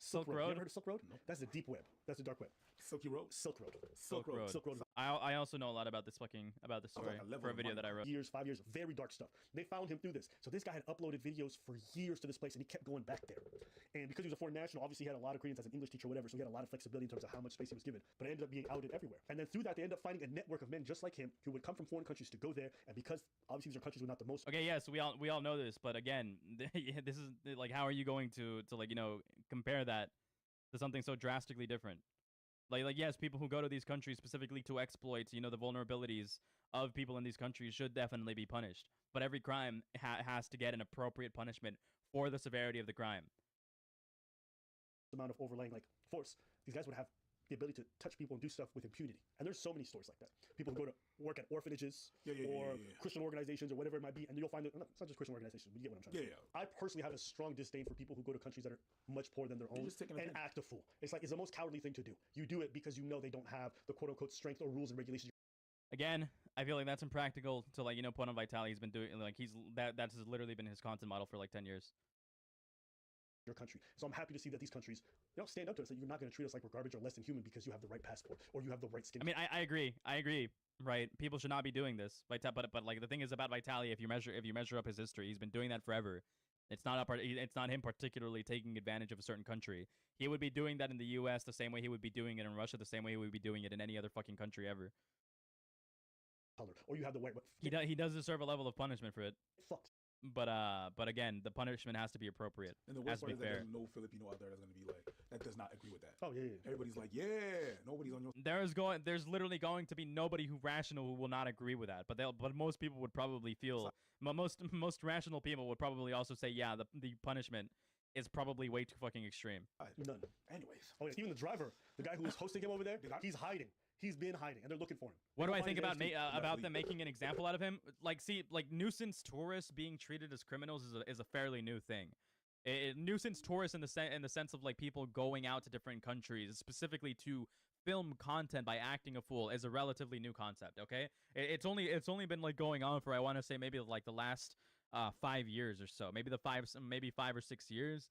Silk You Road. ever heard of Silk Road? No. That's the deep web. That's the dark web. Silky Road. Silk Road. Silk Road. Silk Road. I also know a lot about this story like a level for a of video money. that I wrote. Years, 5 years, very dark stuff. They found him through this. So this guy had uploaded videos for years to this place, and he kept going back there. And because he was a foreign national, obviously he had a lot of credence as an English teacher or whatever, so he had a lot of flexibility in terms of how much space he was given. But it ended up being outed everywhere. And then through that, they ended up finding a network of men just like him who would come from foreign countries to go there. And because obviously these are countries with not the most. Okay, yeah, so we all know this, but again, this is like, how are you going to like, compare that to something so drastically different? Like yes, people who go to these countries specifically to exploit, the vulnerabilities of people in these countries should definitely be punished. But every crime has to get an appropriate punishment for the severity of the crime. Amount of overlaying like force, these guys would have the ability to touch people and do stuff with impunity. And there's so many stories like that. People who go to work at orphanages or Christian organizations or whatever it might be, and you'll find that it's not just Christian organizations, but you get what I'm trying to say. I personally have a strong disdain for people who go to countries that are much poorer than their own and act a fool. It's like, it's the most cowardly thing to do. You do it because you know they don't have the quote unquote strength or rules and regulations. Again, I feel like that's impractical to put on Vitaly. He's been doing that's literally been his content model for like 10 years. Your country. So I'm happy to see that these countries, stand up to us, that you're not going to treat us like we're garbage or less than human because you have the right passport or you have the right skin. I mean, I agree. Right? People should not be doing this. But like the thing is about Vitaly, if you measure up his history, he's been doing that forever. It's not him particularly taking advantage of a certain country. He would be doing that in the U.S. the same way he would be doing it in Russia, the same way he would be doing it in any other fucking country ever. Color, or you have the white. He does deserve a level of punishment for it. Fucked. But again, the punishment has to be appropriate. And the worst part is that there's no Filipino out there that's going to be like, that does not agree with that. Oh, yeah. Everybody's like, yeah, nobody's on your... There's literally going to be nobody who will not agree with that. But most people would probably feel, most rational people would probably also say, yeah, the punishment is probably way too fucking extreme. None. Anyways. Oh, yeah, even the driver, the guy who was hosting him over there, he's hiding. He's been hiding, and they're looking for him. What do I think about them making an example out of him? Like, see, like nuisance tourists being treated as criminals is a fairly new thing. Nuisance tourists in the sense of like people going out to different countries specifically to film content by acting a fool is a relatively new concept. Okay, it's only been like going on for, I want to say, maybe like the last 5 years or so, maybe 5 or 6 years.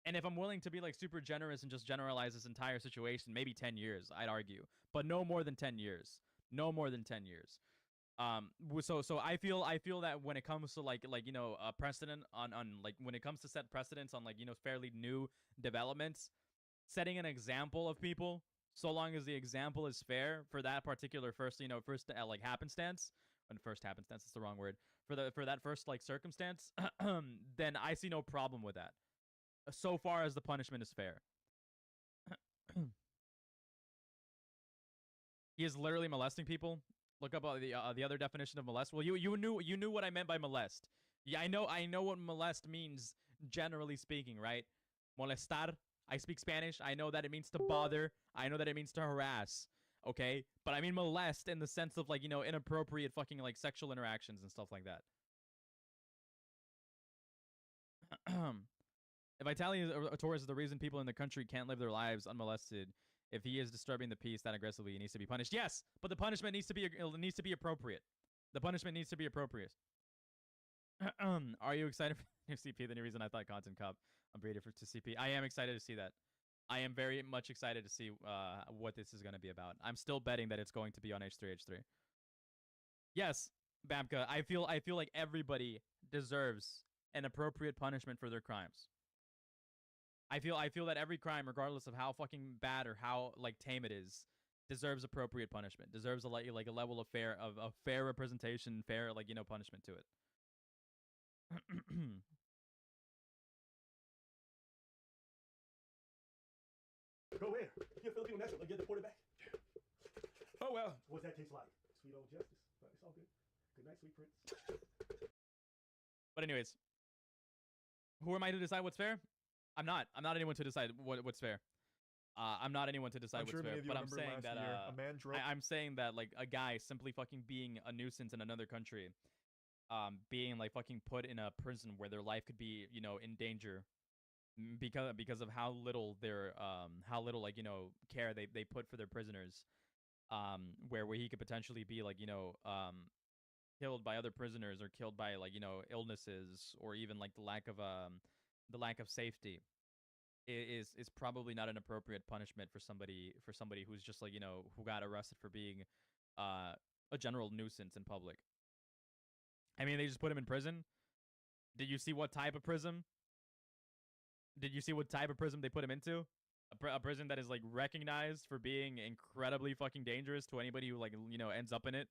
And if I'm willing to be like super generous and just generalize this entire situation, maybe 10 years, I'd argue, but no more than 10 years. No more than 10 years. So I feel that when it comes to a precedent on like, when it comes to set precedents on like, fairly new developments, setting an example of people, so long as the example is fair for that particular first happenstance, and first happenstance is the wrong word, for that first like circumstance, then I see no problem with that. So far as the punishment is fair. He is literally molesting people. Look up the other definition of molest. Well, you knew what I meant by molest. Yeah, I know what molest means, generally speaking, right? Molestar. I speak Spanish. I know that it means to bother. I know that it means to harass. Okay, but I mean molest in the sense of like, inappropriate fucking like sexual interactions and stuff like that. If Vitaly Torres is the reason people in the country can't live their lives unmolested, if he is disturbing the peace that aggressively, he needs to be punished. Yes, but the punishment needs to be appropriate. The punishment needs to be appropriate. Are you excited for new CP? The new reason I thought Content Cop upgraded to CP. I am excited to see that. I am very much excited to see what this is going to be about. I'm still betting that it's going to be on H3H3. Yes, Babka, I feel like everybody deserves an appropriate punishment for their crimes. I feel that every crime, regardless of how fucking bad or how like tame it is, deserves appropriate punishment. Deserves a like a level of fair representation, fair punishment to it. Go where? You're Filipino national. Get deported back. Oh well. What's that taste like? Sweet old justice. But it's all good. Good night, sweet prince. But anyways, who am I to decide what's fair? I'm not anyone to decide what's fair. I'm not anyone to decide what's fair. But I'm saying that I'm saying that like a guy simply fucking being a nuisance in another country, being like fucking put in a prison where their life could be in danger, because of how little care they put for their prisoners, where he could potentially be killed by other prisoners or killed by illnesses or even like the lack of safety is probably not an appropriate punishment for somebody who's just like, who got arrested for being a general nuisance in public. I mean, they just put him in prison. Did you see what type of prison? Did you see what type of prison they put him into? A prison that is like recognized for being incredibly fucking dangerous to anybody who like ends up in it.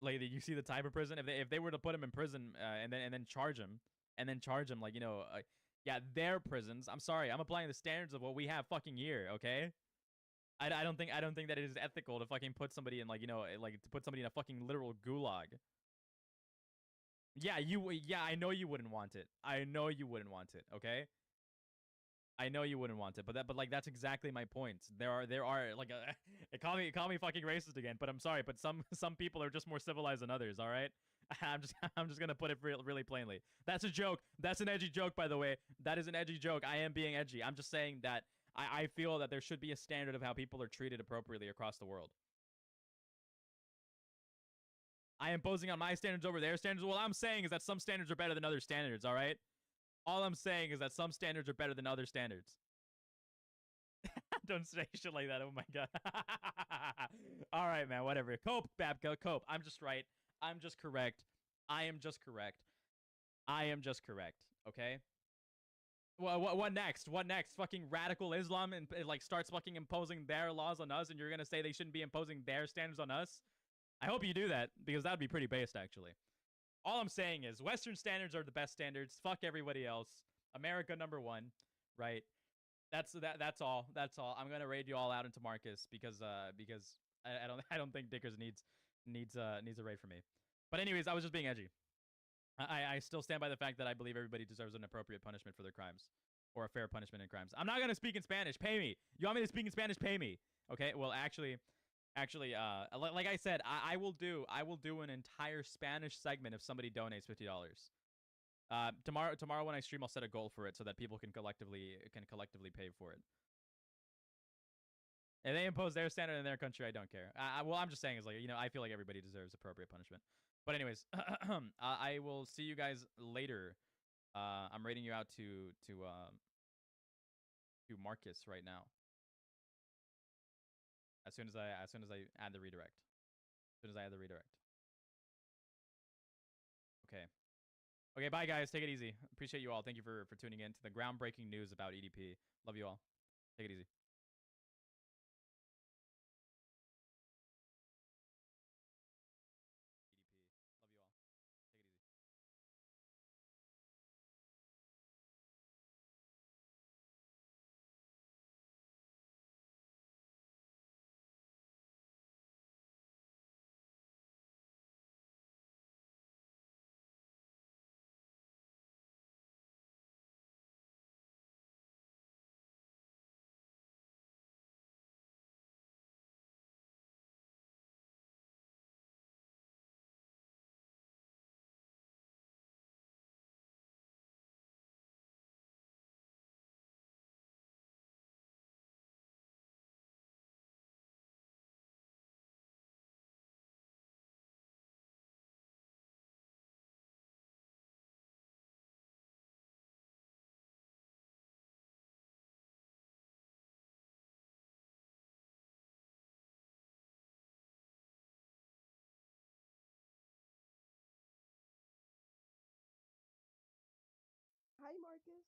Like, did you see the type of prison? If they were to put him in prison and then charge him like yeah, their prisons. I'm sorry, I'm applying the standards of what we have fucking here. Okay. I don't think that it is ethical to fucking put somebody in like to put somebody in a fucking literal gulag. Yeah, I know you wouldn't want it. I know you wouldn't want it, okay? I know you wouldn't want it, but like that's exactly my point. There are like call me fucking racist again, but I'm sorry, but some people are just more civilized than others, all right? I'm just going to put it really plainly. That's a joke. That's an edgy joke, by the way. That is an edgy joke. I am being edgy. I'm just saying that I feel that there should be a standard of how people are treated appropriately across the world. I am imposing on my standards over their standards. What I'm saying is that some standards are better than other standards, all right? All I'm saying is that some standards are better than other standards. Don't say shit like that. Oh my god. All right, man, whatever. Cope, Babka, cope. I'm just right. I'm just correct. I am just correct. I am just correct, okay? Well, what next? What next? Fucking radical Islam and like starts fucking imposing their laws on us, and you're gonna say they shouldn't be imposing their standards on us? I hope you do that, because that would be pretty based, actually. All I'm saying is Western standards are the best standards. Fuck everybody else. America #1, right? That's all. That's all. I'm gonna raid you all out into Marcus because I don't think Dickers needs a raid from me. But anyways, I was just being edgy. I still stand by the fact that I believe everybody deserves an appropriate punishment for their crimes, or a fair punishment in crimes. I'm not gonna speak in Spanish. Pay me. You want me to speak in Spanish? Pay me. Okay. Well, actually, like I said, I will do an entire Spanish segment if somebody donates $50. Tomorrow when I stream, I'll set a goal for it so that people can collectively pay for it. If they impose their standard in their country, I don't care. Well, I'm just saying is like I feel like everybody deserves appropriate punishment. But anyways, I will see you guys later. I'm rating you out to Marcus right now. As soon as I add the redirect. Okay. Okay, bye guys. Take it easy. Appreciate you all. Thank you for tuning in to the groundbreaking news about EDP. Love you all. Take it easy. Hi, Marcus.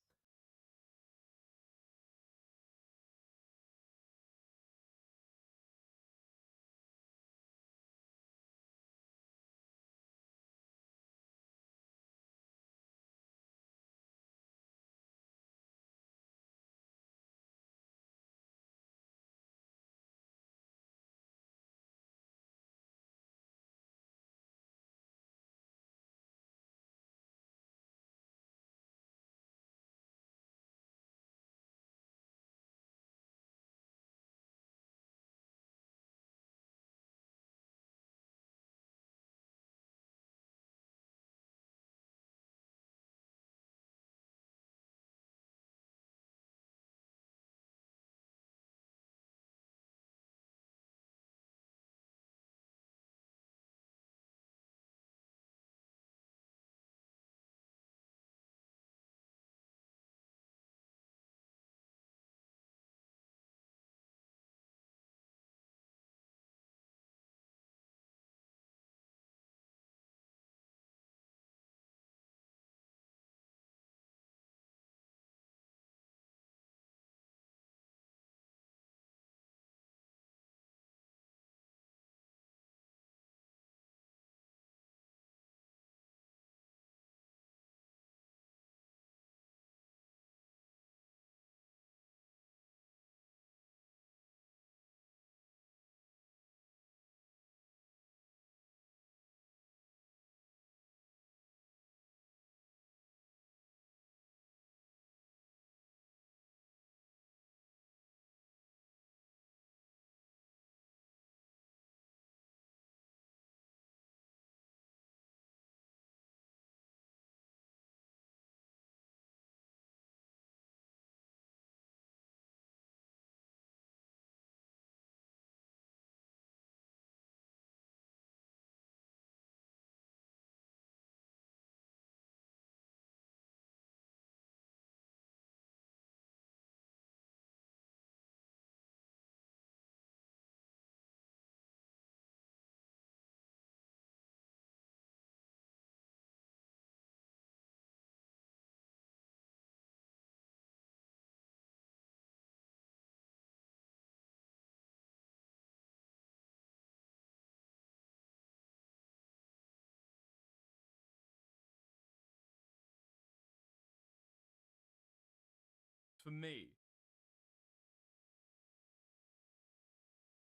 for me,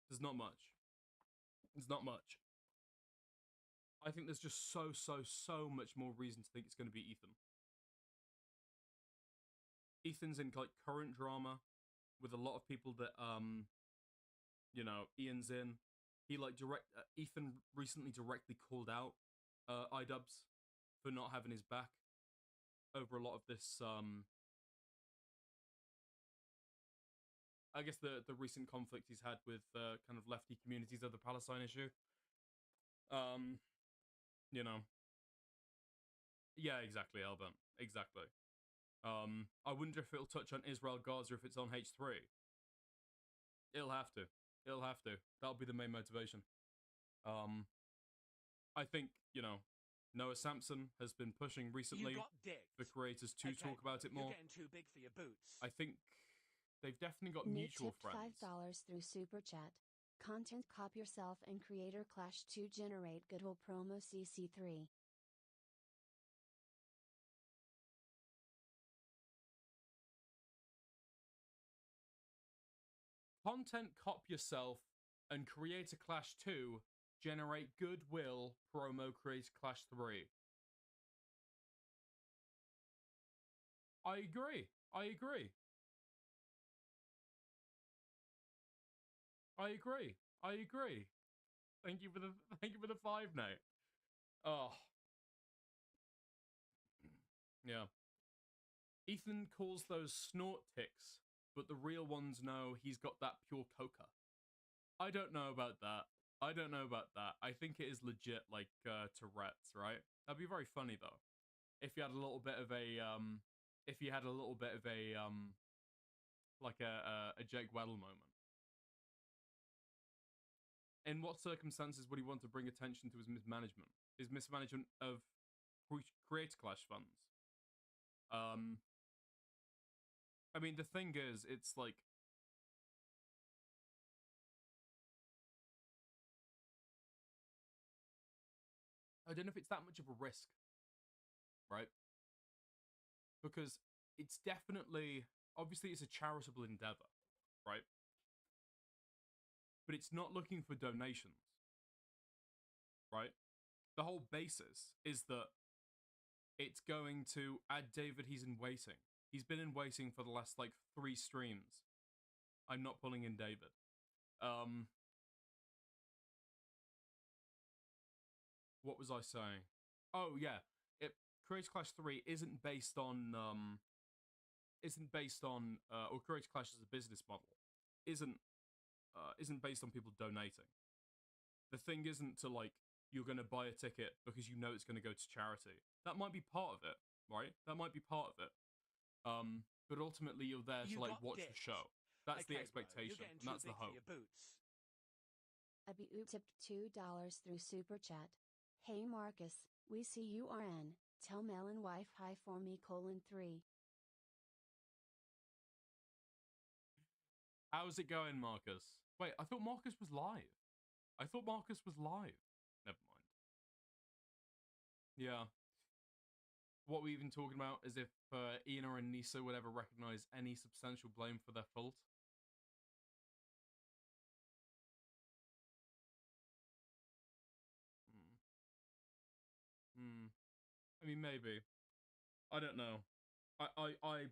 there's not much. There's not much. I think there's just so much more reason to think it's going to be Ethan. Ethan's in like current drama with a lot of people that you know, Ian's in. He like Ethan recently directly called out iDubbbz for not having his back over a lot of this I guess the recent conflict he's had with kind of lefty communities of the Palestine issue. You know. Yeah, exactly, Albert. Exactly. I wonder if it'll touch on Israel Gaza if it's on H3. It'll have to. It'll have to. That'll be the main motivation. I think, you know, Noah Sampson has been pushing recently for creators to talk about it more. You're getting too big for your boots. I think they've definitely got Nick mutual tipped friends. $5 through Super Chat. Content cop yourself and Creator Clash to generate goodwill promo CC3. Content cop yourself and Creator Clash 2 generate goodwill promo Creator Clash 3. I agree. I agree. I agree. I agree. Thank you for the 5 now. Oh. Yeah. Ethan calls those snort ticks, but the real ones know he's got that pure coca. I don't know about that. I don't know about that. I think it is legit like Tourette's, right? That'd be very funny though. If you had a little bit of a like a Jake Weddle moment. In what circumstances would he want to bring attention to his mismanagement? His mismanagement of Creator Clash funds. I mean, the thing is, it's like, I don't know if it's that much of a risk, right? Because it's definitely, obviously it's a charitable endeavor, right? But it's not looking for donations, right? The whole basis is that it's going to add David, he's in waiting. He's been in waiting for the last, like, 3 streams. I'm not pulling in David. What was I saying? Oh, yeah. Creator Clash 3 isn't based on, or Creator Clash as a business model, isn't based on people donating. The thing isn't to, like, you're going to buy a ticket because you know it's going to go to charity. That might be part of it, right? That might be part of it. But ultimately you're there to, like, watch the show. That's the expectation, and that's the hope. Abiu tipped $2 through Super Chat. Hey Marcus, we see you RN. Tell Melon wife hi for me: 3. How's it going, Marcus? Wait, I thought Marcus was live. Never mind. Yeah. What we even talking about is if Ina and Nisa would ever recognize any substantial blame for their fault. I mean, maybe. I don't know. I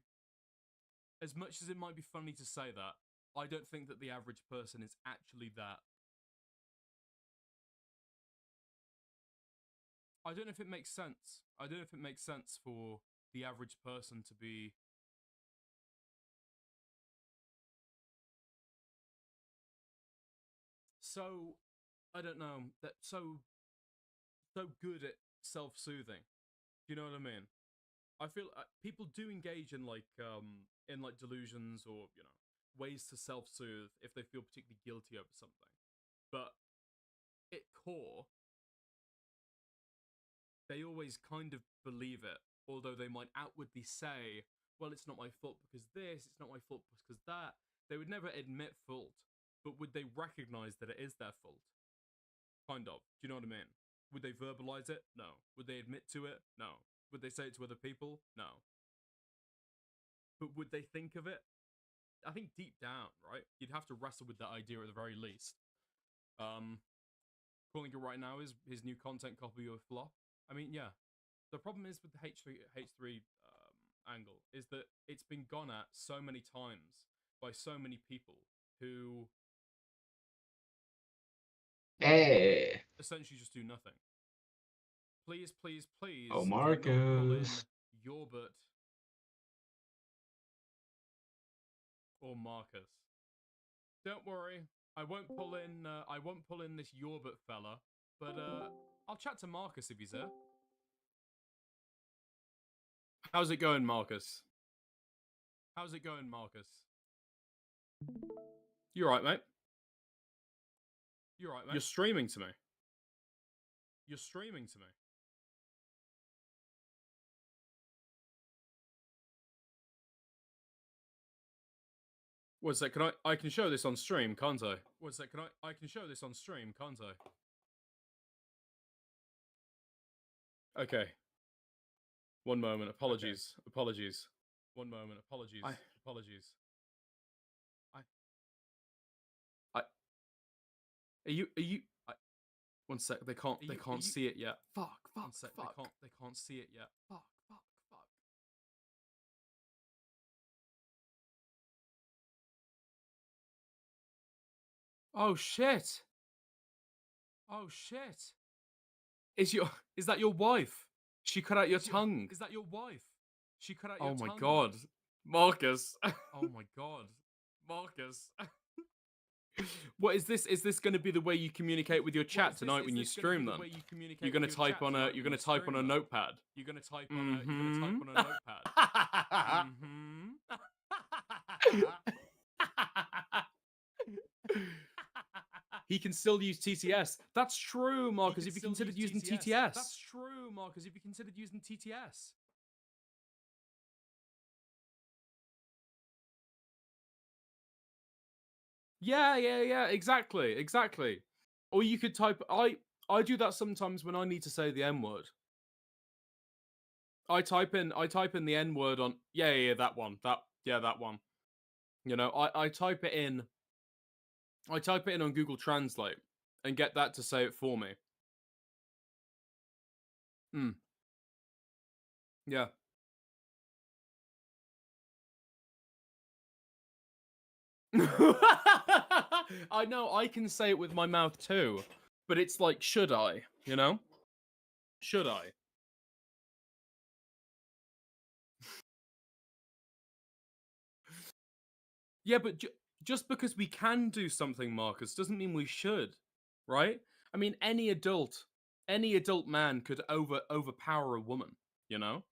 as much as it might be funny to say that, I don't think that the average person is actually that. I don't know if it makes sense. I don't know if it makes sense for the average person to be so, I don't know, that so good at self-soothing. Do you know what I mean? I feel people do engage in like delusions or, you know, ways to self-soothe if they feel particularly guilty over something. But at core, they always kind of believe it, although they might outwardly say, well, it's not my fault because this, it's not my fault because that. They would never admit fault, but would they recognize that it is their fault? Kind of. Do you know what I mean? Would they verbalize it? No. Would they admit to it? No. Would they say it to other people? No. but would they think of it? I think deep down, right, you'd have to wrestle with that idea at the very least. Calling it right now is his new content copy of flop. I mean, yeah. The problem is with the H3 angle is that it's been gone at so many times by so many people who essentially just do nothing. Please, please, please. Oh, do not pull in Marcus. Yorbert or Marcus. Don't worry, I won't pull in. I won't pull in this Yorbert fella, but I'll chat to Marcus if he's there. How's it going, Marcus? How's it going, Marcus? You alright, mate? You alright, mate? You're streaming to me. You're streaming to me. What's that? I can show this on stream, can't I? What's that? I can show this on stream, can't I? Okay. One moment. Apologies. Okay. Apologies. One moment. Apologies. Apologies. Are you? One sec. They can't see it yet. Fuck. One sec. Fuck. They can't see it yet. Fuck. Oh shit. Oh shit. Is that your wife? She cut out your tongue. Is that your wife? She cut out your tongue. Oh my god. Marcus. Oh my god. Marcus. What is this? Is this going to be the way you communicate with your chat tonight when you stream them? You're going to type on a notepad. You're going to type on a notepad. He can still use TTS. That's true, Marcus, if you considered using TTS. That's true, Marcus, if you considered using TTS. Yeah, exactly. Or you could type, I do that sometimes when I need to say the N-word. I type in the N-word on, that one. That one. You know, I type it in on Google Translate and get that to say it for me. Yeah. I know, I can say it with my mouth too, but it's like, should I? You know? Should I? Yeah, but just because we can do something, Marcus, doesn't mean we should, right? I mean, any adult man could overpower a woman, you know?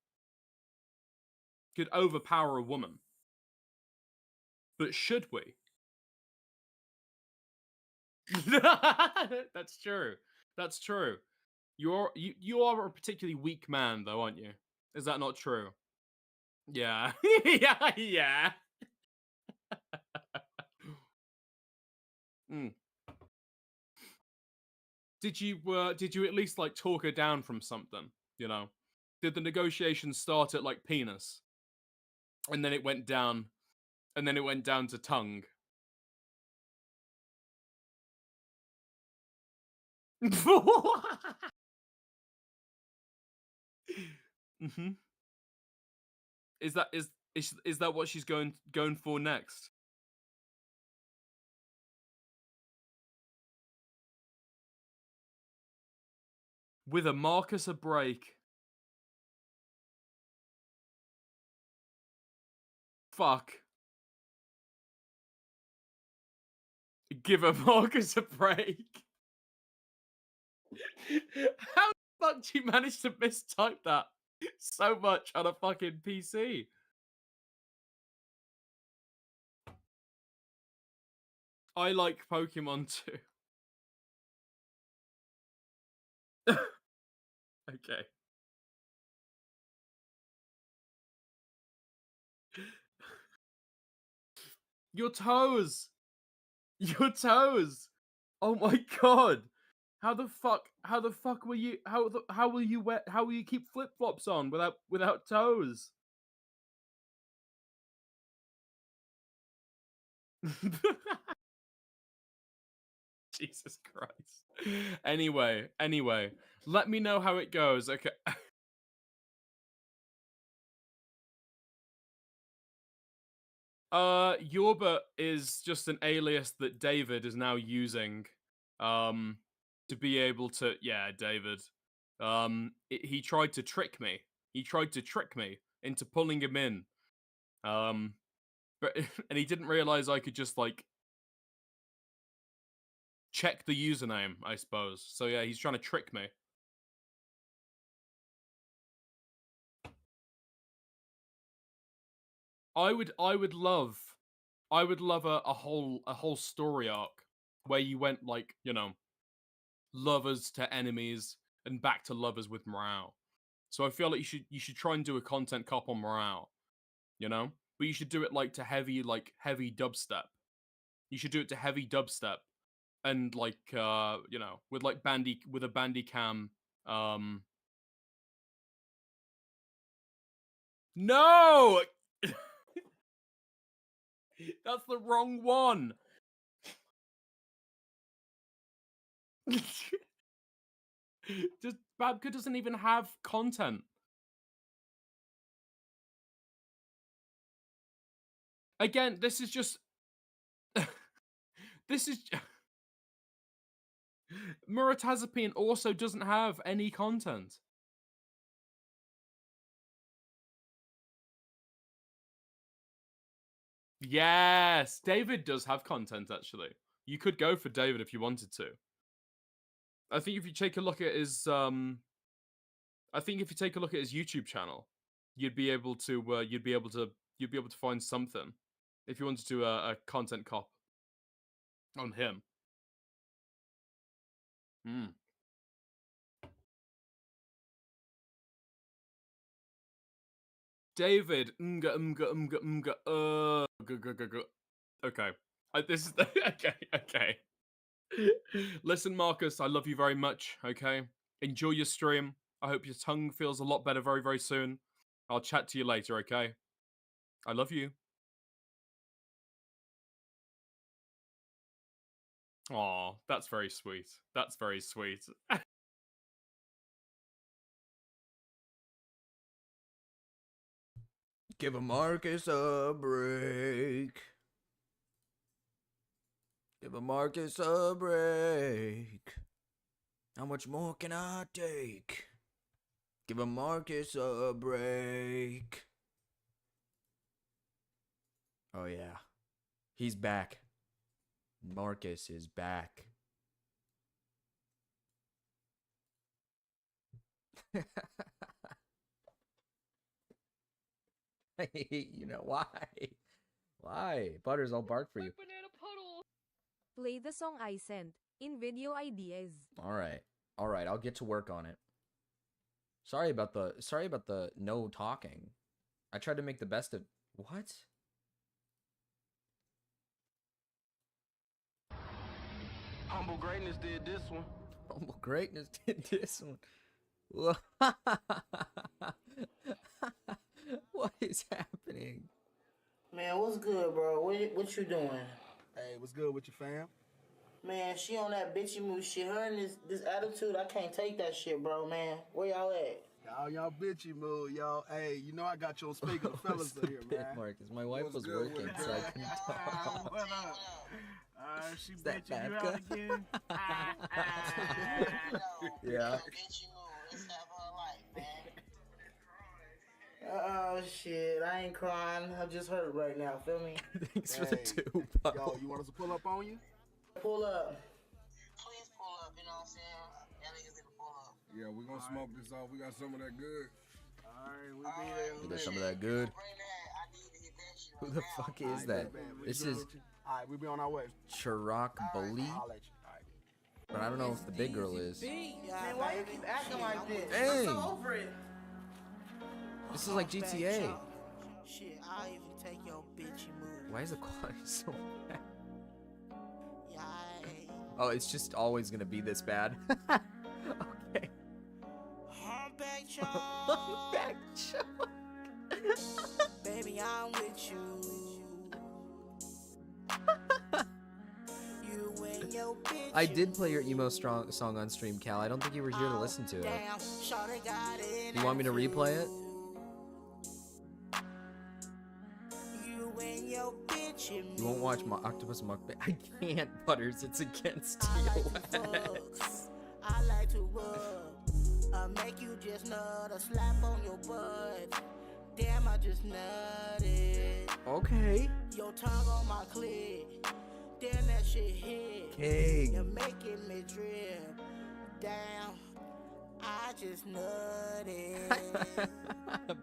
Could overpower a woman. But should we? That's true. That's true. You are a particularly weak man, though, aren't you? Is that not true? Yeah. yeah. Did you at least like talk her down from something? You know, did the negotiations start at like penis, and then it went down, to tongue? Is that what she's going for next? With a Marcus a break. Fuck. Give a Marcus a break. How the fuck do you manage to mistype that so much on a fucking PC? I like Pokemon too. Okay. Your toes! Your toes! Oh my god! How the fuck will you how will you keep flip-flops on without toes? Jesus Christ. Anyway, let me know how it goes. Okay. Yorba is just an alias that David is now using, to be able to. Yeah, David. He tried to trick me. He tried to trick me into pulling him in. But and he didn't realize I could just like check the username, I suppose. So yeah, he's trying to trick me. I would love a whole story arc where you went like, you know, lovers to enemies and back to lovers with morale. So I feel like you should try and do a content cop on morale, you know? But you should do it like to heavy dubstep. You should do it to heavy dubstep and like you know, with a Bandicam No! That's the wrong one. Just Babka doesn't even have content. Again, this is just this is Muratazapine also doesn't have any content. Yes, David does have content actually. You could go for David if you wanted to. I think if you take a look at his YouTube channel, you'd be able to find something if you wanted to do a content cop on him. David, okay. This is okay. Listen, Marcus, I love you very much. Okay, enjoy your stream. I hope your tongue feels a lot better very, very soon. I'll chat to you later. Okay, I love you. Aw, that's very sweet. That's very sweet. Give a Marcus a break. Give a Marcus a break. How much more can I take? Give a Marcus a break. Oh yeah. He's back. Marcus is back. You know why? Why? Butters, I'll bark for you. Play the song I sent in video ideas. All right, I'll get to work on it. Sorry about the no talking. I tried to make the best of what? Humble Greatness did this one. Humble Greatness did this one. What is happening? Man, what's good, bro? What you doing? Hey, what's good with your fam? Man, she on that bitchy move shit. Her and this attitude, I can't take that shit, bro, man. Where y'all at? Y'all bitchy mood, y'all. Hey, you know I got you on speaker. The fellas are here, man. Marcus, my wife was working, so I couldn't talk. What up? She bitching you out again? Yeah. Bitchy move. Let's have her life, man. Oh shit, I ain't crying. I just hurt right now. Feel me? Thanks for the two. Yo, you want us to pull up on you? Pull up. Please pull up. You know what I'm saying? Y'all niggas need to pull up. Yeah, we gonna smoke this off. We got some of that good. Alright, we be there. We got some of that good. Who the fuck is that? This is Alright, we be on our way. Chirac Bully. I'll let you. But I don't know if the big girl is. Man, why you keep acting like this? Dang. I'm so over it. This is like GTA. Shit, I'll even take your bitchy move. Why is the quality so bad? Yay. Oh, it's just always gonna be this bad. Okay. Humpback Chuck. Humpback Chuck. Baby, I'm with you. I did play your emo song on stream, Cal. I don't think you were here to listen to it. You want me to replay it? You won't watch my Octopus Mukbang? I can't, Butters. It's against TOS. I like to rub, make you just nut, a slap on your butt. Damn, I just nutted. Okay. Your tongue on my clit. Damn, that shit hit. King. You're making me drip. Damn, I just nutted.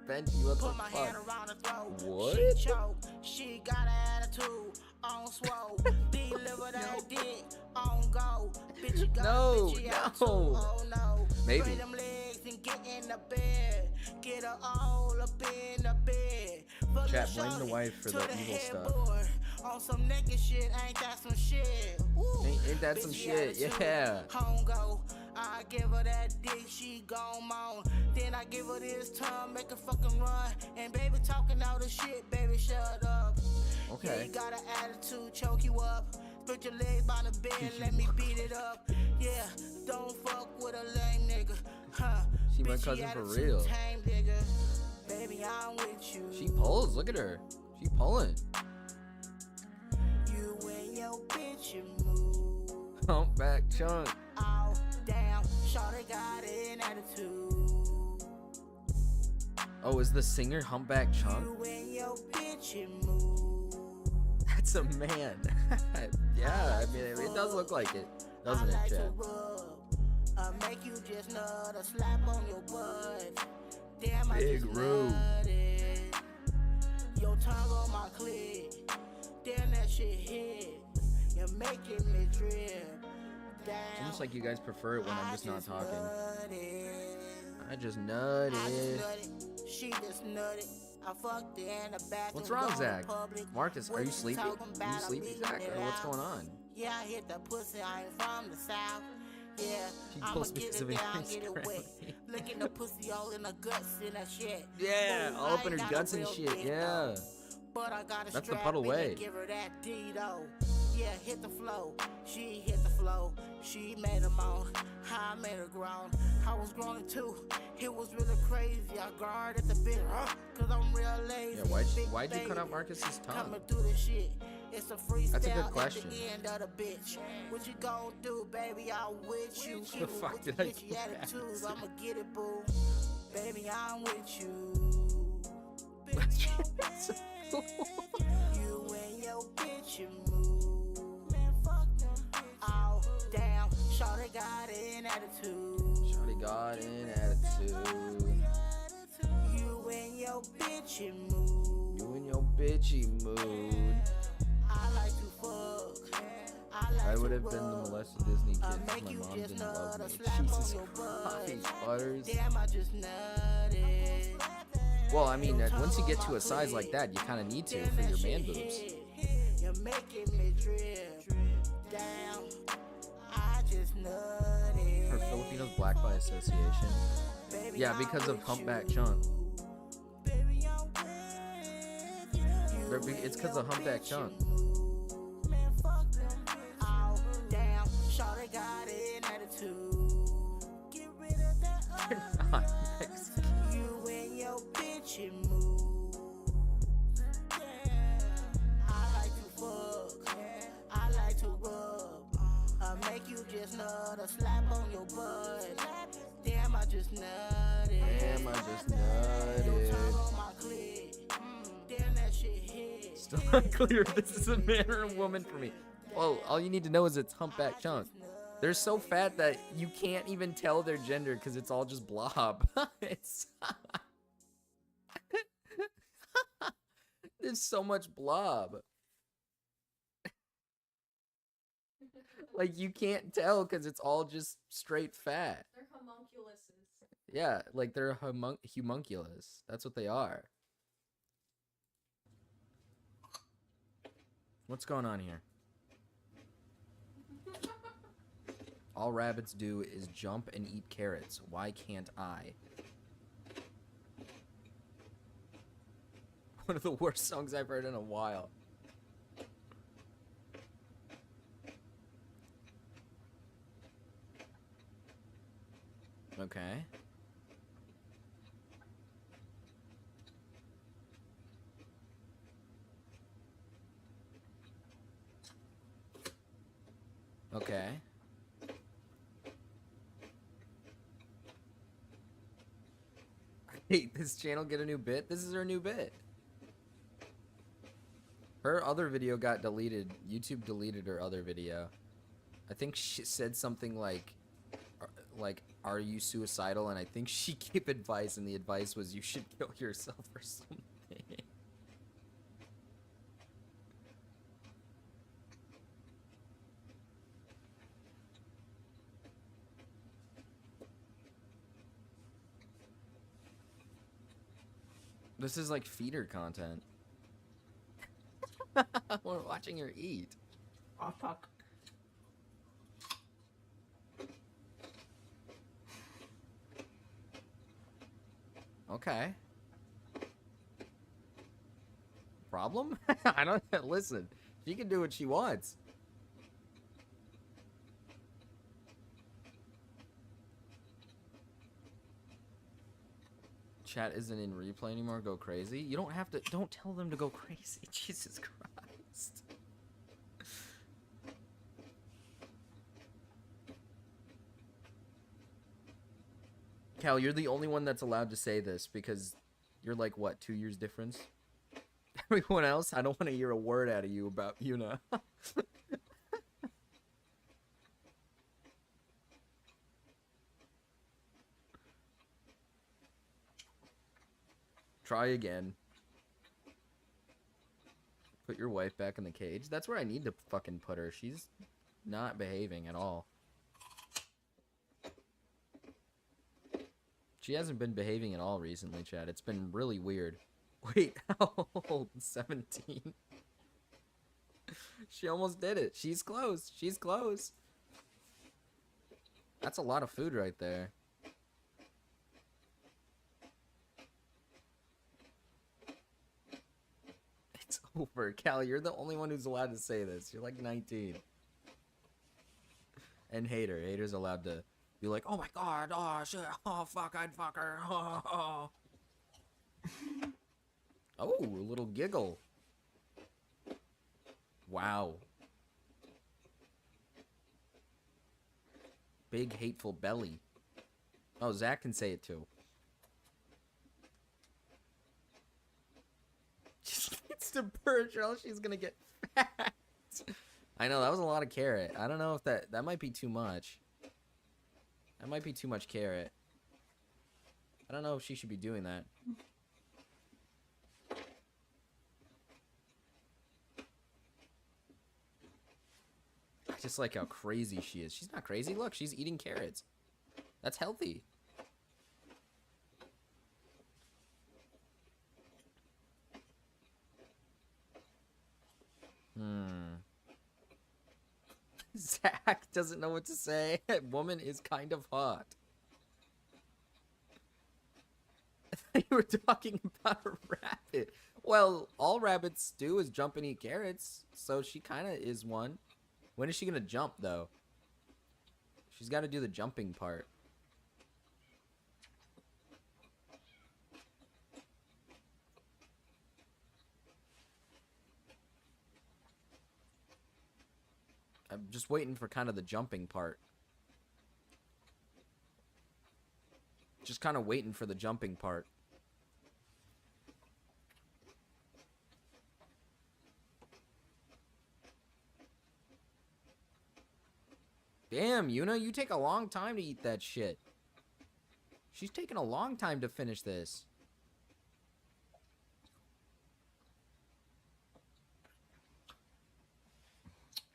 Benji, what Put the my fuck? hand around her throat. What? She choke. She got an attitude. On swole. Deliver that dick. On go. Bitch, you got No, bitch, you no. Oh no. Maybe. Spread them legs and get in the bed. Get her all up in the bed. Fuck Chat, the blame the shorty wife for to the evil stuff. headboard. On some naked shit, ain't that some shit? Ooh. Ain't that some Bitchy shit? attitude. Yeah. Home go. I give her that dick, she gone moan. Then I give her this tongue, make her fucking run. And baby talking all the shit, baby shut up. Okay. Yeah, you got an attitude, choke you up. Put your legs by the bed, let me beat it up. Yeah, don't fuck with a lame nigga. Huh? She my Bitchy cousin for attitude, real. tame nigga. Baby, I'm with you. She pulls. Look at her. She pulling. You and your bitch, you move. Humpback chunk. Oh, damn, shawty got an attitude. Oh, is the singer Humpback Chunk? You and your bitch, you move. That's a man. Yeah, I mean, it does look like it, doesn't it, Chad? Make you just nut, a slap on your butt. Damn, Big I just Roo. nutted. Your tongue on my clit. Damn, that shit hit. You're making me drip. Damn. It's almost like you guys prefer it when I'm just not talking. Nutted. I just nutted. I just nutted. She just nutted. I fucked her in the bathroom. What's wrong, going Zach? public. Marcus, are What you sleepy? talking Are about? you I sleepy, beat Zach? it Or what's out. going on? Yeah, I hit the pussy. I ain't from the south. Yeah, She I'ma posts get pictures it of it down, on get it wet. Instagram. Licking the pussy all in the guts and that shit. Yeah, Ooh, all I up in ain't her got a guts and real shit. dick, Yeah. though. But I got a That's the strap puddle in way. to give her that D-do. Yeah, hit the flow. She hit the flow. She made a moan. I made her groan. I was groaning too. It was really crazy. I guarded the bit, cause I'm real lazy. Yeah, Big why'd you cut baby. out Marcus's tongue? Coming through the shit. It's a freestyle That's a good at question. the end of the bitch. What you gon' do, baby? I'm with you. The fuck with did your I bitchy do that? attitudes, I'ma get it, boo. Baby, I'm with you. Baby, I'm with you and your bitch, you move. Man, fuck them. Oh, damn. Shawty got an attitude. Shawty got an attitude. You and your bitch, you move. You in your bitchy mood. I like to fuck. I would have been the molested Disney kid if make my you mom just didn't love nut, a me. slap on Jesus your butt. Christ, Butters. Damn, I just nutted. Well, I mean, once you get to a size like that, you kind of need to for your man boobs. You're making me drip. Damn, I just nutted. For Filipinos black by association. Yeah, because of Humpback Chunk. It's because of Humpback Chunk. Man, fuck them. Oh, damn, shawty got an attitude. Get rid of that They're not Mexican. You and your bitch, you move. I like to fuck. I like to rub. I make you just nut, a slap on your butt. Damn, I just nutted. Damn, I just Your nutted. tongue on my clit. Damn, that shit hit. Still unclear if this is a man or a woman for me. Well, all you need to know is it's Humpback Chunk. They're so fat that you can't even tell their gender because it's all just blob. It's there's so much blob. Like you can't tell because it's all just straight fat. They're homunculuses. Yeah, like they're homunculus. That's what they are. What's going on here? All rabbits do is jump and eat carrots. Why can't I? One of the worst songs I've heard in a while. Okay. Okay. Wait, this channel get a new bit? This is her new bit. Her other video got deleted. YouTube deleted her other video. I think she said something like, are you suicidal? And I think she gave advice, and the advice was you should kill yourself or something. This is like feeder content. We're watching her eat. Oh, fuck. Okay. Problem? I don't listen. She can do what she wants. Chat isn't in replay anymore. Go crazy. You don't have to. Don't tell them to go crazy. Jesus Christ. Cal, you're the only one that's allowed to say this because you're like, what, 2 years difference? Everyone else, I don't want to hear a word out of you about Yuna. Try again. Put your wife back in the cage. That's where I need to fucking put her. She's not behaving at all. She hasn't been behaving at all recently, Chad. It's been really weird. Wait, how old? 17? She almost did it. She's close. She's close. That's a lot of food right there. It's over. Cal, you're the only one who's allowed to say this. You're like 19. And Hater. Hater's allowed to be like, oh my god, oh shit, oh fuck, I'd fuck her. Oh, oh. Oh, a little giggle. Wow. Big hateful belly. Oh, Zach can say it too. She needs to purge or else she's gonna get fat. I know, that was a lot of carrot. I don't know if that might be too much. That might be too much carrot. I don't know if she should be doing that. I just like how crazy she is. She's not crazy. Look, she's eating carrots. That's healthy. Zach doesn't know what to say. Woman is kind of hot. I thought you were talking about a rabbit. Well, all rabbits do is jump and eat carrots, so she kind of is one. When is she gonna jump, though? She's got to do the jumping part. I'm just waiting for kind of the jumping part. Just kind of waiting for the jumping part. Damn, Yuna, you take a long time to eat that shit. She's taking a long time to finish this.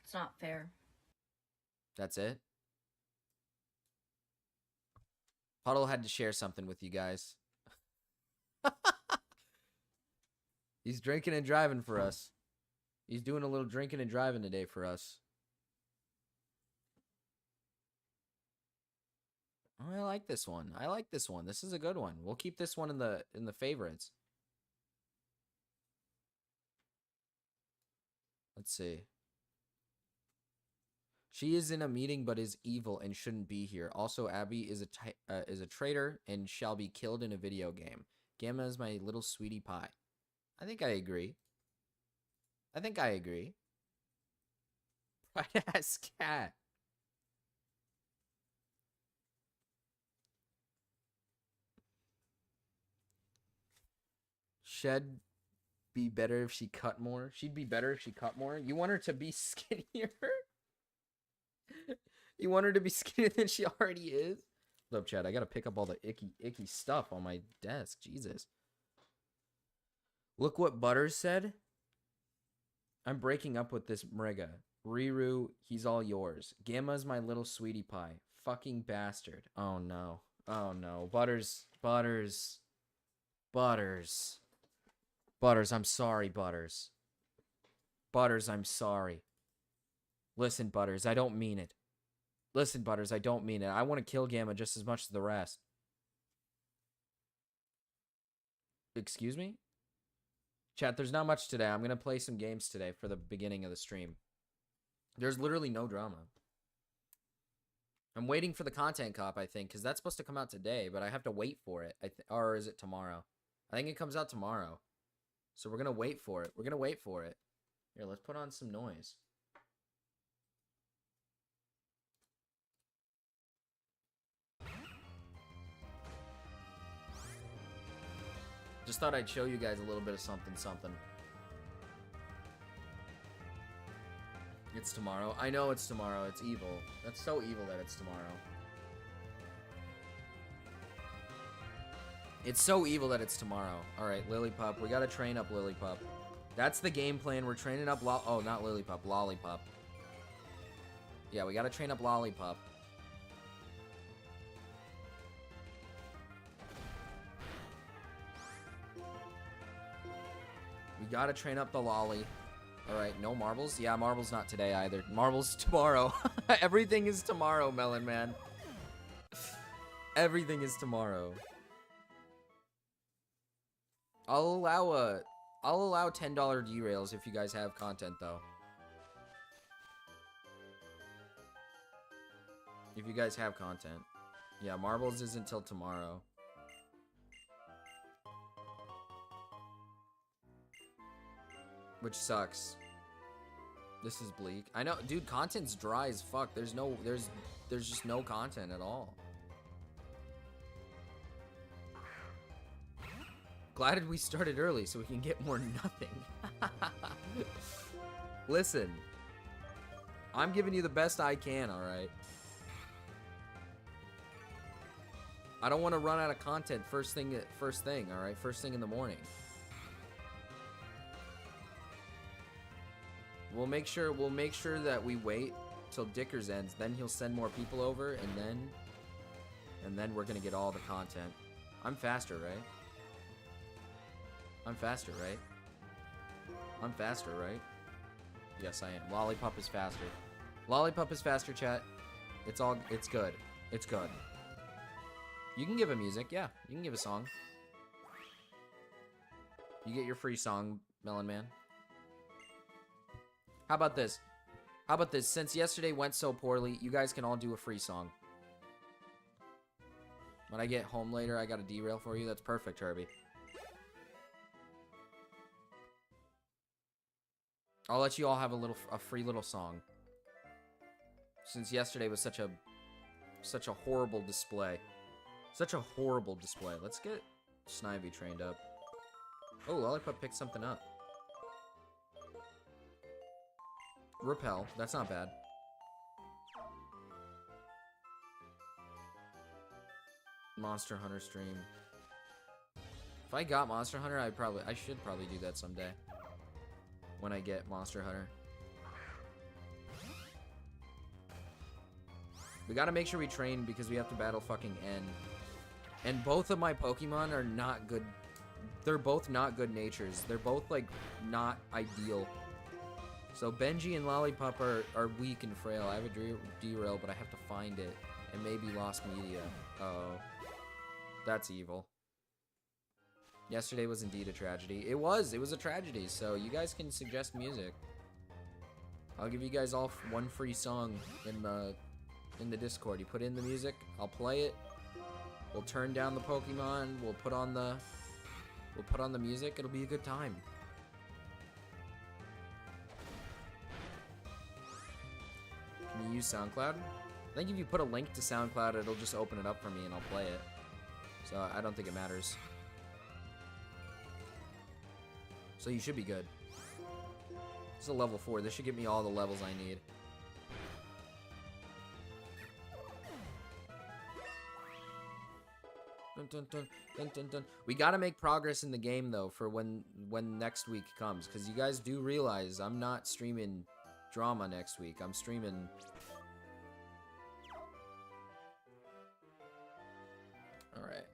It's not fair. That's it? Puddle had to share something with you guys. He's drinking and driving for us. He's doing a little drinking and driving today for us. Oh, I like this one. I like this one. This is a good one. We'll keep this one in the favorites. Let's see. She is in a meeting but is evil and shouldn't be here. Also, Abby is a traitor and shall be killed in a video game. Gamma is my little sweetie pie. I think I agree. I think I agree. White ass cat. She'd be better if she cut more. She'd be better if she cut more. You want her to be skinnier? You want her to be skinnier than she already is? What's up, Chad? I gotta pick up all the icky stuff on my desk. Jesus. Look what Butters said. I'm breaking up with this Mriga. Riru, he's all yours. Gamma's my little sweetie pie. Fucking bastard. Oh no. Oh no. Butters. Butters. Butters. Butters, I'm sorry, Butters. Butters, I'm sorry. Listen, Butters, I don't mean it. Listen, Butters, I don't mean it. I want to kill Gamma just as much as the rest. Excuse me? Chat, there's not much today. I'm going to play some games today for the beginning of the stream. There's literally no drama. I'm waiting for the content cop, I think, because that's supposed to come out today, but I have to wait for it. Or is it tomorrow? I think it comes out tomorrow. So we're going to wait for it. We're going to wait for it. Here, let's put on some noise. Just thought I'd show you guys a little bit of something. It's tomorrow. I know it's tomorrow. It's evil. That's so evil that it's tomorrow. It's so evil that it's tomorrow. Alright, Lilypup. We gotta train up Lilypup. That's the game plan. We're training up oh, not Lilypup. Lollipop. Yeah, we gotta train up Lollipop. We gotta train up the Lolly. Alright, no marbles? Yeah, marbles not today either. Marbles tomorrow. Everything is tomorrow, Melon Man. Everything is tomorrow. I'll allow $10 derails if you guys have content though. If you guys have content. Yeah, marbles isn't till tomorrow. Which sucks. This is bleak. I know, dude, content's dry as fuck. There's just no content at all. Glad we started early so we can get more nothing. Listen. I'm giving you the best I can, alright? I don't want to run out of content first thing, alright? First thing in the morning. We'll make sure that we wait till Dickers ends, then he'll send more people over, and then we're gonna get all the content. I'm faster, right? I'm faster, right? I'm faster, right? Yes, I am. Lollipop is faster. Lollipop is faster, chat. It's good. It's good. You can give a music, yeah. You can give a song. You get your free song, Melon Man. How about this? How about this? Since yesterday went so poorly, you guys can all do a free song. When I get home later, I got a derail for you. That's perfect, Herbie. I'll let you all have a free little song. Since yesterday was such a horrible display. Such a horrible display. Let's get Snivy trained up. Oh, Lollipop picked something up. Repel. That's not bad. Monster Hunter stream. If I got Monster Hunter, I should probably do that someday. When I get Monster Hunter. We gotta make sure we train because we have to battle fucking N. And both of my Pokemon are not good. They're both not good natures. They're both, like, not ideal. So Benji and Lollipop are weak and frail. I have a derail, but I have to find it. And maybe Lost Media. Uh-oh. That's evil. Yesterday was indeed a tragedy. It was a tragedy, so you guys can suggest music. I'll give you guys all one free song in the Discord. You put in the music, I'll play it. We'll turn down the Pokemon. We'll put on the music. It'll be a good time. Can you use SoundCloud? I think if you put a link to SoundCloud, it'll just open it up for me and I'll play it. So I don't think it matters. So you should be good. It's a level 4. This should give me all the levels I need. Dun, dun, dun, dun, dun, dun. We gotta make progress in the game though for when next week comes, because you guys do realize I'm not streaming drama next week. I'm streaming. All right.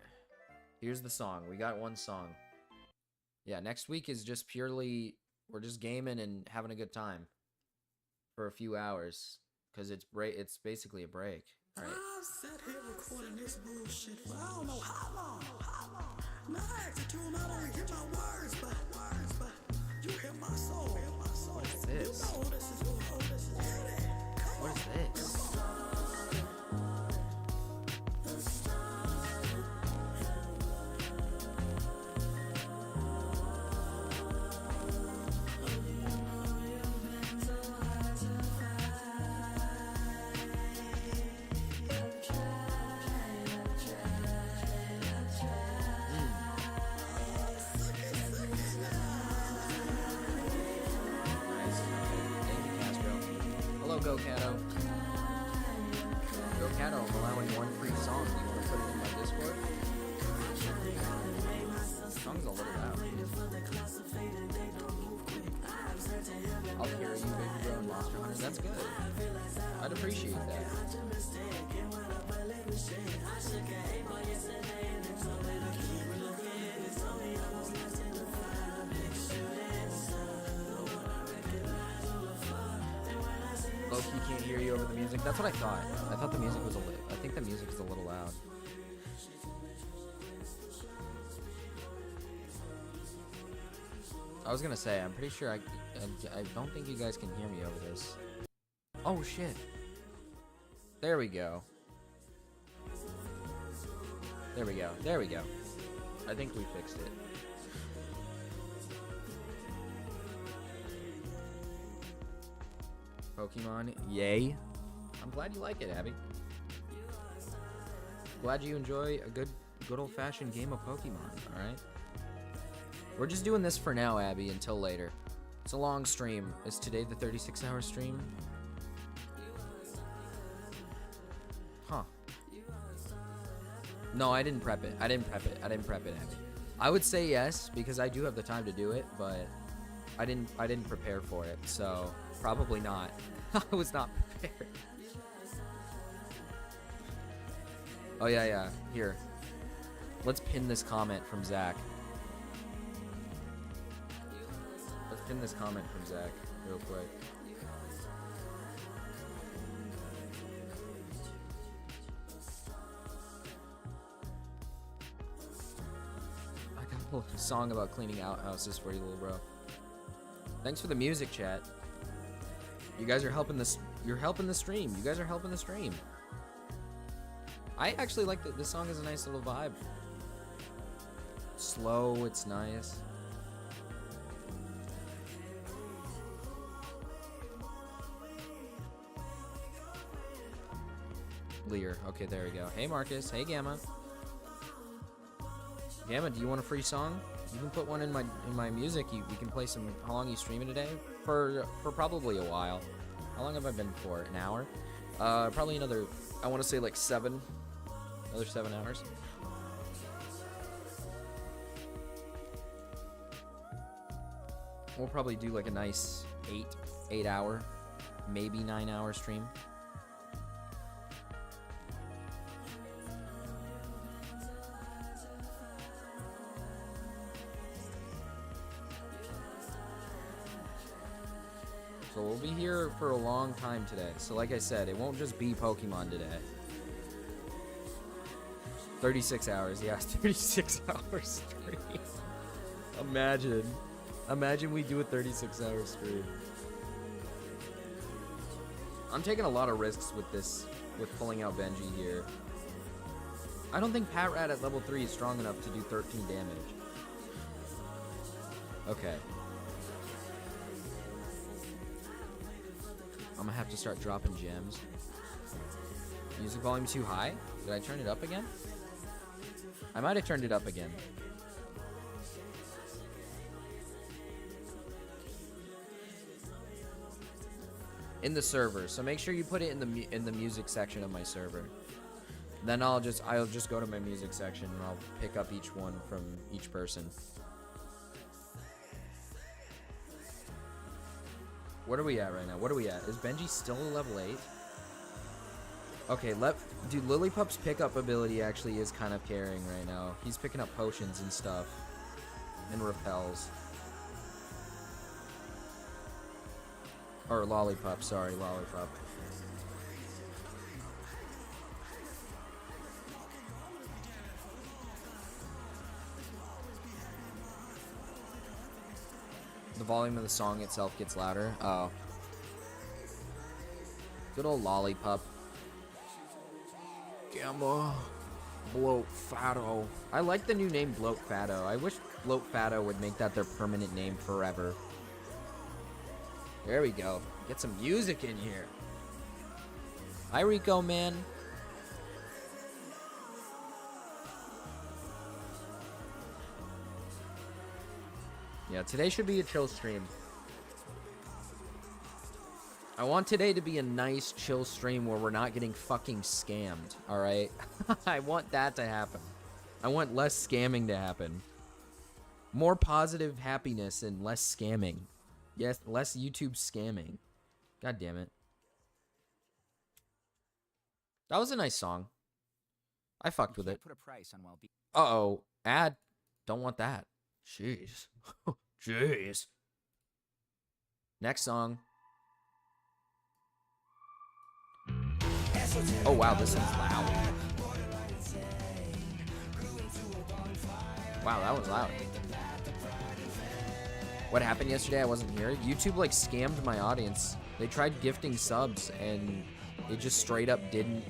Here's the song. We got one song. Yeah, next week is just purely we're just gaming and having a good time for a few hours because it's basically a break. All right. I've sat here recording this bullshit for I don't know how long. Now I had to tune not only hear my words, but you hear my soul. What is this? You know this is What is this? Go Cato. Go Cato, I'm allowing one free song. Do you want to put it in my Discord? The song's a little loud. I'll carry you, baby girl, and Monster Hunters. That's good. I'd appreciate that. Loki can't hear you over the music. That's what I thought. I thought the music was I think the music is a little loud. I was gonna say, I'm pretty sure I don't think you guys can hear me over this. Oh shit. There we go. There we go. There we go. I think we fixed it. Pokemon, yay. I'm glad you like it, Abby. Glad you enjoy a good old-fashioned game of Pokemon, alright? We're just doing this for now, Abby, until later. It's a long stream. Is today the 36-hour stream? Huh. No, I didn't prep it. I didn't prep it, Abby. I would say yes, because I do have the time to do it, but I didn't prepare for it, so probably not. I was not prepared. Oh yeah. Here. Let's pin this comment from Zach. Let's pin this comment from Zach real quick. I got a song about cleaning outhouses for you, little bro. Thanks for the music, chat. You guys are helping this. You're helping the stream. You guys are helping the stream. I actually like this song. Is a nice little vibe. Slow. It's nice. Lear. Okay, there we go. Hey, Marcus. Hey, Gamma. Gamma, do you want a free song? You can put one in my music. We can play some. How long are you streaming today? For probably a while. How long have I been for? An hour? Probably another. I want to say like 7. Another 7 hours. We'll probably do like a nice 8 hour, maybe 9 hour stream. So we'll be here for a long time today. So like I said, it won't just be Pokemon today. 36 hours, yeah, 36 hours stream. Imagine we do a 36-hour stream. I'm taking a lot of risks with this, with pulling out Benji here. I don't think Pat Rat at level 3 is strong enough to do 13 damage. Okay. I'm gonna have to start dropping gems. Music volume too high? Did I turn it up again? I might have turned it up again. In the server, so make sure you put it in the music section of my server. Then I'll just go to my music section and I'll pick up each one from each person. What are we at right now? What are we at? Is Benji still a level 8? Okay, dude, Lillipup's pickup ability actually is kind of carrying right now. He's picking up potions and stuff. And repels. Or Lollipop, sorry, Lollipop. The volume of the song itself gets louder. Oh. Good old Lollipop. Gama. Bloat Fatto. I like the new name Bloat Fatto. I wish Bloat Fatto would make that their permanent name forever. There we go. Get some music in here. Hi, Rico, man. Yeah, today should be a chill stream. I want today to be a nice, chill stream where we're not getting fucking scammed, alright? I want that to happen. I want less scamming to happen. More positive happiness and less scamming. Yes, less YouTube scamming. God damn it. That was a nice song. I fucked with it. Put a price on well-being. Uh-oh. Ad. Don't want that. Jeez. Jeez. Next song. Oh, wow, this is loud. Wow, that was loud. What happened yesterday? I wasn't here. YouTube, like, scammed my audience. They tried gifting subs, and it just straight up didn't...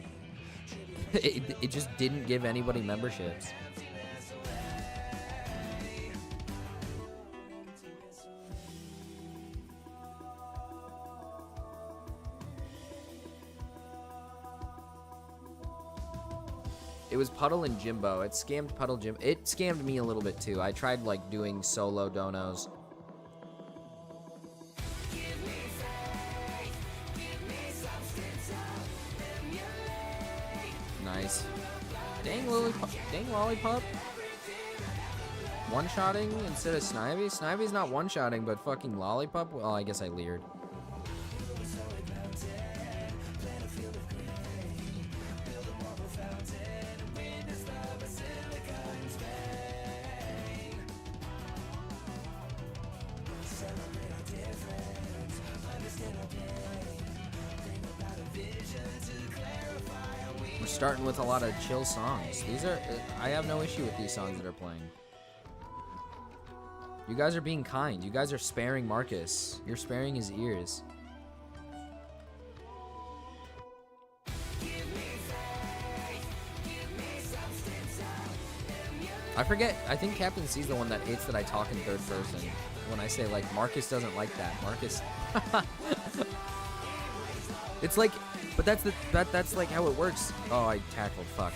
it just didn't give anybody memberships. It was Puddle and Jimbo. It scammed Puddle Jim. It scammed me a little bit too. I tried like doing solo donos. Nice. Dang Lollipop. One-shotting instead of Snivy? Snivy's not one-shotting, but fucking Lollipop? Well, I guess I leered. We're starting with a lot of chill songs. These are... I have no issue with these songs that are playing. You guys are being kind. You guys are sparing Marcus. You're sparing his ears. I forget. I think Captain C's the one that hates that I talk in third person. When I say, like, Marcus doesn't like that. Marcus... It's like... But that's like how it works. Oh, I tackled. Fuck.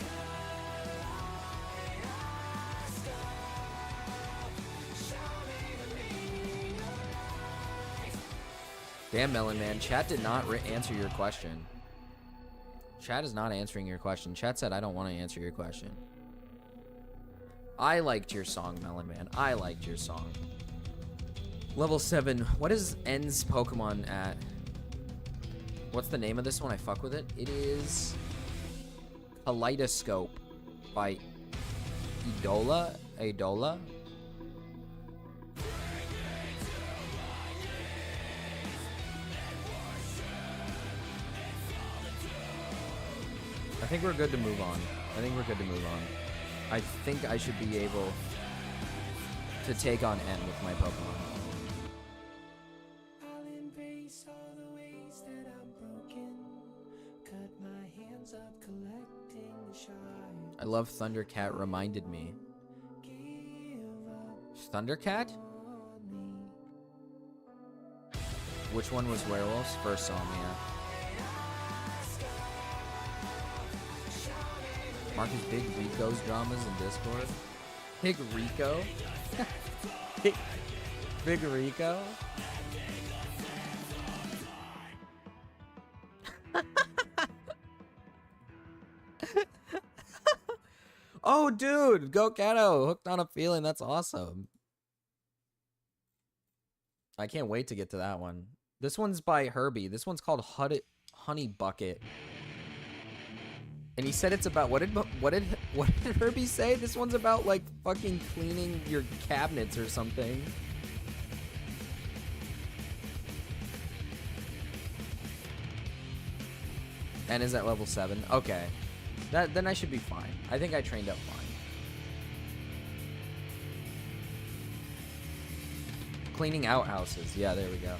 Damn, Melon Man. Chat did not answer your question. Chat is not answering your question. Chat said I don't want to answer your question. I liked your song, Melon Man. I liked your song. Level 7. What is N's Pokemon at? What's the name of this one? I fuck with it. It is Kaleidoscope by Idola. I think we're good to move on. I think I should be able to take on N with my Pokemon. I'll embrace all the ways that I'm broken. I love Thundercat reminded me. Thundercat? Which one was Werewolves? First song, yeah. Marcus, Big Rico's dramas in Discord. Big Rico? Big Rico? Oh, dude, Go Kato, Hooked on a Feeling. That's awesome. I can't wait to get to that one. This one's by Herbie. This one's called Honey Bucket. And he said it's about what did Herbie say? This one's about like fucking cleaning your cabinets or something. And is at level 7. Okay. Then I should be fine. I think I trained up fine. Cleaning outhouses. Yeah, there we go.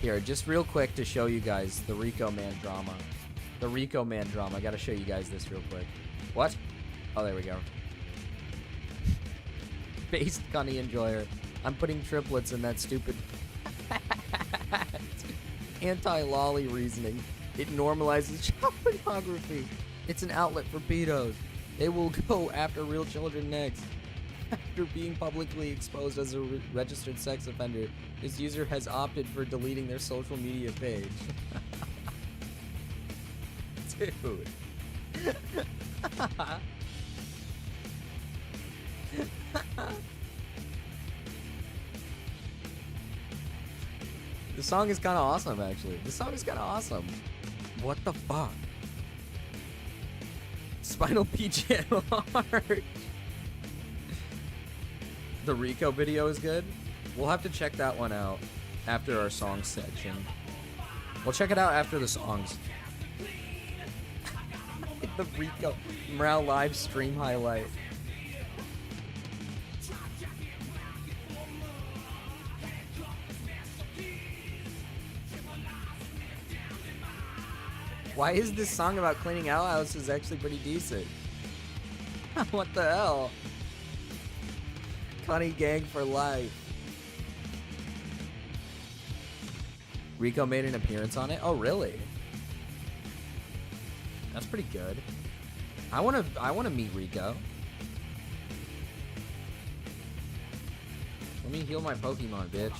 Here, just real quick to show you guys the Rico Man drama. The Rico Man drama. I gotta show you guys this real quick. What? Oh, there we go. Based Cunny Enjoyer. I'm putting triplets in that stupid anti-lolly reasoning. It normalizes child pornography. It's an outlet for pedos. They will go after real children next. After being publicly exposed as a registered sex offender, this user has opted for deleting their social media page. Dude. The song is kind of awesome, actually. The song is kind of awesome. What the fuck? Spinal PGM. The Rico video is good. We'll have to check that one out after our song section. We'll check it out after the songs. The Rico Morale live stream highlight. Why is this song about cleaning outhouses actually pretty decent? What the hell? Connie gang for life. Rico made an appearance on it? Oh, really? That's pretty good. I wanna meet Rico. Let me heal my Pokemon, bitch.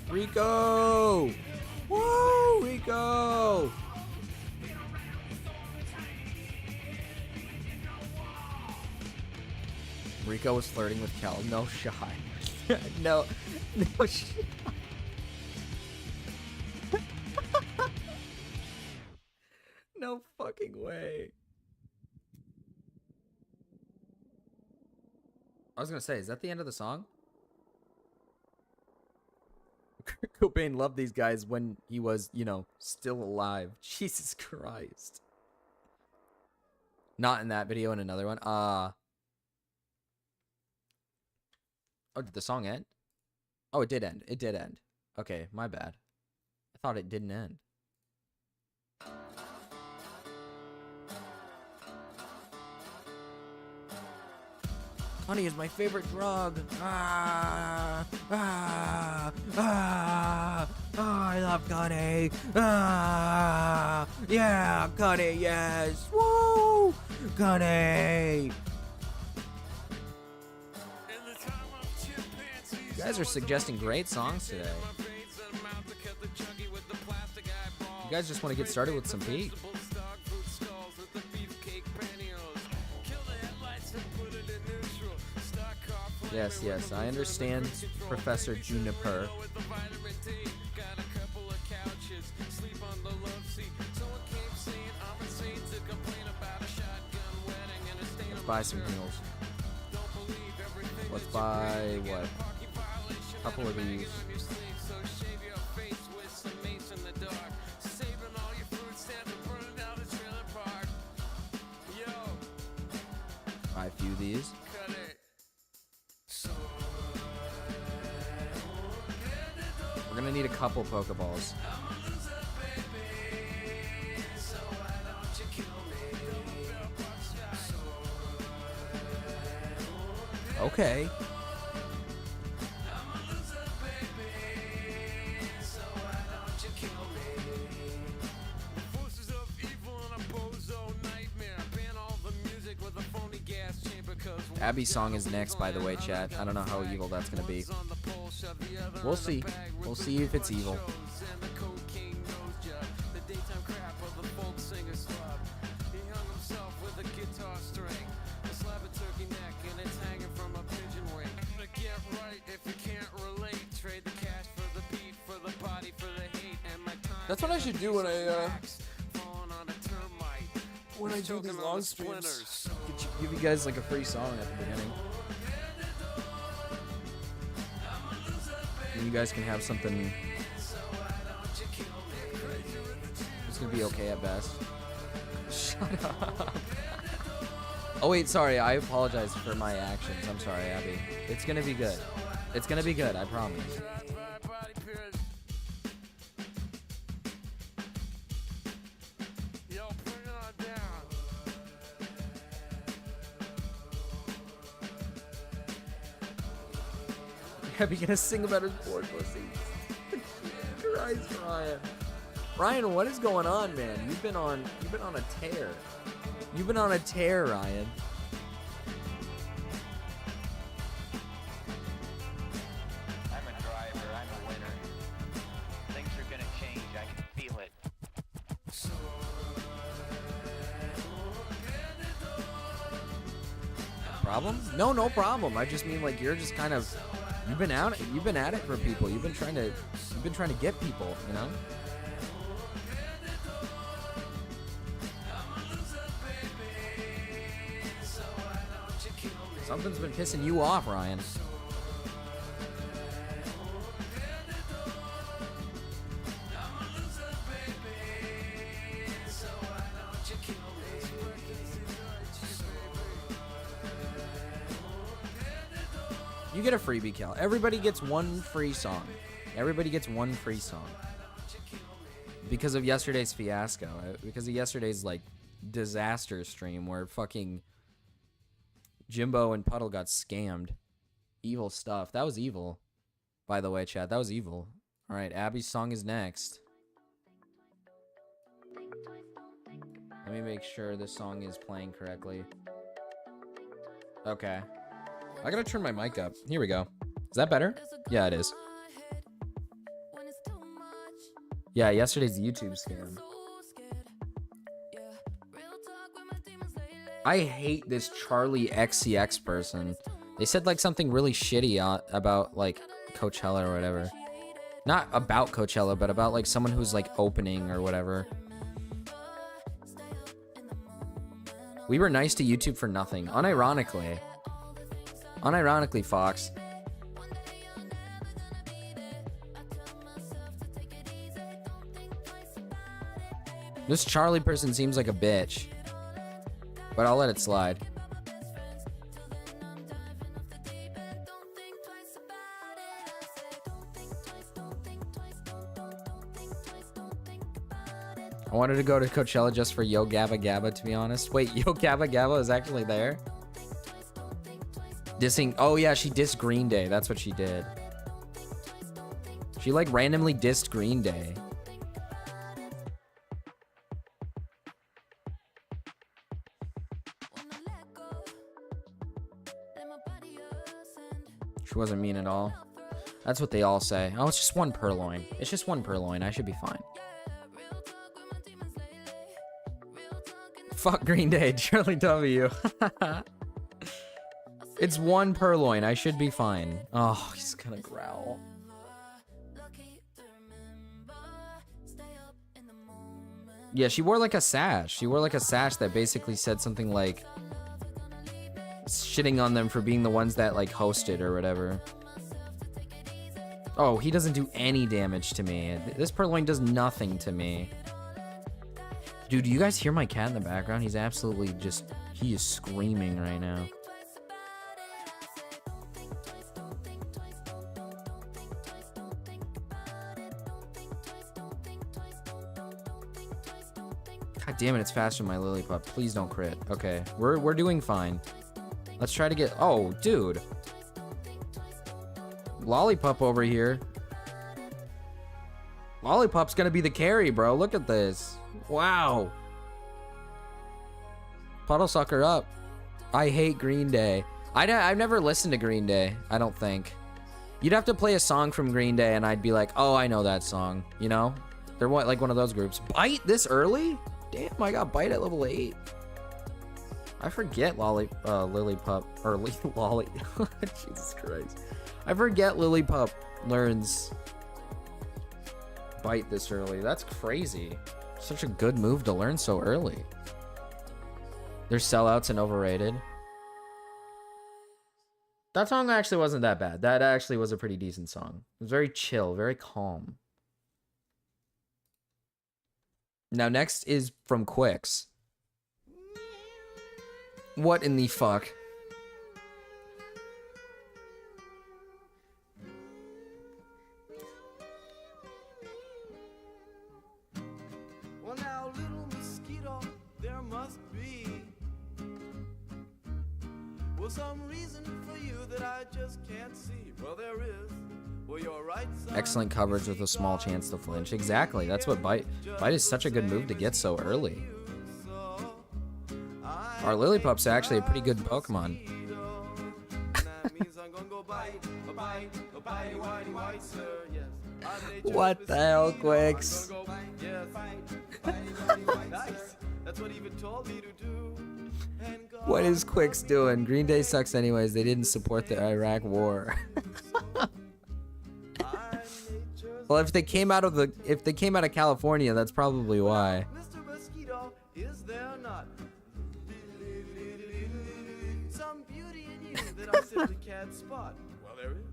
Rico! Woo! Rico! Rico was flirting with Kel. No shot. No shot. No fucking way. I was gonna say, is that the end of the song? Cobain loved these guys when he was, you know, still alive. Jesus Christ. Not in that video, in another one. Oh, did the song end? Oh, it did end. It did end. Okay, my bad. I thought it didn't end. Honey is my favorite drug. I love Connie. Yeah, Connie, yes. Woo! Connie. You guys are suggesting great songs today. You guys just want to get started with some beat. Yes, yes, I understand, Professor Juniper. Let's buy some heels. Let's buy, what? A couple of these. Buy a few of these. gonna need a couple Pokeballs. Okay. Abby's song is next, by the way, chat. I don't know how evil that's gonna be. We'll see. We'll see if it's evil. That's what I should do when I do these long streams. Give you guys like a free song at the beginning. And you guys can have something. It's gonna be okay at best. Shut up. Oh wait, sorry. I apologize for my actions. I'm sorry, Abby. It's gonna be good. It's gonna be good. I promise. Abby gonna sing about his poor pussy. Christ, Ryan. Ryan, what is going on, man? You've been on a tear. You've been on a tear, Ryan. I'm a driver, I'm a winner. Things are gonna change, I can feel it. Problem? No, no problem. I just mean like you're just kind of you've been at it for people. You've been trying to get people, you know? Something's been pissing you off, Ryan. You get a freebie, Cal. Everybody gets one free song. Everybody gets one free song. Because of yesterday's fiasco. Because of yesterday's, like, disaster stream where fucking Jimbo and Puddle got scammed. Evil stuff. That was evil. By the way, chat. That was evil. Alright, Abby's song is next. Let me make sure this song is playing correctly. Okay. I gotta turn my mic up. Here we go. Is that better? Yeah, it is. Yeah, yesterday's YouTube scam. I hate this Charlie XCX person. They said like something really shitty about like Coachella or whatever. Not about Coachella, but about like someone who's like opening or whatever. We were nice to YouTube for nothing. Unironically. Unironically, Fox. This Charlie person seems like a bitch. But I'll let it slide. I wanted to go to Coachella just for Yo Gabba Gabba, to be honest. Wait, Yo Gabba Gabba is actually there? Dissing. Oh, yeah, she dissed Green Day. That's what she did. She, like, randomly dissed Green Day. She wasn't mean at all. That's what they all say. Oh, it's just one purloin. It's just one purloin. I should be fine. Fuck Green Day. Charlie W. It's one purloin. I should be fine. Oh, he's gonna growl. Yeah, she wore like a sash. She wore like a sash that basically said something like shitting on them for being the ones that like hosted or whatever. Oh, he doesn't do any damage to me. This purloin does nothing to me. Dude, do you guys hear my cat in the background? He's absolutely just, he is screaming right now. God damn it, it's faster than my Lillipup. Please don't crit. Okay, we're doing fine. Let's try to get... Oh, dude. Lollipop over here. Lollipop's gonna be the carry, bro. Look at this. Wow. Puddle sucker up. I hate Green Day. I've never listened to Green Day, I don't think. You'd have to play a song from Green Day and I'd be like, oh, I know that song, you know? They're what, like one of those groups. Bite this early? Damn, I got Bite at level 8. I forget Lillipup, or Lolly. Jesus Christ. I forget Lillipup learns Bite this early. That's crazy. Such a good move to learn so early. They're sellouts and overrated. That song actually wasn't that bad. That actually was a pretty decent song. It was very chill, very calm. Now next is from Quicks. What in the fuck? Well now, little mosquito, there must be some reason for you that I just can't see. Well, there is. Well, you're right. Excellent coverage with a small chance to flinch. Exactly. That's what Bite. Bite is such a good move to get so early. Our Lillipup's actually a pretty good Pokemon. What the hell, Quicks? What is Quicks doing? Green Day sucks anyways. They didn't support the Iraq war. Well, if they came out of California, that's probably why. Mr. Mosquito, is there not some beauty in you that I simply can't spot? Well, there is.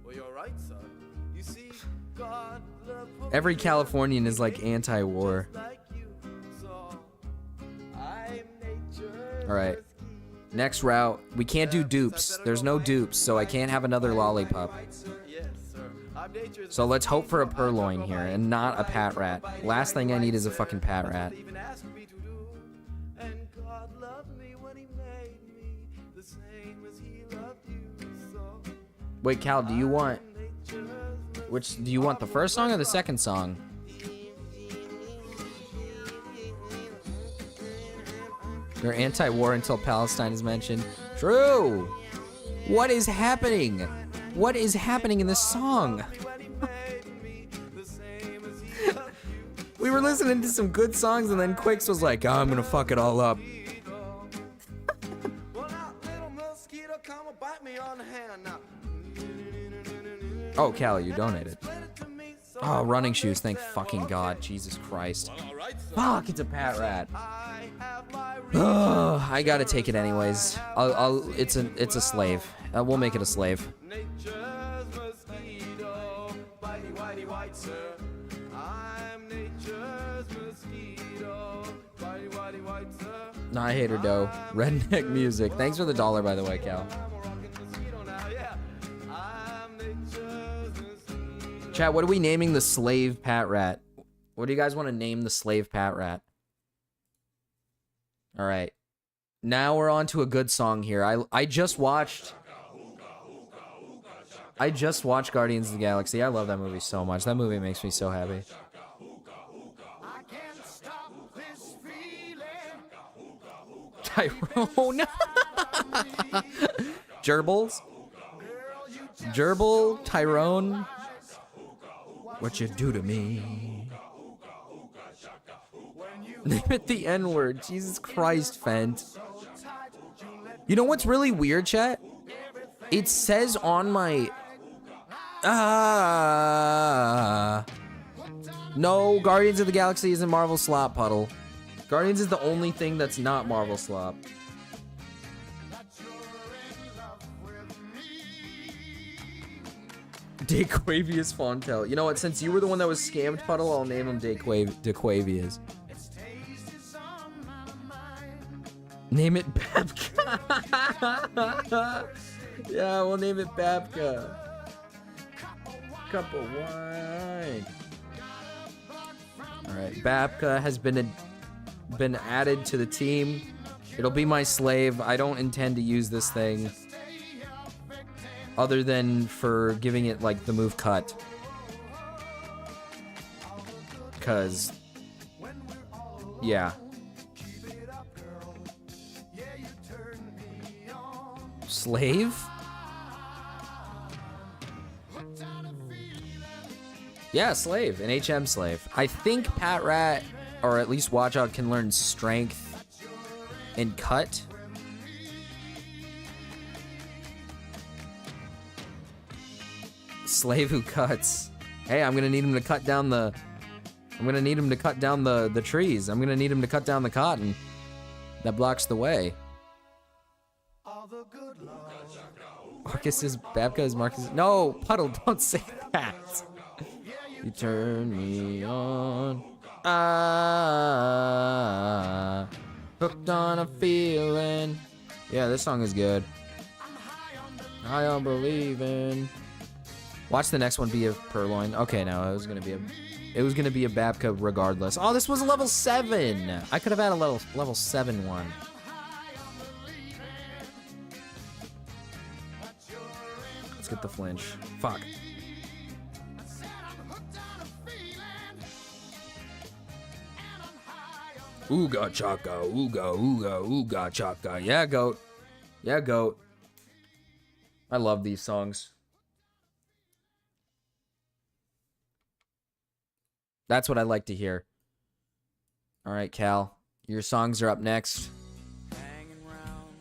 Well, you're right, son. You see, God loved Every Californian is like anti-war. All right. Next route. We can't do dupes. There's no dupes, so I can't have another Lollipop. So let's hope for a Purloin here and not a Pat Rat. Last thing I need is a fucking Pat Rat. Wait, Cal, do you want the first song or the second song? They're anti-war until Palestine is mentioned. True. What is happening? What is happening in this song? We were listening to some good songs and then Quicks was like, oh, I'm gonna fuck it all up. Oh, Cal, you donated. Oh, running shoes, thank fucking God. Jesus Christ. Fuck, it's a Pat Rat. Oh, I gotta take it anyways. It's a slave. We'll make it a slave. Nah, I hate her dough. Redneck music. Thanks for the $1, by the way, Cal. Chat, what are we naming the slave Pat Rat? What do you guys want to name the slave Pat Rat? All right. Now we're on to a good song here. I just watched Guardians of the Galaxy. I love that movie so much. That movie makes me so happy. Tyrone. Gerbils. Gerbil, Tyrone. What you do to me? Name it the N-word. Jesus Christ, Fent. You know what's really weird, chat? It says on my... No, Guardians of the Galaxy isn't Marvel Slop, Puddle. Guardians is the only thing that's not Marvel Slop. DeQuavius Fontel. You know what? Since you were the one that was scammed, Puddle, I'll name him DeQuavius. Name it Babka. Yeah, we'll name it Babka. Cup of wine. Alright, Babka has been been added to the team. It'll be my slave. I don't intend to use this thing other than for giving it like the move cut. Cause yeah. Slave? Yeah, slave. An HM slave. I think Pat Rat, or at least Watch Out, can learn strength and cut. Slave who cuts. Hey, I'm gonna need him to cut down the... I'm gonna need him to cut down the trees. I'm gonna need him to cut down the cotton that blocks the way. Marcus is... Babka is Marcus... No! Puddle, don't say that! You turn me on. Ah, hooked on a feeling. Yeah, this song is good. High on believing. Watch the next one be a purloin. Okay, no, it was gonna be a Babka regardless. Oh, this was a level 7. I could have had a level 7 one. Let's get the flinch. Fuck. Ooga chaka, ooga, ooga, ooga chaka. Yeah, goat. Yeah, goat. I love these songs. That's what I like to hear. All right, Cal. Your songs are up next. Hanging round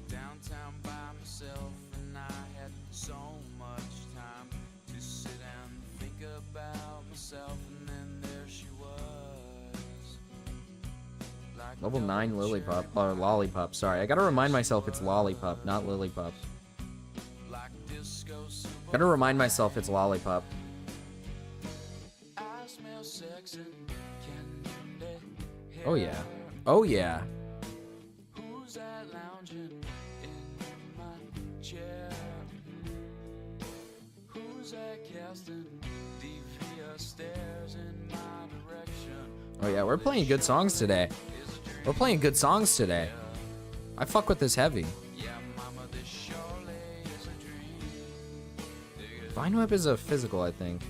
downtown by myself, and I had so much time to sit and think about myself, and then there she was. Like Level 9 Lillipup, or Lollipop, sorry. I gotta remind myself it's Lollipop, not Lillipup. like disco super. Gotta remind myself it's Lollipop. I smell sex and candy. Oh yeah. Oh yeah. Who's that lounging in my chair? Who's that casting devious stares in my direction? Oh yeah, we're playing good songs today. We're playing good songs today. I fuck with this heavy. Vine Whip is a physical, I think.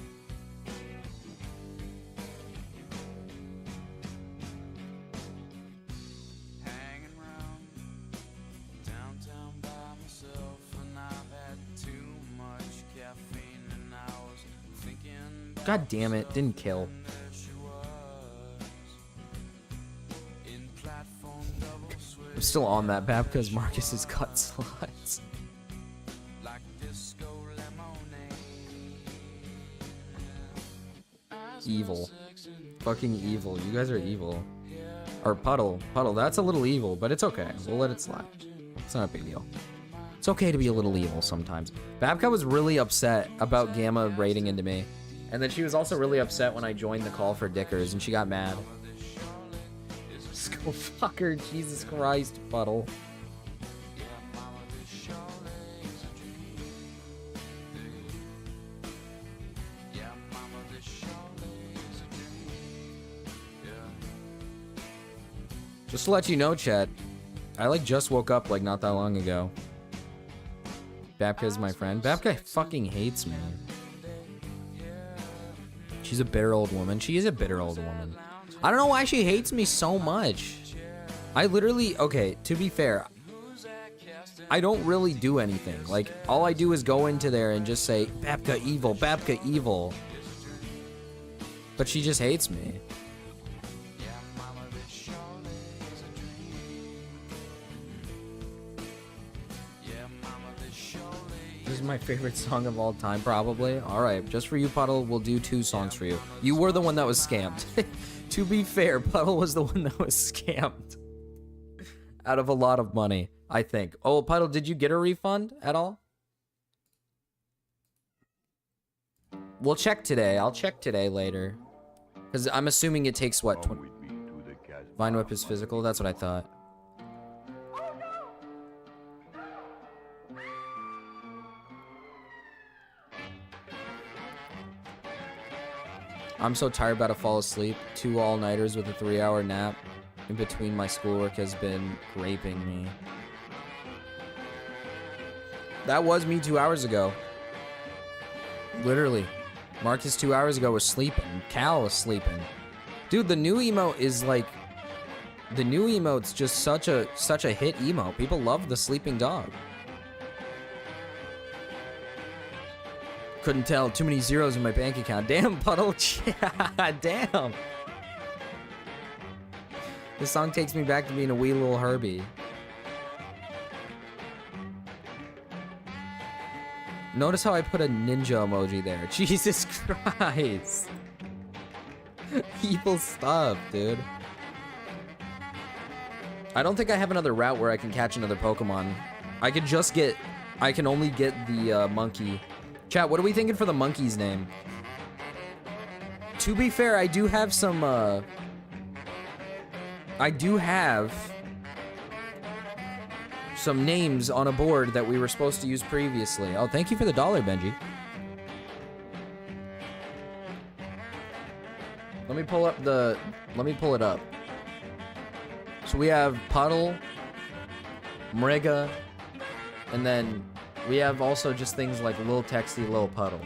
God damn it, didn't kill. I'm still on that Bab because Marcus is cut sluts. Evil. Fucking evil. You guys are evil. Or Puddle. Puddle, that's a little evil, but it's okay. We'll let it slide. It's not a big deal. It's okay to be a little evil sometimes. Babka was really upset about Gama raiding into me. And then she was also really upset when I joined the call for Dickers, and she got mad. Just go fuck her, Jesus Christ, Puddle. Just to let you know, chat, I like just woke up like not that long ago. Babka is my friend. Babka fucking hates me. She's a bitter old woman. She is a bitter old woman. I don't know why she hates me so much. I literally, okay, to be fair, I don't really do anything. Like, all I do is go into there and just say, Babka evil, Babka evil. But she just hates me. This is my favorite song of all time, probably. Alright, just for you, Puddle, we'll do 2 songs for you. You were the one that was scammed. To be fair, Puddle was the one that was scammed. Out of a lot of money, I think. Oh, Puddle, did you get a refund at all? We'll check today. I'll check today later. Because I'm assuming it takes, what, Vine Whip is physical? That's what I thought. I'm so tired about to fall asleep. 2 all-nighters with a 3-hour nap in between my schoolwork has been raping me. That was me 2 hours ago. Literally. Marcus 2 hours ago was sleeping. Cal was sleeping. Dude, the new emote is like... The new emote's just such a hit emote. People love the sleeping dog. Couldn't tell. Too many zeros in my bank account. Damn, Puddle. Damn. This song takes me back to being a wee little Herbie. Notice how I put a ninja emoji there. Jesus Christ. Evil stuff, dude. I don't think I have another route where I can catch another Pokemon. I can only get the monkey. Chat, what are we thinking for the monkey's name? To be fair, I do have some, some names on a board that we were supposed to use previously. Oh, thank you for the $1, Benji. Let me pull it up. So we have Puddle, Mriga, and then we have also just things like Lil Texty, Lil Puddle,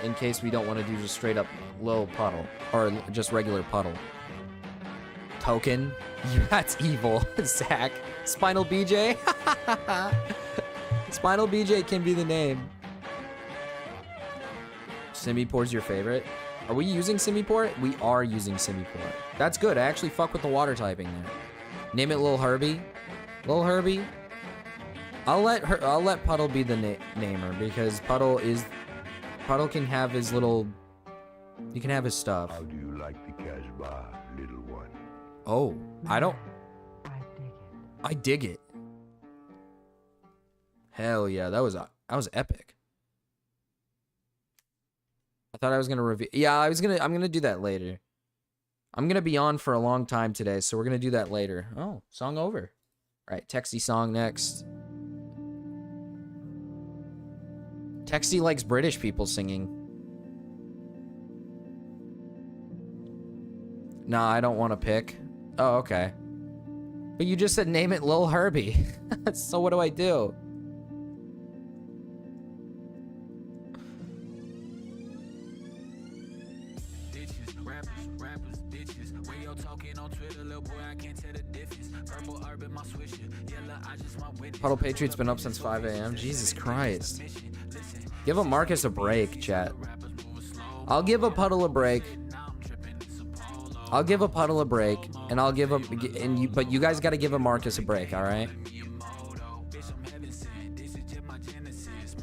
in case we don't want to do just straight up Lil Puddle, or just regular Puddle. Token, that's evil. Zach, Spinal BJ. Spinal BJ can be the name. Simiport's your favorite? Are we using Simiport? We are using Simiport. That's good. I actually fuck with the water typing there. Name it Lil Herbie. Lil Herbie. I'll let Puddle be the namer because Puddle can have his little. He can have his stuff. How do you like the Casbah, little one? Oh, I don't. I dig it. Hell yeah, that was epic. I thought I was gonna review. Yeah, I'm gonna do that later. I'm gonna be on for a long time today, so we're gonna do that later. Oh, song over. All right, Texty song next. Texty likes British people singing. Nah, I don't want to pick. Oh, okay. But you just said name it Lil Herbie. So what do I do? Puddle Patriot's been up since 5 a.m. Jesus Christ. Give a Marcus a break, chat. I'll give a Puddle a break. I'll give a Puddle a break, and I'll give but you guys got to give a Marcus a break, all right?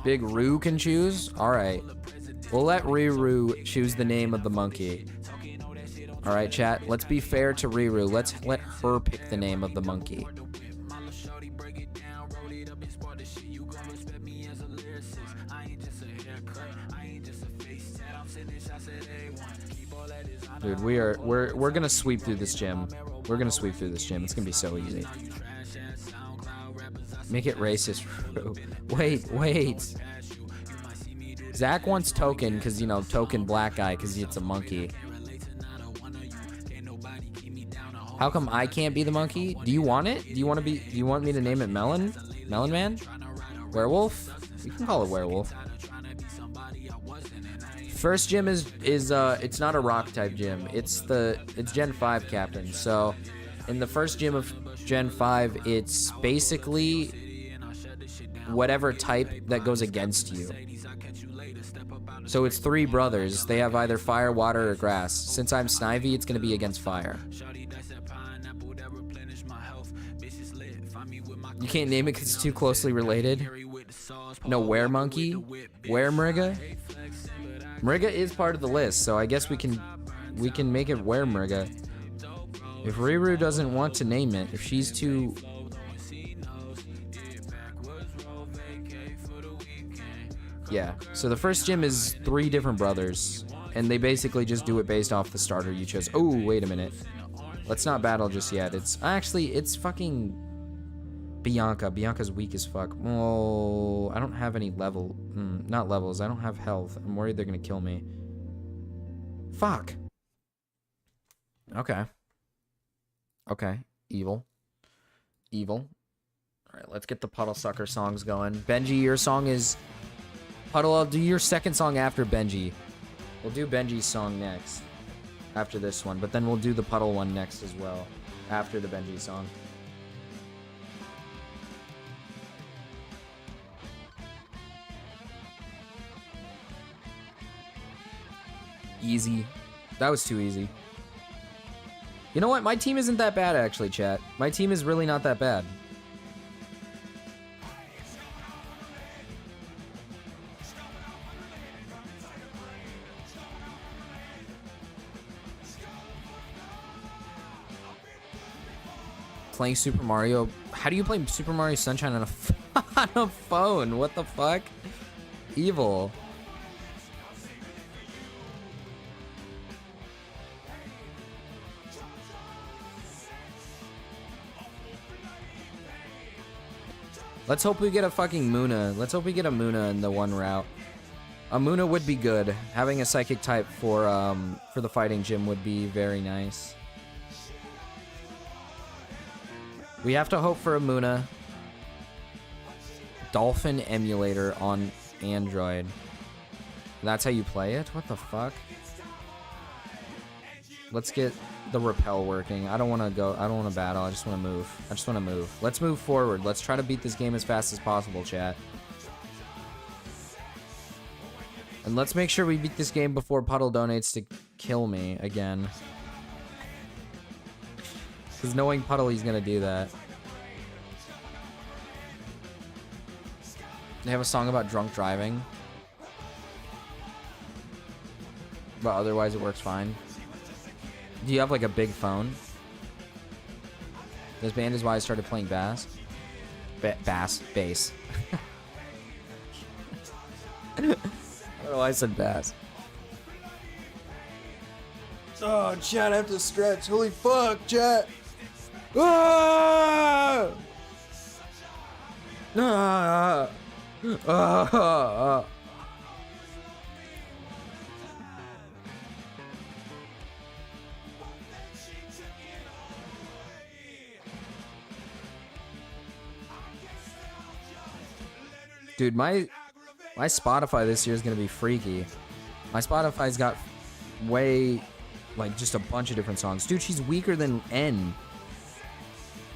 Big Roo can choose. All right, we'll let Riru choose the name of the monkey. All right, chat. Let's be fair to Riru. Let's let her pick the name of the monkey. Dude, we're gonna sweep through this gym. We're gonna sweep through this gym. It's gonna be so easy. Make it racist. Wait. Zach wants Token because, you know, Token black guy because it's a monkey. How come I can't be the monkey? Do you want it? Do you want me to name it Melon? Melon Man? Werewolf? You can call it Werewolf. First gym is it's not a rock type gym. It's Gen 5 captain. So in the first gym of Gen 5, it's basically whatever type that goes against you. So it's 3 brothers. They have either fire, water, or grass. Since I'm Snivy, it's gonna be against fire. You can't name it because it's too closely related. No, Were Monkey? Were Mriga? Mriga is part of the list, so I guess we can make it Were Mriga. If Riru doesn't want to name it, if she's too... Yeah, so the first gym is 3 different brothers, and they basically just do it based off the starter you chose. Oh, wait a minute. Let's not battle just yet. It's fucking... Bianca. Bianca's weak as fuck. Oh, I don't have any not levels. I don't have health. I'm worried they're gonna kill me. Fuck. Okay. Okay. Evil. Evil. Alright, let's get the Puddle Sucker songs going. Benji, your song is... Puddle, I'll do your second song after Benji. We'll do Benji's song next. After this one. But then we'll do the Puddle one next as well. After the Benji song. Easy. That was too easy. You know what? My team isn't that bad, actually, chat. My team is really not that bad. Playing Super Mario. How do you play Super Mario Sunshine on on a phone? What the fuck? Evil. Let's hope we get a fucking Muna. Let's hope we get a Muna in the one route. A Muna would be good. Having a psychic type for the fighting gym would be very nice. We have to hope for a Muna. Dolphin emulator on Android. That's how you play it? What the fuck? Let's get the rappel working. I don't want to go. I don't want to battle. I just want to move. I just want to move. Let's move forward. Let's try to beat this game as fast as possible, chat. And let's make sure we beat this game before Puddle donates to kill me again. Because knowing Puddle, he's going to do that. They have a song about drunk driving. But otherwise it works fine. Do you have like a big phone? This band is why I started playing bass. Bass. I don't know why I said bass. Oh, chat, I have to stretch. Holy fuck, chat. Ah! Ah! Ah! Dude, my Spotify this year is gonna be freaky. My Spotify's got way, like, just a bunch of different songs. Dude, she's weaker than N.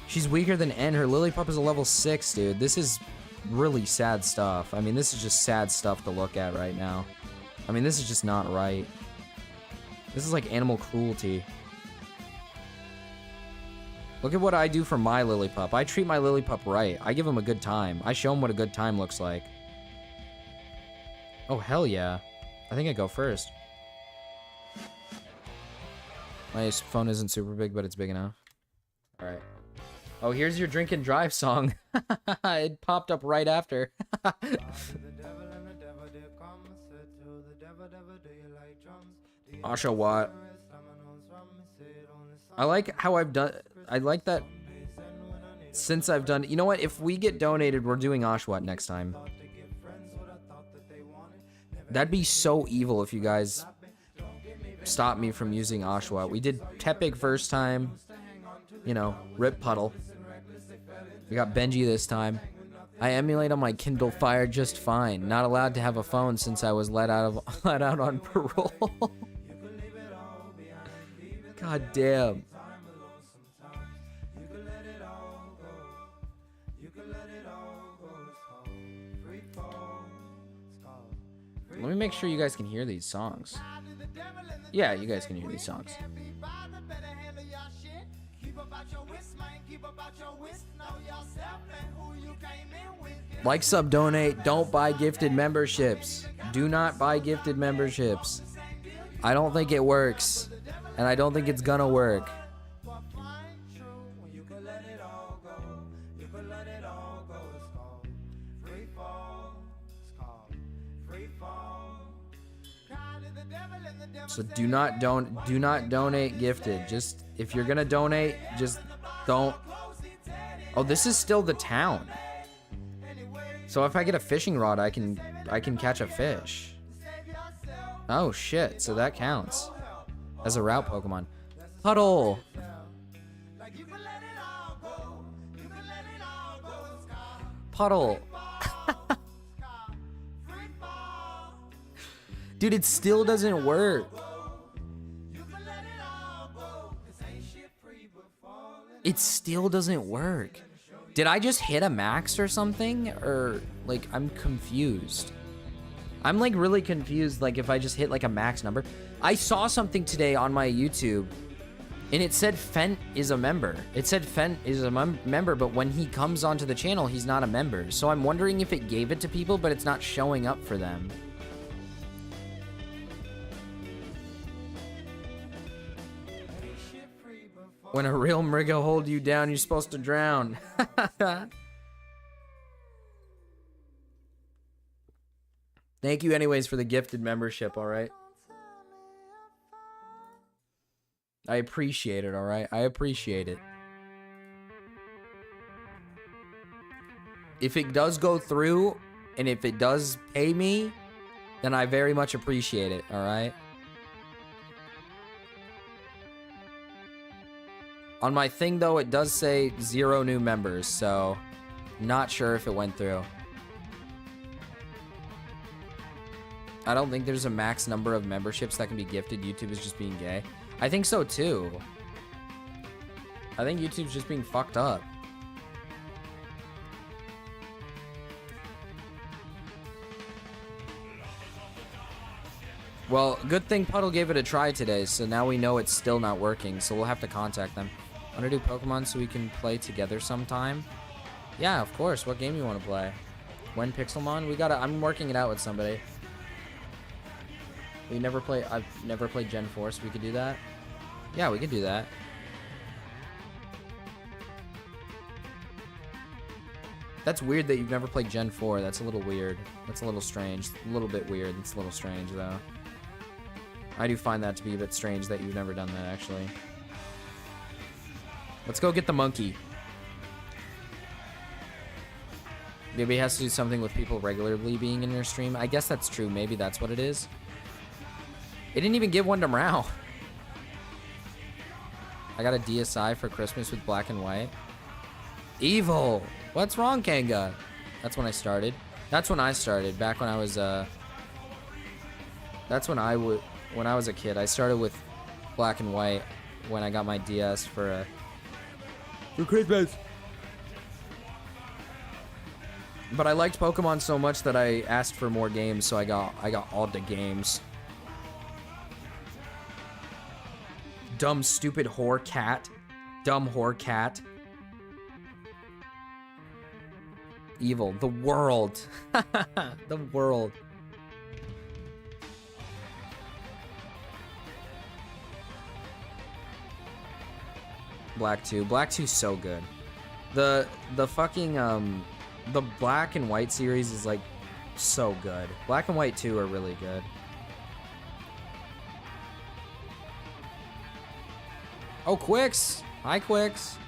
She's weaker than N. Her Lillipup is a level 6, dude. This is really sad stuff. I mean, this is just sad stuff to look at right now. I mean, this is just not right. This is like animal cruelty. Look at what I do for my Lillipup. I treat my Lillipup right. I give him a good time. I show him what a good time looks like. Oh, hell yeah. I think I go first. My phone isn't super big, but it's big enough. Alright. Oh, here's your drink and drive song. It popped up right after. Asha Watt. I like how I've done... I like that since I've done... You know what? If we get donated, we're doing Oshawott next time. That'd be so evil if you guys stop me from using Oshawott. We did Tepig first time. You know, rip Puddle. We got Benji this time. I emulate on my Kindle Fire just fine. Not allowed to have a phone since I was let out on parole. God damn. Let me make sure you guys can hear these songs. Yeah, you guys can hear these songs. Like, sub, donate. Don't buy gifted memberships. Do not buy gifted memberships. I don't think it works. And I don't think it's gonna work. So do not donate gifted. Just if you're gonna donate, just don't. Oh, this is still the town. So if I get a fishing rod, I can catch a fish. Oh shit, so that counts. as a route Pokemon. Puddle. Puddle. Dude, it still doesn't work. It still doesn't work. Did I just hit a max or something? Or, like, I'm confused. I'm, like, really confused, like, if I just hit, like, a max number. I saw something today on my YouTube, and it said Fent is a member. It said Fent is a member, but when he comes onto the channel, he's not a member. So I'm wondering if it gave it to people, but it's not showing up for them. When a real Mrigo hold you down, you're supposed to drown. Thank you anyways for the gifted membership, alright? I appreciate it, alright? I appreciate it. If it does go through, and if it does pay me, then I very much appreciate it, alright? On my thing, though, it does say 0 new members, so not sure if it went through. I don't think there's a max number of memberships that can be gifted. YouTube is just being gay. I think so, too. I think YouTube's just being fucked up. Well, good thing Puddle gave it a try today, so now we know it's still not working, so we'll have to contact them. Want to do Pokemon so we can play together sometime? Yeah, of course. What game you want to play? When Pixelmon? I'm working it out with somebody. I've never played Gen 4, so we could do that. Yeah, we could do that. That's weird that you've never played Gen 4. That's a little weird. That's a little strange. A little bit weird. It's a little strange, though. I do find that to be a bit strange that you've never done that, actually. Let's go get the monkey. Maybe it has to do something with people regularly being in your stream. I guess that's true. Maybe that's what it is. It didn't even give one to Mrao. I got a DSi for Christmas with black and white. Evil. What's wrong, Kanga? That's when I started. That's when I started. Back when I was that's when I was a kid. I started with black and white when I got my DS for Christmas. But I liked Pokemon so much that I asked for more games, so I got all the games. Dumb, stupid whore cat. Dumb whore cat. Evil. The world. The world. Black 2. Black 2's so good. The fucking the Black and White series is like so good. Black and White 2 are really good. Oh, Quicks! Hi, Quicks.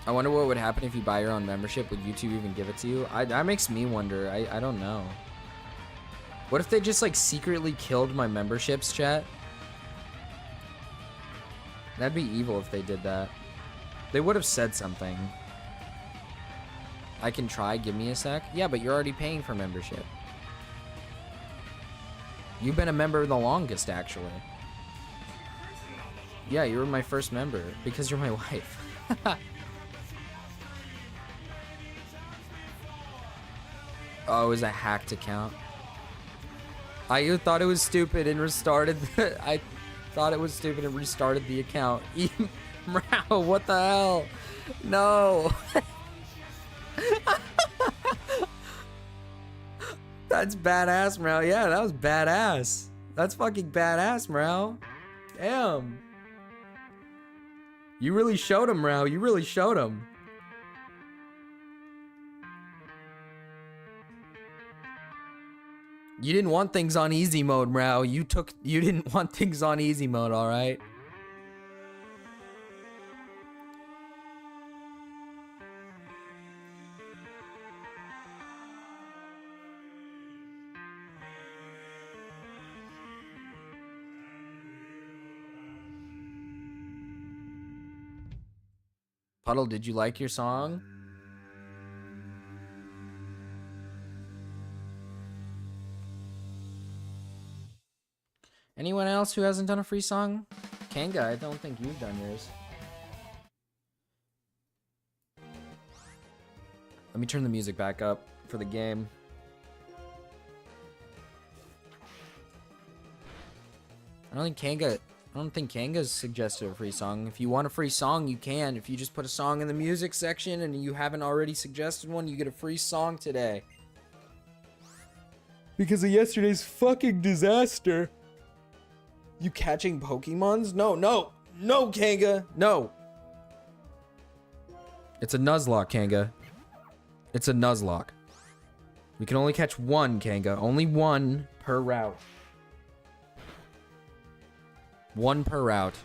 I wonder what would happen if you buy your own membership. Would YouTube even give it to you? That makes me wonder. I don't know. What if they just like secretly killed my memberships, chat? That'd be evil if they did that. They would have said something. I can try, give me a sec. Yeah, but you're already paying for membership. You've been a member the longest, actually. Yeah, you were my first member because you're my wife. Oh, it was a hacked account. I thought it was stupid and restarted I thought it was stupid and restarted the account. Mrao, what the hell? No. That's badass, Mrao. Yeah, that was badass. That's fucking badass, Mrao. Damn. You really showed him, Mrao. You really showed him. You didn't want things on easy mode, Mrao. You didn't want things on easy mode, alright? Puddle, did you like your song? Anyone else who hasn't done a free song? Kanga, I don't think you've done yours. Let me turn the music back up for the game. I don't think Kanga's suggested a free song. If you want a free song, you can. If you just put a song in the music section and you haven't already suggested one, you get a free song today. Because of yesterday's fucking disaster. You catching Pokemons? No, Kanga, no. It's a Nuzlocke, Kanga. It's a Nuzlocke. We can only catch one, Kanga. Only one per route. One per route.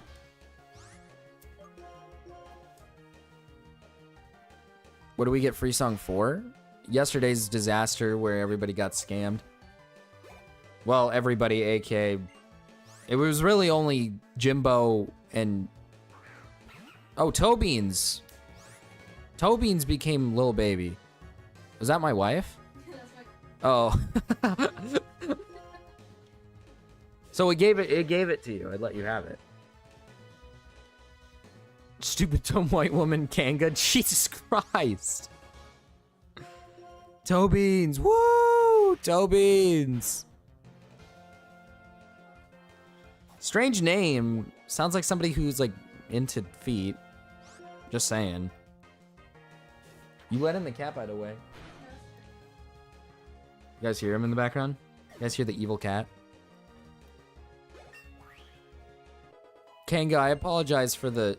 What do we get free song for? Yesterday's disaster where everybody got scammed. Well, everybody, aka... It was really only Jimbo and... Oh, Toebeans. Toebeans became Lil Baby. Was that my wife? Oh. So it gave it to you. I'd let you have it. Stupid dumb white woman Kanga. Jesus Christ. Toebeans. Woo! Toebeans. Strange name. Sounds like somebody who's like into feet. Just saying. You let in the cat, by the way. You guys hear him in the background? You guys hear the evil cat? Kanga, I apologize for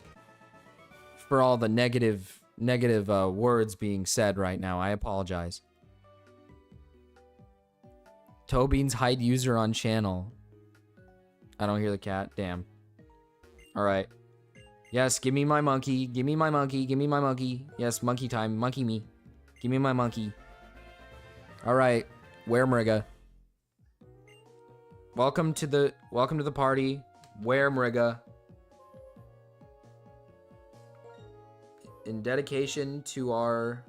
all the negative words being said right now. I apologize. Toebeans hide user on channel. I don't hear the cat. Damn. All right. Yes, give me my monkey. Give me my monkey. Give me my monkey. Yes, monkey time. Monkey me. Give me my monkey. All right. Where Mriga? Welcome to the party. Where Mriga? In dedication to our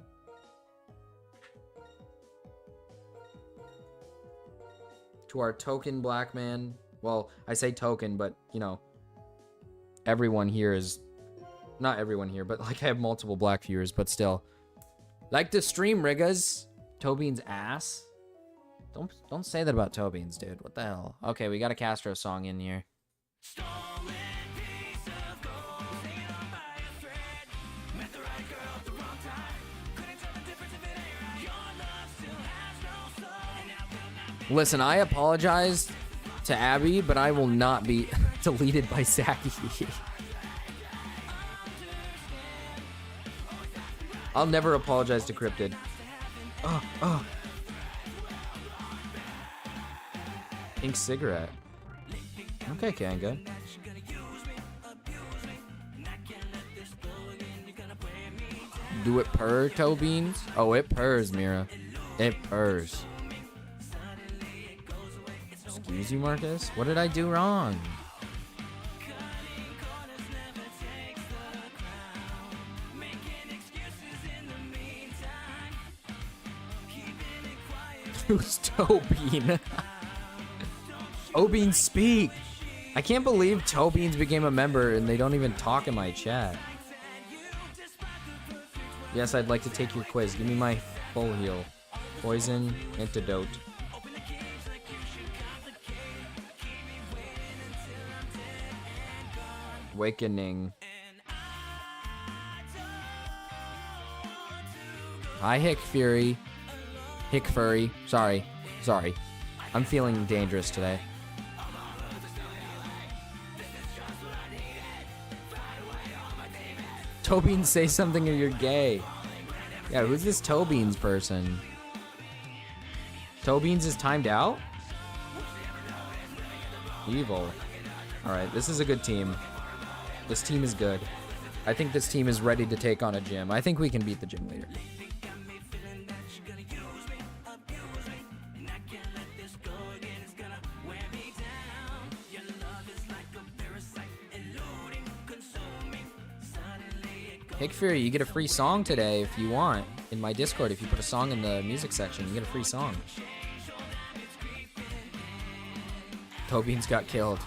token black man. Well, I say token, but you know, everyone here is not everyone here, but like I have multiple black viewers, but still. Like the stream, Rigas. Toebeans ass. Don't say that about Toebeans, dude. What the hell? Okay, we got a Castro song in here. Listen, I apologize to Abby, but I will not be deleted by Saki. I'll never apologize to Cryptid. Oh. Pink cigarette. Okay, Kanga. Do it purr, Toebeans? Oh, it purrs, Mira. It purrs. Excuse you, Marcus? What did I do wrong? Who's Toebean? Toebean speak! I can't believe Toebeans became a member and they don't even talk in my chat. Yes, I'd like to take your quiz. Give me my full heal. Poison, antidote. Awakening. Hi, Hick Fury. Hick Furry. Sorry. I'm feeling dangerous today. Toebeans, say something or you're gay. Yeah, who's this Toebeans person? Toebeans is timed out? Evil. Alright, this is a good team. This team is good. I think this team is ready to take on a gym. I think we can beat the gym leader. Hick Fury, you get a free song today if you want. In my Discord, if you put a song in the music section, you get a free song. Tobeans got killed.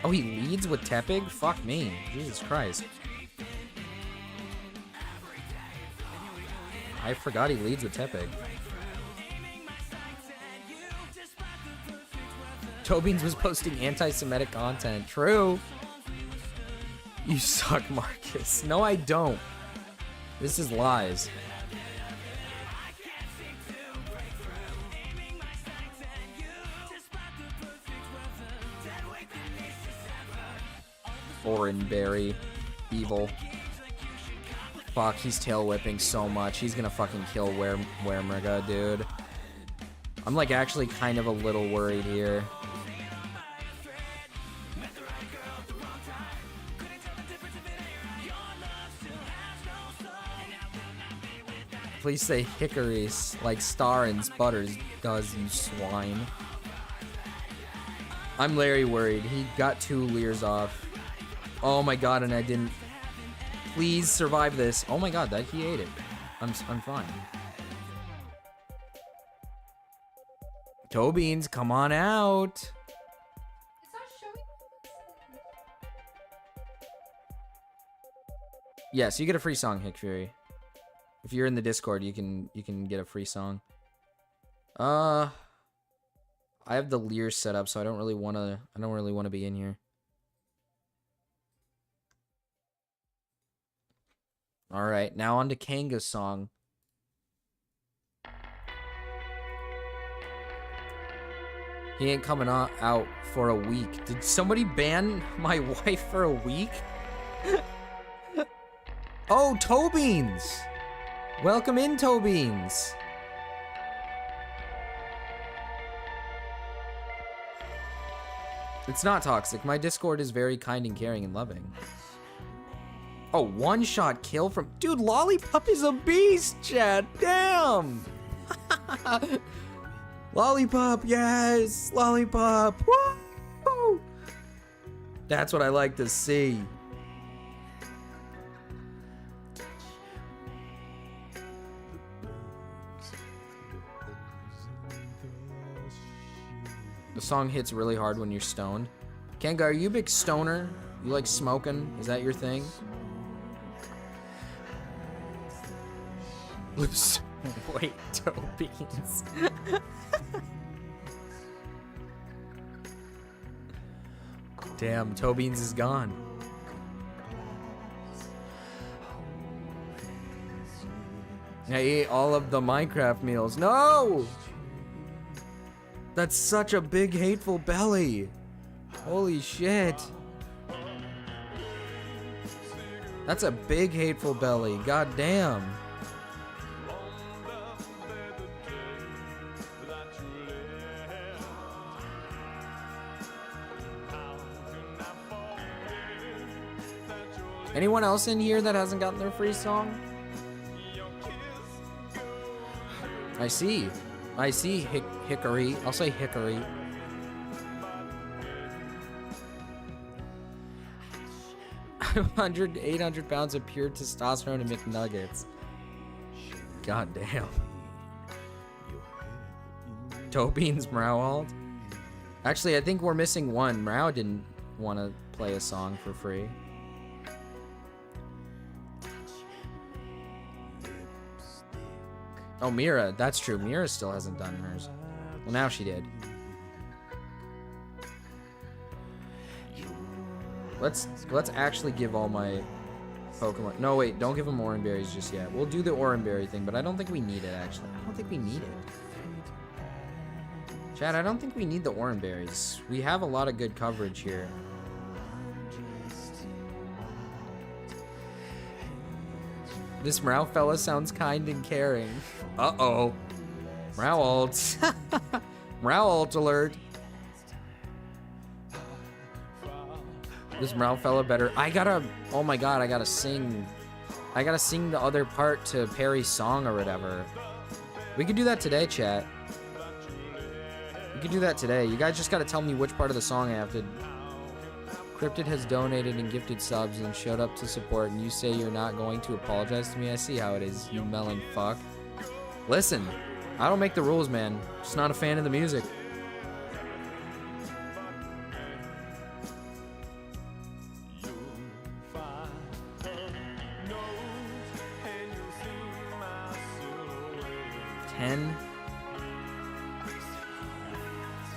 Oh, he leads with Tepig? Fuck me. Jesus Christ. I forgot he leads with Tepig. Tobeans was posting anti-Semitic content. True. You suck, Marcus. No, I don't. This is lies. Oranberry. Evil. Fuck, he's tail whipping so much. He's gonna fucking kill Weremurga, dude. I'm like actually kind of a little worried here. Please say hickories like Star and Sputters does, you swine. I'm Larry worried. He got 2 Leers off. Oh my god, and I didn't. Please survive this. Oh my god, that he ate it. I'm fine. Tobeans, come on out. Yes, you get a free song, Hick Fury. If you're in the Discord, you can get a free song. I have the Leer set up, so I don't really wanna be in here. Alright, now on to Kanga's song. He ain't coming out for a week. Did somebody ban my wife for a week? Oh, Tobeans! Welcome in, Tobeans! It's not toxic. My Discord is very kind and caring and loving. Oh, one-shot kill from... Dude, Lollipop is a beast, chat! Damn! Lollipop, yes! Lollipop! Woo! That's what I like to see. The song hits really hard when you're stoned. Kanga, are you a big stoner? You like smoking? Is that your thing? Wait, Tobeans. Damn, Tobeans is gone. I ate all of the Minecraft meals. No! That's such a big hateful belly. Holy shit. That's a big hateful belly. God damn. Anyone else in here that hasn't gotten their free song? I see Hickory. I'll say Hickory. I'm 800 pounds of pure testosterone and McNuggets. God damn. Tobeans Mrowald. Actually, I think we're missing one. Mrow didn't want to play a song for free. Oh, Mira, that's true. Mira still hasn't done hers. Well, now she did. Let's actually give all my Pokemon... No, wait, don't give them Oranberries just yet. We'll do the Oranberry thing, but I don't think we need it, actually. I don't think we need it. Chad, I don't think we need the Oranberries. We have a lot of good coverage here. This Mrow fella sounds kind and caring. Uh-oh. Mrowalt. Mrowalt alert. This Mrow fella better... Oh my god, I gotta sing the other part to Perry's song or whatever. We could do that today, chat. We could do that today. You guys just gotta tell me which part of the song I have to... Cryptid has donated and gifted subs and showed up to support, and you say you're not going to apologize to me? I see how it is, you melon fuck. Listen, I don't make the rules, man. Just not a fan of the music.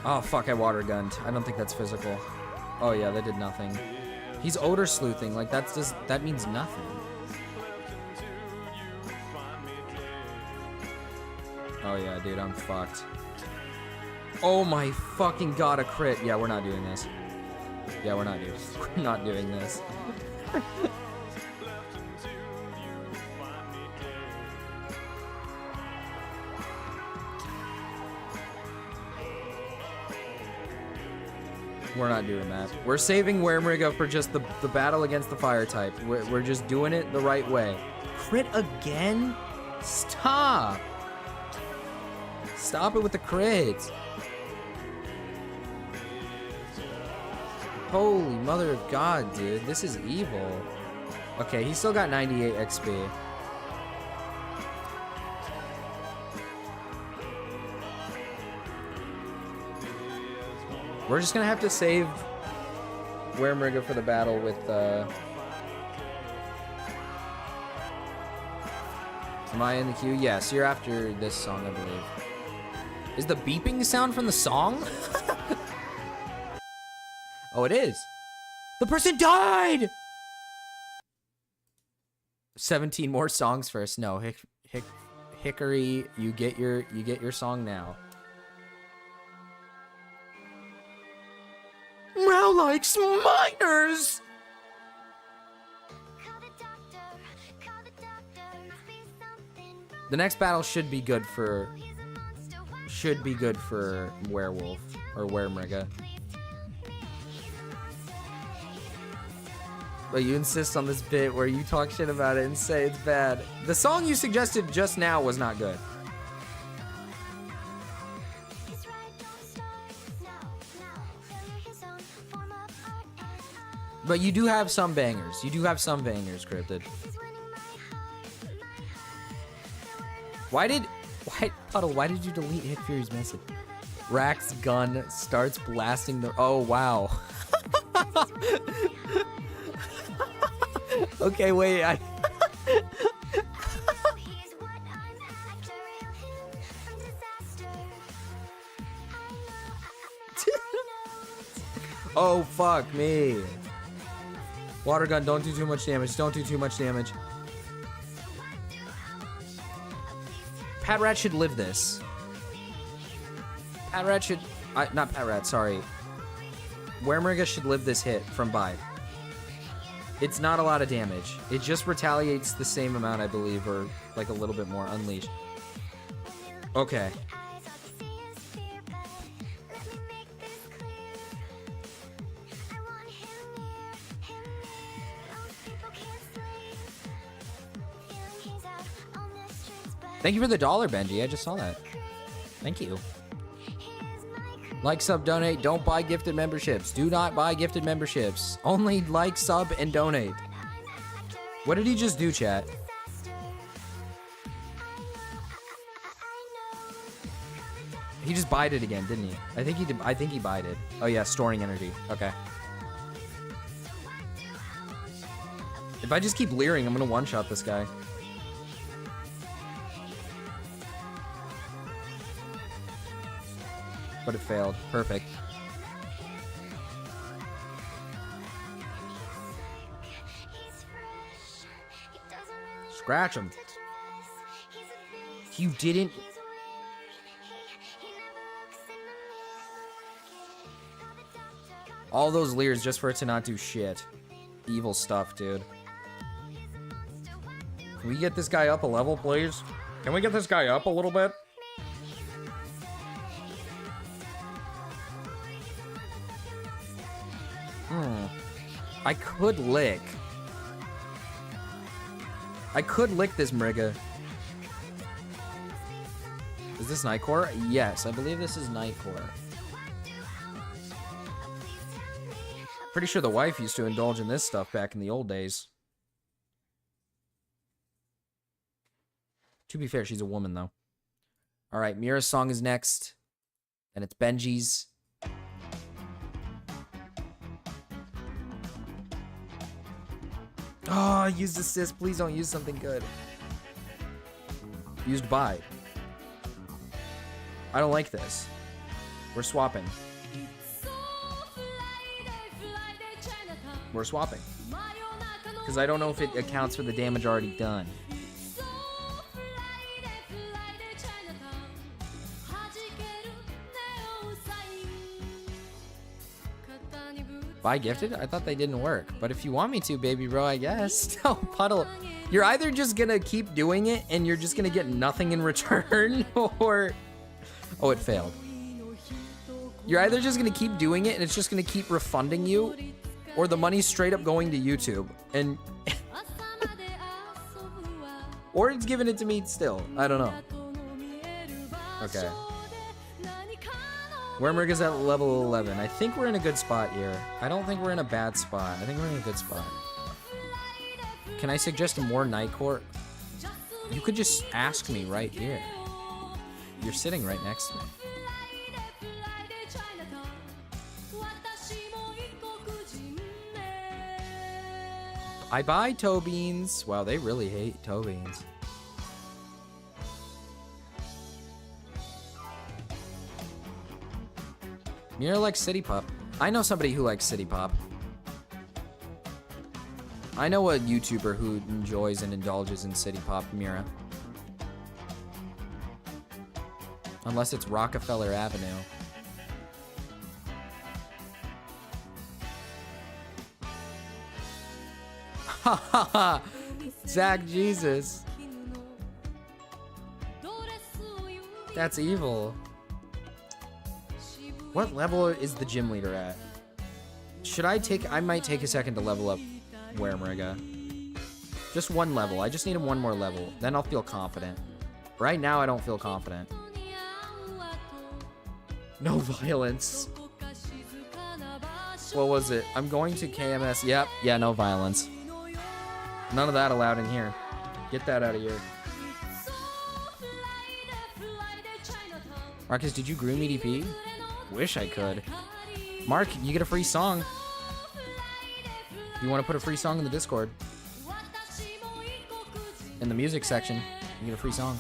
Oh fuck, I water gunned. I don't think that's physical. Oh yeah, that did nothing. He's odor sleuthing, like that's just, that means nothing. Oh yeah, dude, I'm fucked. Oh my fucking god, a crit. Yeah, we're not doing this. Yeah, we're not doing this. We're not doing this. We're not doing that. We're saving Wormriga for just the battle against the fire type. We're just doing it the right way. Crit again? Stop! Stop it with the crits. Holy mother of God, dude. This is evil. Okay, he still got 98 XP. We're just gonna have to save Wormriga for the battle with, Am I in the queue? Yes, you're after this song, I believe. Is the beeping sound from the song? Oh, it is. The person died! 17 more songs first. No, Hickory, you get your song now. Meow likes miners! The next battle should be good for Werewolf or Wormriga. But you insist on this bit where you talk shit about it and say it's bad. The song you suggested just now was not good. But you do have some bangers. You do have some bangers, Cryptid. Why Puddle, why did you delete Hit Fury's message? Rack's gun starts blasting the... Oh, wow. Okay, wait, Oh, fuck me. Water gun, don't do too much damage. Don't do too much damage. Pat Rat should live this. Pat Rat should... not Pat Rat, sorry. Wormriga should live this hit from Bide. It's not a lot of damage. It just retaliates the same amount, I believe, or like a little bit more. Unleash. Okay. Thank you for the $1, Benji. I just saw that. Thank you. Like, sub, donate. Don't buy gifted memberships. Do not buy gifted memberships. Only like, sub, and donate. What did he just do, chat? He just bided again, didn't he? I think he did. I think he bided. Oh yeah, storing energy. Okay. If I just keep leering, I'm gonna one-shot this guy. But it failed. Perfect. Scratch him. You didn't... All those leers just for it to not do shit. Evil stuff, dude. Can we get this guy up a level, please? Can we get this guy up a little bit? I could lick. I could lick this Mriga. Is this Nightcore? Yes, I believe this is Nightcore. Pretty sure the wife used to indulge in this stuff back in the old days. To be fair, she's a woman, though. All right, Mira's song is next. And it's Benji's. Oh, used assist. Please don't use something good. Used by. I don't like this. We're swapping. We're swapping. Because I don't know if it accounts for the damage already done. Buy gifted? I thought they didn't work. But if you want me to, baby bro, I guess. No, Puddle. You're either just gonna keep doing it and you're just gonna get nothing in return, or... Oh, it failed. You're either just gonna keep doing it and it's just gonna keep refunding you, or the money's straight up going to YouTube. And... or it's giving it to me still. I don't know. Okay. Wormrig is at level 11. I think we're in a good spot here. I don't think we're in a bad spot. I think we're in a good spot. Can I suggest more Night Court? You could just ask me right here. You're sitting right next to me. I buy toe beans. Wow, they really hate toe beans. Mira likes City Pop. I know somebody who likes City Pop. I know a YouTuber who enjoys and indulges in City Pop, Mira. Unless it's Rockefeller Avenue. Ha ha ha! Zach Jesus. That's evil. What level is the gym leader at? Should I take... I might take a second to level up Weremriga. Just one level. I just need him one more level. Then I'll feel confident. Right now, I don't feel confident. No violence. What was it? I'm going to KMS. Yep. Yeah, no violence. None of that allowed in here. Get that out of here. Marcus, did you groom EDP? Wish I could. Mark, you get a free song. You want to put a free song in the Discord? In the music section, you get a free song.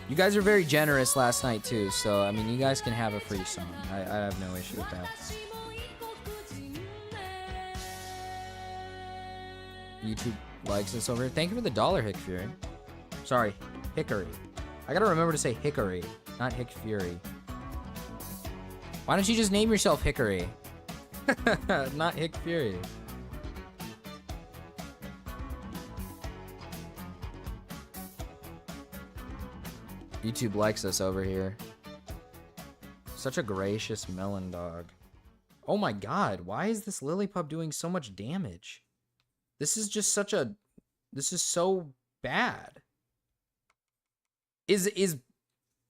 You guys are very generous last night too, so I mean, you guys can have a free song. I have no issue with that. YouTube likes us over here. Thank you for the $1, Hick Fury. Sorry, Hickory. I gotta remember to say Hickory, not Hick Fury. Why don't you just name yourself Hickory? Not Hick Fury. YouTube likes us over here. Such a gracious melon dog. Oh my god, why is this Lillipup doing so much damage? This is just such a... This is so bad. Is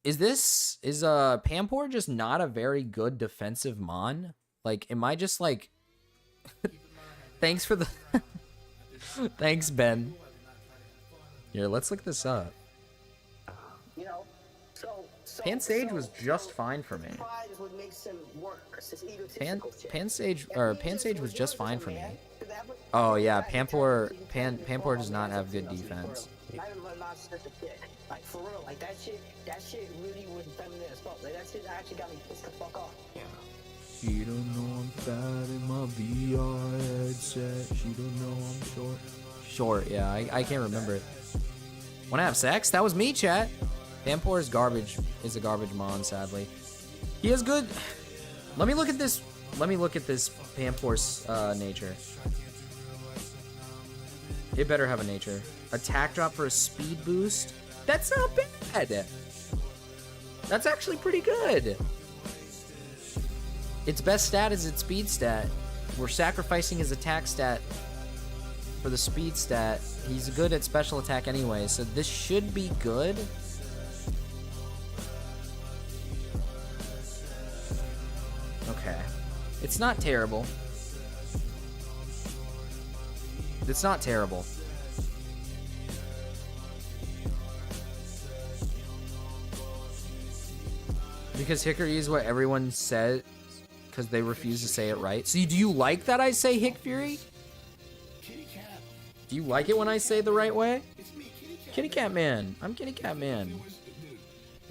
Pampor just not a very good defensive mon? Like, am I just like... Thanks for the... Thanks, Ben. Here, let's look this up. Pan Sage was just fine for me. Pan Sage was just fine for me. Oh yeah, Pampor does not have good defense. Like for real, like that shit really was feminine as fuck. Like that shit actually got me pissed the fuck off. Yeah. She don't know I'm fat in my VR headset. She don't know I'm short. Short, yeah, I can't remember it. Wanna have sex? That was me, chat. Pampor is garbage. Is a garbage mon, sadly. He is good. Let me look at this. Let me look at this Pampor's nature. It better have a nature. Attack drop for a speed boost. That's not bad. That's actually pretty good. Its best stat is its speed stat. We're sacrificing his attack stat for the speed stat. He's good at special attack anyway, so this should be good. okay. It's not terrible. It's not terrible. Because Hickory is what everyone says because they refuse to say it right. So do you like that I say Hick Fury? Do you like it when I say the right way? Kitty Cat Man. I'm Kitty Cat Man.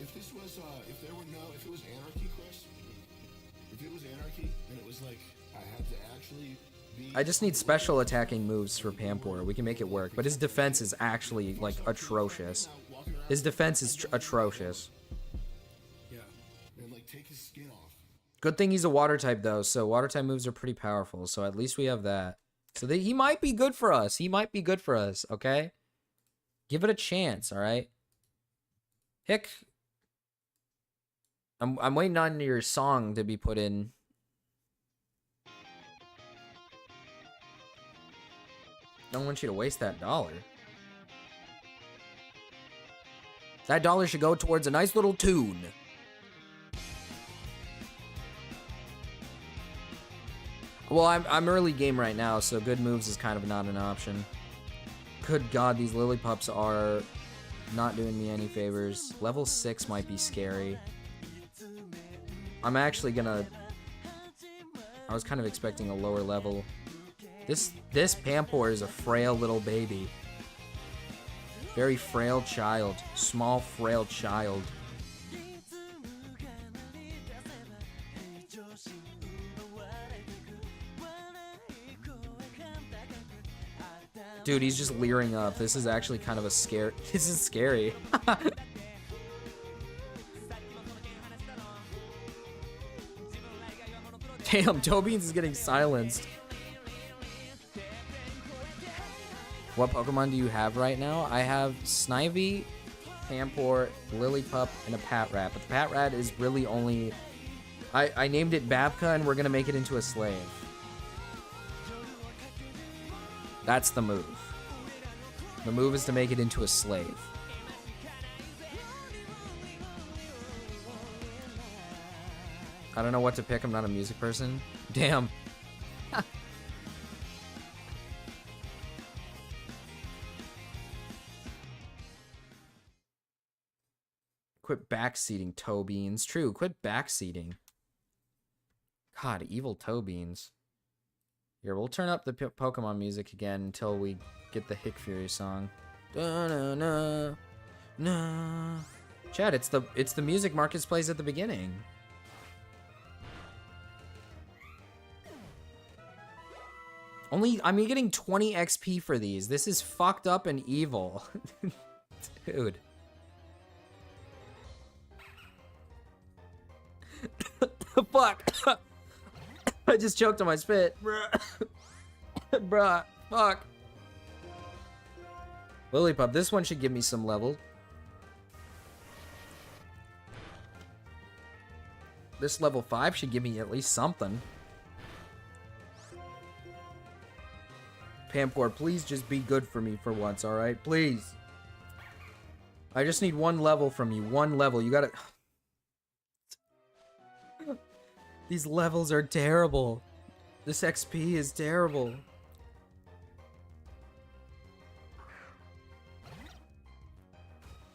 If this was, if there were no, if it was anarchy, Chris, if it was anarchy, then it was like, I had to actually be... I just need special attacking moves for Pampor. We can make it work. But his defense is actually, like, atrocious. His defense is atrocious. Yeah, and like take his skin off. Good thing he's a water type, though, so water type moves are pretty powerful. So at least we have that. So he might be good for us. He might be good for us, okay? Give it a chance, all right? Hick. I'm waiting on your song to be put in. Don't want you to waste that $1. That $1 should go towards a nice little tune. Well, I'm early game right now, so good moves is kind of not an option. Good God, these Lillipups are not doing me any favors. Level 6 might be scary. I'm actually gonna... I was kind of expecting a lower level. This Pampor is a frail little baby. Very frail child. Small, frail child. Dude, he's just leering up. This is actually kind of a scare. This is scary. Damn, Tobeans is getting silenced. What Pokemon do you have right now? I have Snivy, Pampor, Lillipup, and a Patrat. But the Patrat is really only... I named it Babka, and we're going to make it into a slave. That's the move. The move is to make it into a slave. I don't know what to pick. I'm not a music person. Damn. Quit backseating, Tobeans. True, quit backseating. God, evil Tobeans. Here, we'll turn up the Pokemon music again until we get the Hick Fury song. Da-na-na-na. Chad, it's the music Marcus plays at the beginning. I'm getting 20 XP for these. This is fucked up and evil. Dude. Fuck. I just choked on my spit. Bruh. Fuck. Lillipup, this one should give me some level. This level 5 should give me at least something. Pampor, please just be good for me for once, alright? Please. I just need one level from you. One level. You gotta... These levels are terrible. This XP is terrible.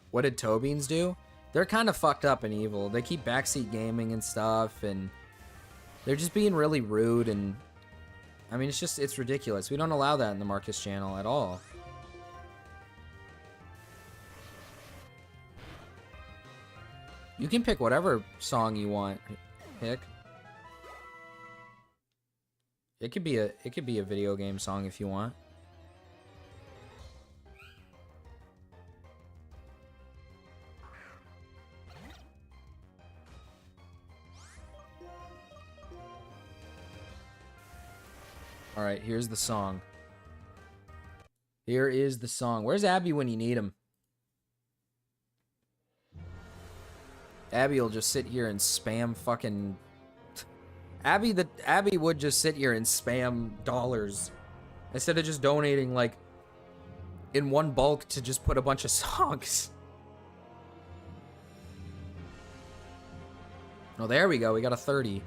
What did Tobeans do? They're kind of fucked up and evil. They keep backseat gaming and stuff, and they're just being really rude, and I mean, it's ridiculous. We don't allow that in the Marcus channel at all. You can pick whatever song you want, Hick. It could be a video game song if you want. All right, here's the song. Here is the song. Where's Abby when you need him? Abby will just sit here and spam fucking... Abby would just sit here and spam dollars instead of just donating like in one bulk to just put a bunch of songs. Oh, there we go. We got a 30.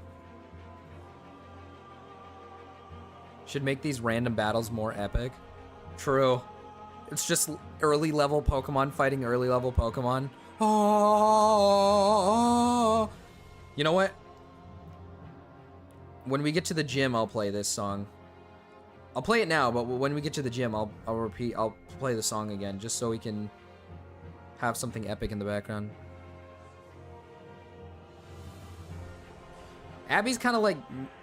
Should make these random battles more epic. True. It's just early level Pokemon fighting early level Pokemon. Oh. You know what? When we get to the gym, I'll play this song. I'll play it now, but when we get to the gym, I'll play the song again, just so we can have something epic in the background. Abby's kind of like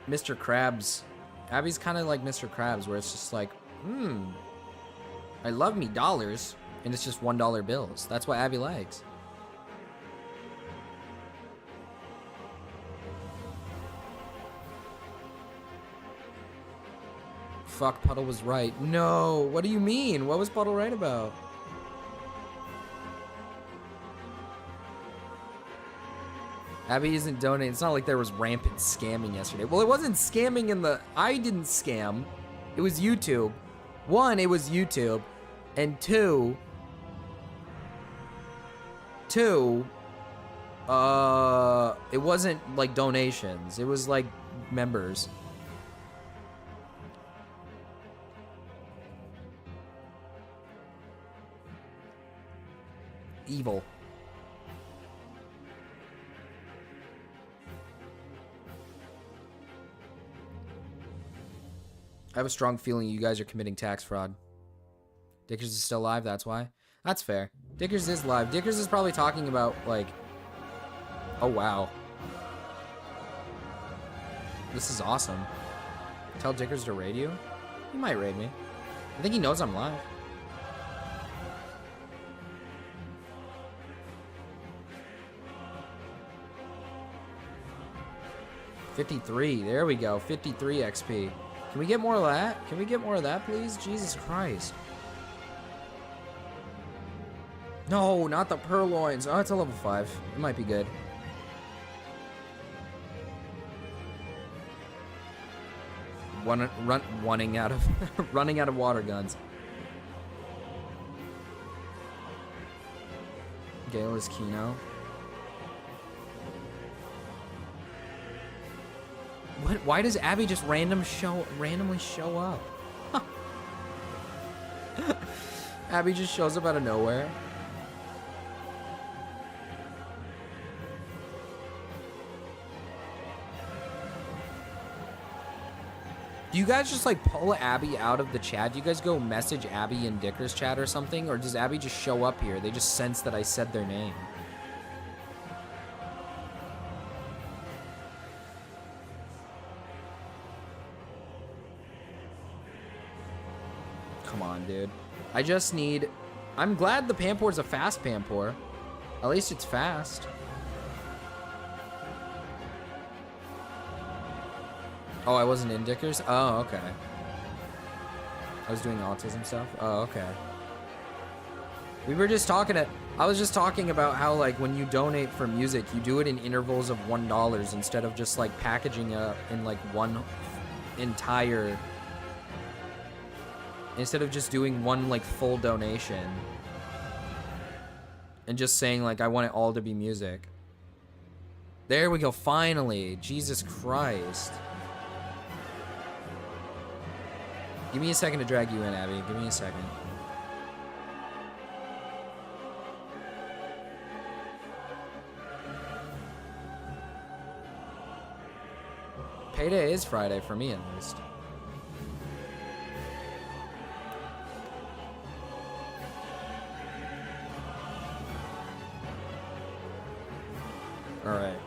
Mr. Krabs. Abby's kind of like Mr. Krabs, where it's just like, I love me dollars, and it's just $1 bills. That's what Abby likes. Fuck, Puddle was right. No, what do you mean? What was Puddle right about? Abby isn't donating. It's not like there was rampant scamming yesterday. Well, it wasn't scamming in the... I didn't scam. It was YouTube. One, it was YouTube. And two... it wasn't like donations. It was like members. Evil. I have a strong feeling you guys are committing tax fraud. Dickers is still live, that's why. That's fair. Dickers is live. Dickers is probably talking about, like... Oh, wow. This is awesome. Tell Dickers to raid you? He might raid me. I think he knows I'm live. $53. There we go. 53 XP. Can we get more of that? Can we get more of that, please? Jesus Christ. No, not the purloins. Oh, it's a level 5. It might be good. Running out of water guns. Gale is Kino. What? Why does Abby just randomly show up? Abby just shows up out of nowhere. Do you guys just like pull Abby out of the chat? Do you guys go message Abby in Dicker's chat or something? Or does Abby just show up here? They just sense that I said their name. Come on, dude. I just need... I'm glad the Pampor's a fast Pampor. At least it's fast. Oh, I wasn't in Dickers? Oh, okay. I was doing autism stuff? Oh, okay. We were just talking I was just talking about how, like, when you donate for music, you do it in intervals of $1 instead of just, like, packaging it in, like, one entire... Instead of just doing one, like, full donation. And just saying, like, I want it all to be music. There we go, finally. Jesus Christ. Give me a second to drag you in, Abby. Give me a second. Payday is Friday, for me at least. Alright.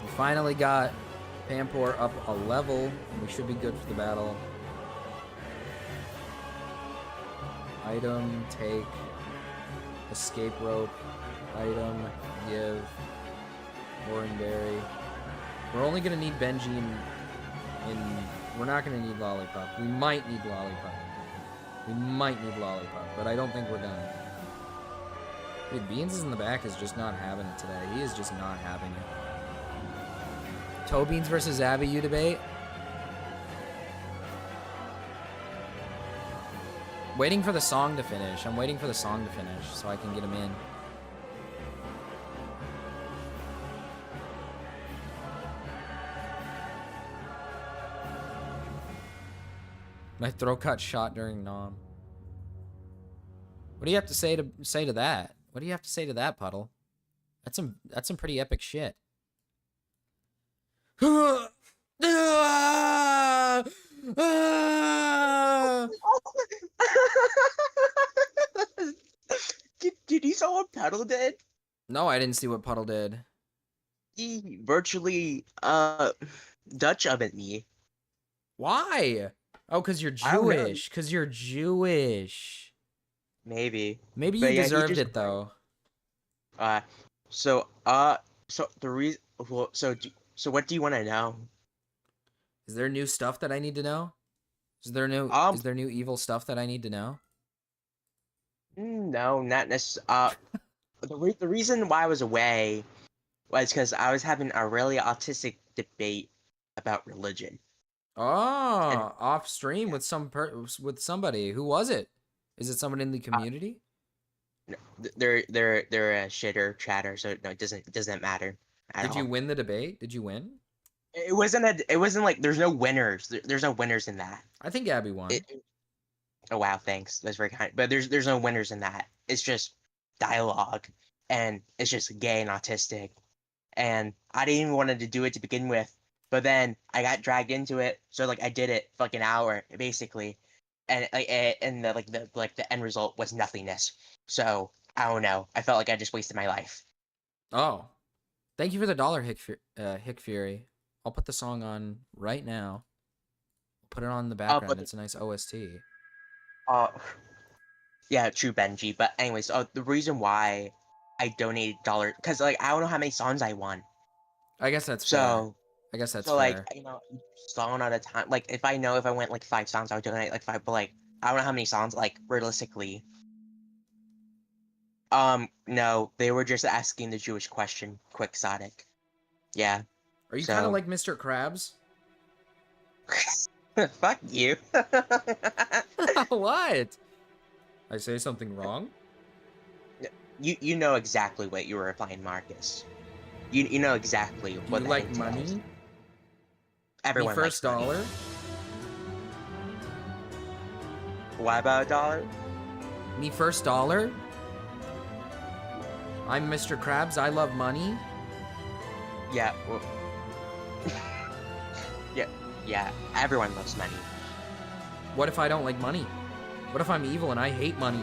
We finally got Pampor up a level, and we should be good for the battle. Item, take, escape rope, item, give, Oranberry. We're only gonna need Benji we're not gonna need Lollipop. We might need Lollipop. We might need Lollipop, but I don't think we're gonna. Dude, Beans is in the back is just not having it today. He is just not having it. Toe Beans versus Abby, you debate? Waiting for the song to finish. I'm waiting for the song to finish so I can get him in. My throat got shot during Nom. What do you have to say to that? What do you have to say to that, Puddle? That's some pretty epic shit. Did you saw what Puddle did? No, I didn't see what Puddle did. He virtually Dutch ovened me. Why? Oh, because you're I don't know. Jewish. Because you're Jewish. Maybe. Maybe But you yeah, he deserved just- it though. So the reason. Well, so what do you want to know? Is there new stuff that I need to know? Is there new evil stuff that I need to know? No, not necessarily. The reason why I was away was because I was having a really autistic debate about religion. Oh, off stream with somebody. Who was it? Is it someone in the community? No, they're a shitter chatter, so no, it doesn't matter. Did you win the debate? Did you win? It wasn't like there's no winners. There's no winners in that. I think Abby won. Oh wow, thanks. That's very kind. But there's no winners in that. It's just dialogue, and it's just gay and autistic. And I didn't even wanted to do it to begin with, but then I got dragged into it. So like I did it for like an hour basically, and the end result was nothingness. So I don't know. I felt like I just wasted my life. Oh, thank you for the $1 Hick Fury. I'll put the song on right now. Put it on the background. It's a nice OST. Yeah, true, Benji. But anyways, the reason why I donated $1 because like I don't know how many songs I won. I guess that's fair. I guess that's fair. Like song at a time. Like if I went like 5 songs, I would donate like 5. But like I don't know how many songs. Like realistically. No, they were just asking the Jewish question. Quixotic. Yeah. Are you kind of like Mr. Krabs? Fuck you. What? I say something wrong? You know exactly what you were replying, Marcus. You know exactly what. You like money? Everyone Me first likes dollar. Money. What about $1? Me first dollar. I'm Mr. Krabs. I love money. Yeah. Well, yeah. Everyone loves money. What if I don't like money? What if I'm evil and I hate money?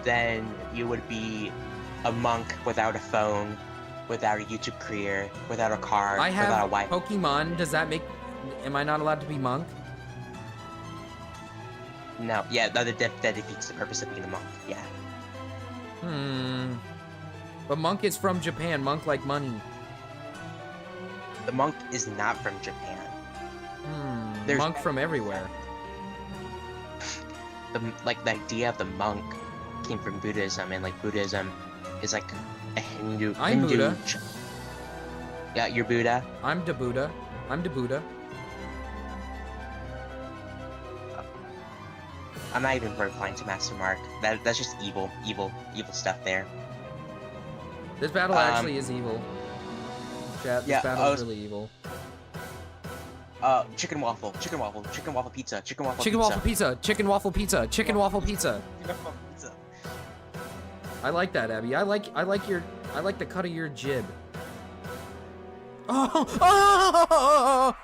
Then you would be a monk without a phone, without a YouTube career, without a car, I have without a wife. Pokemon. Does that make... Am I not allowed to be monk? No. Yeah, that defeats the purpose of being a monk. Yeah. But monk is from Japan. Monk like money. The monk is not from Japan. There's monk from everywhere. The idea of the monk came from Buddhism, and like Buddhism is like a Hindu. I'm Buddha. Yeah, you're Buddha. I'm the Buddha. I'm the Buddha. I'm not even replying to Master Mark. That's just evil stuff there. This battle actually is evil. Chat, this battle is really evil. Chicken waffle pizza, chicken waffle pizza. Chicken waffle pizza, chicken waffle pizza, chicken waffle pizza. I like that, Abby. I like the cut of your jib. Oh!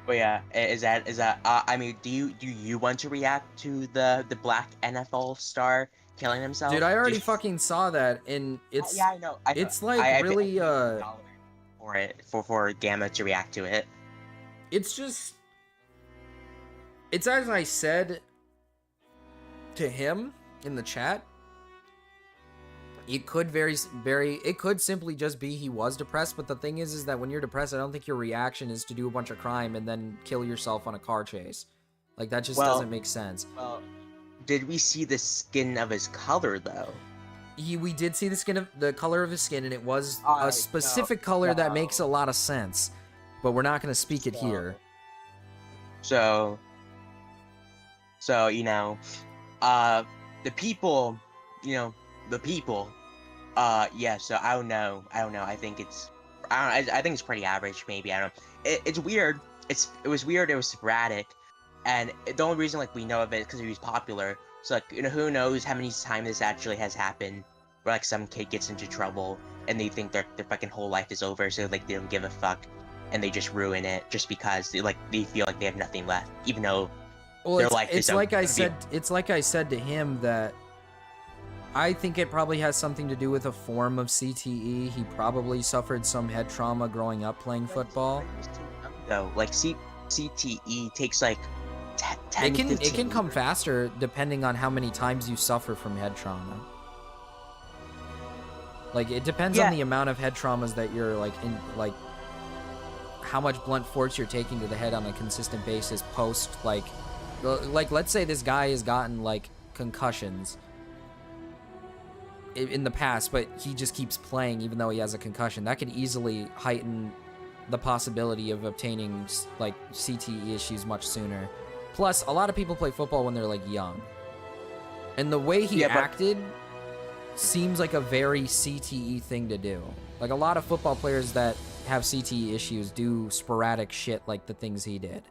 But yeah, is that? I mean, do you want to react to the black NFL star killing himself? Dude, I already fucking saw that, and it's yeah, I know. It's like really for Gama to react to it. It's as I said to him in the chat. It could it could simply just be he was depressed, but the thing is that when you're depressed, I don't think your reaction is to do a bunch of crime and then kill yourself on a car chase. Like, that just doesn't make sense. Well, did we see the skin of his color, though? We did see the color of his skin, and it was a specific color that makes a lot of sense, but we're not going to speak it here. So, the people, yeah, so I don't know. I think it's pretty average, maybe. I don't know. It's weird it was weird. It was sporadic, and the only reason like we know of it is because he was popular. So like who knows how many times this actually has happened, where like some kid gets into trouble and they think their fucking whole life is over, so like they don't give a fuck, and they just ruin it just because they feel like they have nothing left, even though their life is. It's like I said. It's like I said to him that I think it probably has something to do with a form of CTE. He probably suffered some head trauma growing up playing football. Though, like CTE takes like 10 it can come faster depending on how many times you suffer from head trauma. Like it depends on the amount of head traumas that you're like in, like how much blunt force you're taking to the head on a consistent basis post like let's say this guy has gotten like concussions in the past, but he just keeps playing even though he has a concussion. That could easily heighten the possibility of obtaining like CTE issues much sooner. Plus, a lot of people play football when they're like young, and the way he acted seems like a very CTE thing to do. Like a lot of football players that have CTE issues do sporadic shit like the things he did.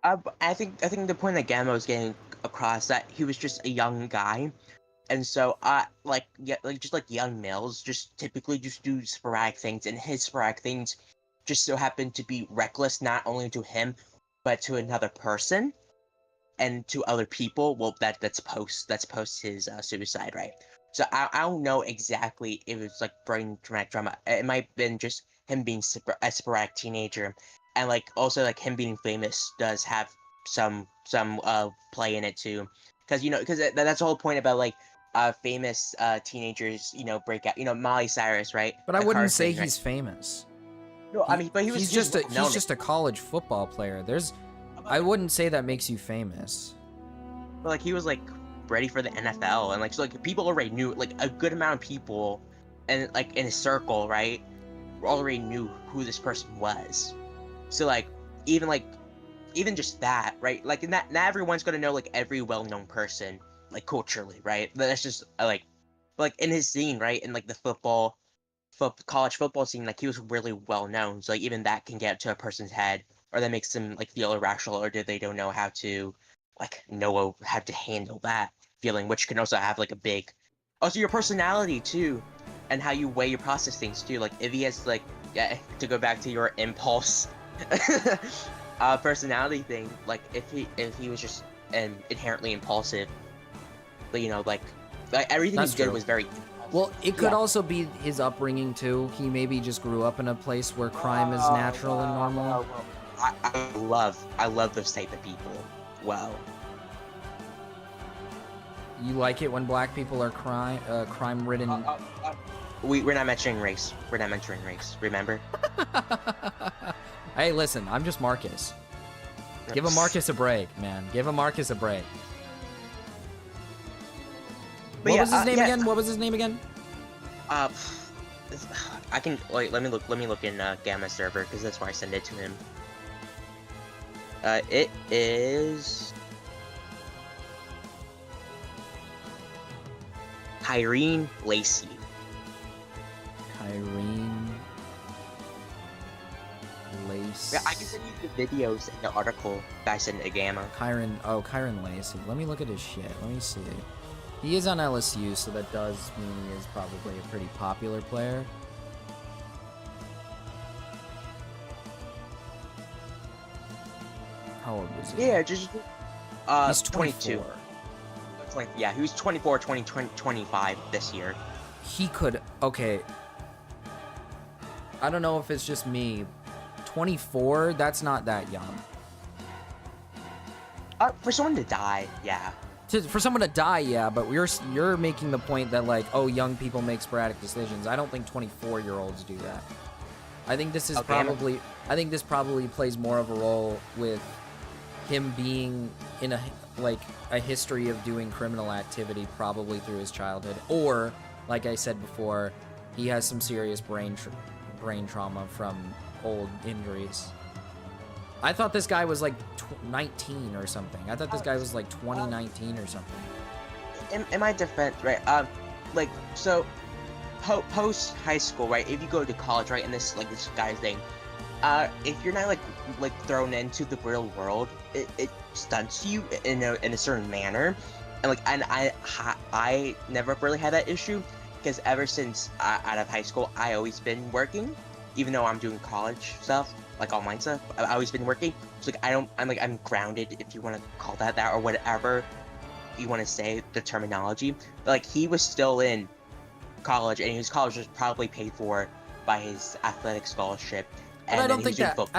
I think the point that Gama was getting across that he was just a young guy, and so just like young males just typically just do sporadic things, and his sporadic things just so happen to be reckless not only to him but to another person and to other people. Well, that's post his suicide, right? So I don't know exactly if it was like brain traumatic trauma. It might have been just him being a sporadic teenager, and like also like him being famous does have some play in it too, because that's the whole point about like famous teenagers break out. Miley Cyrus, right? But I wouldn't say he's famous. No, I mean, but he's just a college football player. I wouldn't say that makes you famous. But like he was like ready for the NFL, and like so like people already knew, like a good amount of people, and like in his circle, right, already knew who this person was. So like even just that, right? Like not everyone's gonna know like every well-known person like culturally, right? But that's just like in his scene, right? In like the college football scene, like he was really well known. So like even that can get to a person's head, or that makes them like feel irrational, or they don't know how to handle that feeling, which can also have like a big also your personality too, and how you weigh your process things too. Like if he has like to go back to your impulse personality thing, like if he was just inherently impulsive, but like everything That's he did true. was very well, it could also be his upbringing too. He maybe just grew up in a place where crime is natural and normal. I love those type of people. Wow. You like it when black people are crime ridden? We're not mentioning race. We're not mentioning race. Remember? Hey, listen, I'm just Marcus. Give a Marcus a break, man. Give a Marcus a break. What was his name again? What was his name again? I can let me look in Gama server, because that's where I send it to him. It is Kyrene Lacey. Kyrene Lacey. Yeah, I can send you the videos in the article that I sent to Gama. Kyrene Lacey. Let me look at his shit. Let me see. He is on LSU, so that does mean he is probably a pretty popular player. How old was he? Yeah, just he's 22. Yeah, he was 24, 25 this year. He could. Okay. I don't know if it's just me. 24, that's not that young. For someone to die, yeah. For someone to die, yeah, but you're making the point that like, oh, young people make sporadic decisions. I don't think 24-year-olds do that. I think this is probably. I think this probably plays more of a role with him being in a history of doing criminal activity, probably through his childhood, or like I said before, he has some serious brain trauma from old injuries. I thought this guy was like 19 or something. I thought this guy was like 2019 or something. In my defense, right? Like so, post high school, right? If you go to college, right, and this guy's thing, if you're not like thrown into the real world, it stunts you in a certain manner, and I never really had that issue because ever since out of high school, I always been working, even though I'm doing college stuff, like online stuff. I've always been working. So I'm grounded, if you want to call that or whatever you want to say the terminology. But like he was still in college, and his college was probably paid for by his athletic scholarship. But I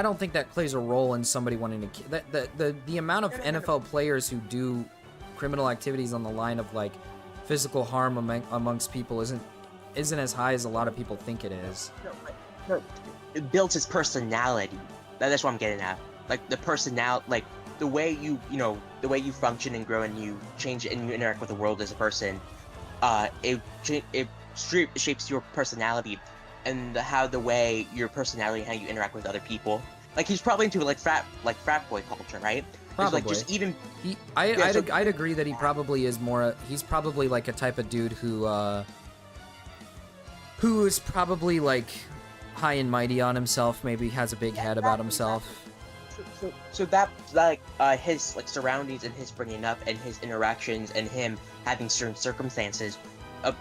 don't think that plays a role in somebody wanting to. The amount of NFL players who do criminal activities on the line of like physical harm amongst people isn't as high as a lot of people think it is. No, it builds his personality. That's what I'm getting at. Like the personality, like the way the way you function and grow and you change and you interact with the world as a person. It shapes your personality. And how the way your personality, how you interact with other people. Like he's probably into like frat boy culture, right? Probably. Like just even. I'd agree that he probably is more. He's probably like a type of dude who is probably like high and mighty on himself. Maybe has a big head about himself. So that's like his like surroundings and his bringing up and his interactions and him having certain circumstances,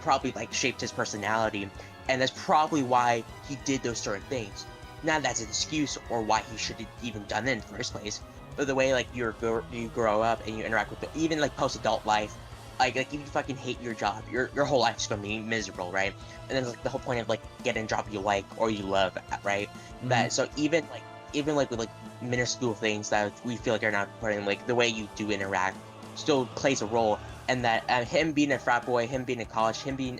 probably like shaped his personality. And that's probably why he did those certain things. Not that's an excuse or why he should have even done it in the first place, but the way like you grow up and you interact with even like post-adult life, like if you fucking hate your job, your whole life's gonna be miserable, right? And then like the whole point of like getting a job you like or you love, right? Mm-hmm. That so even with like minuscule things that we feel like are not important, like the way you do interact still plays a role. And that him being a frat boy, him being in college, him being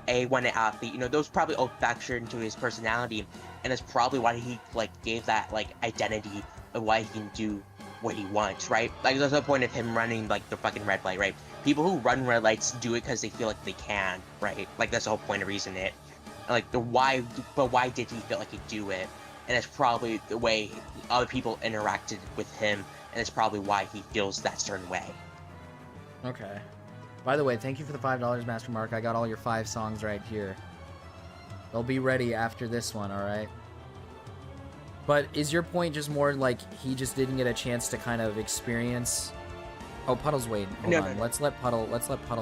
A1 athlete, those probably all factor into his personality, and that's probably why he like gave that like identity of why he can do what he wants, right? Like there's no point of him running like the fucking red light, right? People who run red lights do it because they feel like they can, right? Like that's the whole point of reason it. And, like why did he feel like he'd do it? And it's probably the way other people interacted with him, and it's probably why he feels that certain way. Okay. By the way, thank you for the $5, Master Mark. I got all your 5 songs right here. They'll be ready after this one, alright? But is your point just more like he just didn't get a chance to kind of experience... Oh, Puddle's waiting. Hold on. Let's let Puddle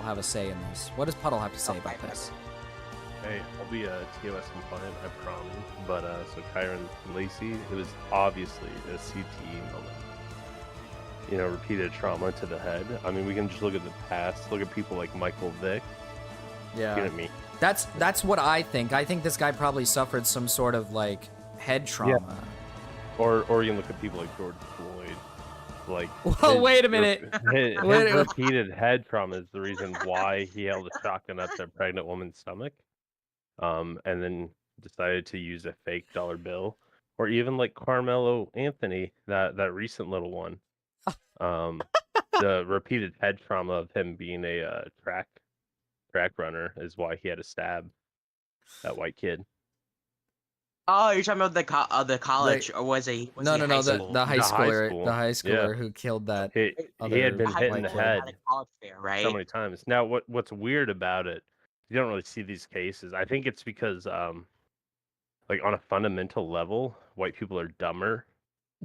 have a say in this. What does Puddle have to say about this? Hey, I'll be TOS compliant, I promise. But, so Kyron Lacey, it was obviously a CTE moment. Repeated trauma to the head. I mean, we can just look at the past. Look at people like Michael Vick. Yeah. You know what I mean? That's what I think. I think this guy probably suffered some sort of like head trauma. Yeah. Or you can look at people like George Floyd. Like, well, wait a minute. His repeated head trauma is the reason why he held a shotgun at the pregnant woman's stomach, and then decided to use a fake dollar bill. Or even like Carmelo Anthony, that recent little one. The repeated head trauma of him being a track runner is why he had to stab that white kid. Oh, you're talking about the college, or was he? No, the high schooler who killed that. He had been hit in the head right? so many times. Now, what's weird about it? You don't really see these cases. I think it's because, like on a fundamental level, white people are dumber.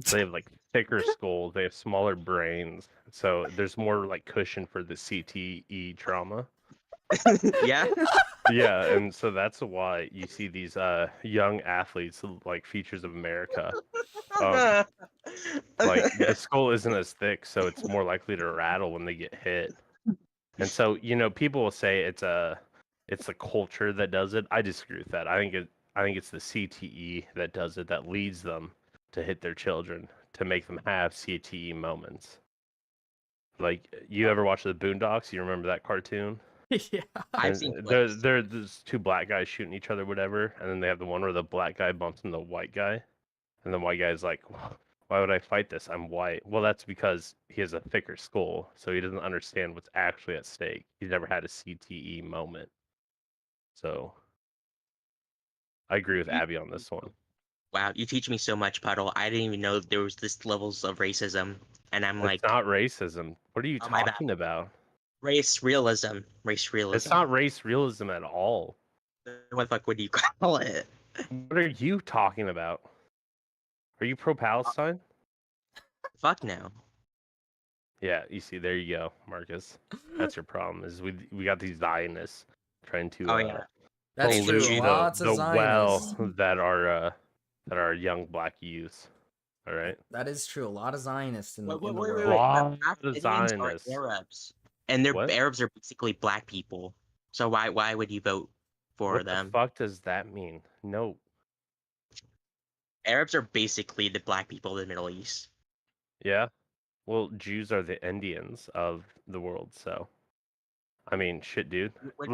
So they have like thicker skulls, they have smaller brains, so there's more like cushion for the CTE trauma. Yeah. Yeah, and so that's why you see these young athletes like Features of America. Like the skull isn't as thick, so it's more likely to rattle when they get hit. And so people will say it's the culture that does it. I disagree with that. I think it's the CTE that does it, that leads them to hit their children, to make them have CTE moments. Like, you ever watch the Boondocks? You remember that cartoon? Yeah. I've seen there's 2 black guys shooting each other, whatever, and then they have the one where the black guy bumps into the white guy, and the white guy's like, why would I fight this? I'm white. Well, that's because he has a thicker skull, so he doesn't understand what's actually at stake. He's never had a CTE moment. So, I agree with Abby on this one. Wow, you teach me so much, Puddle. I didn't even know there was this levels of racism, and I'm like, it's not racism. What are you talking about? Race realism. It's not race realism at all. What the fuck would you call it? What are you talking about? Are you pro-Palestine? Fuck no. Yeah, you see, there you go, Marcus. That's your problem. Is we got these Zionists trying to Oh, yeah. That's pollute true. Lots of the Zionists. well that are young black youth. All right. That is true. A lot of Zionists in the Wait. world. Lot Black of Indians are Zionists. Arabs, and What? Arabs are basically black people. So why would you vote for What them? the fuck does that mean? No. Arabs are basically the black people of the Middle East. Yeah. Well, Jews are the Indians of the world, so I mean, shit, dude. Okay.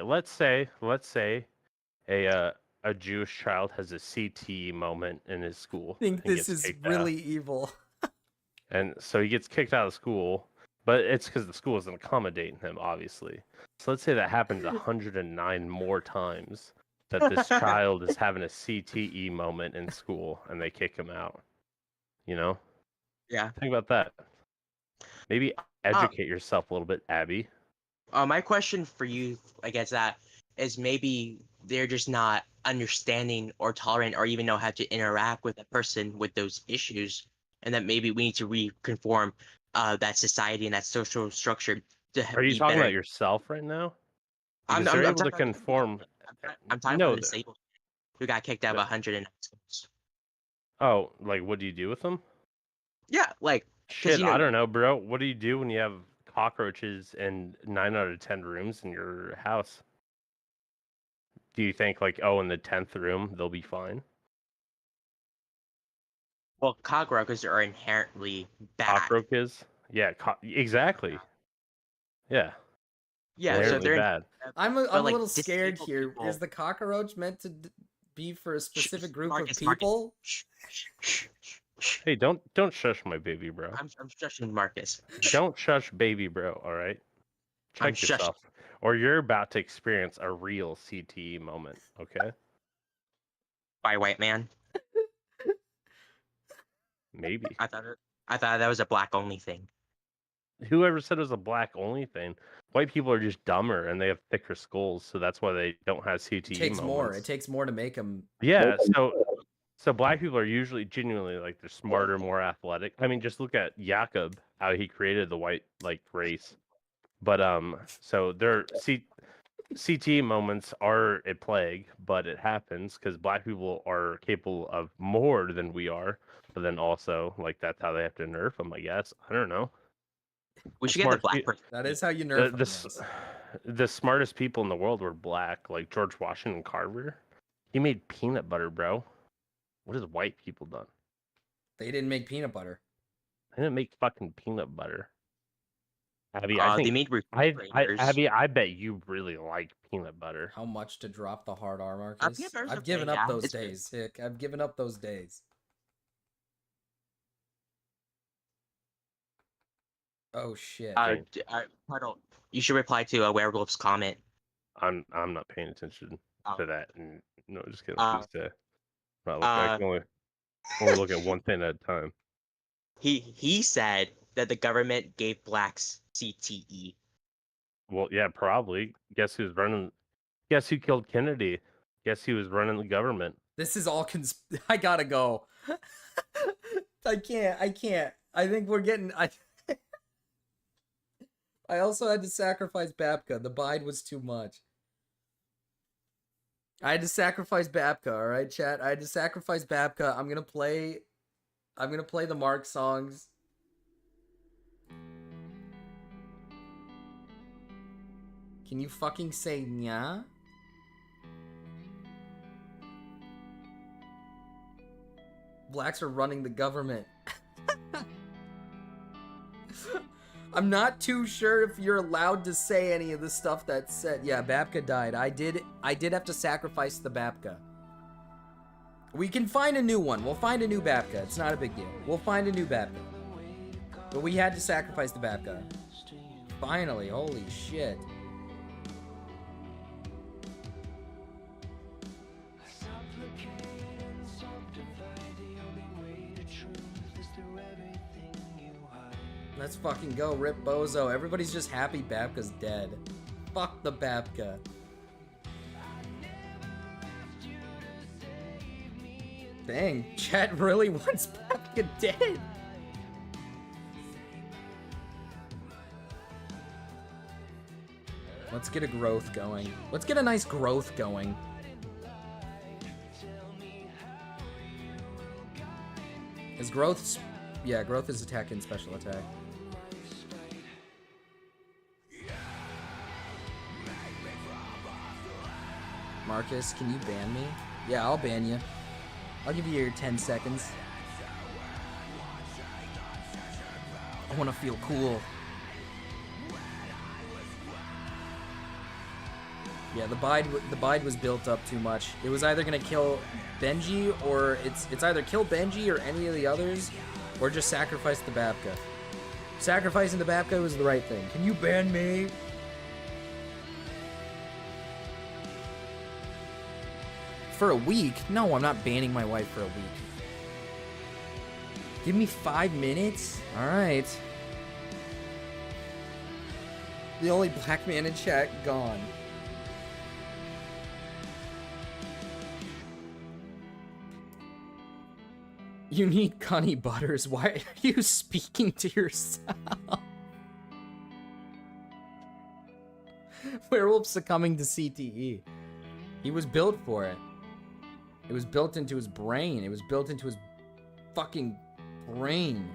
Let's say a Jewish child has a CTE moment in his school. I think and this gets is kicked really out. evil. And so he gets kicked out of school, but it's because the school isn't accommodating him, obviously. So let's say that happens 109 more times that this child is having a CTE moment in school and they kick him out. You know? Yeah. Think about that. Maybe educate yourself a little bit, Abby. My question for you, I guess, that is maybe they're just not understanding or tolerant or even know how to interact with a person with those issues, and that maybe we need to reconform that society and that social structure to Are you be talking better. about yourself right now? I'm Because they're able to talking about conform. I'm talking No, about the disabled who got kicked out of 109 schools. Oh, like what do you do with them? Yeah, like Shit, I don't know, bro. What do you do when you have cockroaches in 9 out of 10 rooms in your house? Do you think like, oh, in the 10th room they'll be fine? Well, cockroaches are inherently bad. Cockroaches? Yeah, exactly. Yeah. Yeah, so inherently they're bad. I'm a like, little scared disabled here. people- Is the cockroach meant to be for a specific group Marcus, of people? Hey, don't shush my baby, bro. I'm shushing Marcus. Don't shush baby, bro. All right. I'm Check yourself, or you're about to experience a real CTE moment. Okay. By a white man. Maybe. I thought that was a black only thing. Whoever said it was a black only thing? White people are just dumber and they have thicker skulls, so that's why they don't have CTE It takes moments. more. It takes more to make them. Yeah, so black people are usually genuinely like they're smarter, more athletic. I mean, just look at Jakob, how he created the white like race. But so their CTE moments are a plague, but it happens because black people are capable of more than we are. But then also, like that's how they have to nerf them, I guess. I don't know. We should get the black person. That is how you nerf them. Yes. The smartest people in the world were black, like George Washington Carver. He made peanut butter, bro. What has white people done? They didn't make peanut butter. They didn't make fucking peanut butter. Abby, they made refrigerators. Abby, I bet you really like peanut butter. How much to drop the hard R, Marcus? peanut butter's I've okay, given up yeah, those it's good. days, Hick. I've given up those days. Oh shit. Pardon. You should reply to a werewolf's comment. I'm not paying attention to that. And, no, just kidding. Uh, Just, I can only look at one thing at a time. He said that the government gave blacks CTE. Well, yeah, probably. Guess who's running? Guess who killed Kennedy? Guess who was running the government? This is all I gotta go. I can't. I think we're getting. I also had to sacrifice Babka. The bide was too much. I had to sacrifice Babka, alright, chat? I had to sacrifice Babka. I'm gonna play the Mark songs. Can you fucking say nya? Blacks are running the government. I'm not too sure if you're allowed to say any of the stuff that's said. Yeah, Babka died. I did have to sacrifice the Babka. We can find a new one. We'll find a new Babka. It's not a big deal. We'll find a new Babka. But we had to sacrifice the Babka. Finally, holy shit. Let's fucking go, Rip Bozo. Everybody's just happy Babka's dead. Fuck the Babka. Dang, chat really wants Babka dead. Let's get a growth going. Let's get a nice growth going. Is growth... Yeah, growth is attack and special attack. Marcus, can you ban me? Yeah, I'll ban you. I'll give you your 10 seconds. I want to feel cool. Yeah, the bide was built up too much. It was either gonna kill Benji, or it's either kill Benji or any of the others, or just sacrifice the Babka. Sacrificing the Babka was the right thing. Can you ban me? For a week? No, I'm not banning my wife for a week. Give me 5 minutes? Alright. The only black man in chat gone. You need Connie Butters. Why are you speaking to yourself? Werewolf succumbing to CTE. He was built for it. It was built into his brain. It was built into his fucking brain.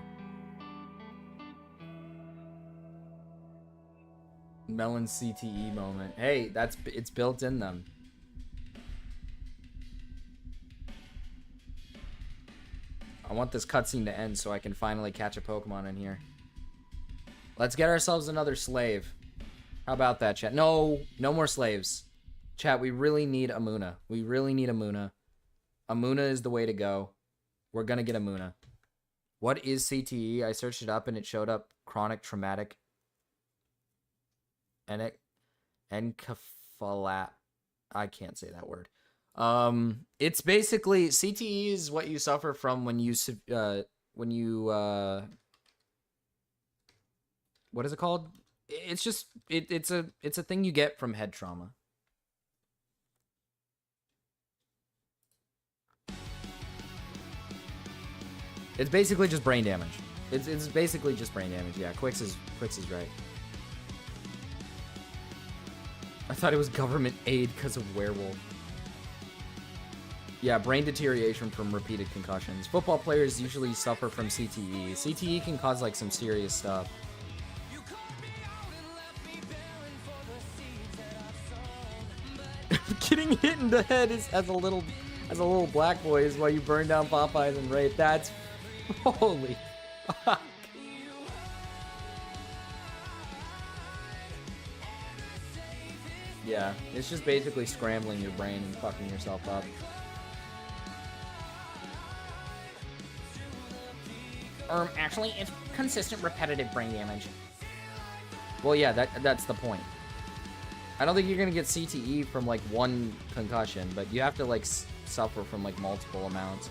Melon CTE moment. Hey, it's built in them. I want this cutscene to end so I can finally catch a Pokemon in here. Let's get ourselves another slave. How about that, chat? No more slaves. Chat, we really need Amuna. We really need Amuna. Amuna is the way to go. We're gonna get Amuna. What is CTE? I searched it up and it showed up chronic traumatic encephalat. I can't say that word. It's basically CTE is what you suffer from when you what is it called? It's just it's a thing you get from head trauma. It's basically just brain damage. It's basically just brain damage. Yeah, Quix is right. I thought it was government aid because of werewolf. Yeah, brain deterioration from repeated concussions. Football players usually suffer from CTE. CTE can cause like some serious stuff. Getting hit in the head is as a little black boy is why you burn down Popeyes and rape. That's holy fuck. Yeah, it's just basically scrambling your brain and fucking yourself up. Actually, it's consistent repetitive brain damage. Well, yeah, that's the point. I don't think you're gonna get CTE from like one concussion, but you have to like suffer from like multiple amounts.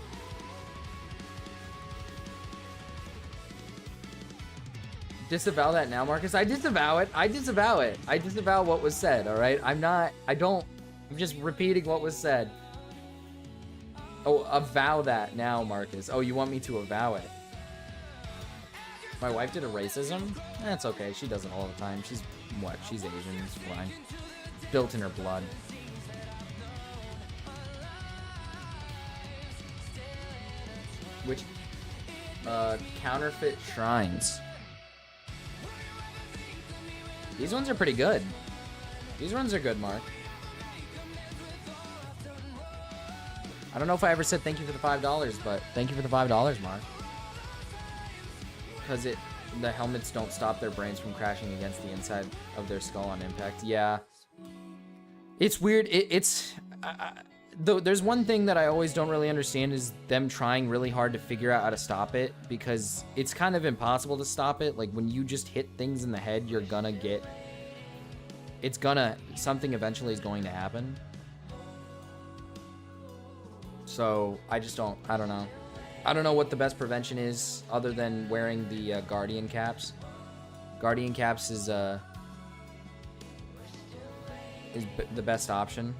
Disavow that now, Marcus? I disavow it. I disavow it. I disavow what was said, alright? I'm just repeating what was said. Oh, avow that now, Marcus. Oh, you want me to avow it? My wife did a racism? That's okay. She does it all the time. She's Asian. It's fine. Built in her blood. Which, counterfeit shrines. These ones are pretty good. These ones are good, Mark. I don't know if I ever said thank you for the $5, but thank you for the $5, Mark. Because the helmets don't stop their brains from crashing against the inside of their skull on impact. Yeah. It's weird. There's one thing that I always don't really understand is them trying really hard to figure out how to stop it, because it's kind of impossible to stop it. Like when you just hit things in the head, you're gonna get... something eventually is going to happen. So I don't know. I don't know what the best prevention is other than wearing the Guardian caps. Guardian caps is the best option.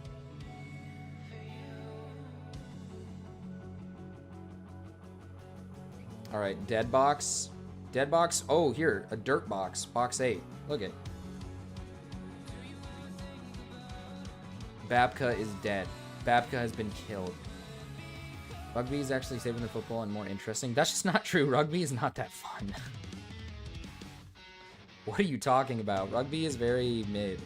All right, dead box. Dead box. Oh, here, a dirt box. Box 8. Look it. Babka is dead. Babka has been killed. Rugby is actually safer than football and more interesting. That's just not true. Rugby is not that fun. What are you talking about? Rugby is very mid.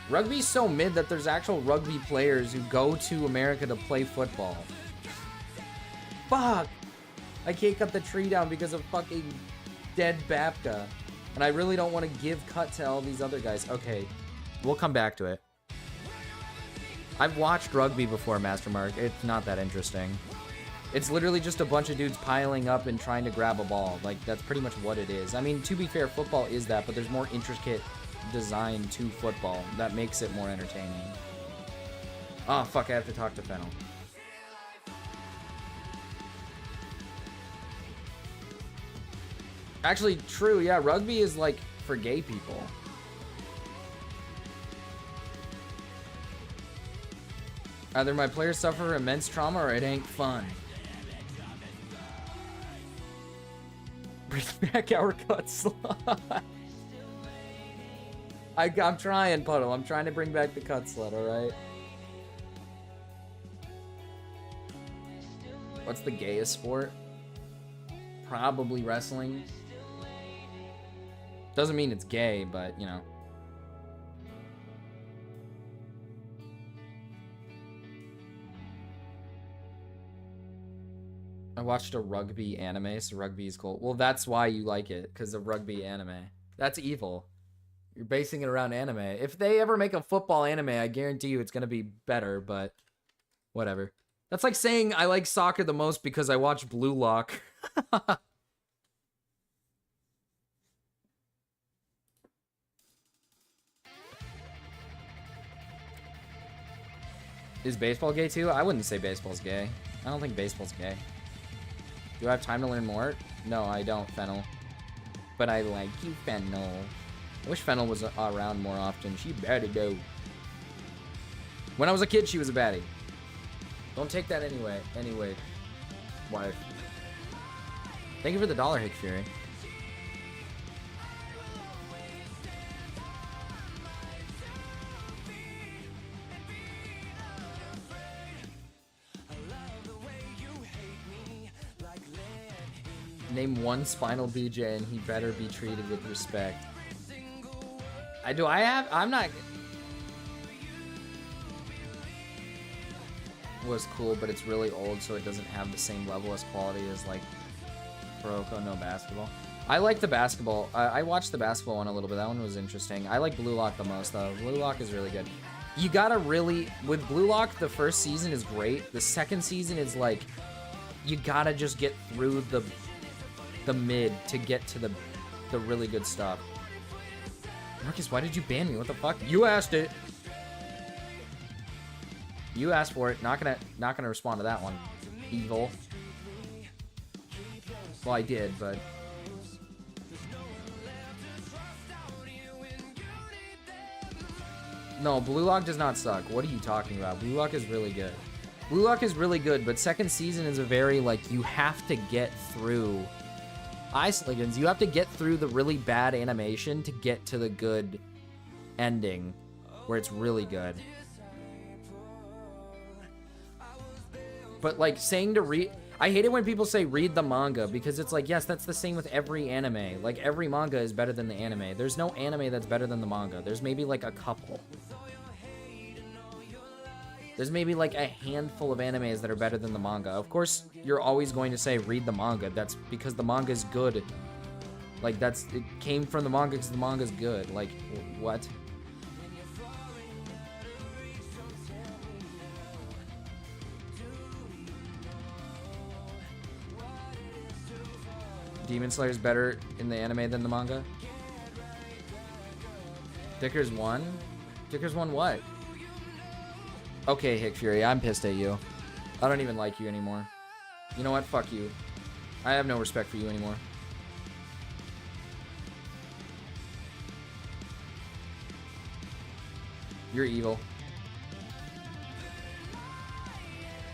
Rugby's so mid that there's actual rugby players who go to America to play football. Fuck! I can't cut the tree down because of fucking dead Babka. And I really don't want to give cut to all these other guys. Okay, we'll come back to it. I've watched rugby before, Master Mark. It's not that interesting. It's literally just a bunch of dudes piling up and trying to grab a ball. Like, that's pretty much what it is. I mean, to be fair, football is that, but there's more intricate design to football that makes it more entertaining. Oh, fuck, I have to talk to Fennel. Actually, true, yeah, rugby is like for gay people. Either my players suffer immense trauma or it ain't fun. Bring back our cut slot. I'm trying, Puddle. I'm trying to bring back the cut slot, alright? What's the gayest sport? Probably wrestling. Doesn't mean it's gay, but, you know. I watched a rugby anime, so rugby is cool. Well, that's why you like it, because of rugby anime. That's evil. You're basing it around anime. If they ever make a football anime, I guarantee you it's going to be better, but whatever. That's like saying I like soccer the most because I watch Blue Lock. Is baseball gay too? I wouldn't say baseball's gay. I don't think baseball's gay. Do I have time to learn more? No, I don't, Fennel. But I like you, Fennel. I wish Fennel was around more often. She baddie though. When I was a kid, she was a baddie. Don't take that anyway. Anyway, wife. Thank you for the $1, Hick Fury. Name one spinal BJ and he better be treated with respect. I'm not... Was cool, but it's really old, so it doesn't have the same level as quality as, like, Kuroko no Basketball. I like the basketball. I watched the basketball one a little bit. That one was interesting. I like Blue Lock the most, though. Blue Lock is really good. You gotta really... With Blue Lock, the first season is great. The second season is, like... You gotta just get through the mid to get to the really good stuff. Marcus, why did you ban me? What the fuck? You asked it. You asked for it. Not gonna respond to that one. Evil. Well, I did, but... No, Blue Lock does not suck. What are you talking about? Blue Lock is really good. Blue Lock is really good, but second season is a very, like, you have to get through... Iceligans, you have to get through the really bad animation to get to the good ending, where it's really good. But, like, saying to read... I hate it when people say read the manga, because it's like, yes, that's the same with every anime. Like, every manga is better than the anime. There's no anime that's better than the manga. There's maybe, like, a couple. There's maybe, like, a handful of animes that are better than the manga. Of course, you're always going to say read the manga. That's because the manga's good. Like, it came from the manga because the manga's good. Like, what? Demon Slayer's better in the anime than the manga? Dickers won? Dickers won what? Okay, Hick Fury, I'm pissed at you. I don't even like you anymore. You know what? Fuck you. I have no respect for you anymore. You're evil.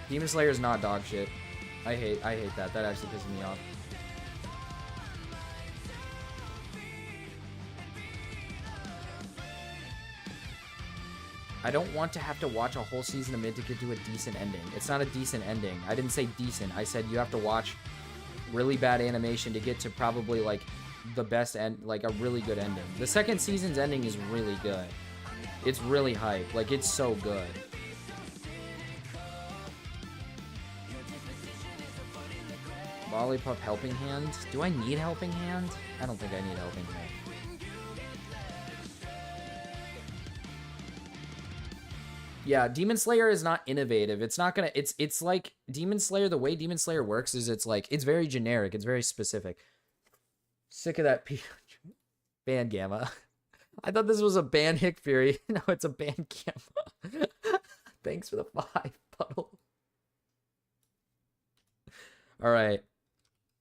Demon Slayer is not dog shit. I hate that. That actually pisses me off. I don't want to have to watch a whole season of mid to get to a decent ending. It's not a decent ending. I didn't say decent. I said you have to watch really bad animation to get to probably like the best end, like a really good ending. The second season's ending is really good. It's really hype. Like, it's so good. Lollipop helping hand? Do I need helping hand? I don't think I need helping hand. Yeah, Demon Slayer is not innovative. It's not gonna, it's like Demon Slayer, the way Demon Slayer works is it's like, it's very generic. It's very specific. Sick of that band Gama. I thought this was a band Hick Fury. No, it's a band Gama. Thanks for the 5, Puddle. All right.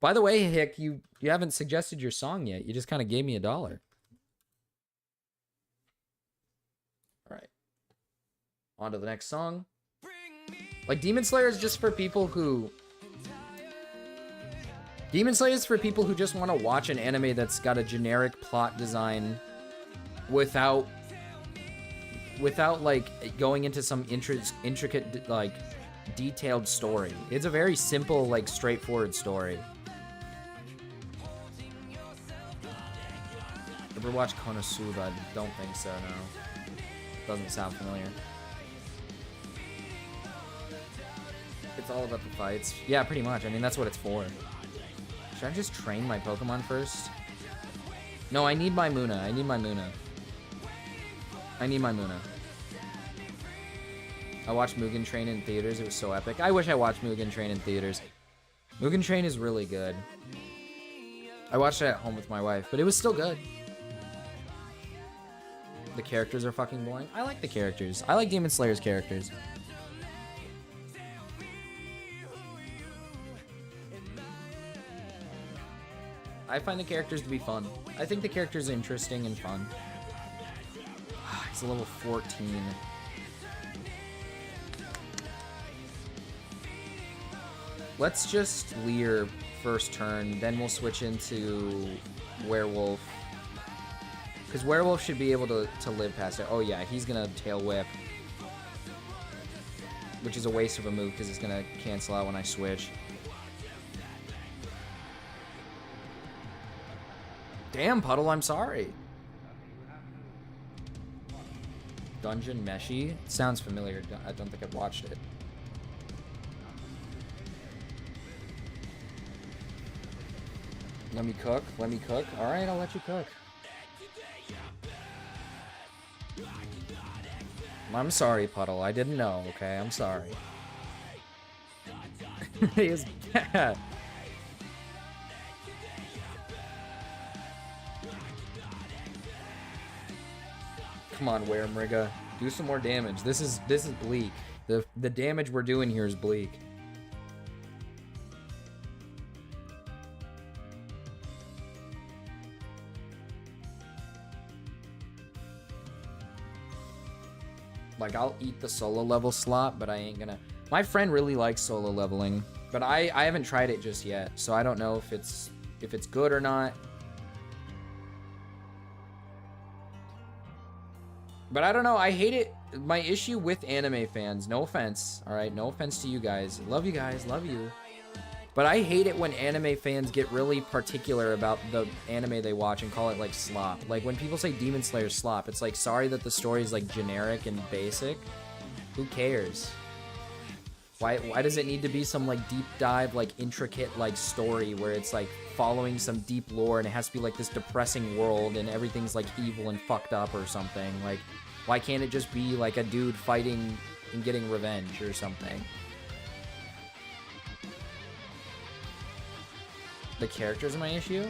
By the way, Hick, you haven't suggested your song yet. You just kind of gave me $1. All right. On to the next song. Like, Demon Slayer is just for people who... Demon Slayer is for people who just want to watch an anime that's got a generic plot design without like going into some intricate like detailed story. It's a very simple, like, straightforward story. Ever watch Konosuba? I don't think so, no. Doesn't sound familiar. It's all about the fights. Yeah, pretty much. I mean, that's what it's for. Should I just train my Pokemon first? No, I need my Muna. I need my Muna. I need my Muna. I watched Mugen Train in theaters. It was so epic. I wish I watched Mugen Train in theaters. Mugen Train is really good. I watched it at home with my wife, but it was still good. The characters are fucking boring. I like the characters. I like Demon Slayer's characters. I find the characters to be fun. I think the characters are interesting and fun. He's a level 14. Let's just Leer first turn, then we'll switch into Werewolf. Because Werewolf should be able to live past it. Oh yeah, he's gonna Tail Whip. Which is a waste of a move because it's gonna cancel out when I switch. Damn, Puddle, I'm sorry. Dungeon Meshi? Sounds familiar. I don't think I've watched it. Let me cook. Let me cook. Alright, I'll let you cook. I'm sorry, Puddle. I didn't know, okay? I'm sorry. He is bad. Come on, Weremriga. Do some more damage. This is bleak. The damage we're doing here is bleak. Like, I'll eat the solo level slot, but I ain't gonna... My friend really likes solo leveling, but I haven't tried it just yet, so I don't know if it's good or not. But I don't know, I hate it. My issue with anime fans, no offense, alright? No offense to you guys. Love you guys, love you. But I hate it when anime fans get really particular about the anime they watch and call it, like, slop. Like, when people say Demon Slayer slop, it's like, sorry that the story is, like, generic and basic. Who cares? Why does it need to be some, like, deep dive, like, intricate, like, story where it's, like, following some deep lore and it has to be, like, this depressing world and everything's, like, evil and fucked up or something? Like, why can't it just be, like, a dude fighting and getting revenge or something? The characters are my issue?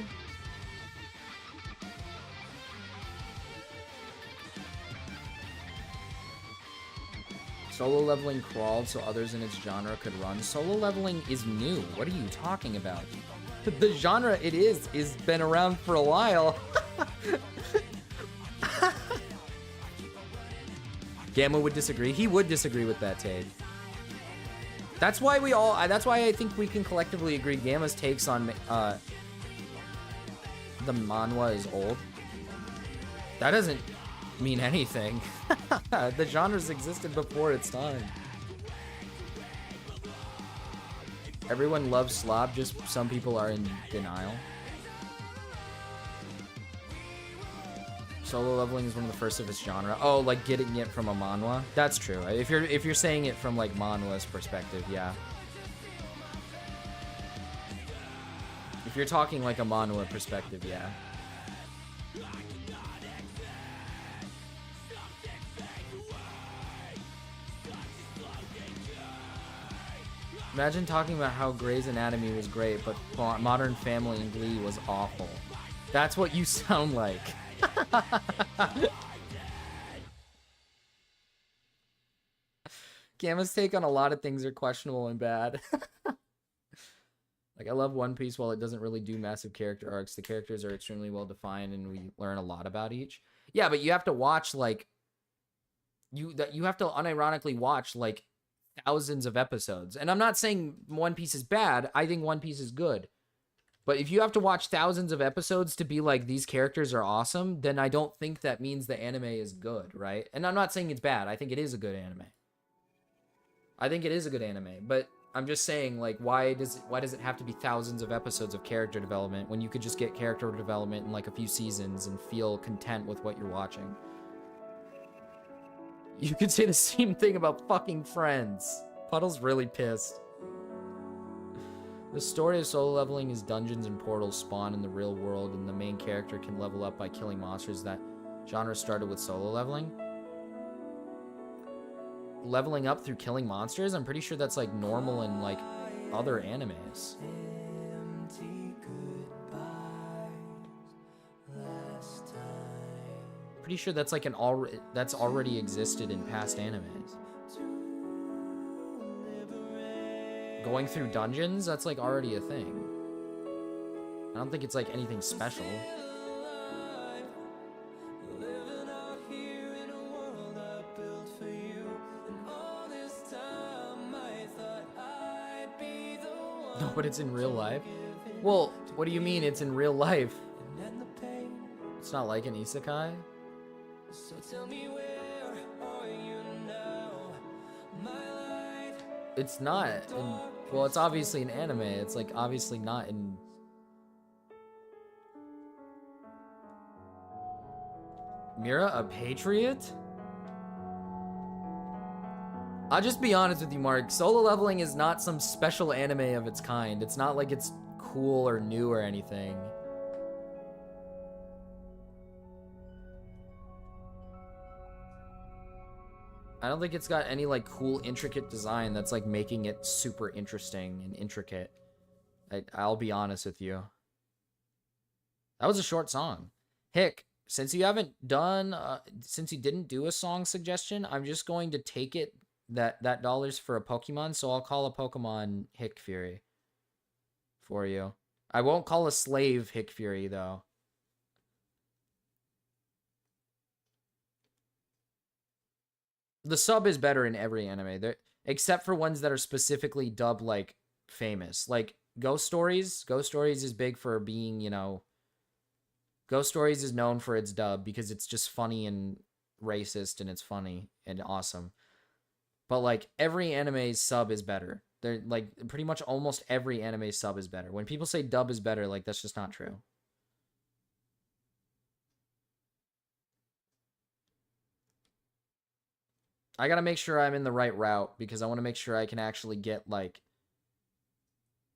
Solo leveling crawled so others in its genre could run. Solo leveling is new. What are you talking about? The genre it is been around for a while. Gama would disagree. He would disagree with that take. That's why that's why I think we can collectively agree Gama's takes on the manhwa is old. That doesn't mean anything. The genres existed before its time. Everyone loves slob, just some people are in denial. Solo leveling is one of the first of its genre. Oh, like getting it from a manhwa? That's true. If you're saying it from like manhwa's perspective, yeah. If you're talking like a manhwa perspective, yeah. Imagine talking about how Grey's Anatomy was great, but Modern Family and Glee was awful. That's what you sound like. Gamma's take on a lot of things are questionable and bad. Like, I love One Piece while it doesn't really do massive character arcs. The characters are extremely well defined and we learn a lot about each. Yeah, but you have to watch, like, you have to unironically watch, like, thousands of episodes. And I'm not saying One Piece is bad. I think One Piece is good. But if you have to watch thousands of episodes to be like, these characters are awesome, then I don't think that means the anime is good, right? And I'm not saying it's bad. I think it is a good anime. I think it is a good anime. But I'm just saying, like, why does it have to be thousands of episodes of character development when you could just get character development in like a few seasons and feel content with what you're watching? You could say the same thing about fucking Friends. Puddle's really pissed. The story of solo leveling is dungeons and portals spawn in the real world, and the main character can level up by killing monsters. That genre started with solo leveling. Leveling up through killing monsters? I'm pretty sure that's like normal in like other animes. Pretty sure that's like that's already existed in past animes. Going through dungeons, that's like already a thing. I don't think it's like anything special. No, but it's in real life. Well, what do you mean it's in real life? It's not like an isekai? It's not. Well, it's obviously an anime. It's like obviously not in... Mira, a patriot? I'll just be honest with you, Mark. Solo leveling is not some special anime of its kind. It's not like it's cool or new or anything. I don't think it's got any like cool intricate design that's like making it super interesting and intricate. I'll be honest with you. That was a short song. Hick, since you haven't done, since you didn't do a song suggestion, I'm just going to take it that $1 for a Pokemon, so I'll call a Pokemon Hick Fury for you. I won't call a slave Hick Fury though. The sub is better in every anime, except for ones that are specifically dubbed like famous, like Ghost Stories. Ghost Stories is big for being, you know, Ghost Stories is known for its dub because it's just funny and racist and it's funny and awesome. But like every anime sub is better. They're like pretty much almost every anime sub is better. When people say dub is better, like that's just not true. I gotta make sure I'm in the right route because I want to make sure I can actually get like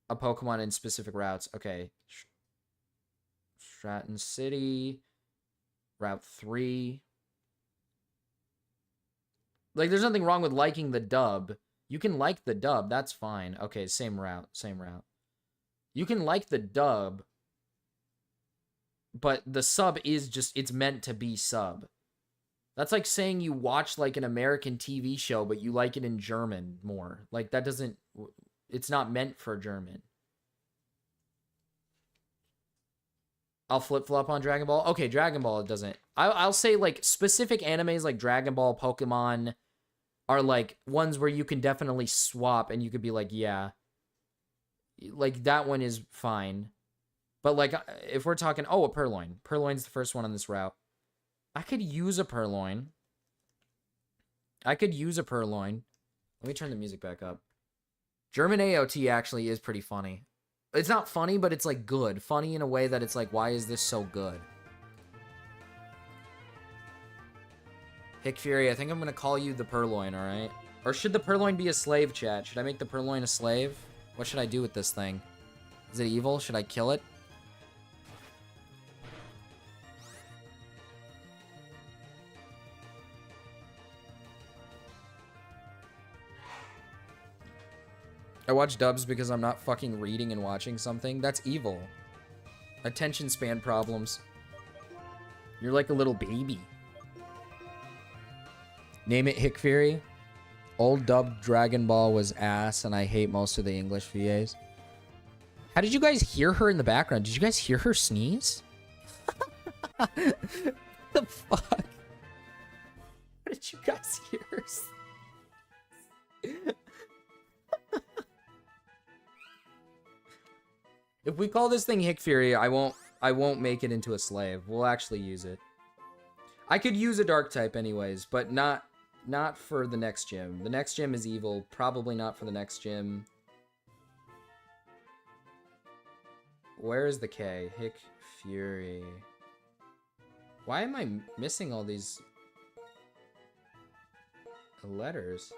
a Pokemon in specific routes. Okay. Stratton City. Route 3. Like, there's nothing wrong with liking the dub. You can like the dub. That's fine. Okay, same route. Same route. You can like the dub. But the sub is just, it's meant to be sub. That's like saying you watch like an American TV show, but you like it in German more. Like that doesn't, it's not meant for German. I'll flip-flop on Dragon Ball. Okay, Dragon Ball doesn't. I'll say, like, specific animes like Dragon Ball, Pokemon are, like, ones where you can definitely swap and you could be like, yeah. Like, that one is fine. But, like, if we're talking... Oh, a Purloin. Purloin's the first one on this route. I could use a Purloin. Let me turn the music back up. German AOT actually is pretty funny. It's not funny, but it's, like, good. Funny in a way that it's like, why is this so good? Hick Fury, I think I'm going to call you the Purloin, alright? Or should the Purloin be a slave, chat? Should I make the Purloin a slave? What should I do with this thing? Is it evil? Should I kill it? I watch dubs because I'm not fucking reading and watching something. That's evil. Attention span problems. You're like a little baby. Name it Hick Fury. Old dubbed Dragon Ball was ass, and I hate most of the English VAs. How did you guys hear her in the background? Did you guys hear her sneeze? The fuck? How did you guys hear her sneeze? If we call this thing Hick Fury, I won't make it into a slave. We'll actually use it. I could use a dark type anyways, but not for the next gym. The next gym is evil. Probably not for the next gym. Where is the K? Hick Fury. Why am I missing all these letters?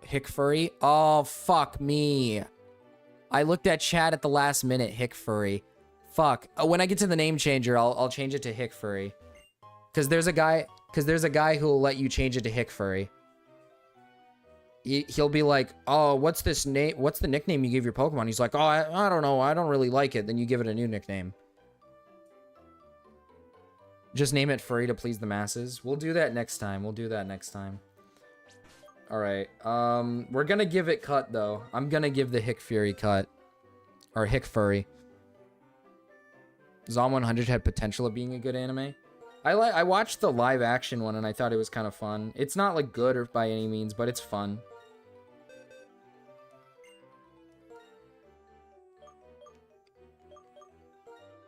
Hick Furry? Oh, fuck me. I looked at chat at the last minute, Hick Furry. Fuck. When I get to the name changer, I'll change it to Hick Furry. Cause there's a guy who will let you change it to Hick Furry. He'll be like, oh, what's this name? What's the nickname you give your Pokemon? He's like, oh, I don't know. I don't really like it. Then you give it a new nickname. Just name it Furry to please the masses. We'll do that next time. Alright, we're gonna give it cut, though. I'm gonna give the Hick Fury cut. Or Hick Furry. Zom 100 had potential of being a good anime. I watched the live action one, and I thought it was kind of fun. It's not, like, good or by any means, but it's fun.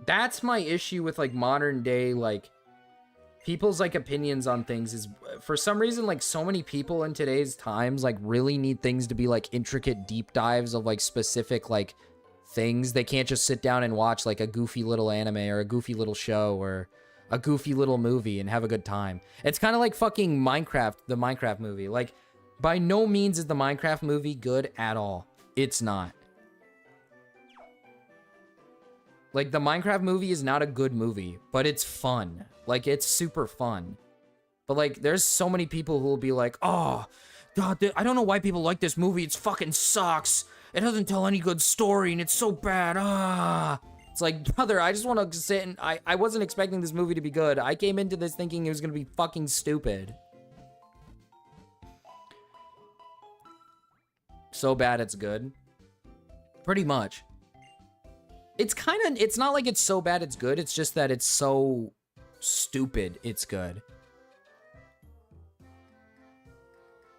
That's my issue with, like, modern day, like... people's, like, opinions on things is, for some reason, like, so many people in today's times, like, really need things to be, like, intricate deep dives of, like, specific, like, things. They can't just sit down and watch, like, a goofy little anime or a goofy little show or a goofy little movie and have a good time. It's kind of like fucking Minecraft, the Minecraft movie. Like, by no means is the Minecraft movie good at all. It's not. Like, the Minecraft movie is not a good movie, but it's fun. Like, it's super fun. But, like, there's so many people who will be like, oh, God, I don't know why people like this movie. It fucking sucks. It doesn't tell any good story, and it's so bad. Ah. It's like, brother, I just want to sit and... I wasn't expecting this movie to be good. I came into this thinking it was going to be fucking stupid. So bad it's good. Pretty much. It's kind of... It's not like it's so bad it's good. It's just that it's so stupid it's good.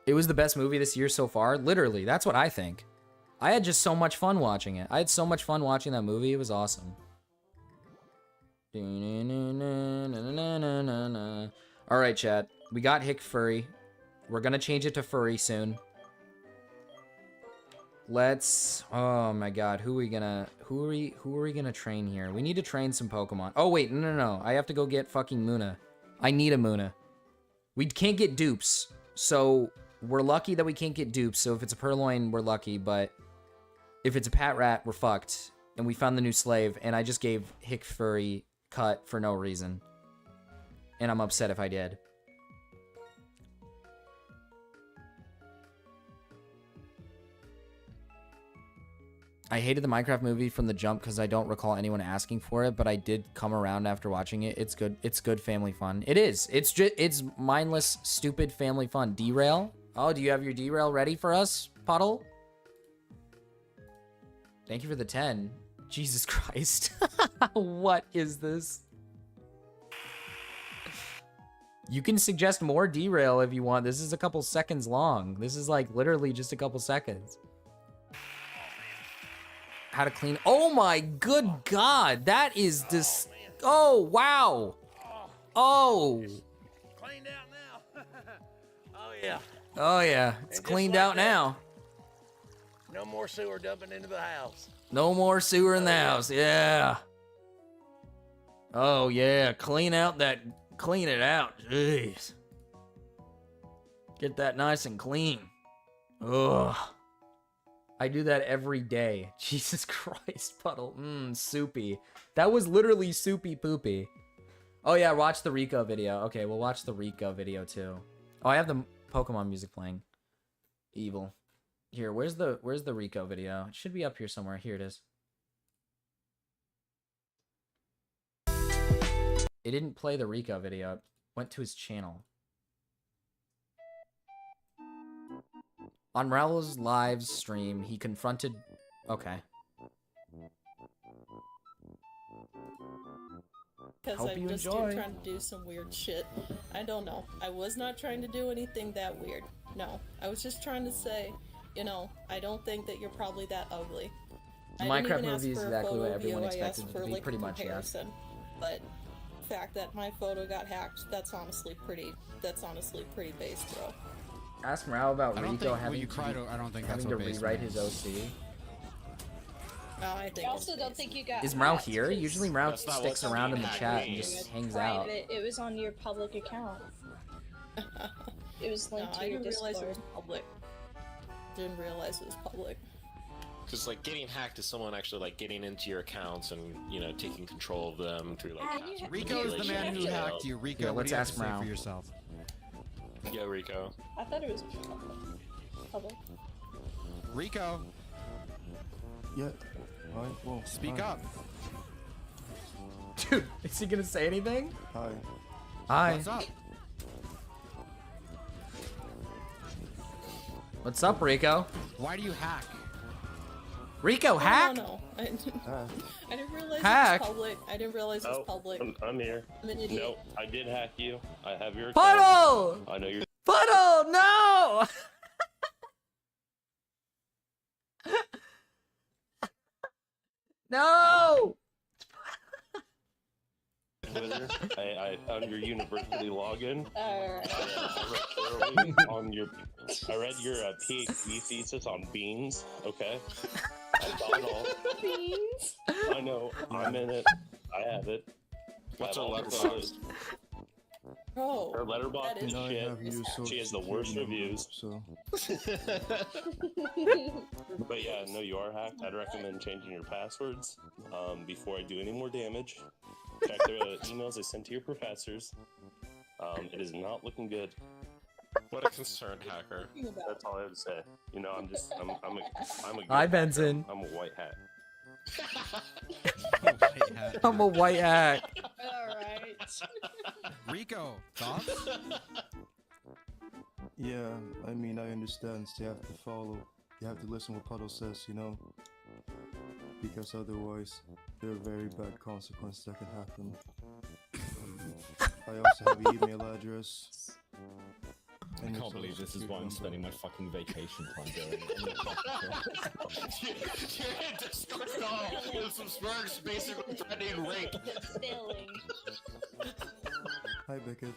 It was the best movie this year so far. Literally, that's what I think. I had just so much fun watching it. I had so much fun watching that movie. It was awesome. Alright, chat. We got Hick Furry. We're gonna change it to Furry soon. Let's... Oh my god. Who are we gonna train here? We need to train some Pokemon. Oh wait, no. I have to go get fucking Muna. I need a Muna. We can't get dupes. So, we're lucky that we can't get dupes. So if it's a Purloin, we're lucky, but... if it's a Patrat, we're fucked. And we found the new slave, and I just gave Hick Furry cut for no reason. And I'm upset if I did. I hated the Minecraft movie from the jump because I don't recall anyone asking for it, but I did come around after watching it. It's good. It's good family fun. It is. It's mindless, stupid family fun. Derail? Oh, do you have your derail ready for us, Puddle? Thank you for the 10. Jesus Christ. What is this? You can suggest more derail if you want. This is a couple seconds long. This is like literally just a couple seconds. How to clean. Oh my good God. That is this. Oh, wow. Oh. Cleaned out now. Oh, yeah. Oh, yeah. It's And just cleaned like out that, now. No more sewer dumping into the house. No more sewer in the house. Yeah. Oh, yeah. Clean out that. Clean it out. Jeez. Get that nice and clean. Ugh. I do that every day. Jesus Christ, Puddle. Soupy. That was literally soupy poopy. Oh, yeah. Watch the Rico video. Okay, we'll watch the Rico video, too. Oh, I have the Pokemon music playing. Evil. Here, where's the Rico video? It should be up here somewhere. Here it is. It didn't play the Rico video. It went to his channel. On Raul's live stream, he confronted... Okay. Because Hope I'm you just enjoy. trying to do some weird shit. I don't know. I was not trying to do anything that weird. No. I was just trying to say, you know, I don't think that you're probably that ugly. The I didn't Minecraft even ask movie is for a exactly what photo everyone view, I expected asked it for, to be, like, pretty a much, yeah. comparison. But the fact that my photo got hacked, that's honestly pretty base, bro. Ask Raul about I don't Rico think- having, well, you cried, I don't think having that's to what base rewrite means. his OC. I think also don't think you got Is Mrao hacked here? 'cause Usually Mrao That's not sticks what around in the hacked chat and means. just hangs out. Private. It was on your public account. It was linked to I your didn't realize it Discord. was public. Didn't realize it was public. Because like getting hacked is someone actually like getting into your accounts and taking control of them through like. Rico is the man who hacked you. Rico, Yeah, what let's do you have ask to say Mrao. for yourself? Yo, Rico. I thought it was public. Rico. Yeah. Alright, well. Speak hi. up. Dude, is he gonna say anything? Hi. Hi. What's up? What's up, Rico? Why do you hack? Rico, hack? No. I didn't realize Hack? it was public. I didn't realize it was public. I'm here. I'm an idiot. No, I did hack you. I have your Puddle! account. I know you're. Puddle, no! No! I found your university login. Alright. I read your PhD thesis on beans. Okay. I saw it all. Beans? I know. I'm in it. I have it. What's her I've letter also- box? Oh, Her letterbox that is is shit. She has the worst reviews. So. But yeah, no, you are hacked. I'd recommend changing your passwords before I do any more damage. Check the emails I sent to your professors. It is not looking good. What a concerned hacker. That's all I have to say. You know, I'm a good Hi, hacker. Benson. I'm a white hat. I'm a white hat. Alright. Rico, thoughts? Yeah, I mean, I understand. You have to follow. You have to listen what Puddle says, you know? Because otherwise, there are very bad consequences that can happen. I also have your email address. I and your can't believe social this is what I'm security spending my fucking vacation time doing. You're in Discord call with some smirks basically threatening rape. Spilling. Hi, Beckett.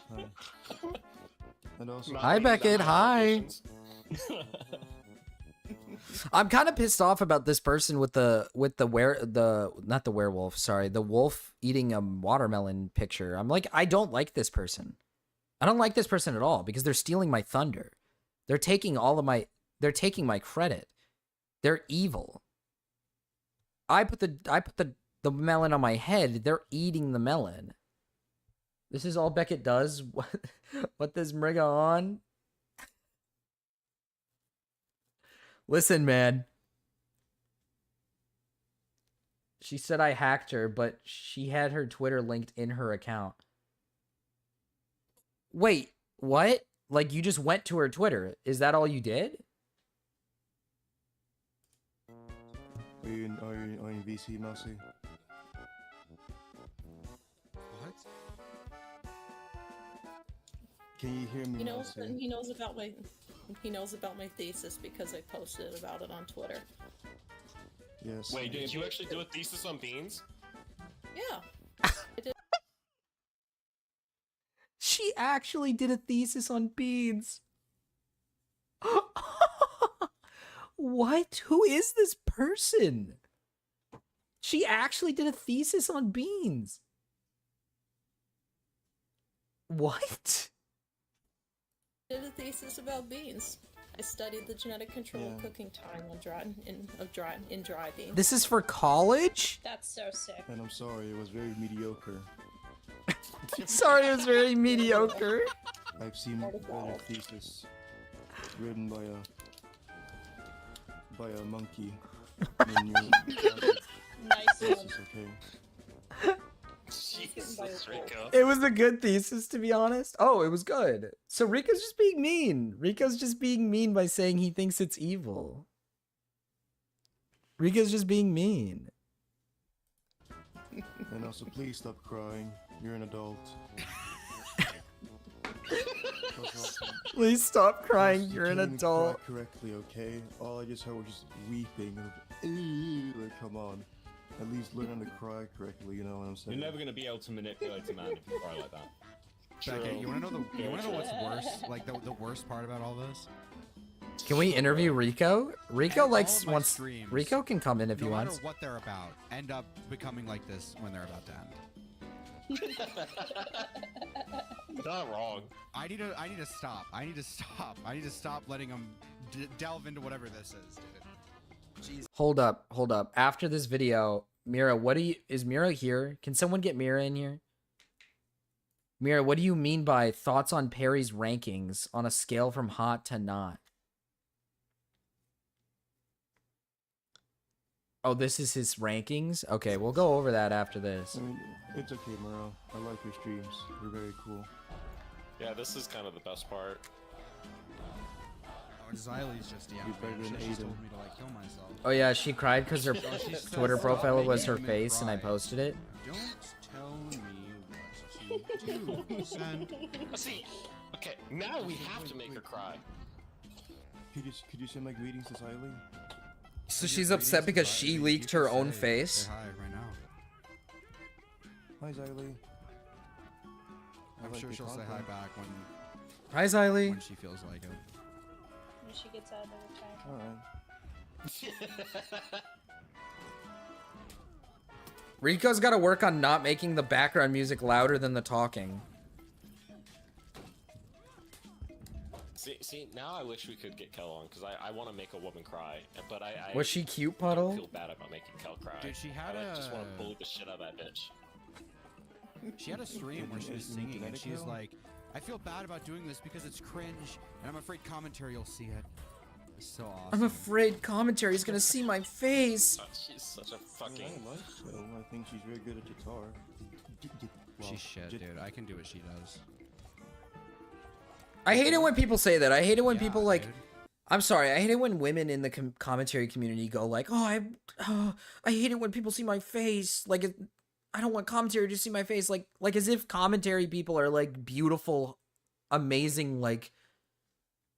Hi. And also. Hi, Beckett. Hi. I'm kind of pissed off about this person with the not the werewolf, sorry, the wolf eating a watermelon picture. I'm like, I don't like this person. I don't like this person at all because they're stealing my thunder. They're taking my credit. They're evil. I put the melon on my head. They're eating the melon. This is all Beckett does. What does Mriga on? Listen, man. She said I hacked her, but she had her Twitter linked in her account. Wait, what? Like, you just went to her Twitter. Is that all you did? Are you in VC, Mousy? What? Can you hear me, He knows. Mousy? He knows about my. He knows about my thesis because I posted about it on Twitter. Yes. Wait, did you actually do a thesis on beans? Yeah. I did. She actually did a thesis on beans. What? Who is this person? She actually did a thesis on beans. What? Did a thesis about beans. I studied the genetic control of cooking time on dry beans. This is for college? That's so sick. And I'm sorry, it was very mediocre. Sorry, it was very mediocre. I've seen better thesis written by a monkey. Nice This one. is okay. Jesus, Rico. It was a good thesis, to be honest. Oh, it was good. So Rico's just being mean. Rico's just being mean by saying he thinks it's evil. Rico's just being mean. And also, please stop crying. You're an adult. Please stop crying. You You're an can't even adult. cry correctly, okay? All I just heard was just weeping. Like, come on. At least learn how to cry correctly, you know what I'm saying? You're never gonna be able to manipulate a man if you cry like that. Becca, you wanna know what's worse? Like the worst part about all this? Can we interview Rico? Rico All likes of my wants. streams, Rico can come in if he no matter wants. what they're about, end up becoming like this when they're about to end. Not wrong. I need to stop. I need to stop letting them delve into whatever this is, dude. Jeez. Hold up. After this video, Mira, is Mira here? Can someone get Mira in here? Mira, what do you mean by thoughts on Perry's rankings on a scale from hot to not? Oh, this is his rankings? Okay, we'll go over that after this. I mean, it's okay, Maro. I like your streams. They're very cool. Yeah, this is kind of the best part. Oh, Xylie's just He's better than she just Aiden. told me to like kill myself. Oh yeah, she cried because her she's Twitter so profile big, was her making me face and I cry. posted it. Don't tell me what to do. Send. See, okay, now we have to make her cry. Could you send my greetings to Siley? So she's upset because she leaked her own face? Say hi right now. Hi, Siley. I'm sure she'll say hi back when Hi, Xylee. when she feels like it. When she gets out of the retirement. Rico's got to work on not making the background music louder than the talking. See, now I wish we could get Kel on, because I want to make a woman cry, but I Was she cute, don't Puddle? feel bad about making Kel cry. Dude, she had I just want a- to bully the shit out of that bitch. She had a stream where she was singing and she's like, I feel bad about doing this because it's cringe and I'm afraid commentary will see it. It's so awesome. I'm afraid commentary's gonna see my face. She's such a fucking... I like so. I think she's very good at guitar. She's shit, dude. I can do what she does. I hate it when people say that. I hate it when Yeah, people like. dude. I'm sorry. I hate it when women in the commentary community go like, "Oh, I hate it when people see my face. Like, I don't want commentary to see my face. Like as if commentary people are like beautiful, amazing, like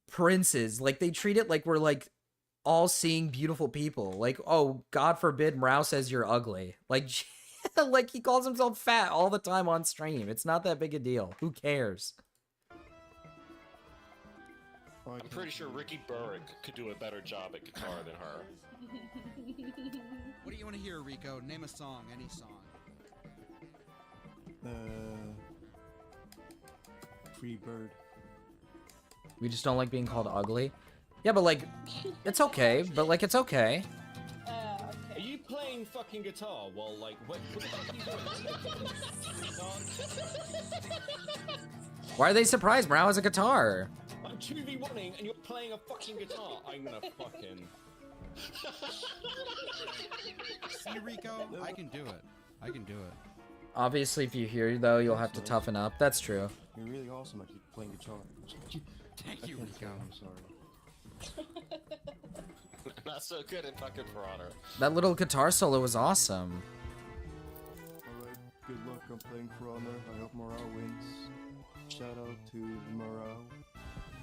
princes. Like they treat it like we're like all seeing beautiful people. Like, oh, God forbid, Mrao says you're ugly. Like, like he calls himself fat all the time on stream. It's not that big a deal. Who cares? I'm pretty sure Ricky Burrick could do a better job at guitar than her. What do you want to hear, Rico? Name a song, any song. Free Bird. We just don't like being called ugly. Yeah, but like, it's okay. But like, it's okay. Are you playing fucking guitar while like what the fuck are you doing? Why are they surprised? Mrao has a guitar. I'm 2v1ing and you're playing a fucking guitar. I'm gonna fucking. See, Rico, I can do it. I can do it. Obviously, if you hear though, you'll have to toughen up. That's true. You're really awesome at playing guitar. Thank you, Rico. I'm sorry. Not so good in fucking For Honor. That little guitar solo was awesome. Alright, good luck on playing For Honor. I hope Morale wins. Shout out to Morale.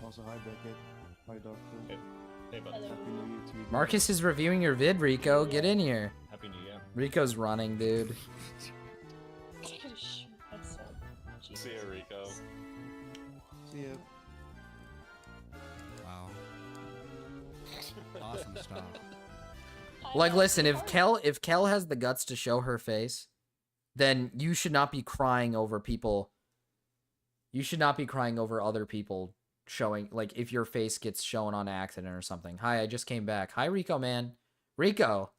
Also, hi Beckett. Hi Doctor. Hey, bud. Happy New Year to you. Marcus is reviewing your vid, Rico. Get in here. Happy New Year. Rico's running, dude. See ya, Rico. See ya. Wow. Awesome stuff. Like, listen, if Kel has the guts to show her face, then you should not be crying over people. You should not be crying over other people showing, like, if your face gets shown on accident or something. Hi, I just came back. Hi, Rico, man. Rico,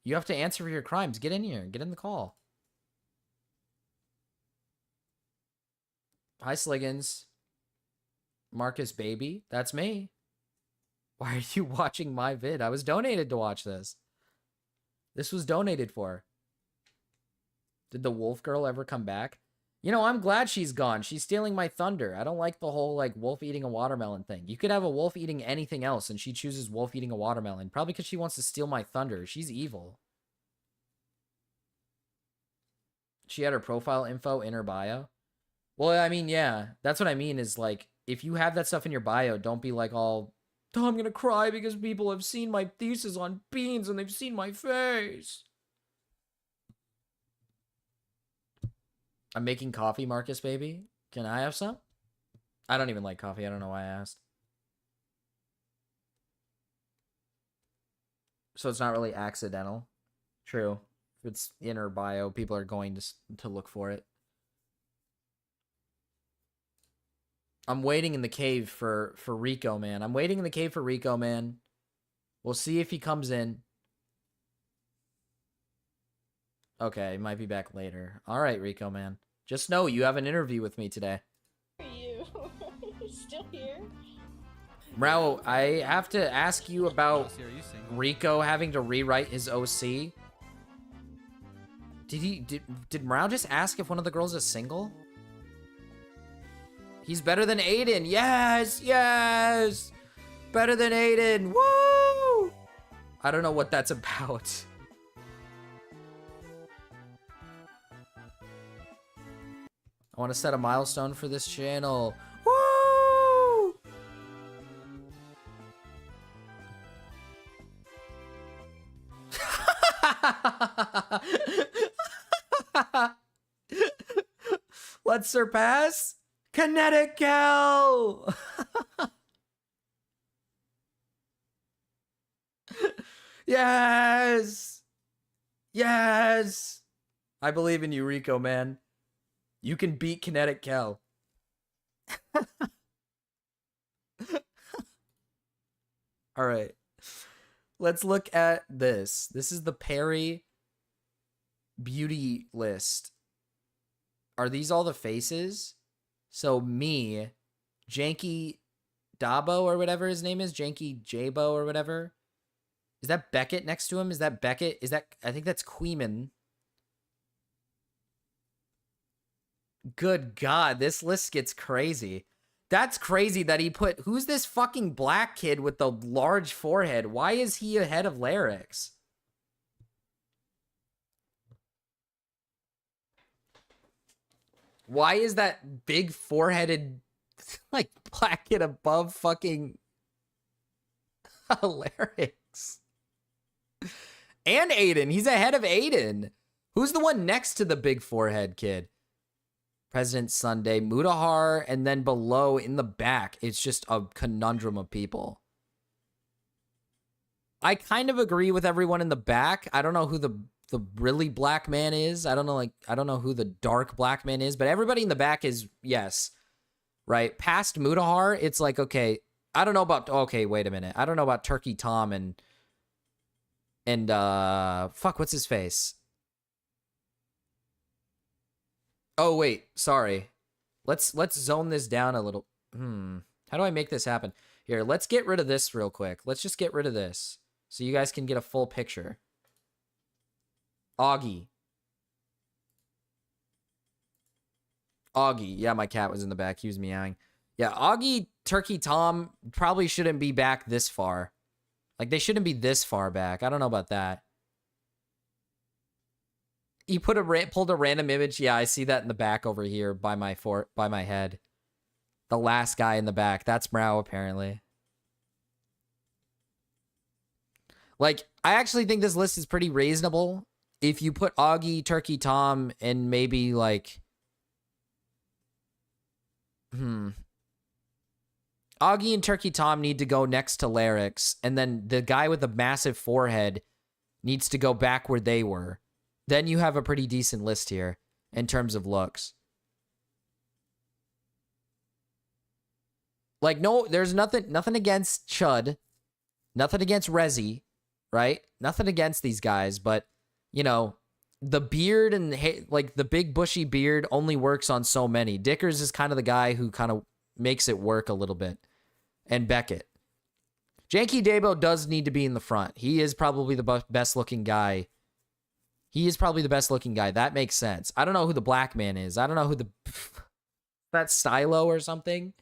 you have to answer for your crimes. Get in here. Get in the call. Hi, Sliggins. Marcus, baby. That's me. Why are you watching my vid? I was donated to watch this. This was donated for. Did the wolf girl ever come back? You know, I'm glad she's gone. She's stealing my thunder. I don't like the whole, like, wolf eating a watermelon thing. You could have a wolf eating anything else, and she chooses wolf eating a watermelon. Probably because she wants to steal my thunder. She's evil. She had her profile info in her bio. Well, I mean, yeah. That's what I mean is, like, if you have that stuff in your bio, don't be like all, oh, I'm gonna cry because people have seen my thesis on Beans and they've seen my face. I'm making coffee, Marcus, baby. Can I have some? I don't even like coffee. I don't know why I asked. So it's not really accidental. True. If it's in her bio, people are going to look for it. I'm waiting in the cave for Rico, man. I'm waiting in the cave for Rico, man. We'll see if he comes in. Okay, he might be back later. All right, Rico, man. Just know you have an interview with me today. Are you still here? Mrao, I have to ask you about Rico having to rewrite his OC. Did Mrao just ask if one of the girls is single? He's better than Aiden. Yes, yes. Better than Aiden. Woo! I don't know what that's about. I want to set a milestone for this channel. Woo! Let's surpass Kinetic Kel! Yes! Yes! I believe in you, Rico, man. You can beat Kinetic Kel. All right. Let's look at this. This is the Perry beauty list. Are these all the faces? So me, Janky Dabo or whatever his name is, Janky Jabo or whatever. Is that Beckett next to him? Is that Beckett? Is that, I think that's Queeman. Good God, this list gets crazy. That's crazy that he put, who's this fucking black kid with the large forehead? Why is he ahead of Larix? Why is that big foreheaded, like, black kid above fucking Larix? And Aiden, he's ahead of Aiden. Who's the one next to the big forehead kid? President Sunday, Mutahar, and then below in the back, it's just a conundrum of people. I kind of agree with everyone in the back. I don't know who the really black man is. I don't know who the dark black man is, but everybody in the back is, yes. Right? Past Mutahar, it's like, okay, I don't know about, okay, wait a minute. I don't know about Turkey Tom and fuck, what's his face? Oh, wait, sorry. Let's zone this down a little. How do I make this happen? Here, let's get rid of this real quick. Let's just get rid of this so you guys can get a full picture. Augie. Yeah, my cat was in the back. He was meowing. Yeah, Augie, Turkey Tom probably shouldn't be back this far. Like, they shouldn't be this far back. I don't know about that. He pulled a random image. Yeah, I see that in the back over here by my head. The last guy in the back. That's Mrao, apparently. Like, I actually think this list is pretty reasonable. If you put Augie, Turkey Tom, and maybe, like... Augie and Turkey Tom need to go next to Larix, and then the guy with the massive forehead needs to go back where they were. Then you have a pretty decent list here in terms of looks. Like, no, there's nothing against Chud. Nothing against Rezi, right? Nothing against these guys, but, you know, the beard and, like, the big bushy beard only works on so many. Dickers is kind of the guy who kind of makes it work a little bit. And Beckett. Janky Dabo does need to be in the front. He is probably the best looking guy. He is probably the best looking guy. That makes sense. I don't know who the black man is. I don't know who the... That's Stylo or something?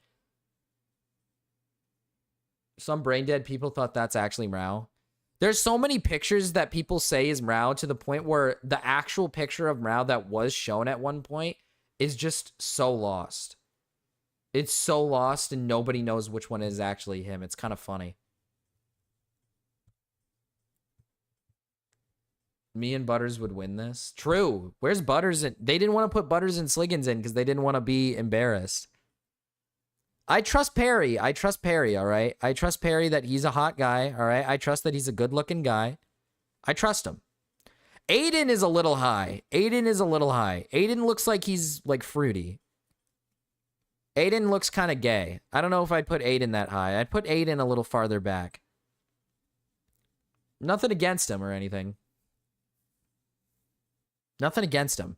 Some brain dead people thought that's actually Mrao. There's so many pictures that people say is Mrao to the point where the actual picture of Mrao that was shown at one point is just so lost. It's so lost and nobody knows which one is actually him. It's kind of funny. Me and Butters would win this. True. Where's Butters? They didn't want to put Butters and Sliggins in because they didn't want to be embarrassed. I trust Perry. I trust Perry, all right? I trust Perry that he's a hot guy, all right? I trust that he's a good-looking guy. I trust him. Aiden is a little high. Aiden is a little high. Aiden looks like he's, like, fruity. Aiden looks kind of gay. I don't know if I'd put Aiden that high. I'd put Aiden a little farther back. Nothing against him or anything. Nothing against him.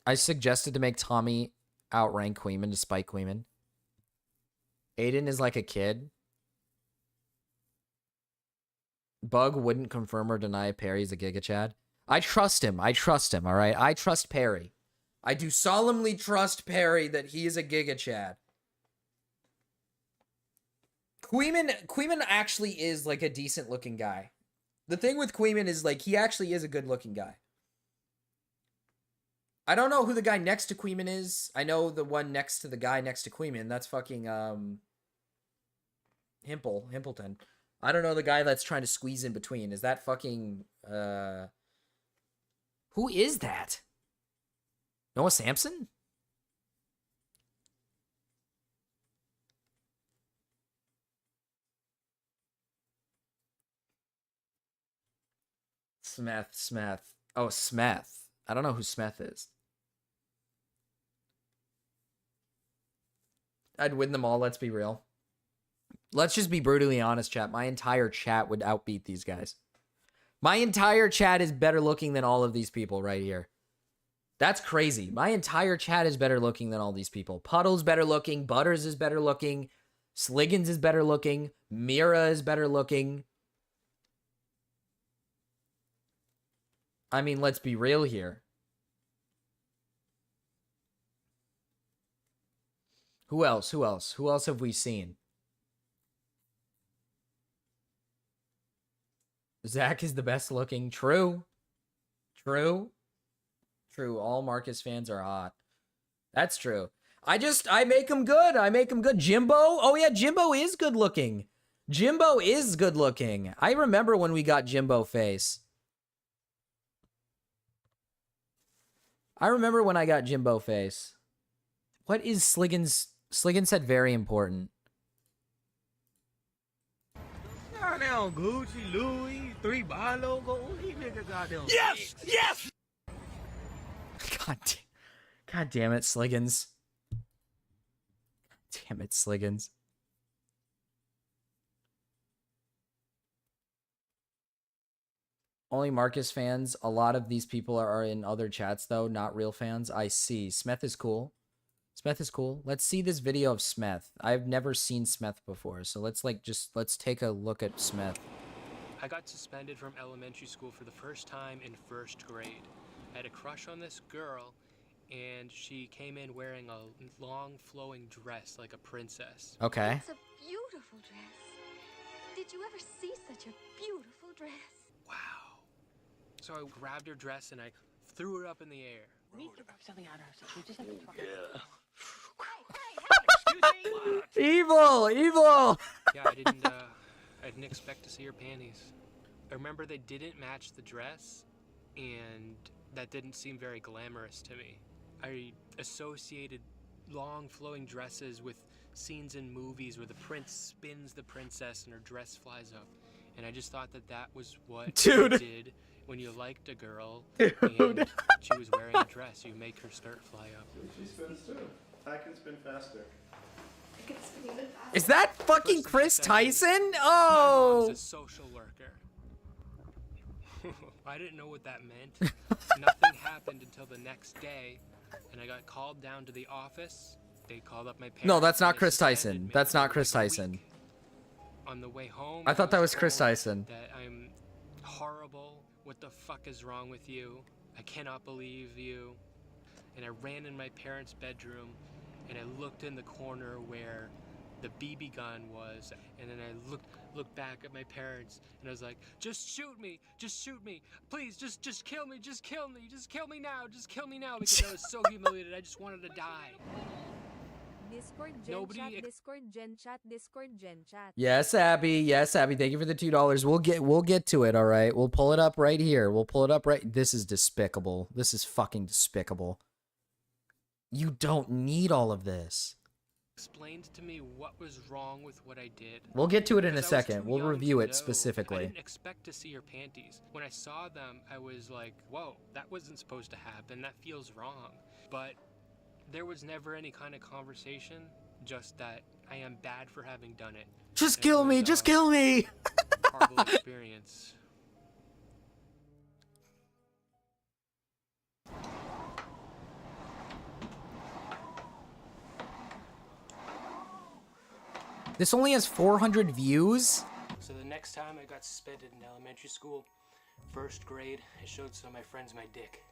I suggested to make Tommy outrank Queeman despite Queeman. Aiden is like a kid. Bug wouldn't confirm or deny Perry's a Giga Chad. I trust him. I trust him, all right? I trust Perry. I do solemnly trust Perry that he is a Giga Chad. Queeman actually is like a decent looking guy. The thing with Queeman is like he actually is a good looking guy. I don't know who the guy next to Queeman is. I know the one next to the guy next to Queeman. That's fucking Himpleton. I don't know the guy that's trying to squeeze in between. Is that fucking who is that? Noah Sampson? Smeth. Oh, Smeth. I don't know who Smeth is. I'd win them all, let's be real. Let's just be brutally honest, chat. My entire chat would outbeat these guys. My entire chat is better looking than all of these people right here. That's crazy. My entire chat is better looking than all these people. Puddle's better looking. Butters is better looking. Sliggins is better looking. Mira is better looking. I mean, let's be real here. Who else? Who else? Who else have we seen? Zach is the best looking. True. True. True. All Marcus fans are hot. That's true. I make him good. I make him good. Jimbo. Oh, yeah. Jimbo is good looking. Jimbo is good looking. I remember when we got Jimbo face. I remember when I got Jimbo face. What is Sliggins? Sliggins said very important. Goddamn Gucci, Louis, 3 buy logo. These niggas goddamn. Yes! Yes! God damn it, Sliggins. Damn it, Sliggins. Only Marcus fans. A lot of these people are in other chats, though. Not real fans. I see. Smith is cool. Smith is cool. Let's see this video of Smith. I've never seen Smith before, so let's take a look at Smith. I got suspended from elementary school for the first time in 1st grade. I had a crush on this girl, and she came in wearing a long flowing dress like a princess. Okay. It's a beautiful dress. Did you ever see such a beautiful dress? Wow. So I grabbed her dress and I threw her up in the air. We need to work something out ourselves. We just have to talk. Yeah. Evil, evil. Yeah, I didn't expect to see her panties. I remember they didn't match the dress, and that didn't seem very glamorous to me. I associated long flowing dresses with scenes in movies where the prince spins the princess and her dress flies up. And I just thought that was what you did when you liked a girl and she was wearing a dress. You make her skirt fly up. She spins too. I can spin faster. Is that fucking Chris Tyson? My Oh. mom's a social worker. I didn't know what that meant. Nothing happened until the next day, and I got called down to the office. They called up my parents. No, that's and not they Chris suspended Tyson. me That's for not Chris like a Tyson. week. On the way home, I thought that was Chris told Tyson. That I'm horrible. What the fuck is wrong with you? I cannot believe you. And I ran in my parents' bedroom, and I looked in the corner where the BB gun was, and then I looked back at my parents, and I was like, just shoot me, please, just kill me, just kill me now, because I was so humiliated. I just wanted to die. Discord Gen Chat. Yes, Abby. Yes, Abby. Thank you for the $2. We'll get to it. All right. We'll pull it up right here. This is despicable. This is fucking despicable. You don't need all of this. Explained to me what was wrong with what I did. We'll get to it in a Because I was second. too We'll young review to it know. specifically. I didn't expect to see her panties. When I saw them, I was like, whoa, that wasn't supposed to happen. That feels wrong. But there was never any kind of conversation, just that I am bad for having done it. Just And kill it me. was, Just kill me. Horrible experience. This only has 400 views. So the next time I got suspended in elementary school, first grade, I showed some of my friends my dick.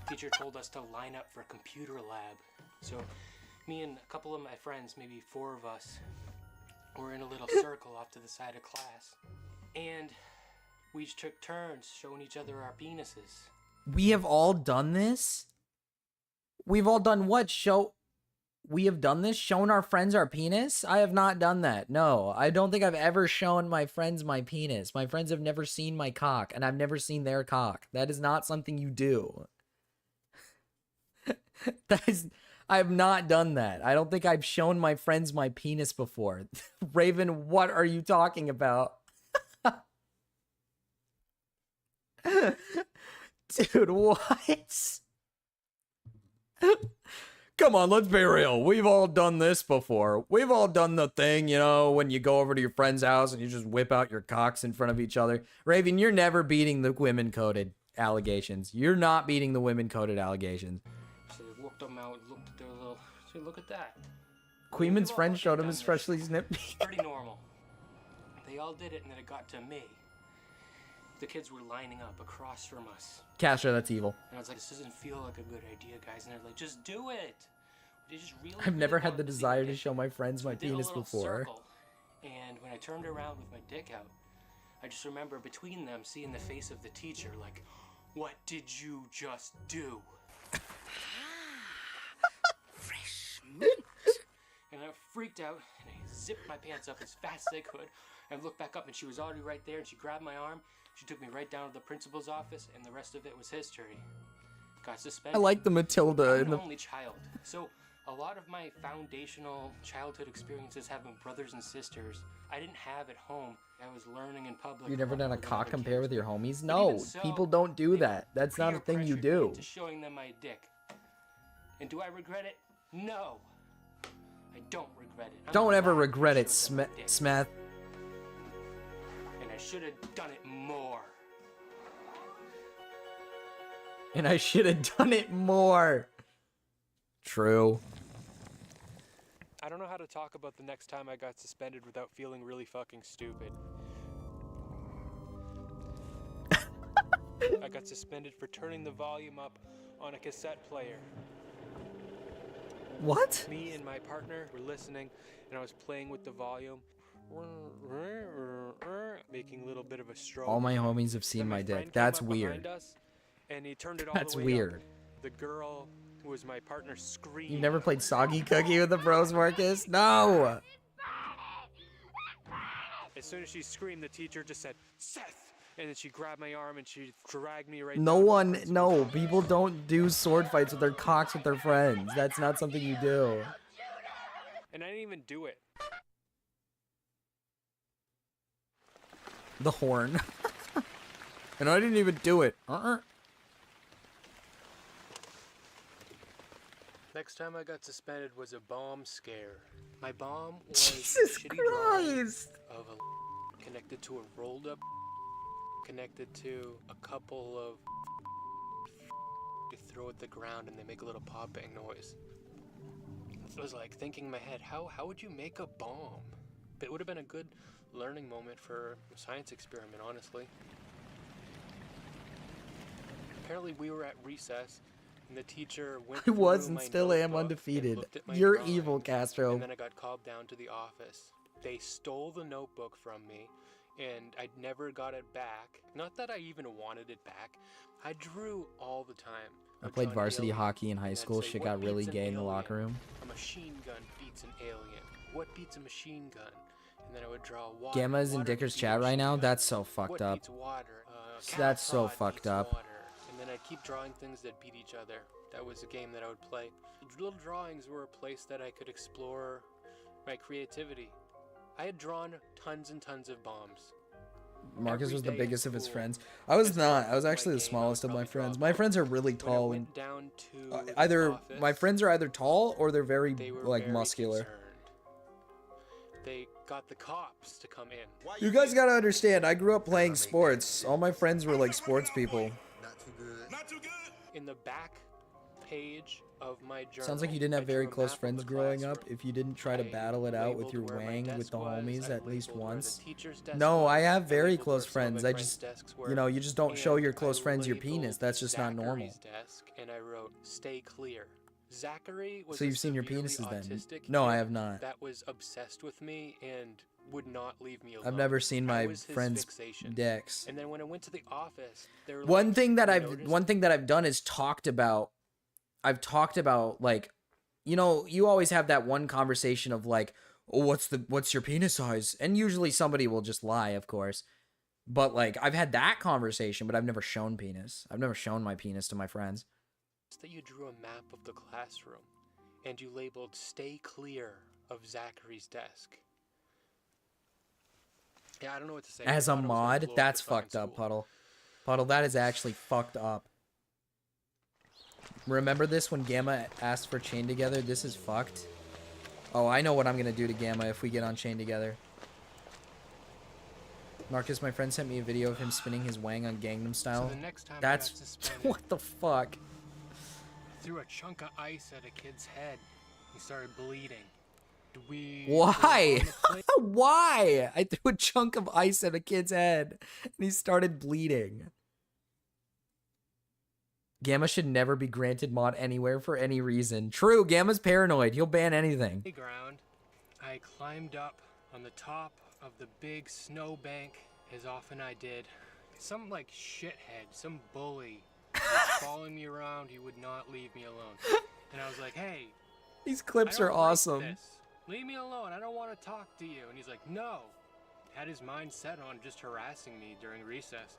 Teacher told us to line up for a computer lab. So me and a couple of my friends, maybe 4 of us, were in a little circle off to the side of class. And we each took turns showing each other our penises. We have all done this? We've all done what? We have done this? Shown our friends our penis? I have not done that. No, I don't think I've ever shown my friends my penis. My friends have never seen my cock, and I've never seen their cock. That is not something you do. I have not done that. I don't think I've shown my friends my penis before. Raven, what are you talking about? Dude, what? Come on, let's be real. We've all done this before. We've all done the thing, you know, when you go over to your friend's house and you just whip out your cocks in front of each other. Raven, you're never beating the women-coded allegations. You're not beating the women-coded allegations. So they walked them out and looked at their little... See, look at that. Queeman's friend showed him his freshly snipped. Pretty normal. They all did it, and then it got to me. The kids were lining up across from us. Castro, that's evil. And I was like, this doesn't feel like a good idea, guys. And they're like, just do it. They just really, I've never really had the wanted to see desire my to dick. show my friends So my we did a penis little before. circle, and when I turned around with my dick out, I just remember between them seeing the face of the teacher, like, what did you just do? Fresh meat. And I freaked out, and I zipped my pants up as fast as I could, and looked back up, and she was already right there, and she grabbed my arm. She took me right down to the principal's office, and the rest of it was history. Got suspended. I like the Matilda I'm in an the... only child, so a lot of my foundational childhood experiences have been brothers and sisters I didn't have at home. I was learning in public. You've never done a with cock other compare kids. with your homies? But No, even so, people don't do that. That's not a peer thing you pressured me do. into showing them my dick. And do I regret it? No. I don't regret it. I'm Don't ever glad I regret it, showed them my dick. Smeth. And I should have done it more. And I should have done it more. True. I don't know how to talk about the next time I got suspended without feeling really fucking stupid. I got suspended for turning the volume up on a cassette player. What? Me and my partner were listening, and I was playing with the volume, making a little bit of a stroke. All my homies have seen Then my friend dick. came That's up weird. behind us, and he turned it all That's the way weird. up. The girl who was my partner screamed. You never played Soggy Cookie with the bros, Marcus? No! As soon as she screamed, the teacher just said, "Seth!" And then she grabbed my arm and she dragged me right No down to the one, principal's no, office. people don't do sword fights with their cocks with their friends. That's not something you do. And I didn't even do it. The horn. And I didn't even do it. Next time I got suspended was a bomb scare. My bomb was Jesus a shitty drawing Christ. of a connected to a rolled up, connected to a couple of you throw at the ground and they make a little popping noise. It was like thinking in my head, how would you make a bomb? But it would have been a good learning moment for a science experiment, honestly. Apparently we were at recess and the teacher went I was through and my still am notebook and undefeated. looked at my You're drawings, evil, Castro. And then I got called down to the office. They stole the notebook from me and I never got it back. Not that I even wanted it back. I drew all the time. I played John varsity Alien, hockey in high and I'd school. say, Shit "What got really beats an gay in the alien?" locker room. A machine gun beats an alien. What beats a machine gun? And then I would draw water. Gamma's in Water Dicker's beats a chat right machine now? gun. That's so fucked What up. beats water? That's so Cat fucked beats up. water. And then I'd keep drawing things that beat each other. That was a game that I would play. Little drawings were a place that I could explore my creativity. I had drawn tons and tons of bombs. Marcus Every was the day biggest at of his school, friends. I was as not. part I was of my actually the game, I smallest would of my probably draw friends. a My friends are book. really When I tall and went down to the either office, my friends are either tall or they're very they were like very muscular. concerned. They got the cops to come in. You guys gotta understand, I grew up playing sports. All my friends were like sports people. In the back page of my journal. Sounds like you didn't I have very drew a close map of friends the growing up. classroom. If you didn't try to I battle it out with labeled your where my wang with desk the was, homies I at least labeled where the once. teacher's desk No, I was, have I very labeled where close some of friends. my I friends' just, desks you were, know, you just don't show and your close I friends your penis. labeled That's just not normal. Zachary's desk, and I wrote "Stay clear." Zachary was So a you've seen your severely penises then? autistic No, I kid have not. That was obsessed with me and would not leave me alone. I've never seen I my was his friends' fixation. dicks. And then when I went to the office, they were One like, thing that "We I've noticed one thing that I've done is I've talked about like, you know, you always have that one conversation of like, oh, what's your penis size? And usually somebody will just lie, of course. But like I've had that conversation, but I've never shown penis. I've never shown my penis to my friends. that you drew a map of the classroom and you labeled "Stay clear" of Zachary's desk. Yeah, I don't know what to say. As I a thought it was gonna mod, blow up that's the fucking fucked up, school. Puddle. Puddle, that is actually fucked up. Remember this when Gamma asked for Chain Together? This is fucked. Oh, I know what I'm gonna do to Gamma if we get on Chain Together. Marcus, my friend sent me a video of him spinning his wang on Gangnam Style. the next time I got That's suspended- what the fuck. Threw a chunk of ice at a kid's head. He started bleeding. Why? Why? I threw a chunk of ice at a kid's head and he started bleeding. Gamma should never be granted mod anywhere for any reason. True, Gamma's paranoid. He'll ban anything. Ground. I climbed up on the top of the big snow bank as often I did. Some like shithead, some bully was following me around. He would not leave me alone. And I was like, hey, These clips I are don't like awesome. this. Leave me alone. I don't want to talk to you. And he's like, no. Had his mind set on just harassing me during recess.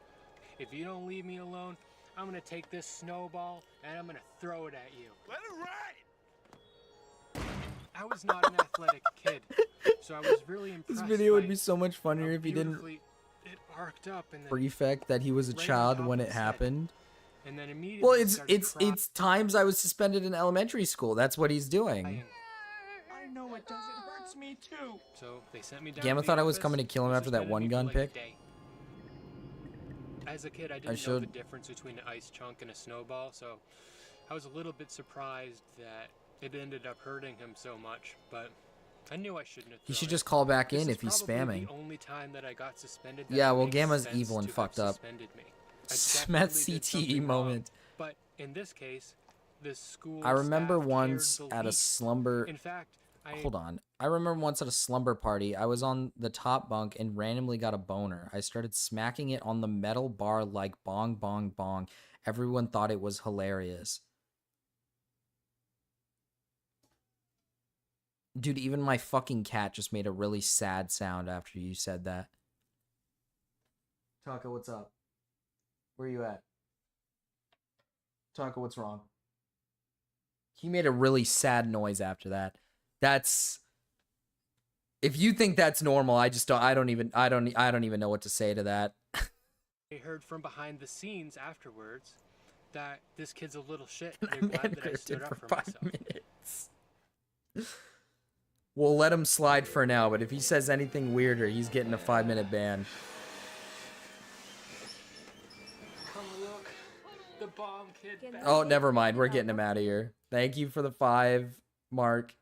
If you don't leave me alone, I'm going to take this snowball and I'm going to throw it at you. Let it ride! I was not an athletic kid, so I was really impressed. This video would by be so much funnier how if he didn't beautifully it arced up and then prefect that he was a right on child top when of it his head. happened. And then immediately Well, he it's started crying. it's times I was suspended in elementary school. That's what he's doing. I know it does. It hurts me too. So they sent me down. Gamma to the thought I was office, coming to kill him after that suspended one me for, gun like, a pick. day. As a kid, I didn't know the should- difference between an ice chunk and a snowball, so I was a little bit surprised that it ended up hurting him so much. But I knew I shouldn't have. He thrown should it. just call back This in is if he's probably spamming. The only time that I got suspended. That Yeah, well, makes Gamma's sense evil and to have fucked up. suspended me. I Smeth definitely did CTE something wrong, moment. But In this case, the school I remember staff once cared the at a least. slumber. In fact, Hold on. I remember once at a slumber party, I was on the top bunk and randomly got a boner. I started smacking it on the metal bar like bong, bong, bong. Everyone thought it was hilarious. Dude, even my fucking cat just made a really sad sound after you said that. Taco, what's up? Where you at? Taco, what's wrong? He made a really sad noise after that. That's... If you think that's normal, I don't even know what to say to that. I heard from behind the scenes afterwards that this kid's a little shit. That They're man glad that I cursed stood it up for for 5 myself. minutes. We'll let him slide for now, but if he says anything weirder, he's getting a 5-minute ban. Come look, the bomb kid. Back. Oh, never mind. We're getting him out of here. Thank you for the 5, Mark.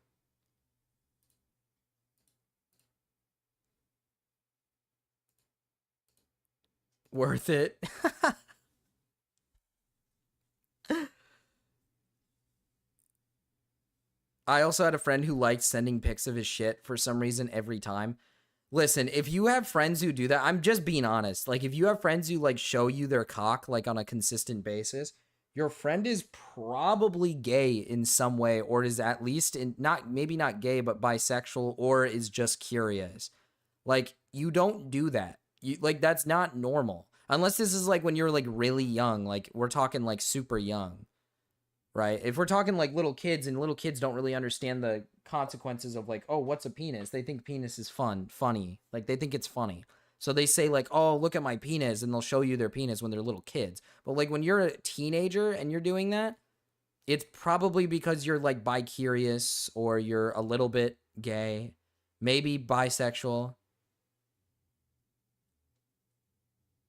Worth it. I also had a friend who liked sending pics of his shit for some reason every time. Listen, if you have friends who do that, I'm just being honest. Like, if you have friends who, like, show you their cock, like, on a consistent basis, your friend is probably gay in some way, or is at least, maybe not gay, but bisexual, or is just curious. Like, you don't do that. That's not normal. Unless this is, like, when you're, like, really young. Like, we're talking, like, super young. Right? If we're talking, like, little kids, and little kids don't really understand the consequences of, like, oh, what's a penis? They think penis is funny. Like, they think it's funny. So they say, like, oh, look at my penis, and they'll show you their penis when they're little kids. But, like, when you're a teenager and you're doing that, it's probably because you're, like, bi-curious, or you're a little bit gay, maybe bisexual.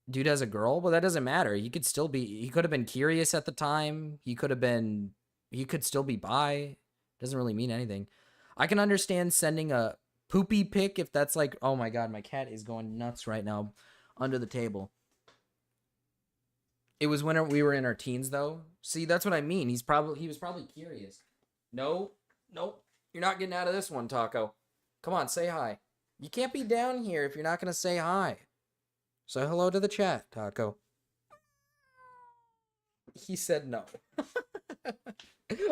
Dude has a girl? Well, that doesn't matter. He could have been curious at the time. He could still be bi. Doesn't really mean anything. I can understand sending a poopy pic if that's like, oh my god, my cat is going nuts right now under the table. It was when we were in our teens though. See, that's what I mean. He was probably curious. Nope. You're not getting out of this one, Taco. Come on, say hi. You can't be down here if you're not going to say hi. Say hello to the chat, Taco. He said no.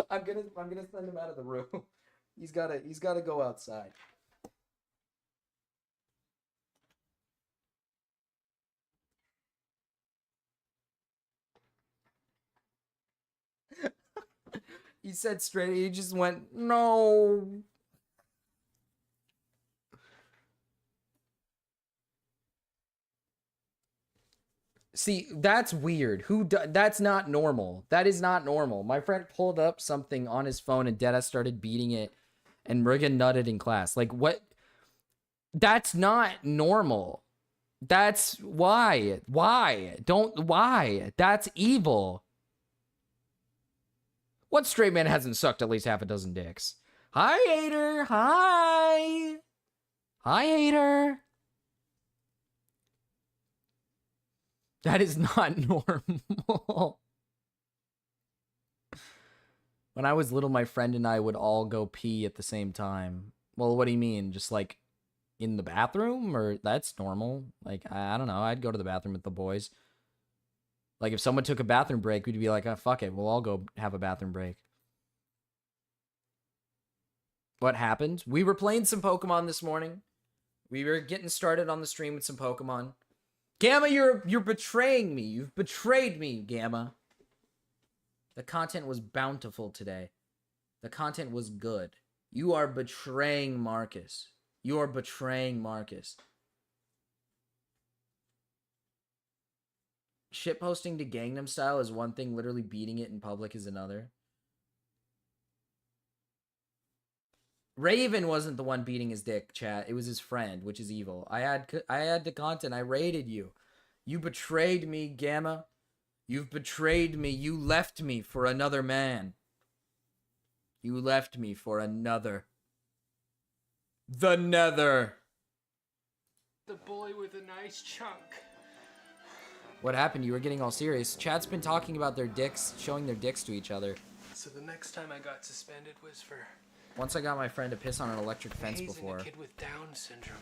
I'm gonna send him out of the room. He's gotta go outside. He said straight. He just went no. See, that's weird. That's not normal. That is not normal. My friend pulled up something on his phone and Detta started beating it and Riggin nutted in class. Like, what? That's not normal. That's why. Why? Why? That's evil. What straight man hasn't sucked at least half a dozen dicks? Hi, hater. Hi. Hi, hater. That is not normal. When I was little, my friend and I would all go pee at the same time. Well, what do you mean? Just like in the bathroom? Or that's normal? Like, I don't know. I'd go to the bathroom with the boys. Like, if someone took a bathroom break, we'd be like, oh, fuck it. We'll all go have a bathroom break. What happened? We were playing some Pokemon this morning. We were getting started on the stream with some Pokemon. Gama, you're betraying me. You've betrayed me, Gama. The content was bountiful today. The content was good. You are betraying Marcus. You are betraying Marcus. Shitposting to Gangnam Style is one thing. Literally beating it in public is another. Raven wasn't the one beating his dick, chat. It was his friend, which is evil. I had the content. I raided you. You betrayed me, Gamma. You've betrayed me. You left me for another man. You left me for another. The Nether. The boy with a nice chunk. What happened? You were getting all serious. Chat's been talking about their dicks, showing their dicks to each other. So the next time I got suspended was for Once I got my friend to piss on an electric fence hazing before. a kid with Down syndrome.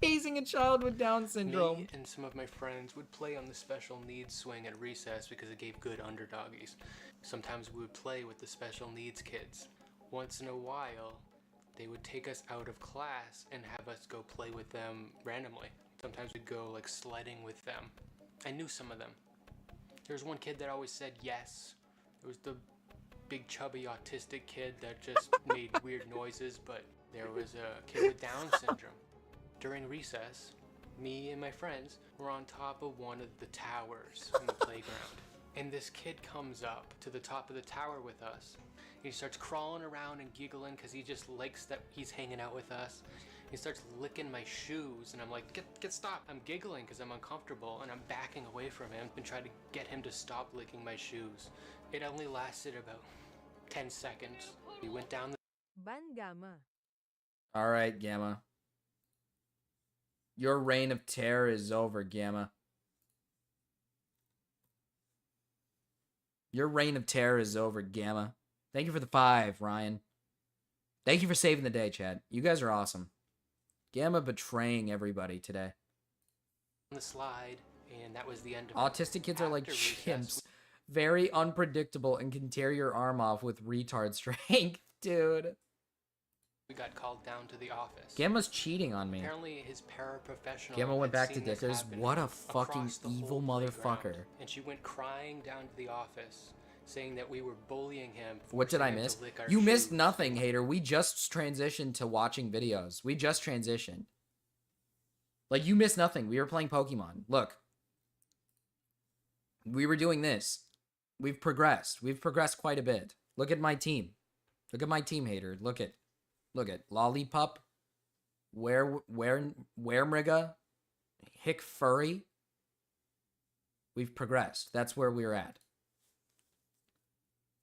Hazing a child with Down syndrome. Me and some of my friends would play on the special needs swing at recess because it gave good underdoggies. Sometimes we would play with the special needs kids. Once in a while, they would take us out of class and have us go play with them randomly. Sometimes we'd go like sledding with them. I knew some of them. There was one kid that always said yes. It was the big chubby autistic kid that just made weird noises, but there was a kid with Down syndrome. During recess, me and my friends were on top of one of the towers in the playground. And this kid comes up to the top of the tower with us. He starts crawling around and giggling because he just likes that he's hanging out with us. He starts licking my shoes and I'm like, get stop. I'm giggling because I'm uncomfortable and I'm backing away from him and trying to get him to stop licking my shoes. It only lasted about 10 seconds. We went down the Gama. All right, Gamma. Your reign of terror is over, Gamma. Your reign of terror is over, Gamma. Thank you for the 5, Ryan. Thank you for saving the day, Chad. You guys are awesome. Gamma betraying everybody today. the slide, and that was the end of Autistic kids are like chimps. Very unpredictable and can tear your arm off with retard strength, dude. We got called down to the office. Gamma's cheating on me. Apparently his paraprofessional Gamma went had back to seen this Dickers. happen What a across fucking the evil whole motherfucker. playground, and she went crying down to the office, saying that we were bullying him. What did I forcing him miss? to lick our You missed shoes. nothing, hater. We just transitioned to watching videos. We just transitioned. Like, you missed nothing. We were playing Pokemon. Look. We were doing this. We've progressed. We've progressed quite a bit. Look at my team. Look at my team, hater. Look at Lollipop, Weremriga, Hick Furry. We've progressed. That's where we're at.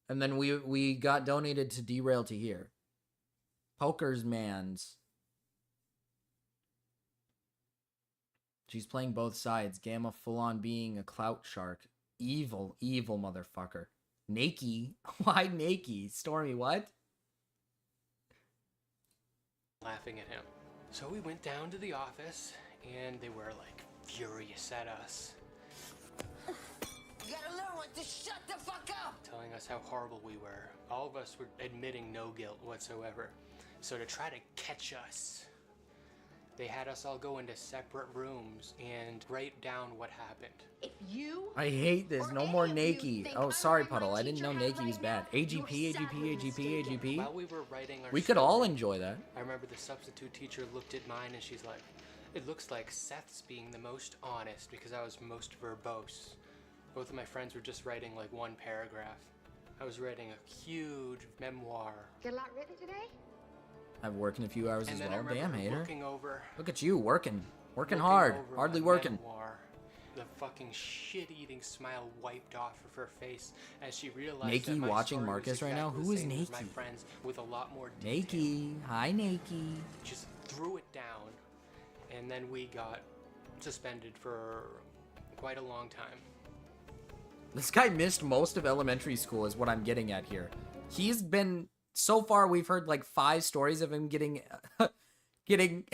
And then we got donated to Derail to here. Poker's Man's. She's playing both sides. Gamma full on being a clout shark. Evil, evil motherfucker. Nakey? Why Nakey? Stormy, what? Laughing at him. So we went down to the office, and they were like furious at us. You gotta learn when to shut the fuck up! Telling us how horrible we were. All of us were admitting no guilt whatsoever. So to try to catch us, they had us all go into separate rooms and write down what happened. If you I hate this. No more Nakey. Oh, sorry, Puddle. I didn't know Nakey was bad. AGP, AGP, AGP, AGP. While we were writing our We could all story, enjoy that. I remember the substitute teacher looked at mine and she's like, it looks like Seth's being the most honest because I was most verbose. Both of my friends were just writing like one paragraph. I was writing a huge memoir. Get a lot written today? I have work in a few hours And as then I well. remember Damn, hater. looking over- Look at you, working. Working looking hard. over Hardly my working. memoir, the fucking shit-eating smile wiped off of her face as she realized Nakey that my watching story Marcus was right now? exactly Who the is same as my Nakey? friends with a lot more detail. Nakey. Hi, Nakey. Just threw it down, and then we got suspended for quite a long time. This guy missed most of elementary school is what I'm getting at here. He's been... So far, we've heard like 5 stories of him getting... getting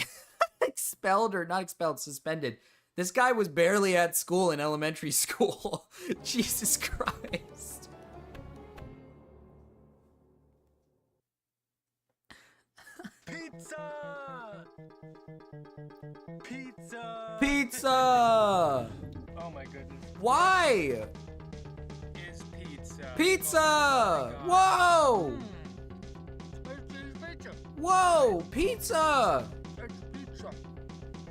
expelled, or not expelled, suspended. This guy was barely at school in elementary school. Jesus Christ. Pizza! Pizza! Pizza! Oh my goodness. Why? Is pizza. Pizza! Whoa! Whoa! Pizza! It's pizza.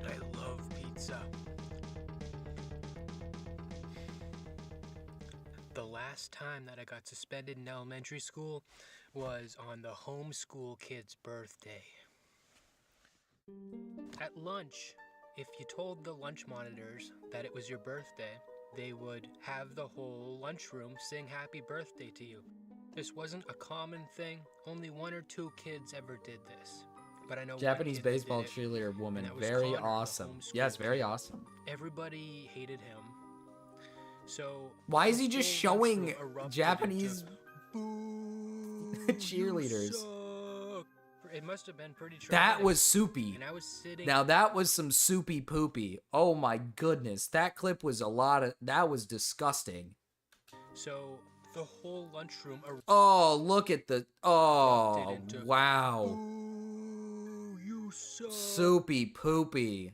I love pizza. The last time that I got suspended in elementary school was on the homeschool kid's birthday. At lunch, if you told the lunch monitors that it was your birthday, they would have the whole lunchroom sing happy birthday to you. This wasn't a common thing. Only 1 or 2 kids ever did this. But I know one Japanese kid that baseball did it, cheerleader woman. and that was Very Connor, the awesome. homeschool Yes, very kid. awesome. Everybody hated him. So Why is the he just whole showing lunchroom erupted Japanese into, cheerleaders? "Suck." It must have been pretty traumatic. That was soupy. And I was sitting. Now that was some soupy poopy. Oh my goodness. That clip was that was disgusting. So the whole lunchroom erupted. Oh, look at the, oh, into, wow. You suck. Soupy poopy.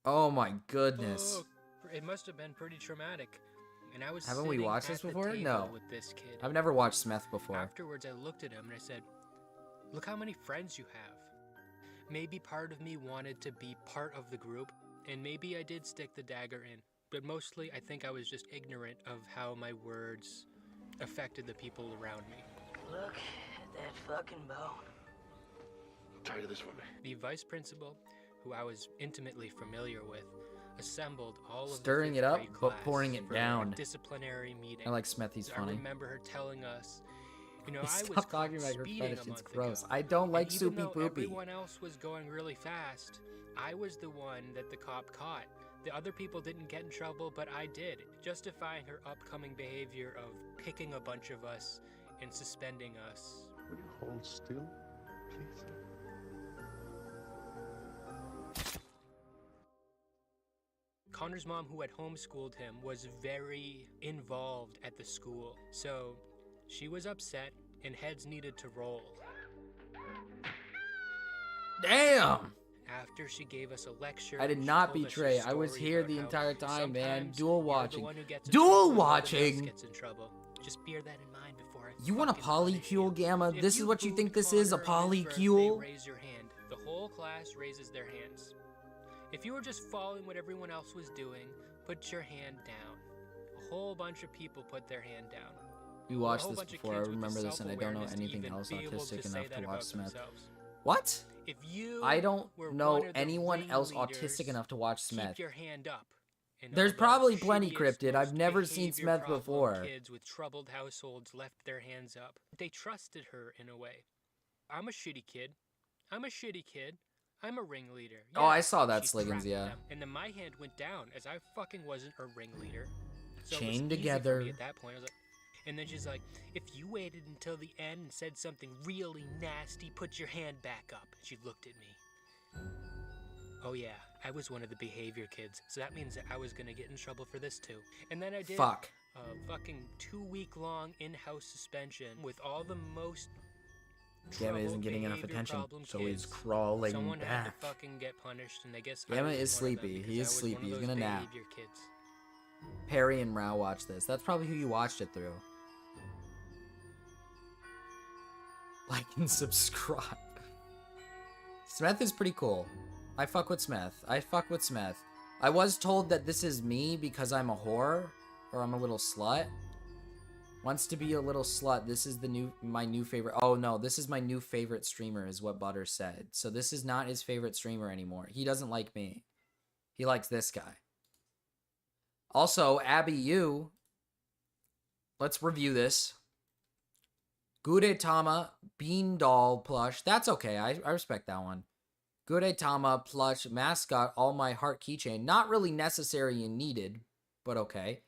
Oh my goodness. It must have been pretty traumatic. And I was Haven't we sitting watched at this the before? table No. with this kid. I've never watched Smith before. Afterwards, I looked at him and I said, "Look how many friends you have." Maybe part of me wanted to be part of the group, and maybe I did stick the dagger in. But mostly, I think I was just ignorant of how my words affected the people around me. Look at that fucking bone. Try this one. The vice principal, who I was intimately familiar with, assembled all of Stirring the it up, fifth grade but class pouring it for down. a disciplinary meeting. I like Smith, he's funny. I remember her telling us, you know, I was Stop talking about your speeding fetish, a it's month gross. ago, I don't like and even soupy though poopy. everyone else was going really fast, I was the one that the cop caught. The other people didn't get in trouble, but I did, justifying her upcoming behavior of picking a bunch of us and suspending us. Will you hold still, please? Connor's mom, who had homeschooled him, was very involved at the school. So she was upset and heads needed to roll. Damn! After she gave us a lecture, I did she not told us her betray. I was story here about the how entire time, man. sometimes Dual you're the watching. one who gets in Dual trouble and no one else watching? gets in trouble. Just bear that in mind before I You want a fucking punish you. polycule, Gamma? If This is what you think booed this is, a Connor on his birthday, polycule? raise your hand. The whole class raises their hands. If you were just following what everyone else was doing, put your hand down. A whole bunch of people put their hand down. We A watched whole this bunch of before. I kids with the remember this, and I don't know self-awareness to anything even else be able autistic to say enough that to watch about Smith. themselves. What? If you I don't were know one of the anyone else ringleaders, autistic enough to watch Smith. keep your hand up. And There's all the probably plenty shittiest, cryptid. I've most never seen behavior Smith problem before. Kids with troubled households left their hands up. They trusted her in a way. I'm a shitty kid. I'm a shitty kid. I'm a ringleader. Oh, Yeah, I saw that, she Sliggins, trapped yeah. them, and then my hand went down as I fucking wasn't a ringleader. So it was Chained easy for together. me at that point. I was like, and then she's like, if you waited until the end and said something really nasty, put your hand back up. And she looked at me. Oh yeah, I was one of the behavior kids, so that means that I was gonna get in trouble for this too. And then I did Fuck. a fucking 2-week-long in-house suspension with all the most Gamma isn't troubled getting enough behavior attention, problem so kids. he's crawling Someone had back. to fucking get punished, and I guess I Gamma was is one of them sleepy. because He I is was one sleepy. of He's those gonna nap. behavior kids. Perry and Rao watched this. That's probably who you watched it through. Like and subscribe. Smith is pretty cool. I fuck with Smith. I fuck with Smith. I was told that this is me because I'm a whore or I'm a little slut. Wants to be a little slut. This is my new favorite. Oh no, this is my new favorite streamer is what Butter said. So this is not his favorite streamer anymore. He doesn't like me. He likes this guy. Also, Abby Yu. Let's review this. Gudetama Bean Doll plush. That's okay. I respect that one. Gudetama plush mascot All My Heart keychain. Not really necessary and needed, but okay.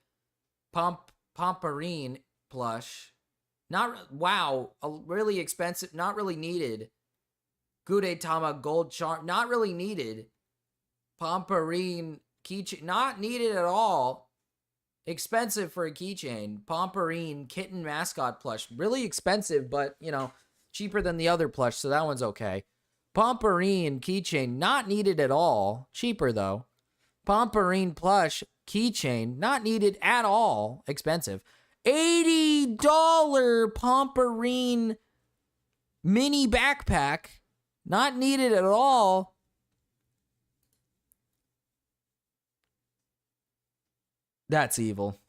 Pomperine plush. Wow, a really expensive, not really needed. Gudetama gold charm. Not really needed. Pomperine keychain. Not needed at all. Expensive for a keychain. Pomperine kitten mascot plush. Really expensive, but, you know, cheaper than the other plush, so that one's okay. Pomperine keychain. Not needed at all. Cheaper, though. Pomperine plush keychain. Not needed at all. Expensive. $80 Pomperine mini backpack. Not needed at all. That's evil.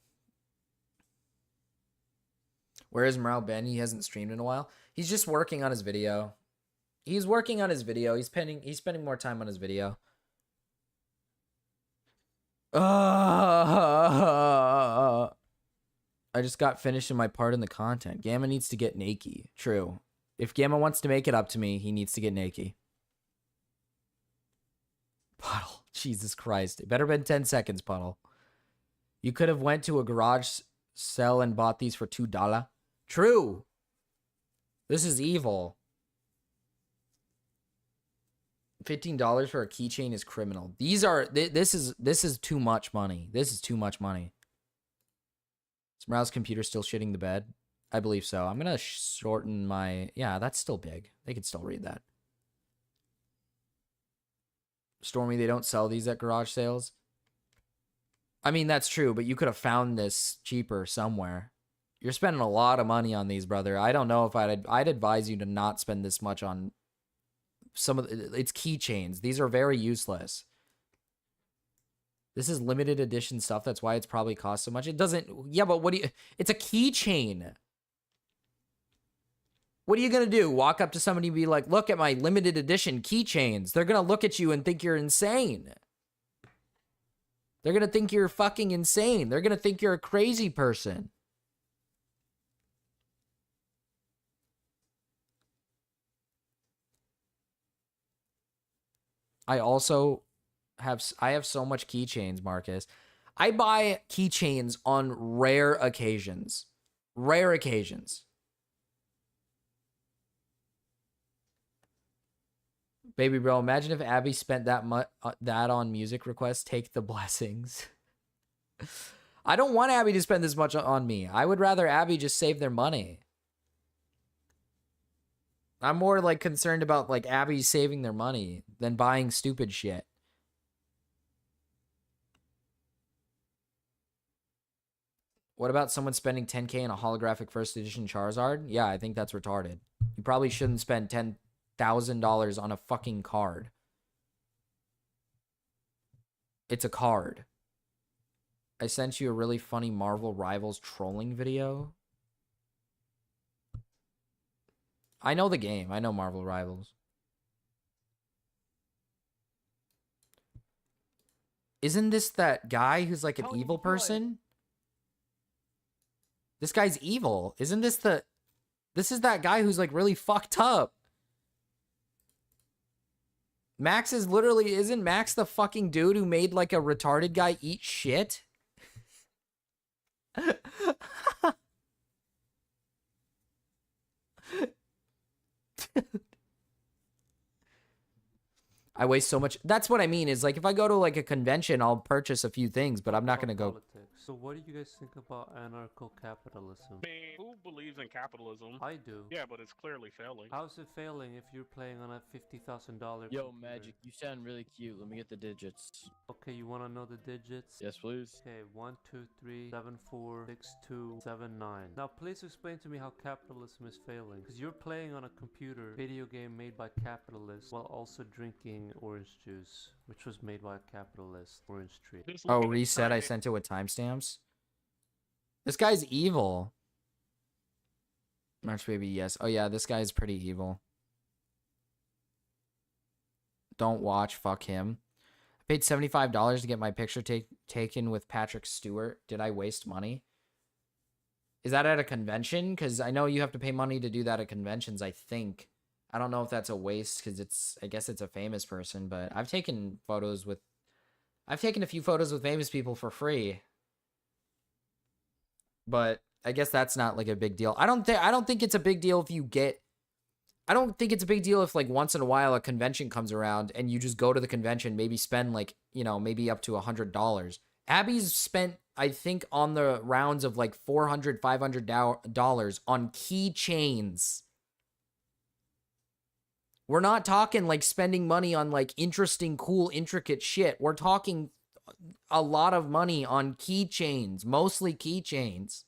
Where is Morale Ben? He hasn't streamed in a while. He's just working on his video. He's working on his video. He's spending more time on his video. I just got finished in my part in the content. Gamma needs to get naked. True. If Gamma wants to make it up to me, he needs to get naked. Puddle. Jesus Christ. It better been 10 seconds, Puddle. You could have went to a garage sale and bought these for $2. True. This is evil. $15 for a keychain is criminal. These are this is too much money. This is too much money. Is Morale's computer still shitting the bed? I believe so. I'm gonna shorten my. Yeah, that's still big. They can still read that. Stormy, they don't sell these at garage sales. I mean, that's true, but you could have found this cheaper somewhere. You're spending a lot of money on these, brother. I don't know if I'd advise you to not spend this much on some of it's keychains. These are very useless. This is limited edition stuff. That's why it's probably cost so much. It doesn't. Yeah, but what do you? It's a keychain. What are you gonna do? Walk up to somebody and be like, "Look at my limited edition keychains." They're gonna look at you and think you're insane. They're gonna think you're fucking insane. They're gonna think you're a crazy person. I also have so much keychains, Marcus. I buy keychains on rare occasions. Rare occasions. Baby bro, imagine if Abby spent that on music requests. Take the blessings. I don't want Abby to spend this much on me. I would rather Abby just save their money. I'm more like concerned about like Abby saving their money than buying stupid shit. What about someone spending 10K on a holographic first edition Charizard? Yeah, I think that's retarded. You probably shouldn't spend $10,000 on a fucking card. It's a card. I sent you a really funny Marvel Rivals trolling video. I know the game. I know Marvel Rivals. Isn't this that guy who's like an evil person? This guy's evil. Isn't this the... This is that guy who's like really fucked up. Max is literally... Isn't Max the fucking dude who made like a retarded guy eat shit? I waste so much. That's what I mean is like if I go to like a convention, I'll purchase a few things, but I'm not going to go. So what do you guys think about anarcho-capitalism? Who believes in capitalism? I do. Yeah, but it's clearly failing. How's it failing if you're playing on a $50,000 Yo, Magic, you sound really cute. Let me get the digits. Okay, you want to know the digits? Yes, please. Okay, 1, 2, 3, 7, 4, 6, 2, 7, 9. Now, please explain to me how capitalism is failing. Because you're playing on a computer video game made by capitalists while also drinking orange juice, which was made by a capitalist. Orange tree. Oh, reset. I sent it with timestamps. This guy's evil. March baby, yes. Oh yeah, this guy's pretty evil. Don't watch. Fuck him. I paid $75 to get my picture taken with Patrick Stewart. Did I waste money? Is that at a convention? Because I know you have to pay money to do that at conventions, I think. I don't know if that's a waste because I guess it's a famous person, but I've taken a few photos with famous people for free. But I guess that's not like a big deal. I don't think it's a big deal if you get... I don't think it's a big deal if like once in a while a convention comes around and you just go to the convention, maybe spend like, you know, maybe up to $100. Abby's spent, I think, on the rounds of like $400, $500 on keychains. We're not talking like spending money on like interesting, cool, intricate shit. We're talking a lot of money on keychains, mostly keychains.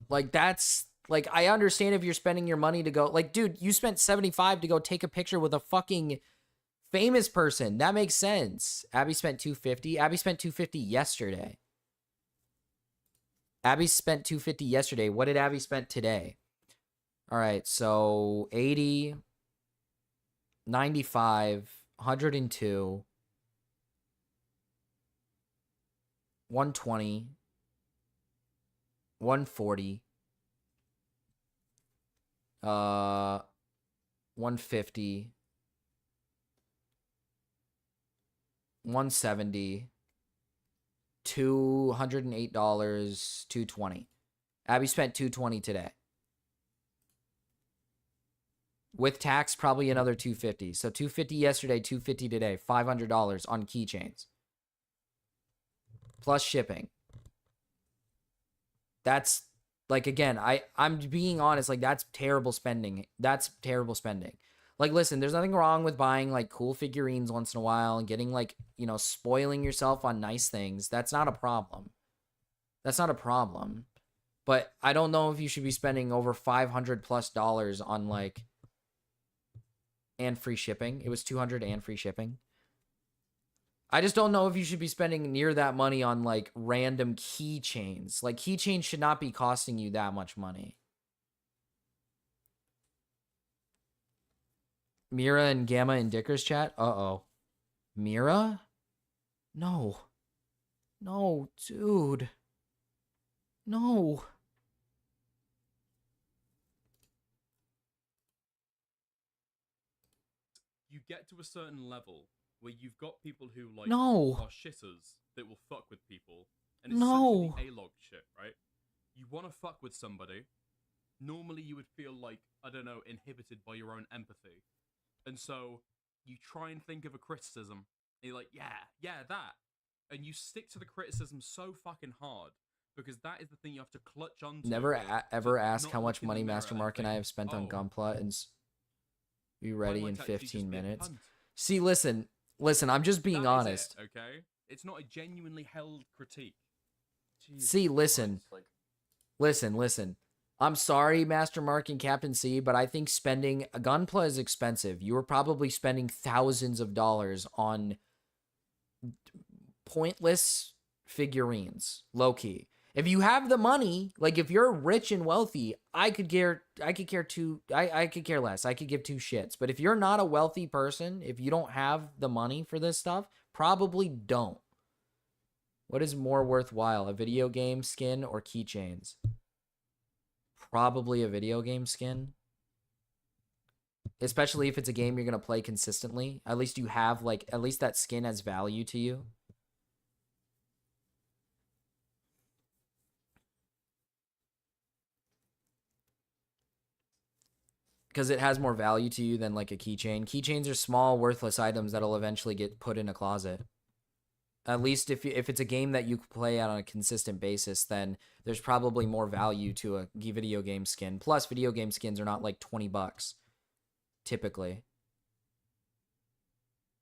Like that's like, I understand if you're spending your money to go like, dude, you spent $75 to go take a picture with a fucking famous person. That makes sense. Abby spent $250. Abby spent $250 yesterday. Abby spent $250 yesterday. What did Abby spend today? All right, so 80, 95, 102, 120, 140, 150, 170, $208, 220. Abby spent 220 today. With tax, probably another 250. So 250 yesterday, 250 today, $500 on keychains. Plus shipping. That's like, again, I'm being honest, like that's terrible spending. That's terrible spending. Like, listen, there's nothing wrong with buying like cool figurines once in a while and getting like, you know, spoiling yourself on nice things. That's not a problem. That's not a problem. But I don't know if you should be spending over $500+ on like, and free shipping. It was 200 and free shipping. I just don't know if you should be spending near that money on like random keychains. Like keychains should not be costing you that much money. Mira and Gamma in Dicker's chat. Uh-oh. Mira? No. No, dude. No. You get to a certain level where you've got people who like No. are shitters that will fuck with people, and it's No. essentially A-log shit, right? You want to fuck with somebody. Normally, you would feel like, I don't know, inhibited by your own empathy, and so you try and think of a criticism. And you're like, yeah, that, and you stick to the criticism so fucking hard because that is the thing you have to clutch onto. Never ever ask not how much look in the money mirror Master and Mark and I think, have spent on "Oh, Gunpla and be ready might in actually just 15 be a minutes. punt." See, listen, I'm just being That is honest. it, okay? It's not a genuinely held critique. Jesus See, listen. Christ, Listen. I'm sorry, Master Mark and Captain C, but I think spending Gunpla is expensive. You are probably spending thousands of dollars on pointless figurines, low key. If you have the money, like if you're rich and wealthy, I could care less. I could give two shits. But if you're not a wealthy person, if you don't have the money for this stuff, probably don't. What is more worthwhile, a video game skin or keychains? Probably a video game skin. Especially if it's a game you're going to play consistently. At least you have, like, at least that skin has value to you. Because it has more value to you than, like, a keychain. Keychains are small, worthless items that'll eventually get put in a closet. At least if it's a game that you play on a consistent basis, then there's probably more value to a video game skin. Plus, video game skins are not like $20, typically.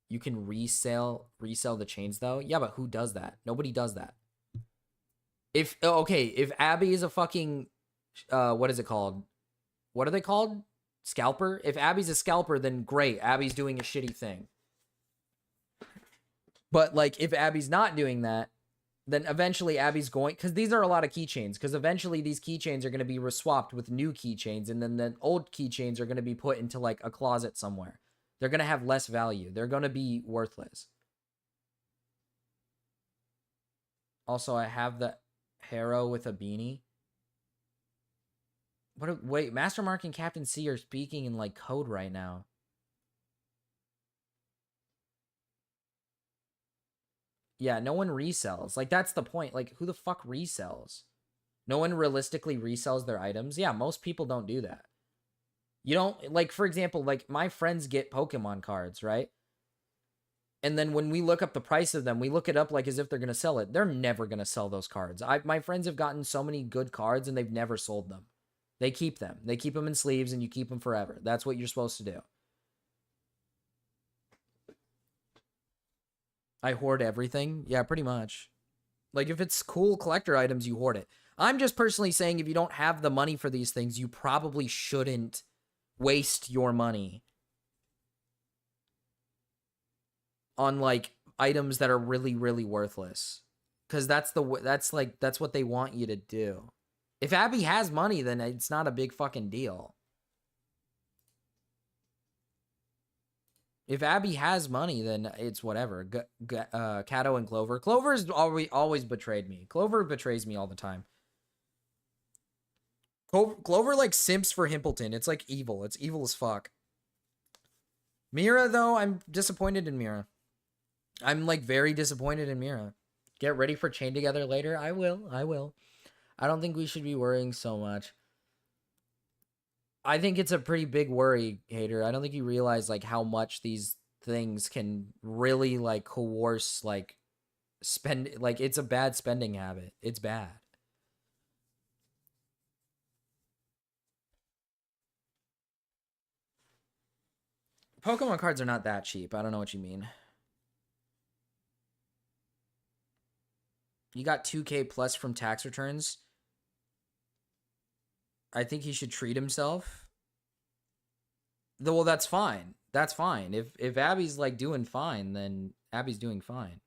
You can resell the chains though. Yeah, but who does that? Nobody does that. If Abby is a fucking what is it called? What are they called? Scalper? If Abby's a scalper, then great. Abby's doing a shitty thing. But, like, if Abby's not doing that, then eventually Abby's going... Because these are a lot of keychains. Because eventually these keychains are going to be reswapped with new keychains. And then the old keychains are going to be put into, like, a closet somewhere. They're going to have less value. They're going to be worthless. Also, I have the Harrow with a beanie. Wait, Master Mark and Captain C are speaking in, like, code right now. Yeah, no one resells. Like, that's the point. Like, who the fuck resells? No one realistically resells their items? Yeah, most people don't do that. You don't, like, for example, like, my friends get Pokemon cards, right? And then when we look up the price of them, we look it up like as if they're going to sell it. They're never going to sell those cards. My friends have gotten so many good cards and they've never sold them. They keep them. They keep them in sleeves and you keep them forever. That's what you're supposed to do. I hoard everything. Yeah, pretty much. Like, if it's cool collector items, you hoard it. I'm just personally saying if you don't have the money for these things, you probably shouldn't waste your money on, like, items that are really, really worthless. Because that's what they want you to do. If Abby has money, then it's not a big fucking deal. If Abby has money, then it's whatever. Kato and Clover. Clover's always betrayed me. Clover betrays me all the time. Clover, like, simps for Himpleton. It's, like, evil. It's evil as fuck. Mira, though, I'm disappointed in Mira. I'm like very disappointed in Mira. Get ready for Chain Together later. I will. I don't think we should be worrying so much. I think it's a pretty big worry, Hater. I don't think you realize like how much these things can really like coerce like spend, like it's a bad spending habit. It's bad. Pokemon cards are not that cheap. I don't know what you mean. You got 2K plus from tax returns. I think he should treat himself. Well, that's fine. That's fine. If Abby's like doing fine, then Abby's doing fine.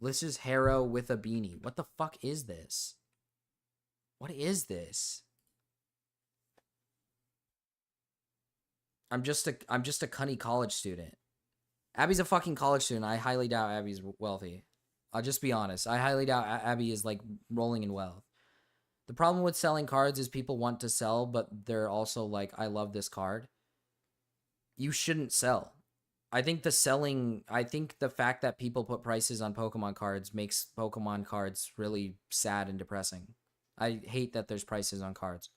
This is Harrow with a beanie. What the fuck is this? What is this? I'm just a cunny college student. Abby's a fucking college student. I highly doubt Abby's wealthy. I'll just be honest. I highly doubt Abby is like rolling in wealth. The problem with selling cards is people want to sell, but they're also like, I love this card. You shouldn't sell. I think the fact that people put prices on Pokemon cards makes Pokemon cards really sad and depressing. I hate that there's prices on cards.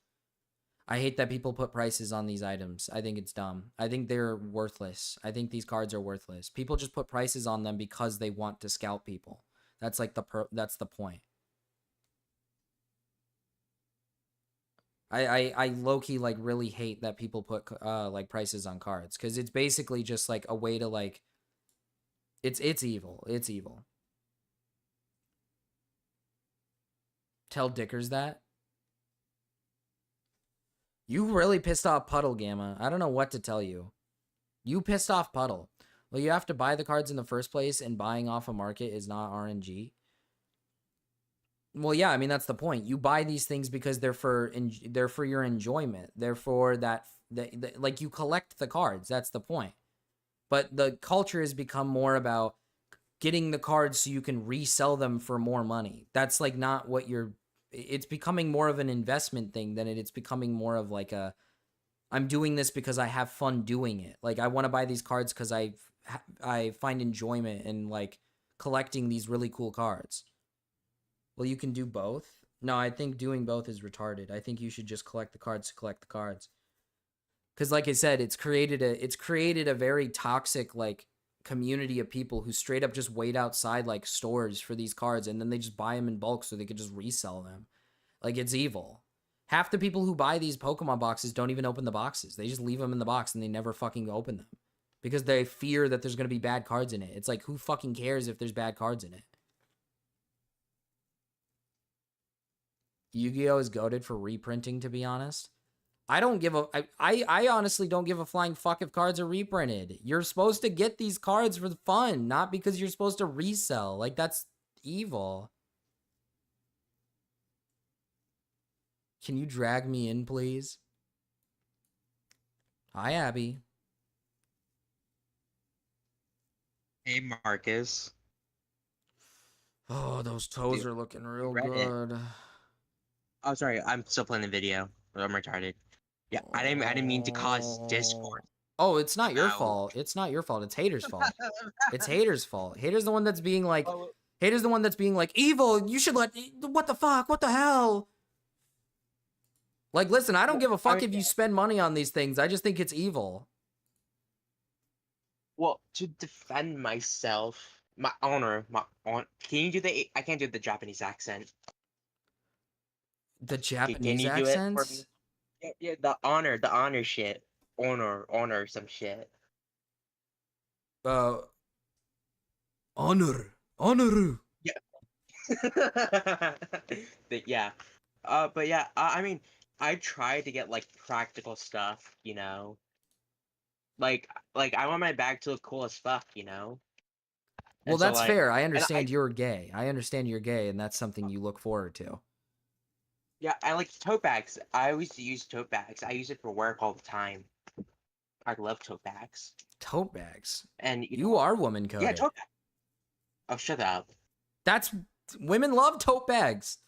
I hate that people put prices on these items. I think it's dumb. I think they're worthless. I think these cards are worthless. People just put prices on them because they want to scalp people. That's like that's the point. I low-key like really hate that people put like prices on cards, because it's basically just like a way to like it's evil. It's evil. Tell Dickers that. You really pissed off Puddle, Gamma. I don't know what to tell you. You pissed off Puddle. Well, you have to buy the cards in the first place, and buying off a market is not RNG. Well, yeah, I mean, that's the point. You buy these things because they're for your enjoyment. They're for like, you collect the cards. That's the point. But the culture has become more about getting the cards so you can resell them for more money. That's like not what it's becoming more of an investment thing than it's becoming more of like I'm doing this because I have fun doing it. Like, I want to buy these cards because I find enjoyment in like collecting these really cool cards. Well, you can do both. No, I think doing both is retarded. I think you should just collect the cards to collect the cards. Because like I said, it's created a very toxic like community of people who straight up just wait outside like stores for these cards, and then they just buy them in bulk so they could just resell them. Like, it's evil. Half the people who buy these Pokemon boxes don't even open the boxes. They just leave them in the box and they never fucking open them because they fear that there's going to be bad cards in it. It's like, who fucking cares if there's bad cards in it? Yu-Gi-Oh is goated for reprinting, to be honest. I honestly don't give a flying fuck if cards are reprinted. You're supposed to get these cards for fun, not because you're supposed to resell. Like, that's evil. Can you drag me in, please? Hi, Abby. Hey, Marcus. Oh, those toes are looking real good. Oh, sorry. I'm still playing the video. I'm retarded. Yeah, I didn't mean to cause discord. Oh, it's not your fault. It's not your fault. It's Hater's fault. It's Hater's fault. Hater's the one that's being like, Hater's the one that's being like, evil. You should let. What the fuck? What the hell? Like, listen, I don't give a fuck if you spend money on these things. I just think it's evil. Well, to defend myself, my honor, can you do the? I can't do the Japanese accent. The Japanese can you accents? Do it for me? Yeah, the honor shit. Honor, some shit. Honor. Yeah. Yeah. But yeah, I mean, I try to get like practical stuff, you know. Like I want my bag to look cool as fuck, you know. Well, that's fair. I understand you're gay. I understand you're gay, and that's something you look forward to. Yeah, I like tote bags. I always use tote bags. I use it for work all the time. I love tote bags. Tote bags? And you are woman coded. Yeah, tote bags. Oh, shut up. Women love tote bags.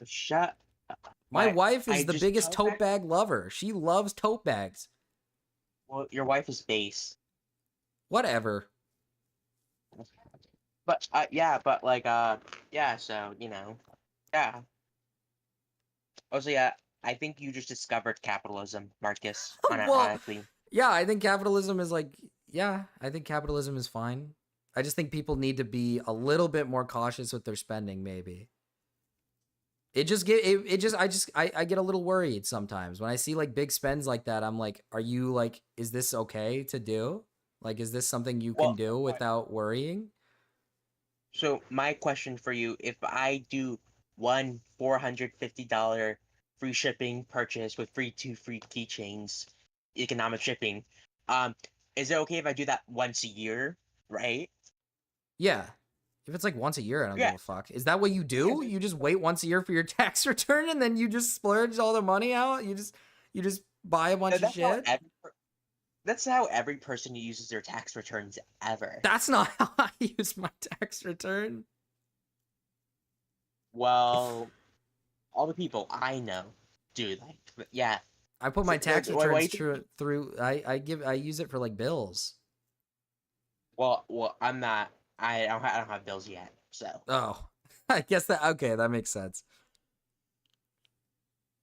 Shut up. My wife is the biggest tote bag lover. She loves tote bags. Well, your wife is base. Whatever. But yeah, but like yeah, so yeah. Also, yeah, I think you just discovered capitalism, Marcus, Well, unironically. yeah, I think capitalism is like, yeah, I think capitalism is fine. I just think people need to be a little bit more cautious with their spending, maybe. I get a little worried sometimes when I see like big spends like that. I'm like, are you like, is this okay to do? Like, is this something you can do without worrying? So my question for you, if I do one $450 free shipping purchase with two free keychains, economic shipping, um, is it okay if I do that once a year, right? Yeah. If it's like once a year, I don't Yeah. give a fuck. Is that what you do? You just wait once a year for your tax return and then you just splurge all the money out? You just buy a bunch of shit? That's how every person uses their tax returns ever. That's not how I use my tax return. Well, all the people I know do yeah. I put my tax Why returns do you through I use it for like bills. Well, I'm not. I don't have bills yet, so. Oh, I guess that makes sense.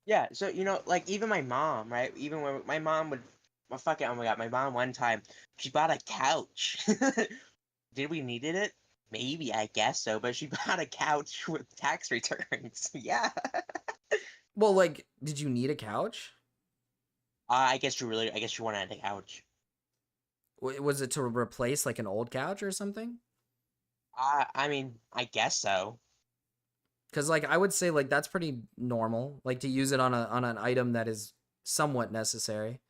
Yeah, so like even my mom, right? Even when my mom would, well, fuck it, oh my god, my mom one time she bought a couch. Did we needed it? Maybe, I guess so, but she bought a couch with tax returns. Yeah. Well, like, did you need a couch? I guess you wanted a couch. Was it to replace like an old couch or something? I mean, I guess so. Because like I would say like that's pretty normal, like to use it on an item that is somewhat necessary.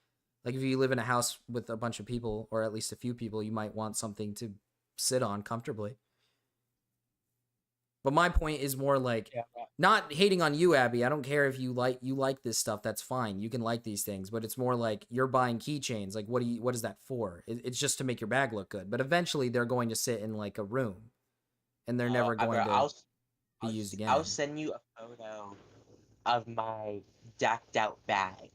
Like if you live in a house with a bunch of people or at least a few people, you might want something to sit on comfortably. But my point is more like not hating on you, Abby. I don't care if you like this stuff. That's fine. You can like these things, but it's more like you're buying keychains. Like what is that for? It's just to make your bag look good. But eventually they're going to sit in like a room, and they're never going to be used again. I'll send you a photo of my decked out bag,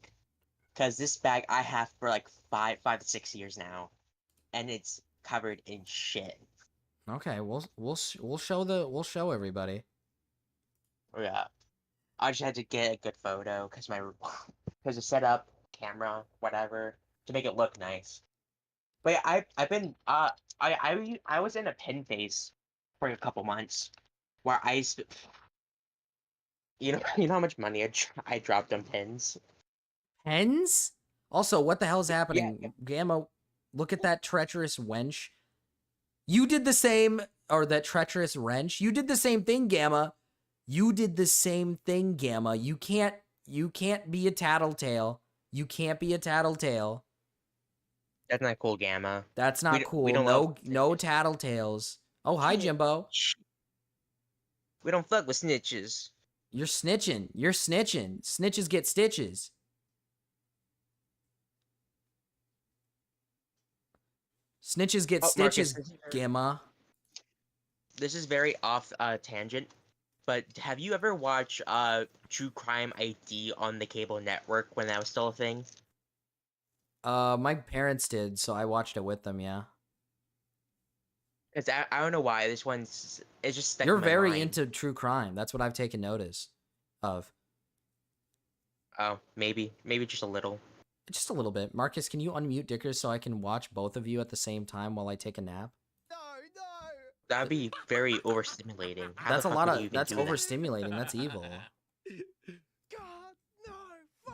because this bag I have for like 5 to 6 years now, and it's covered in shit. Okay, we'll show everybody. Yeah, I just had to get a good photo because the setup, camera, whatever, to make it look nice. But yeah, I've been I was in a pin phase for a couple months where you know how much money I dropped on pins. Pens? Also, what the hell is happening? Yeah. Gamma, look at that treacherous wench. You did the same, or that treacherous wrench. You did the same thing, Gamma. You did the same thing, Gamma. You can't be a tattletale. You can't be a tattletale. That's not cool, Gamma. That's not cool. We don't no tattletales. Oh, hi, Jimbo. We don't fuck with snitches. You're snitching. You're snitching. Snitches get stitches. Snitches get stitches, Marcus, Gamma. This is very off tangent, but have you ever watched True Crime ID on the cable network when that was still a thing? My parents did, so I watched it with them, yeah. It's I don't know why it's just stuck You're in my very mind. into true crime. That's what I've taken notice of. Oh, maybe just a little. Just a little bit. Marcus, can you unmute Dickers so I can watch both of you at the same time while I take a nap? That'd be very overstimulating. That's a lot of. That's overstimulating. That's evil.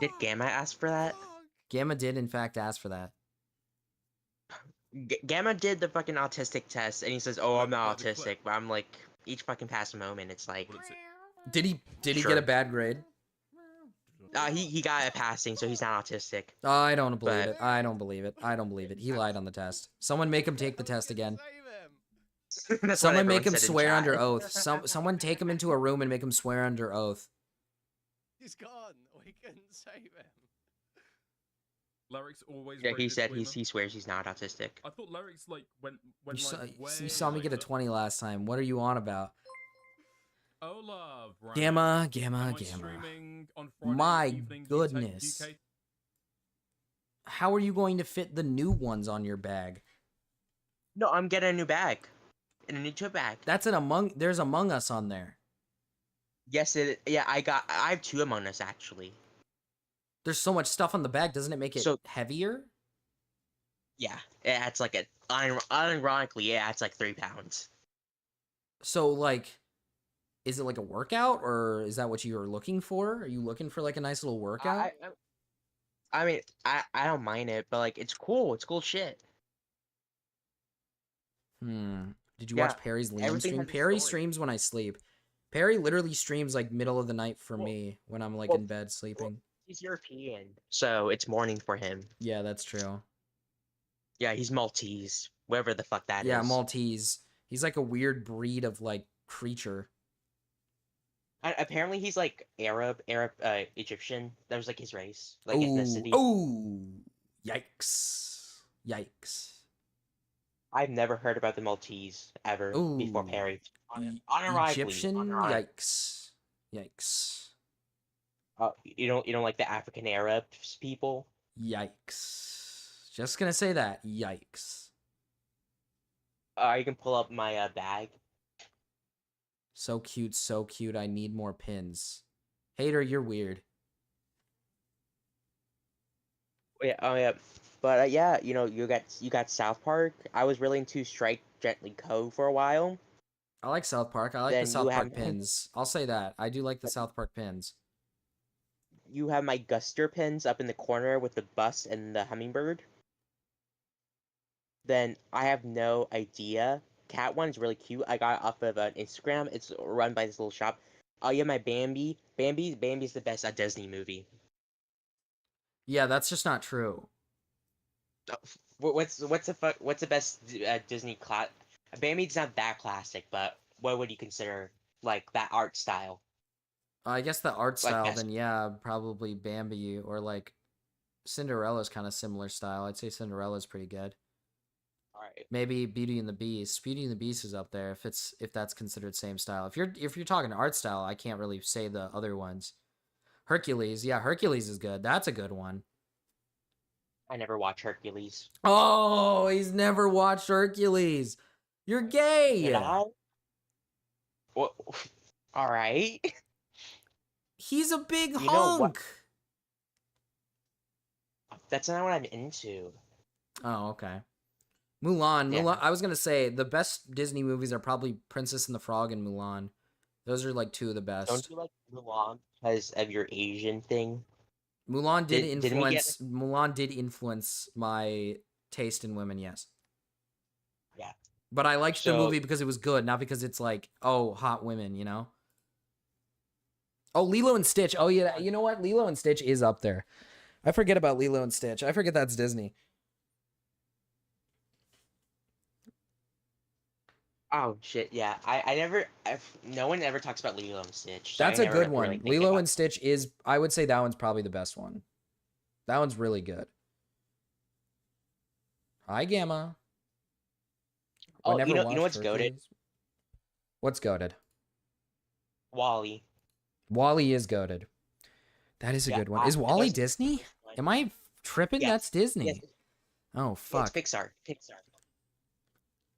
Did Gamma ask for that? Gamma did, in fact, ask for that. Gamma did the fucking autistic test, and he says, "Oh, I'm not autistic," but I'm like, each fucking past moment, it's like. Did he get a bad grade? He got a passing, so he's not autistic. Oh, I don't believe it. I don't believe it. I don't believe it. He lied on the test. Someone make him take the test again. Someone make him swear under oath. Someone take him into a room and make him swear under oath. He's gone. We couldn't save him. Larry's always. Yeah, he said he swears he's not autistic. I thought Larry's like when you saw me get a 20 last time. What are you on about? Olav, right? Gamma. My goodness. UK? How are you going to fit the new ones on your bag? No, I'm getting a new bag. in a new tote bag. That's there's Among Us on there. Yes, yeah, I have 2 Among Us actually. There's so much stuff on the bag, doesn't it make it heavier? Yeah, it adds like unironically, it adds like 3 pounds. So like, is it like a workout, or is that what you were looking for? Are you looking for like a nice little workout? I mean, I don't mind it, but like, it's cool. It's cool shit. Did you Yeah, watch Perry's Liam everything stream? has a Perry story. streams when I sleep. Perry literally streams like middle of the night for me when I'm like in bed sleeping. He's European, so it's morning for him. Yeah, that's true. Yeah, he's Maltese, whatever the fuck that is. Yeah, Maltese. He's like a weird breed of like creature. Apparently, he's like Arab, Egyptian. That was like his race, like Ooh, ethnicity. ooh, yikes, yikes. I've never heard about the Maltese ever before Perry. Unironically, Egyptian, yikes, yikes. You don't like the African Arabs people? Yikes. Just gonna say that. Yikes. You can pull up my bag. So cute, so cute. I need more pins. Hater, you're weird. Oh yeah, but yeah, you got South Park. I was really into Strike Gently Co for a while. I like South Park. I like Then the South you Park have- pins. I'll say that. I do like the South Park pins. You have my Guster pins up in the corner with the bus and the hummingbird. Then I have no idea. Cat one is really cute. I got it off of Instagram. It's run by this little shop. Oh yeah, my Bambi. Bambi's the best Disney movie. Yeah, that's just not true. What's the best Disney class? Bambi's not that classic, but what would you consider like that art style? I guess the art Like style, best- then yeah, probably Bambi or like Cinderella's kind of similar style. I'd say Cinderella's pretty good. All right. Maybe Beauty and the Beast. Beauty and the Beast is up there if that's considered same style. If you're talking art style, I can't really say the other ones. Hercules, yeah, Hercules is good. That's a good one. I never watch Hercules. Oh, he's never watched Hercules. You're gay. Did I? What? All right. He's a big You know hunk. what? That's not what I'm into. Oh, okay. Mulan. Yeah. Mulan. I was gonna say the best Disney movies are probably Princess and the Frog and Mulan. Those are like 2 of the best. Don't you like Mulan because of your Asian thing? Mulan did Didn't we influence. Mulan did influence my taste in women. Yes. Yeah. But I liked the So- movie because it was good, not because it's like, oh, hot women, you know? Oh, Lilo and Stitch. Oh, yeah. You know what? Lilo and Stitch is up there. I forget about Lilo and Stitch. I forget that's Disney. Oh shit! Yeah, no one ever talks about Lilo and Stitch. So That's I a never good one. really think Lilo about and Stitch is, I would say that one's probably the best one. That one's really good. Hi, Gamma. I Oh, never you know watched what's goated? Hercules. What's goated? Wally. Wally is goated. That is a Yeah, good one. Is it Wally was- Disney? Am I tripping? Yes, That's Disney. yes. Oh, Yeah, fuck. it's Pixar.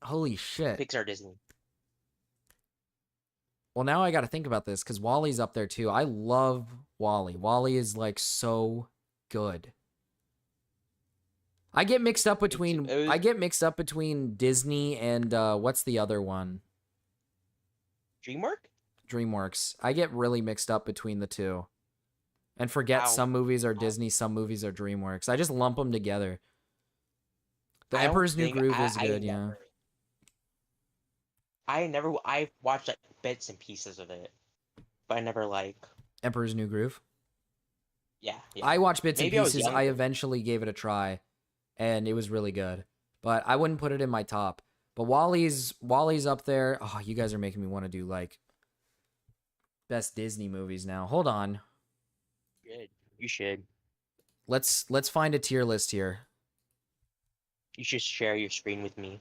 Holy shit. Pixar Disney. Well, now I got to think about this because Wally's up there too. I love Wally. Wally is like so good. I get mixed up between Disney and what's the other one? DreamWorks. I get really mixed up between the two. And forget Wow. some movies are Disney, some movies are DreamWorks. I just lump them together. The I don't Emperor's New think- Groove I- is I good, yeah. never- I watched like bits and pieces of it, but I never like. Emperor's New Groove. Yeah. I watched bits Maybe and I was pieces. I younger. eventually gave it a try, and it was really good. But I wouldn't put it in my top. But Wally's up there. Oh, you guys are making me want to do like best Disney movies now. Hold on. Good. You should. Let's find a tier list here. You should share your screen with me.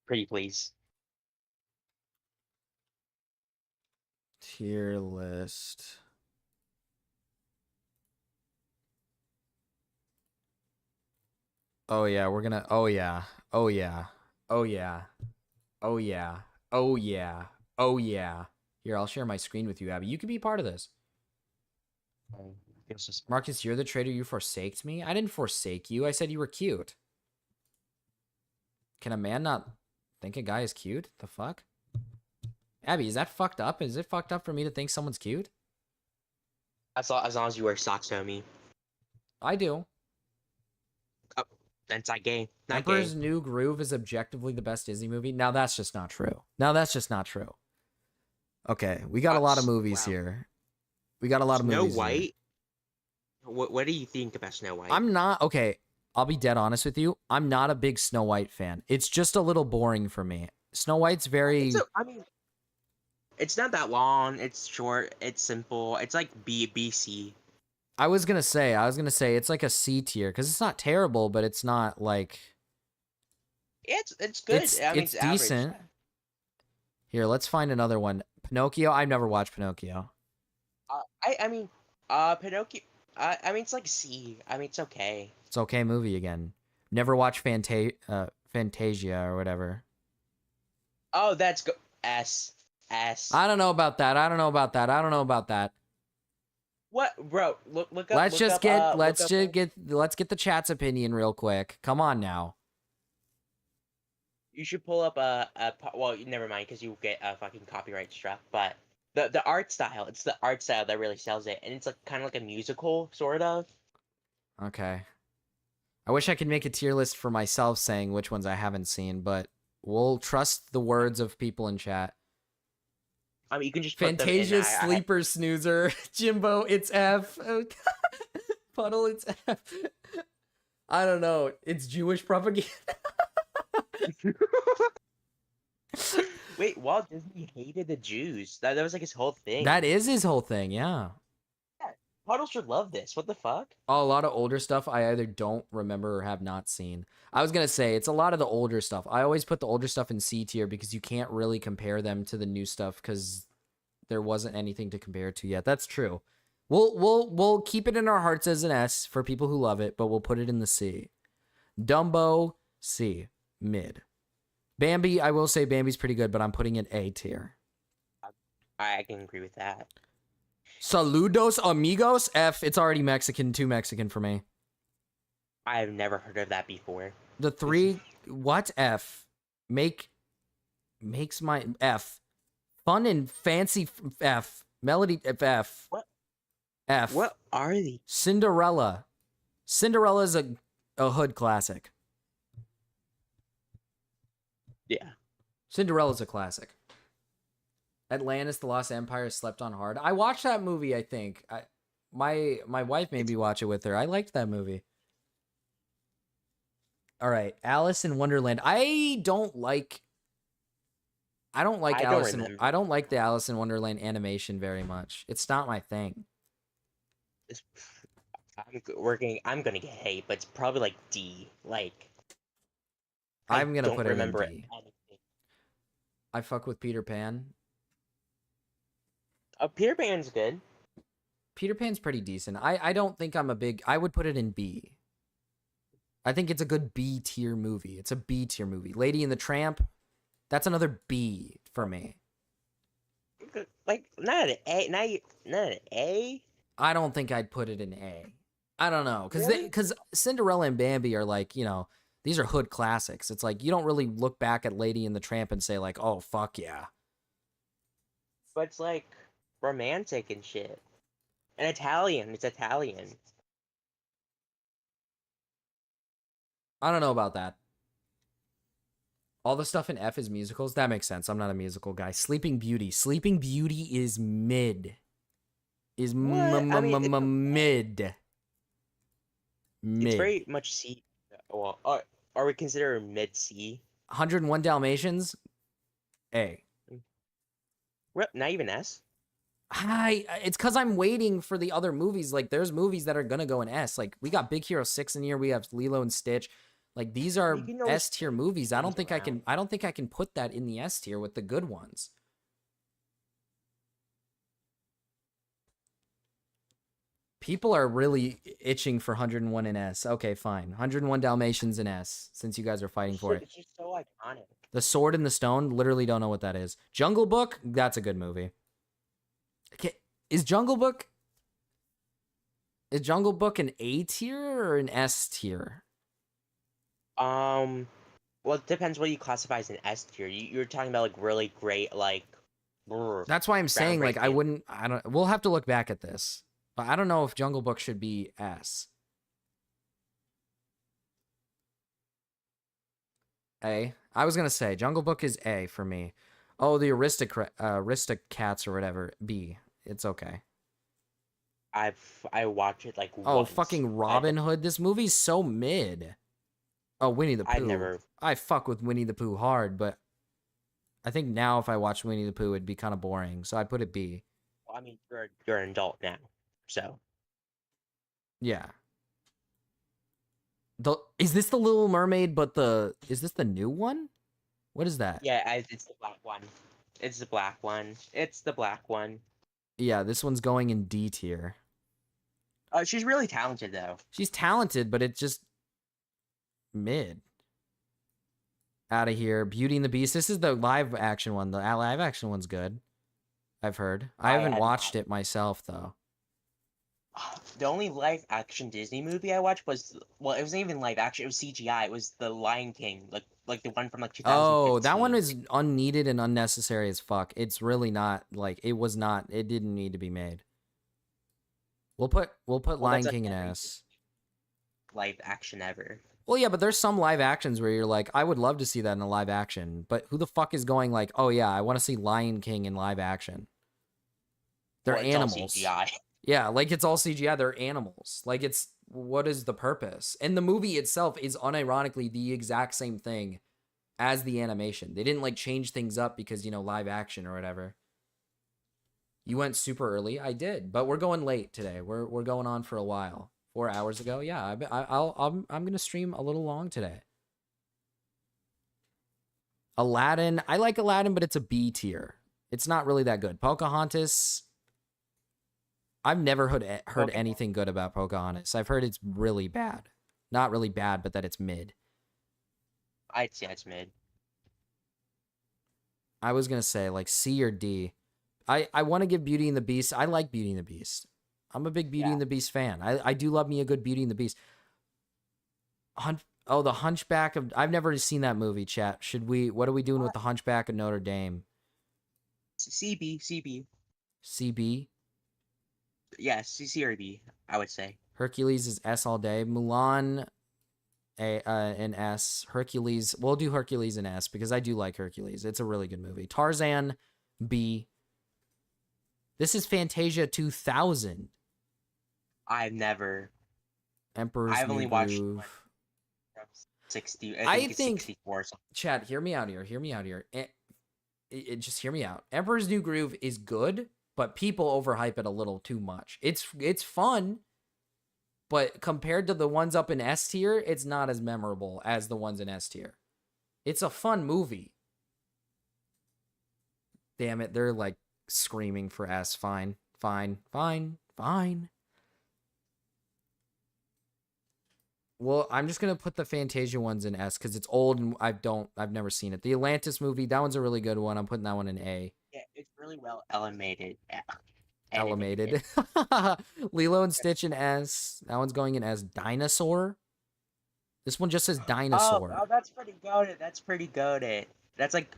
Pretty please. Tier list. Oh yeah, we're gonna. Oh yeah. Oh yeah. Oh yeah. Oh yeah. Oh yeah. Oh yeah. Here, I'll share my screen with you, Abby. You can be part of this. Feels just Marcus, you're the traitor. You forsaked me. I didn't forsake you. I said you were cute. Can a man not think a guy is cute? The fuck? Abby, is that fucked up? Is it fucked up for me to think someone's cute? as long as you wear socks, homie. I do. Oh, that's not gay. Not Emperor's gay. New Groove is objectively the best Disney movie. Now that's just not true. Now that's just not true. Okay, we got a lot of movies here. We got a lot of Snow movies here. White. What do you think about Snow White? I'm not okay. I'll be dead honest with you. I'm not a big Snow White fan. It's just a little boring for me. Snow White's very. I mean, it's not that long. It's short. It's simple. It's like BC. I was gonna say it's like a C tier because it's not terrible, but it's not like. It's good. It's average. decent. Here, let's find another one. Pinocchio. I've never watched Pinocchio. I mean, Pinocchio. I mean, it's like C. I mean, it's okay. It's okay movie again. Never watched Fantasia or whatever. Oh, that's go S. I don't know about that. I don't know about that. What, bro? Look up. Let's get the chat's opinion real quick. Come on now. You should pull up well, never mind, because you get a fucking copyright struck. But the art style, it's the art style that really sells it, and it's like kind of like a musical, sort of. Okay. I wish I could make a tier list for myself saying which ones I haven't seen, but we'll trust the words of people in chat. I mean, you can just put Fantasia, Sleeper, Snoozer, Jimbo, it's F. Puddle, it's F. I don't know. It's Jewish propaganda. Wait, Walt Disney hated the Jews. That was like his whole thing. That is his whole thing, yeah. Puddle should love this. What the fuck? Oh, a lot of older stuff I either don't remember or have not seen. I was gonna say it's a lot of the older stuff. I always put the older stuff in C tier because you can't really compare them to the new stuff because there wasn't anything to compare to yet. That's true. We'll keep it in our hearts as an S for people who love it, but we'll put it in the C. Dumbo, C, mid. Bambi, I will say Bambi's pretty good, but I'm putting it A tier. I can agree with that. Saludos amigos, F. It's already Mexican, too Mexican for me. I've never heard of that before. The three, what F? Makes my F. Fun and fancy F. Melody F. What? F. What are these? Cinderella. Cinderella's a hood classic. Yeah. Cinderella's a classic. Atlantis, the Lost Empire, slept on hard. I watched that movie, I think. My wife made me watch it with her. I liked that movie. All right, Alice in Wonderland. I don't like the Alice in Wonderland animation very much. It's not my thing. I'm gonna get hate, but it's probably like D. Like I'm gonna put it in remember D. I fuck with Peter Pan. Peter Pan's good. Peter Pan's pretty decent. I don't think I'm a big... I would put it in B. I think it's a good B tier movie. It's a B tier movie. Lady and the Tramp, that's another B for me. Like, not an A. Not an A? I don't think I'd put it in A. I don't know. Because Really? because Cinderella and Bambi are like, you know, these are hood classics. It's like, you don't really look back at Lady and the Tramp and say like, oh, fuck yeah. But it's like romantic and shit. And Italian. It's Italian. I don't know about that. All the stuff in F is musicals. That makes sense. I'm not a musical guy. Sleeping Beauty. Sleeping Beauty is mid. Is mid. It's very much C. Well, are we considered mid C? 101 Dalmatians. A. Not even S. It's because I'm waiting for the other movies. Like, there's movies that are gonna go in S. Like, we got Big Hero 6 in here. We have Lilo and Stitch. Like, these are S tier movies. I don't think I can put that in the S tier with the good ones. People are really itching for 101 in S. Okay, fine. 101 Dalmatians in S, since you guys are fighting for it. It's just so iconic. The Sword in the Stone, literally don't know what that is. Jungle Book, that's a good movie. Okay, is Jungle Book an A tier or an S tier? Well, it depends what you classify as an S tier. You're talking about like really great, like. That's why I'm saying like groundbreaking. I don't. We'll have to look back at this, but I don't know if Jungle Book should be S. A. I was gonna say Jungle Book is A for me. Oh, the Aristocats or whatever, B. It's okay. I watch it like Oh, once. fucking Robin Hood. This movie's so mid. Oh, Winnie the Pooh. I fuck with Winnie the Pooh hard, but I think now if I watched Winnie the Pooh, it'd be kind of boring. So I'd put it B. Well, I mean, you're an adult now, so. Yeah. Is this the Little Mermaid, but is this the new one? What is that? Yeah, it's the black one. It's the black one. It's the black one. Yeah, this one's going in D tier. She's really talented, though. She's talented, but it's just mid. Out of here. Beauty and the Beast. This is the live action one. The live action one's good. I've heard. I haven't watched it myself, though. The only live action Disney movie I watched was, well, it wasn't even live action. It was CGI. It was The Lion King, like the one from like 2015. Oh, that one is unneeded and unnecessary as fuck. It's really not like it didn't need to be made. We'll put Lion King in S. Live action ever. Well, yeah, but there's some live actions where you're like, I would love to see that in a live action, but who the fuck is going like, oh yeah, I want to see Lion King in live action? They're animals. All CGI. Yeah, like it's all CGI. They're animals. Like what is the purpose? And the movie itself is unironically the exact same thing as the animation. They didn't like change things up because, live action or whatever. You went super early. I did, but we're going late today. We're going on for a while. 4 hours ago. Yeah, I'm gonna stream a little long today. Aladdin. I like Aladdin, but it's a B tier. It's not really that good. Pocahontas. I've never heard anything good about Pocahontas. I've heard it's really bad. Not really bad, but that it's mid. I'd say it's mid. I was going to say like C or D. I want to give Beauty and the Beast. I like Beauty and the Beast. I'm a big Beauty and the Beast fan. I do love me a good Beauty and the Beast. The Hunchback of... I've never seen that movie, chat. What are we doing with the Hunchback of Notre Dame? CB. CB? Yes, C or B, I would say. Hercules is S all day. Mulan, an S. Hercules, we'll do Hercules in S because I do like Hercules. It's a really good movie. Tarzan, B. This is Fantasia 2000. I've never. Emperor's I've New only Groove. watched 60. I think 64 or something. Chad, hear me out here. Just hear me out. Emperor's New Groove is good, but people overhype it a little too much. It's fun, but compared to the ones up in S tier, it's not as memorable as the ones in S tier. It's a fun movie. Damn it, they're like screaming for S. Fine. Well, I'm just gonna put the Fantasia ones in S because it's old and I've never seen it. The Atlantis movie, that one's a really good one. I'm putting that one in A. Yeah, it's really well animated. Animated. Lilo and Stitch in S. That one's going in S. Dinosaur. This one just says Dinosaur. Oh, that's pretty goated. That's like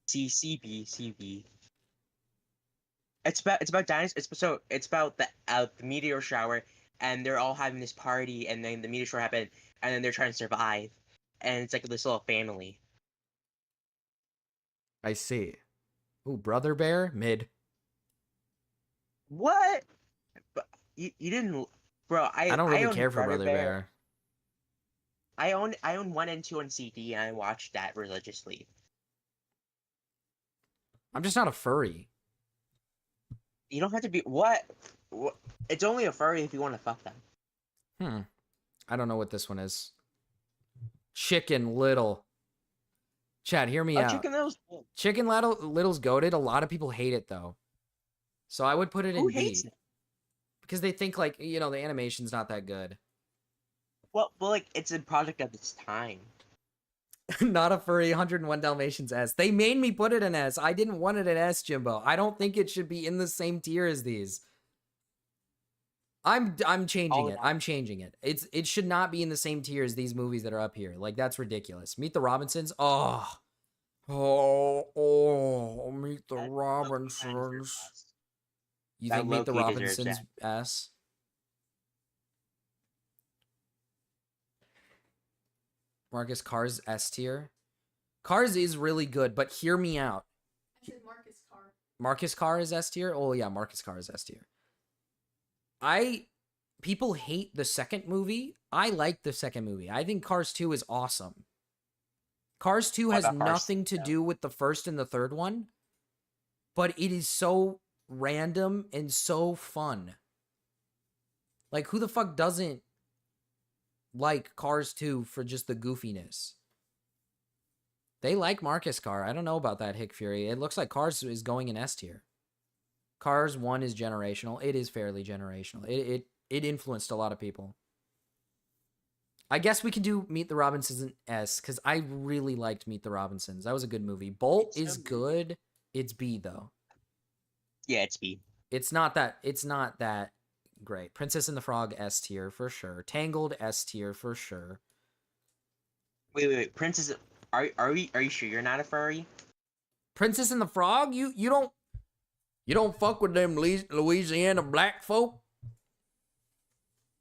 CB. It's about dinosaurs. It's about the meteor shower, and they're all having this party, and then the meteor shower happened, and then they're trying to survive, and it's like this little family. I see. Ooh, Brother Bear, mid. What? You didn't, bro? I don't really care for Brother Bear. I own 1 and 2 on CD, and I watched that religiously. I'm just not a furry. You don't have to be what? It's only a furry if you want to fuck them. I don't know what this one is. Chicken Little. Chad, hear me out. Chicken Little's good. Chicken Little's goated. A lot of people hate it though. So I would put it in Who B. hates it? because they think like, you know, the animation's not that good. Well, like it's a product of its time. Not a furry 101 Dalmatians S. They made me put it in S. I didn't want it in S, Jimbo. I don't think it should be in the same tier as these. I'm changing it. I'm changing it. It should not be in the same tier as these movies that are up here. Like, that's ridiculous. Meet the Robinsons. Oh, Meet the Robinsons. You think Meet the Robinsons S? Marcus, Cars S tier. Cars is really good, but hear me out. I said Marcus Carr. Marcus Carr is S tier? Oh yeah, Marcus Carr is S tier. People hate the second movie. I like the second movie. I think Cars 2 is awesome. Cars 2 has nothing to do with the first and the third one, but it is so random and so fun. Like, who the fuck doesn't like Cars 2 for just the goofiness? They like Marcus Carr. I don't know about that, Hick Fury. It looks like Cars is going in S tier. Cars 1 is generational. It is fairly generational. It influenced a lot of people. I guess we can do Meet the Robinsons in S, because I really liked Meet the Robinsons. That was a good movie. Bolt is good. It's B, though. Yeah, it's B. It's not that great. Princess and the Frog, S tier, for sure. Tangled, S tier, for sure. Wait. Princess, are you sure you're not a furry? Princess and the Frog? You don't fuck with them Louisiana black folk?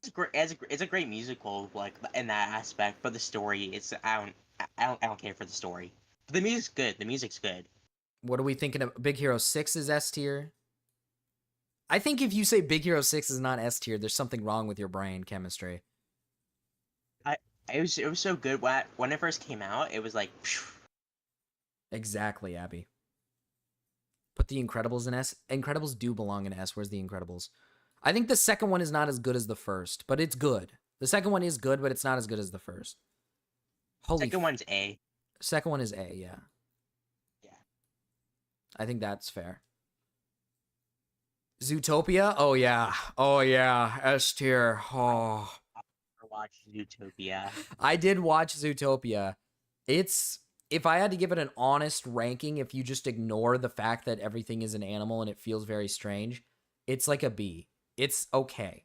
It's a great musical, like in that aspect, but the story, it's I don't care for the story. But the music's good. The music's good. What are we thinking of? Big Hero 6 is S tier. I think if you say Big Hero 6 is not S tier, there's something wrong with your brain chemistry. It was so good when it first came out. It was like, phew. Exactly, Abby. Put the Incredibles in S. Incredibles do belong in S. Where's the Incredibles? I think the second one is not as good as the first, but it's good. The second one is good, but it's not as good as the first. Second one's A. Second one is A, yeah. Yeah. I think that's fair. Zootopia? Oh yeah. Oh yeah. S tier. Oh. I watched Zootopia. I did watch Zootopia. If I had to give it an honest ranking, if you just ignore the fact that everything is an animal and it feels very strange, it's like a B. It's okay.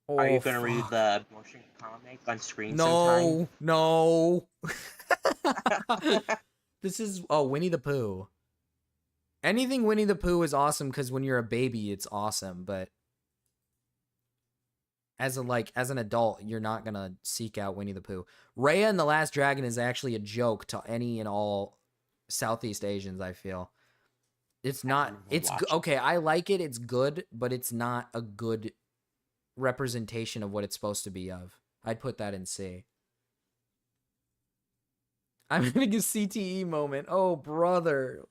Oh, are you gonna read the motion comic on screen sometime? No. This is Winnie the Pooh. Anything Winnie the Pooh is awesome because when you're a baby, it's awesome. But as an adult, you're not gonna seek out Winnie the Pooh. Raya and the Last Dragon is actually a joke to any and all Southeast Asians, I feel. It's not. It's okay. I like it. It's good, but it's not a good representation of what it's supposed to be of. I'd put that in C. I'm having a CTE moment. Oh, brother.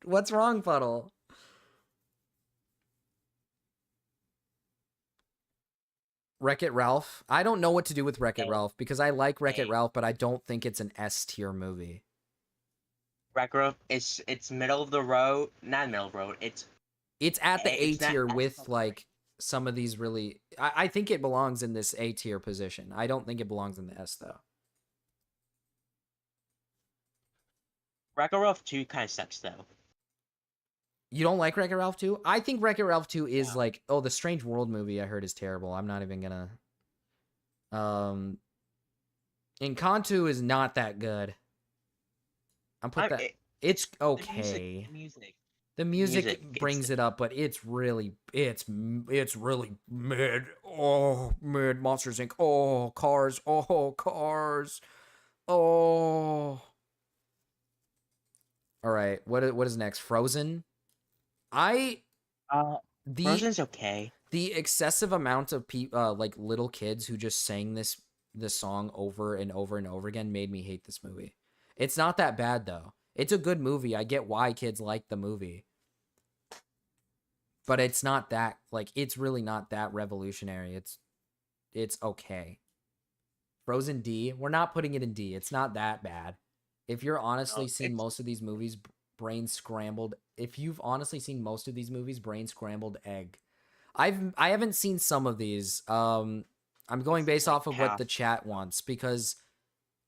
What's wrong, Puddle? Wreck-It Ralph. I don't know what to do with Wreck-It Ralph because I like Wreck-It Ralph, but I don't think it's an S tier movie. Wreck-It Ralph, it's middle of the road, not middle of the road. It's at the A tier with like some of these really. I think it belongs in this A tier position. I don't think it belongs in the S though. Wreck-It Ralph 2 kind of sucks though. You don't like Wreck-It Ralph 2? I think Wreck-It Ralph 2 is like, the Strange World movie I heard is terrible. I'm not even gonna. Encanto is not that good. It's okay. The music brings it up, but it's really mid. Oh, mid. Monsters Inc. Oh, Cars. Oh, Cars. Oh. All right. What is next? Frozen. Frozen's okay. The excessive amount of people, like little kids who just sang this song over and over and over again, made me hate this movie. It's not that bad though. It's a good movie. I get why kids like the movie. But it's not that, like, it's really not that revolutionary. It's okay. Frozen D. We're not putting it in D. It's not that bad. If you're honestly seen most of these movies, brain scrambled. If you've honestly seen most of these movies, brain scrambled egg. I haven't seen some of these. I'm going based off of what half. the chat wants because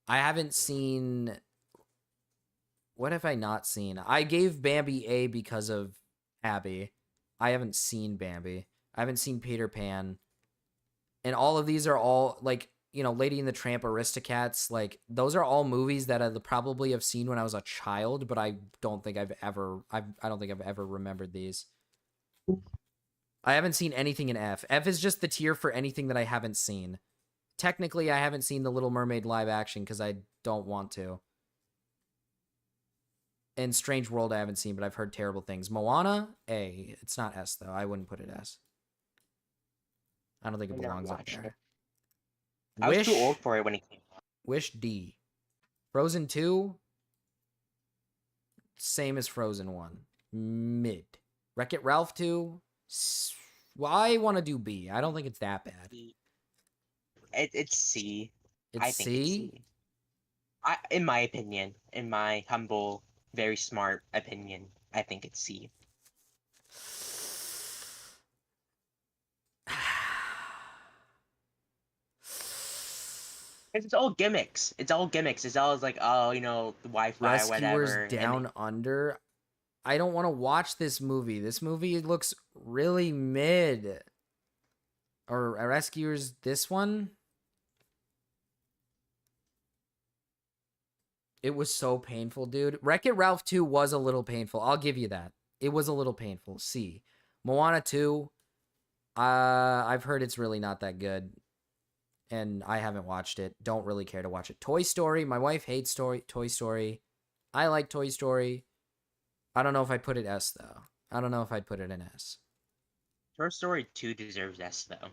I haven't seen. What have I not seen? I gave Bambi A because of Abby. I haven't seen Bambi. I haven't seen Peter Pan. And all of these are all like, Lady and the Tramp, Aristocats, like those are all movies that I probably have seen when I was a child, but I don't think I've ever remembered these. I haven't seen anything in F. F is just the tier for anything that I haven't seen. Technically, I haven't seen The Little Mermaid live action because I don't want to. And Strange World I haven't seen, but I've heard terrible things. Moana, A. It's not S, though. I wouldn't put it S. I don't think it belongs up there. I was too old for it when it came out. Wish D. Frozen 2, same as Frozen 1. Mid. Wreck-It Ralph 2, well, I want to do B. I don't think it's that bad. It's C. It's I think C? it's C. In my opinion, in my humble, very smart opinion, I think it's C. It's all gimmicks. It's all gimmicks. It's always like, oh, the Wi-Fi, Rescuers whatever. Down Under. I don't want to watch this movie. This movie looks really mid. Or Rescuers, this one? It was so painful, dude. Wreck-It Ralph 2 was a little painful. I'll give you that. It was a little painful. C. Moana 2. I've heard it's really not that good. And I haven't watched it. Don't really care to watch it. Toy Story. My wife hates Toy Story. I like Toy Story. I don't know if I'd put it S, though. I don't know if I'd put it in S. Toy Story 2 deserves S, though.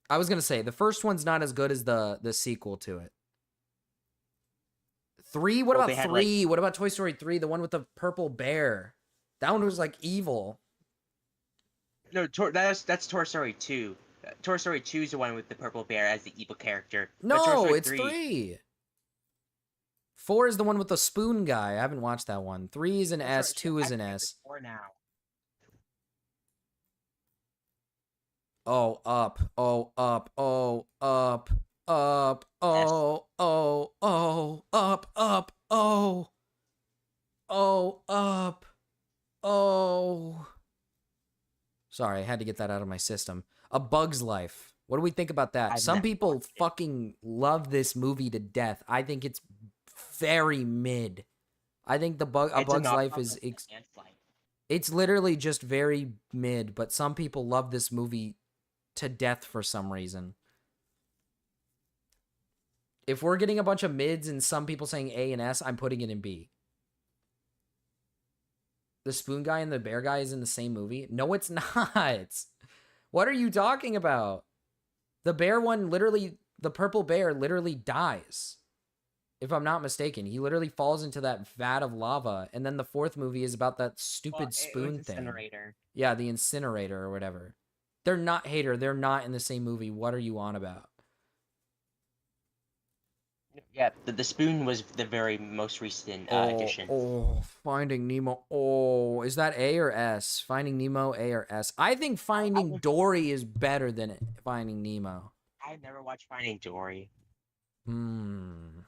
I was going to say, the first one's not as good as the sequel to it. 3? What about 3? What about Toy Story 3? The one with the purple bear. That one was, like, evil. No, that's Toy Story 2. Toy Story 2 is the one with the purple bear as the evil character. No, it's 3. 4 is the one with the spoon guy. I haven't watched that one. 3 is an S. 2 is an S. 4 now. Oh, up. Oh, up. Oh, up. Up. Oh, oh, oh, up, up, oh. Oh, up. Oh. Sorry, I had to get that out of my system. A Bug's Life. What do we think about that? Some people fucking love this movie to death. I think it's very mid. I think A Bug's Life is... It's literally just very mid, but some people love this movie to death for some reason. If we're getting a bunch of mids and some people saying A and S, I'm putting it in B. The spoon guy and the bear guy is in the same movie? No, it's not. What are you talking about? The bear one literally, the purple bear literally dies. If I'm not mistaken. He literally falls into that vat of lava. And then the fourth movie is about that stupid spoon thing. Incinerator. Yeah, the incinerator or whatever. They're not Hater. They're not in the same movie. What are you on about? Yeah, the spoon was the very most recent addition. Oh, Finding Nemo. Oh, is that A or S? Finding Nemo, A or S? I think Finding Dory is better than Finding Nemo. I never watched Finding Dory. Hmm.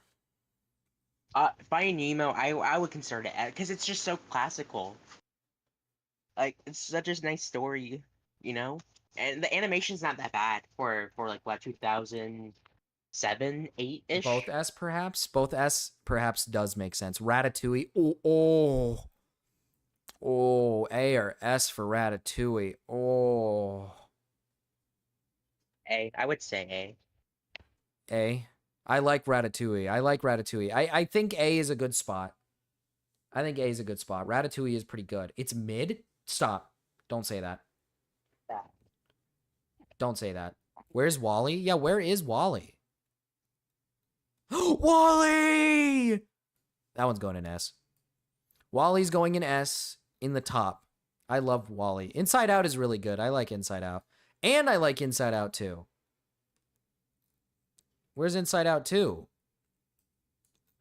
Finding Nemo, I would consider it because it's just so classical. Like, it's such a nice story, And the animation's not that bad for like, what, 2007, 8-ish? Both S, perhaps? Both S, perhaps, does make sense. Ratatouille. Oh. A or S for Ratatouille. Oh. A. I would say A. A. I like Ratatouille. I think A is a good spot. Ratatouille is pretty good. It's mid? Stop. Don't say that. Don't say that. Where's Wall-E? Yeah, where is Wall-E? Wall-E! That one's going in S. Wall-E's going in S in the top. I love Wall-E. Inside Out is really good. I like Inside Out. And I like Inside Out 2. Where's Inside Out 2?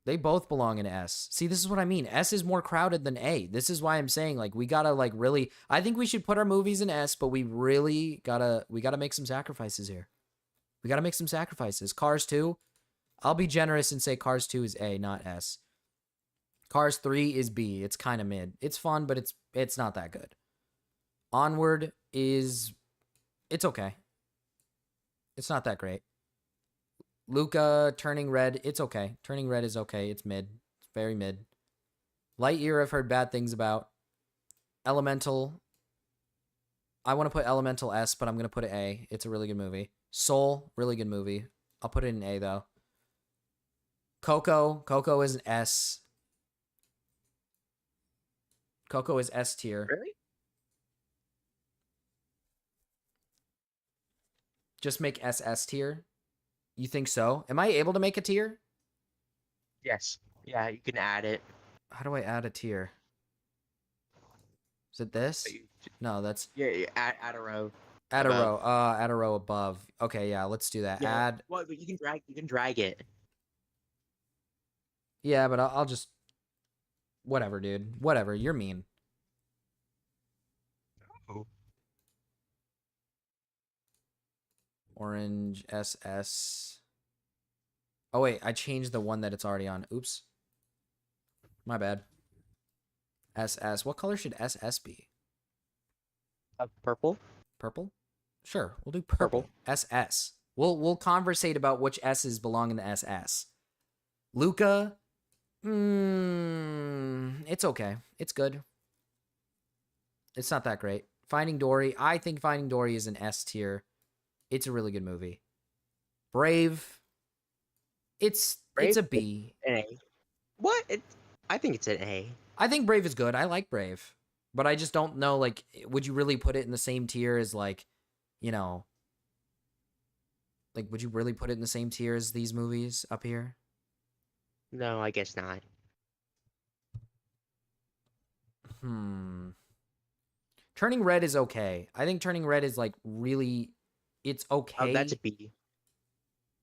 They both belong in S. See, this is what I mean. S is more crowded than A. This is why I'm saying, like, we gotta, like, really... I think we should put our movies in S, but we really gotta make some sacrifices here. We gotta make some sacrifices. Cars 2, I'll be generous and say Cars 2 is A, not S. Cars 3 is B. It's kind of mid. It's fun, but it's not that good. Onward is... It's okay. It's not that great. Luca, Turning Red, it's okay. Turning Red is okay. It's mid. It's very mid. Lightyear, I've heard bad things about. Elemental, I want to put Elemental S, but I'm going to put it A. It's a really good movie. Soul, really good movie. I'll put it in A, though. Coco is an S. Coco is S tier. Really? Just make S tier. You think so? Am I able to make a tier? Yes. Yeah, you can add it. How do I add a tier? Is it this? No, that's... Yeah, add a row. Add a row. Add a row above. Okay, yeah, let's do that. Yeah. Add... Well, but you can drag it. Yeah, but I'll just... Whatever, dude. Whatever. You're mean. Oh. Orange, SS. Oh, wait. I changed the one that it's already on. Oops. My bad. SS. What color should SS be? Purple. Purple? Sure. We'll do purple. SS. We'll conversate about which S's belong in the SS. Luca. It's okay. It's good. It's not that great. Finding Dory. I think Finding Dory is an S tier. It's a really good movie. Brave. It's a B. An A. What? I think it's an A. I think Brave is good. I like Brave. But I just don't know, like, would you really put it in the same tier as, like, you know... Like, would you really put it in the same tier as these movies up here? No, I guess not. Turning Red is okay. I think Turning Red is, like, really... It's okay. Oh, that's a B.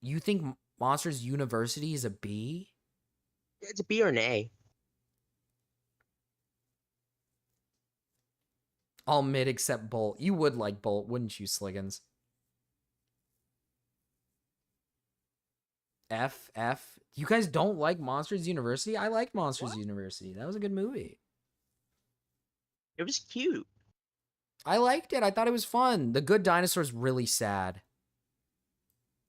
You think Monsters University is a B? It's a B or an A. All mid except Bolt. You would like Bolt, wouldn't you, Sliggins? F. You guys don't like Monsters University? I like Monsters University. That was a good movie. It was cute. I liked it. I thought it was fun. The Good Dinosaur is really sad.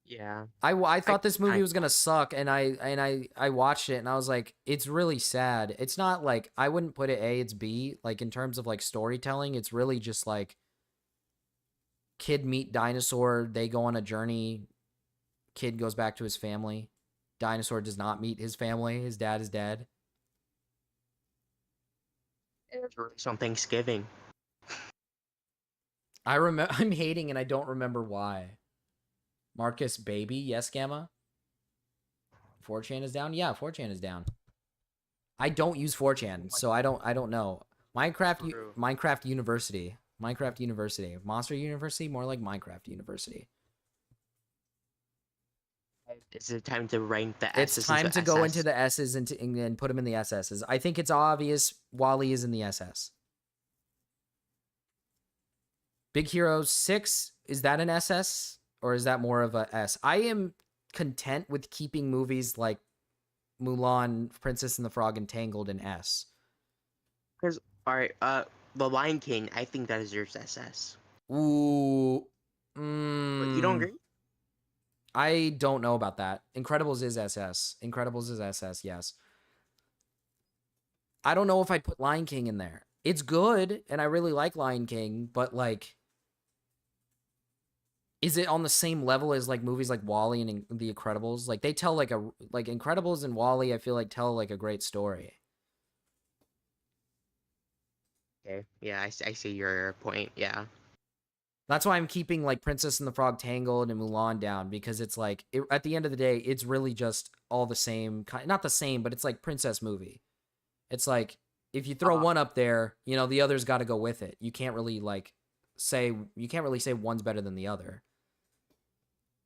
Yeah. I thought this movie was gonna suck, and I watched it, and I was like, it's really sad. It's not like, I wouldn't put it A, it's B. Like, in terms of, like, storytelling, it's really just, like, kid meet dinosaur, they go on a journey, kid goes back to his family. Dinosaur does not meet his family. His dad is dead. It's on Thanksgiving. I'm hating, and I don't remember why. Marcus Baby, yes, Gamma? 4chan is down? Yeah, 4chan is down. I don't use 4chan, so I don't know. Minecraft University. Minecraft University. Monster University? More like Minecraft University. Is it time to rank the S's? It's time to go into the S's and put them in the SS's. I think it's obvious Wally is in the SS. Big Hero 6, is that an SS? Or is that more of a S? I am content with keeping movies like Mulan, Princess and the Frog, and Tangled in S. Because, alright, The Lion King, I think that deserves SS. Ooh. But you don't agree? I don't know about that. Incredibles is SS. Incredibles is SS, yes. I don't know if I'd put Lion King in there. It's good, and I really like Lion King, but, like... Is it on the same level as, like, movies like WALL-E and The Incredibles? Like, they tell, like, Incredibles and WALL-E, I feel like, tell, like, a great story. Okay, yeah, I see your point, yeah. That's why I'm keeping, like, Princess and the Frog Tangled and Mulan down, because it's, like, at the end of the day, it's really just all the same. Not the same, but it's, like, princess movie. It's, like, if you throw one up there, you know, the other's got to go with it. You can't really, like, say... You can't really say one's better than the other.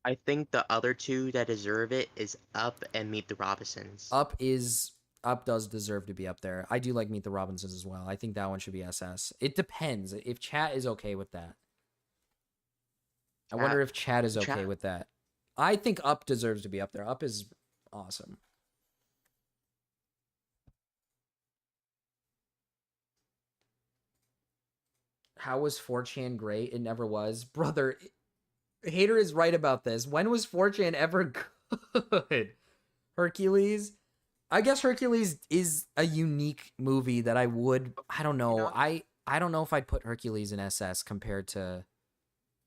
I think the other two that deserve it is Up and Meet the Robinsons. Up does deserve to be up there. I do like Meet the Robinsons as well. I think that one should be SS. It depends if chat is okay with that. I wonder if chat is okay with that. I think Up deserves to be up there. Up is awesome. How was 4chan great? It never was. Brother, Hater is right about this. When was 4chan ever good? Hercules? I guess Hercules is a unique movie that I don't know. I don't know if I'd put Hercules in SS compared to...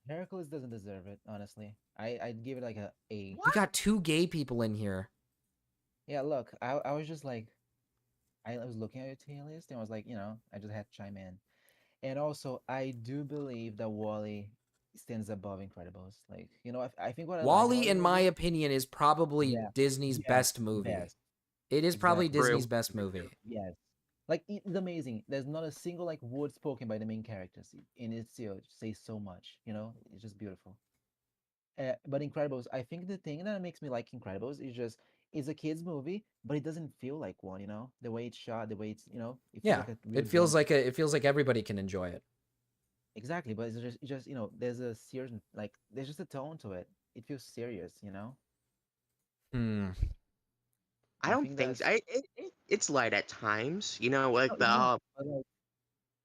Hercules doesn't deserve it, honestly. I'd give it like a A. We got 2 gay people in here. Yeah, look, I was just like, I was looking at your tier list and I was like, I just had to chime in. And also, I do believe that Wall-E stands above Incredibles. Like, I think what I Wall-E, in my opinion, is probably Disney's best movie. Best. It is probably Exactly. Disney's best movie. Yes. Like, it's amazing. There's not a single, like, word spoken by the main characters. And it still says so much, It's just beautiful. But Incredibles, I think the thing that makes me like Incredibles is just, it's a kid's movie, but it doesn't feel like one, The way it's shot, the way it's, it feels Yeah, like a real it feels drama. like it feels like everybody can enjoy it. Exactly, but it's just there's a serious, like, there's just a tone to it. It feels serious, I don't think so. It's light at times, like No, but, like,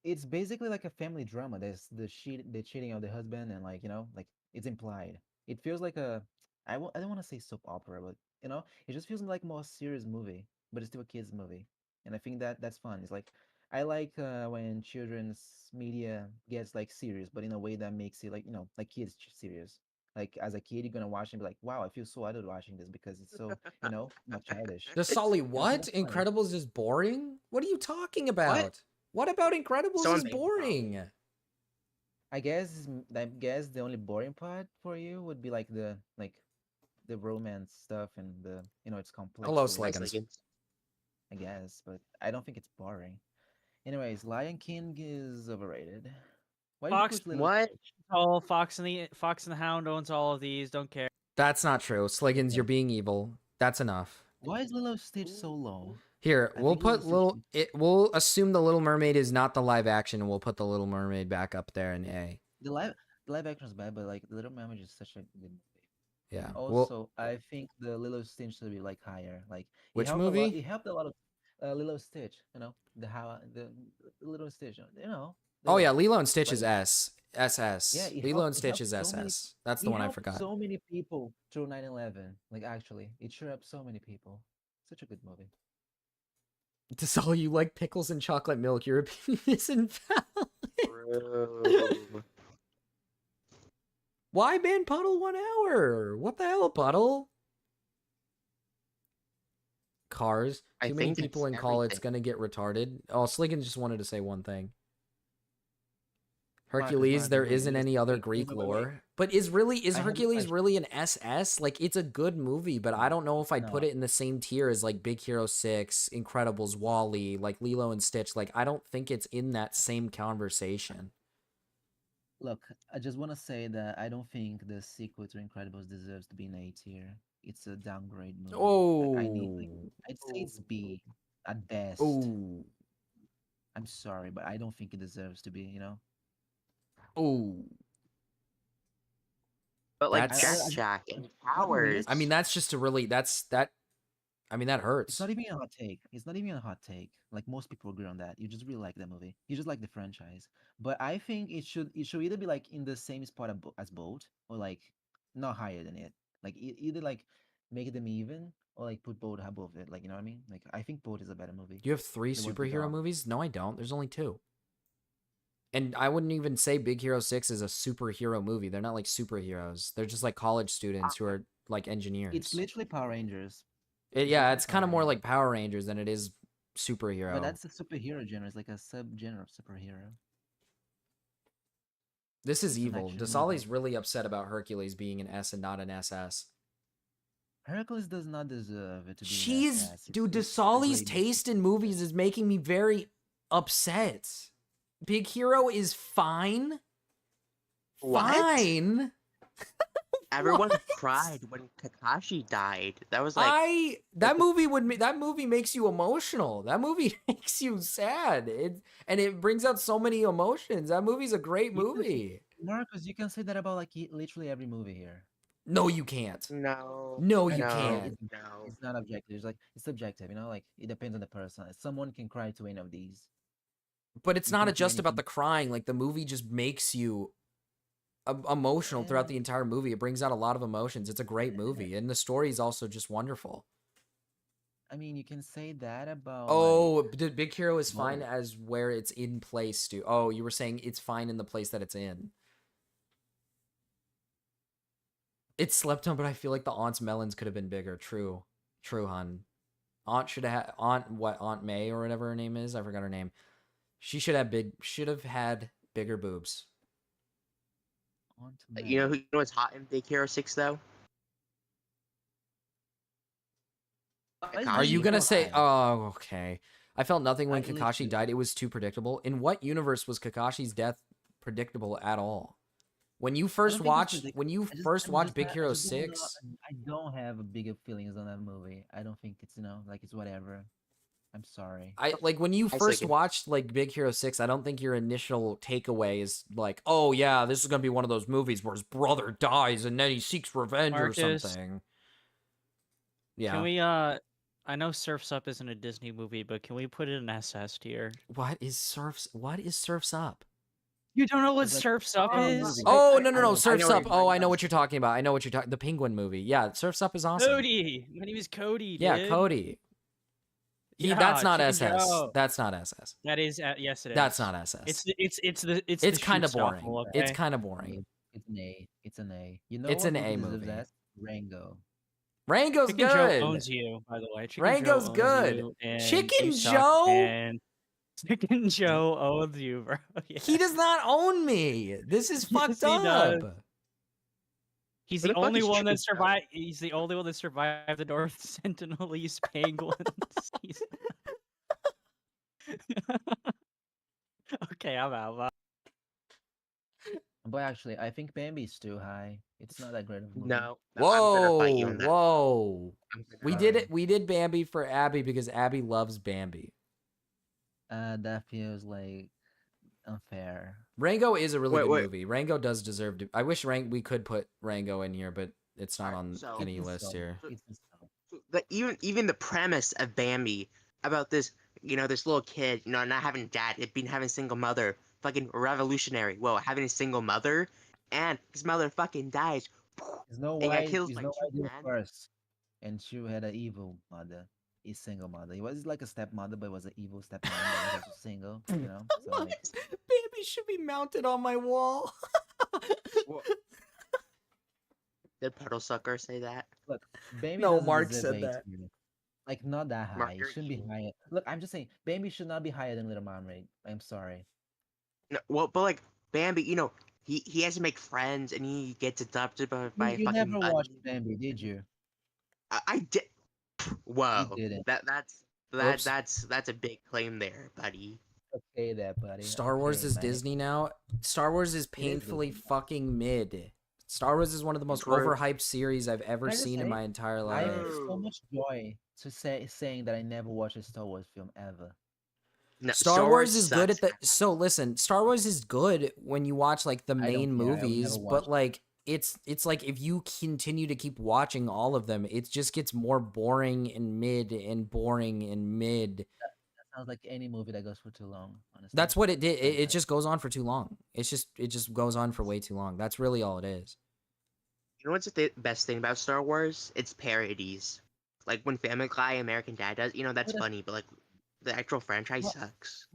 it's basically like a family drama. There's the cheating of the husband, and like like it's implied. It feels like I don't want to say soap opera, but it just feels like more serious movie, but it's still a kids movie, and I think that's fun. It's like I like when children's media gets like serious, but in a way that makes it like like kids serious. Like as a kid, you're gonna watch and be like, "Wow, I feel so adult watching this because it's so not childish." Desali, what? That's fine. Incredibles is boring? What are you talking about? What about Incredibles is boring? I guess the only boring part for you would be like the romance stuff and the it's complex. Hello, Sliggins. I guess, but I don't think it's boring. Anyways, Lion King is overrated. Why Fox, did you push Little Oh, Fox and the Hound owns all of these. Don't care. That's not true. Sliggins, you're being evil. That's enough. Why is Lilo Stitch so low? Here, we'll put we'll assume the Little Mermaid is not the live action, and we'll put the Little Mermaid back up there in A. The live action is bad, but like the Little Mermaid is such a good movie. Yeah. Also, I think the Lilo Stitch should be like higher. Like Which movie? It helped a lot of Lilo Stitch. The Lilo Stitch. Oh yeah, Lilo and Stitch is SS. Yeah, Lilo and Stitch is SS. That's the one I forgot. So many people through 9/11. Like actually, it cheered up so many people. Such a good movie. Desal, you like pickles and chocolate milk. Your opinion is invalid. Why ban Puddle 1 hour? What the hell, Puddle? Cars. Too many people in call. It's gonna get retarded. Oh, Sliggins just wanted to say one thing. Hercules, there isn't any other Greek lore. But is Hercules really an SS? Like, it's a good movie, but I don't know if I'd put it in the same tier as, like, Big Hero 6, Incredibles, Wall-E, like, Lilo and Stitch. Like, I don't think it's in that same conversation. Look, I just want to say that I don't think the sequel to Incredibles deserves to be in A tier. It's a downgrade movie. Oh. I'd say it's B at best. Oh. I'm sorry, but I don't think it deserves to be, Oh. But like Jack and Howard. I mean, that's just a really that hurts. It's not even a hot take. It's not even a hot take. Like most people agree on that. You just really like that movie. You just like the franchise. But I think it should either be like in the same spot as Boat or like not higher than it. Like either like make them even or like put Boat above it. Like you know what I mean? Like I think Boat is a better movie. You have 3 superhero movies? No, I don't. There's only 2. And I wouldn't even say Big Hero 6 is a superhero movie. They're not like superheroes. They're just like college students who are like engineers. It's literally Power Rangers. It's kind of more like Power Rangers than it is superhero. But that's a superhero genre. It's like a sub-genre of superhero. This is evil. Desali's really upset about Hercules being an S and not an SS. Hercules does not deserve it to be an SS. Dude, Desali's taste in movies is making me very upset. Big Hero is fine. What? Fine. everyone cried when Kakashi died. That was like that movie makes you emotional. That movie makes you sad. And it brings out so many emotions. That movie's a great movie. Marcus, you can say that about like literally every movie here. No, you can't. no, No, you No, can't. no. It's not objective. It's like it's subjective. You know, like it depends on the person. Someone can cry to any of these. But it's You not can say just about anything. the crying. Like the movie just makes you emotional throughout the entire movie. It brings out a lot of emotions. It's a great movie, and the story is also just wonderful. I mean, you can say that about Oh, Big Hero is fine Whoa. as where it's in place, Stu. Oh, you were saying it's fine in the place that it's in. It's slept on, but I feel like the Aunt's melons could have been bigger. True, hun. Aunt should have Aunt May or whatever her name is. I forgot her name. She should have had bigger boobs. You know what's hot in Big Hero 6 though? Are you Kakashi. gonna say? Oh, okay. I felt nothing when I Kakashi literally- died. It was too predictable. In what universe was Kakashi's death predictable at all? When you first watched Big Hero 6, I don't have bigger feelings on that movie. I don't think it's like it's whatever. I'm sorry. when you first watched like Big Hero 6, I don't think your initial takeaway is like, oh yeah, this is gonna be one of those movies where his brother dies and then he seeks revenge or Marcus, something. Yeah. Can we I know Surf's Up isn't a Disney movie, but can we put it in SS tier? What is Surf's Up? You don't know what It's like Surf's Up is? Oh, no, Surf's Up. Oh, I know what you're talking about. I know what you're talking. The Penguin movie. Yeah, Surf's Up is awesome. Cody. My name is Cody. Yeah, dude. Cody. Yeah, that's not Chicken SS. Joe. That's not SS. That is yes, it is. That's not SS. It's kind of shoot boring. stuff, It's okay? kind of boring. It's an A. It's an A. You know It's what an A deserves movie. S? Rango. Rango's Chicken good. Joe owns you, by the way. Chicken Rango's Joe owns good. you, and Chicken you suck, Joe? and Chicken Joe owns you, bro. Yeah. He does not own me. This is fucked he does. up. He's Who the the fuck only is one Chicken that Joe? survived. He's the only one that survived the North Sentinelese penguins. He's- okay, I'm out. But actually, I think Bambi's too high. It's not that great of a movie. No. I'm Whoa, gonna fight you on that. whoa. I'm gonna We fight did you. it. We did Bambi for Abby because Abby loves Bambi. That feels like unfair. Rango is a really Wait, good wait. movie. Rango does deserve to. I wish we could put Rango in here, but it's not on so- any It's a list sub. here. It's a sub. Even the premise of Bambi about this, this little kid, not having a dad, it being having a single mother, fucking revolutionary. Whoa, having a single mother, and his mother fucking dies. Snow And White, kills Snow like White two was men. first, and she had an evil mother, a single mother. It was like a stepmother, but it was an evil stepmother that was also single. So like, Bambi should be mounted on my wall. Did Puddle Sucker say that? look, Bambi No, doesn't Mark deserve said A that. tier. Like not that high. Mark, It you're shouldn't be evil. higher. Look, I'm just saying, Bambi should not be higher than Little Mermaid. I'm sorry. No, well, but like Bambi, he has to make friends, and he gets adopted by a You fucking never bunny. watched Bambi, did you? I did. Whoa, didn't. Oops. that's a big claim there, buddy. Okay, there, buddy. Star Wars Okay, is buddy. Disney now. Star Wars is painfully fucking mid. Star Wars is one of the most True. overhyped series I've ever Can I just seen in say, my entire I life. have so much joy to saying that I never watched a Star Wars film ever. No, Star Wars is good sucks. at the. So listen, Star Wars is good when you watch like the don't main care, I would movies, never watch but like it's like if you continue to keep watching all of them, it just gets more boring and mid and boring and mid. That sounds like any movie that goes for too long. Honestly, That's what it did. It just goes on for too long. It just goes on for way too long. That's really all it is. You know what's the best thing about Star Wars? It's parodies. Like when Family Guy, American Dad does, that's But funny. But like the actual franchise Well, sucks.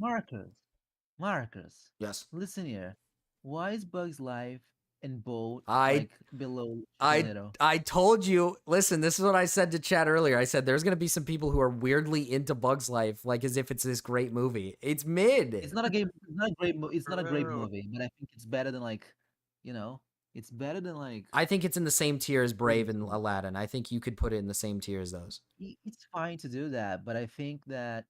Marcus. Yes. Listen here. Why is Bug's Life and Bolt I- like below Tornado? I told you. Listen, this is what I said to Chad earlier. I said there's gonna be some people who are weirdly into Bug's Life, like as if it's this great movie. It's mid. It's not a great Bro. movie, but I think it's better than it's better than like I think it's in the same tier as Brave and Aladdin. I think you could put it in the same tier as those. it's fine to do that, but I think that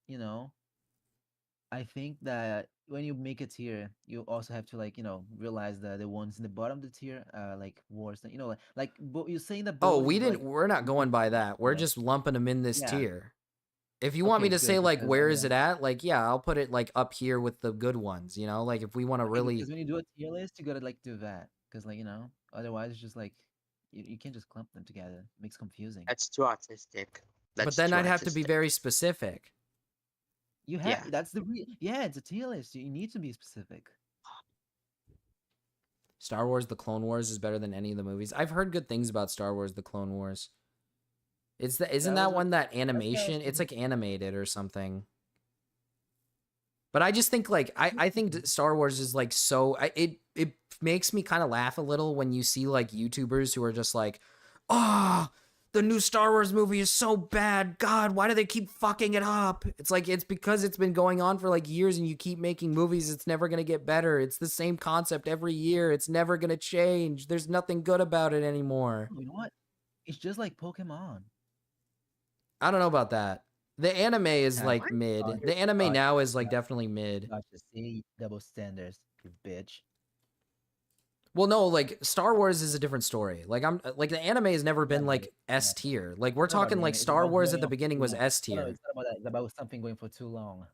when you make a tier, you also have to like realize that the ones in the bottom of the tier are like worse than you're saying that Oh, both is like we're not going by that. We're yeah. just lumping them in this Yeah. tier. If you want me Okay, to say good like because where is it at, like yeah, I'll put it like up here with the good ones, you know? Like if we want to okay, really because when you do a tier list, you gotta like do that because like otherwise it's just like you can't just clump them together. It makes confusing. That's too autistic. But That's then too I'd have to be autistic. very specific. You Yeah. have that's the yeah, it's a tier list. You need to be specific. Star Wars The Clone Wars is better than any of the movies. I've heard good things about Star Wars The Clone Wars. Isn't that one that animation? It's like animated or something. But I just think like I think Star Wars is like so it makes me kind of laugh a little when you see like YouTubers who are just like, "Oh, the new Star Wars movie is so bad. God, why do they keep fucking it up?" It's like it's because it's been going on for like years and you keep making movies, it's never going to get better. It's the same concept every year. It's never going to change. There's nothing good about it anymore. You know what? It's just like Pokemon. I don't know about that. The anime is like mid. The anime now is like definitely mid. Gotcha. See, double standards, you bitch. Well, no, like Star Wars is a different story. Like I'm like the anime has never been like S tier. Like we're It's not about talking the like anime, it's Star about Wars going at the on for beginning too was long. S No, tier. it's not about that. It's about something going for too long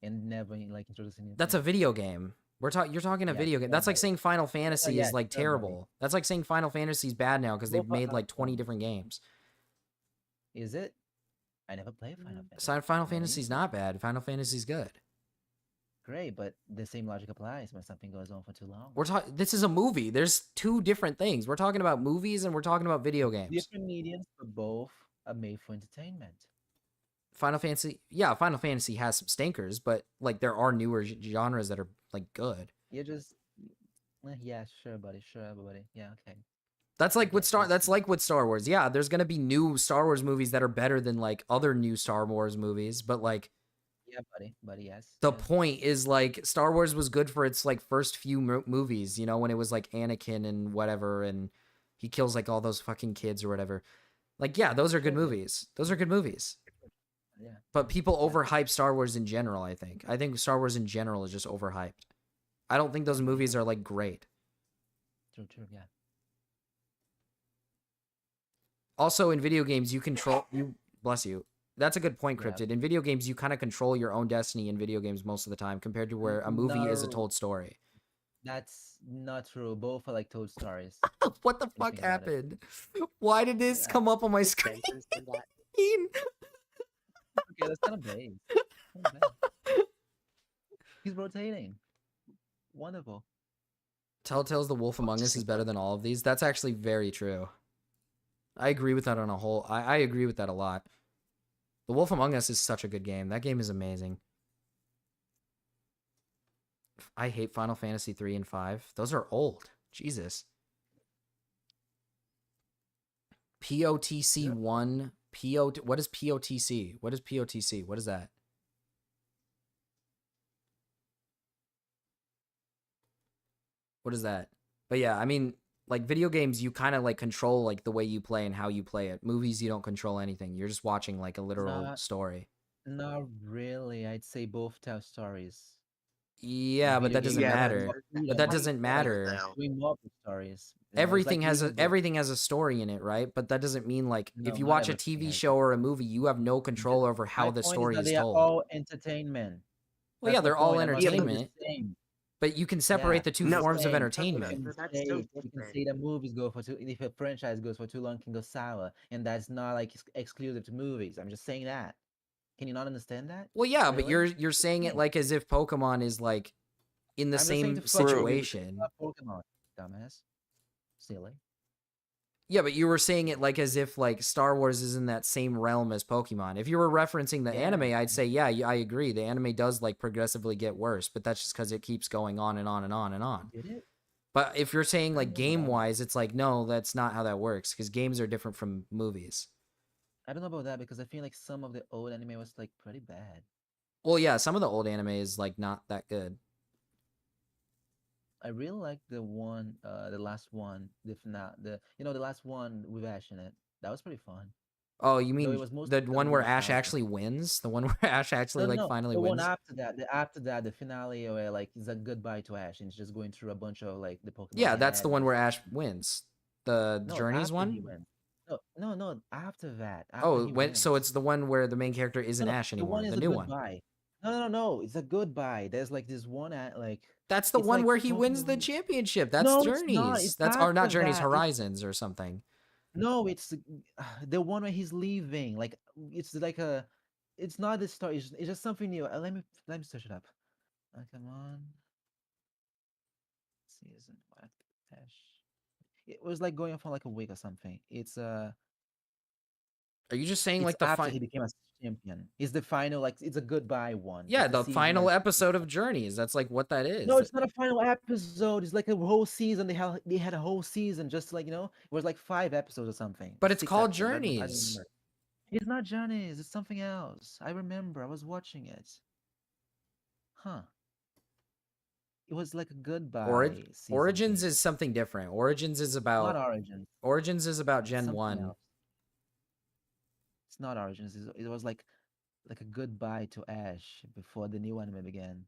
and never like introducing anything. That's a video game. You're talking a Yeah, video game. That's like saying Final Fantasy yeah, is like sure, buddy. terrible. That's like saying Final Fantasy is bad now because they've Both are made like 20 awesome. different games. Is it? I never played Final Fantasy. Final Fantasy's not bad. Final Fantasy's good. Great, but the same logic applies when something goes on for too long. We're talking. This is a movie. There's two different things. We're talking about movies and we're talking about video games. Different mediums, but both are made for entertainment. Final Fantasy has some stinkers, but like there are newer genres that are like good. You're just, yeah, sure, buddy, yeah, okay. That's like with Star Wars. Yeah, there's gonna be new Star Wars movies that are better than like other new Star Wars movies, but like yeah, buddy, yes. The point is like Star Wars was good for its like first few movies, you know, when it was like Anakin and whatever, and he kills like all those fucking kids or whatever. Like, yeah, those are good movies. Those are good movies. Yeah. But people overhype Star Wars in general, I think. I think Star Wars in general is just overhyped. I don't think those movies are like great. True, yeah. Also, in video games, bless you. That's a good point, Cryptid. In video games, you kind of control your own destiny in video games most of the time compared to where a movie is a told story. That's not true. Both are like told stories. What the fuck happened? Why did this come up on my screen? Okay, that's kind of vague. He's rotating. Wonderful. Telltale's The Wolf Among Us is better than all of these. That's actually very true. I agree with that on a whole. I agree with that a lot. The Wolf Among Us is such a good game. That game is amazing. I hate Final Fantasy 3 and 5. Those are old. Jesus. POTC 1. What is POTC? What is POTC? What is that? What is that? But yeah, I mean, like video games, you kind of like control like the way you play and how you play it. Movies, you don't control anything. You're just watching like a literal story. Not really. I'd say both tell stories. Yeah, but that doesn't matter. But that doesn't matter. Stories. Everything has a story in it, right? But that doesn't mean like if you watch a TV show or a movie, you have no control over how the story is they told. are all entertainment. Well, yeah, they're all entertainment. But you can separate the two forms of entertainment. You can say the movies go for too. If a franchise goes for too long, it can go sour, and that's not like exclusive to movies. I'm just saying that. Can you not understand that? Well, yeah, but you're saying it like as if Pokemon is like in the same situation. Pokemon, dumbass, silly. Yeah, but you were saying it like as if like Star Wars is in that same realm as Pokemon. If you were referencing the anime, I'd say yeah, I agree. The anime does like progressively get worse, but that's just because it keeps going on and on and on and on. Did it? But if you're saying like game wise, it's like no, that's not how that works because games are different from movies. I don't know about that because I feel like some of the old anime was like pretty bad. Well, yeah, some of the old anime is like not that good. I really like the one, the last one, the last one with Ash in it. That was pretty fun. Oh, you Though it mean was the mostly one done where in Ash nostalgia. actually wins? The one where Ash actually No, no, like no. finally The one wins? after that, the finale where like it's a goodbye to Ash and it's just going through a bunch of like the Pokemon Yeah, he that's had the and one it's where Ash wins. The no Journeys after he one? wins. No, no, no. After that, after Oh, he so wins. it's the one where the main character No, isn't no. Ash The one anymore, is the a new one. goodbye. No, no, no, no. It's a goodbye. There's like this one at like That's the it's one like where he wins the Pokemon. championship. That's No, it's not. Journeys. It's That's or not after Journeys, that. Horizons or something. No, it's the one where he's leaving. Like it's like a, it's not the story. It's just something new. Let me search it up. Come on, season what? Ash. It was like going on for like a week or something. Are you just saying It's like the after he became a champion. It's the final. Like it's a goodbye one. Yeah, It's the the season final where. episode of Journeys. That's like what that No, is. it's not a final episode. It's like a whole season. They had a whole season just like it was like 5 episodes or something. But it's 6 called episodes. I don't Journeys. remember. It's not Journeys. It's something else. I remember. I was watching it. Huh. It was like a goodbye season Origins thing. is something different. Origins is about Not Origins. Origins is about It's Gen something 1. else. It's not Origins. It was like a goodbye to Ash before the new anime began.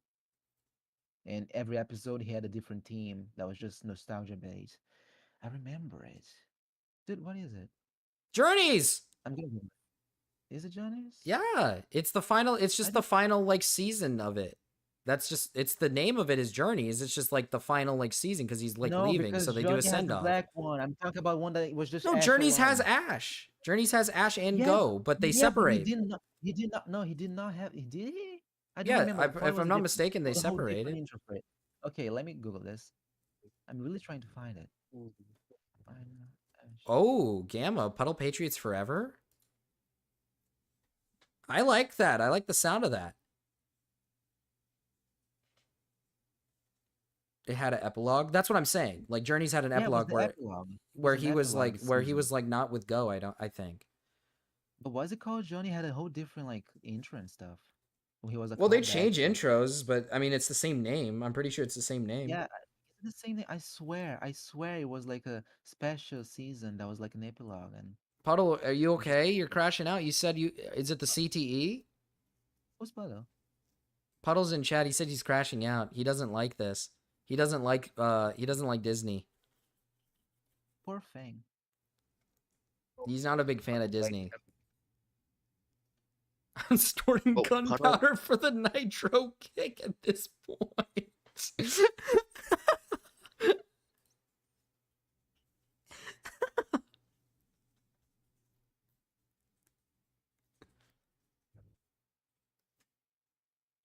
And every episode he had a different theme that was just nostalgia based. I remember it. Dude, what is it? Journeys. I'm getting it. Is it Journeys? Yeah, it's the final. It's just the final like season of it. That's just it's the name of it is Journeys. It's just like the final like season because he's like No, leaving, because so they do Journey a has send the off. black one. I'm talking about one that was just No, Ash Journeys has alone. Ash. Journeys has Ash and Yeah, Go, but they yeah, but separate. he did not. He did not. No, he did not have. He did. He? I don't Yeah, remember. I thought it if was I'm a not different, mistaken, they was a whole different separated. intro for it. Okay, let me Google this. I'm really trying to find it. Oh, Gamma, Puddle Patriots Forever? I like that. I like the sound of that. It had an epilogue. That's what I'm saying. Like Journeys had an Yeah, it was epilogue the where epilogue. It where was an he was epilogue like where he season. was like not with Go, I think. But was it called Johnny? Had a whole different like intro and stuff. When he was a Well, they callback change to- intros, but I mean it's the same name. I'm pretty sure it's the same name. Yeah, it's the same thing. I swear it was like a special season that was like an epilogue. And Puddle, are you okay? You're crashing out. You said you is it the CTE? who's Puddle? Puddle's in chat. He said he's crashing out. He doesn't like this. He doesn't like Disney. Poor thing. He's not a big fan of Disney. I'm storing gunpowder for the nitro kick at this point.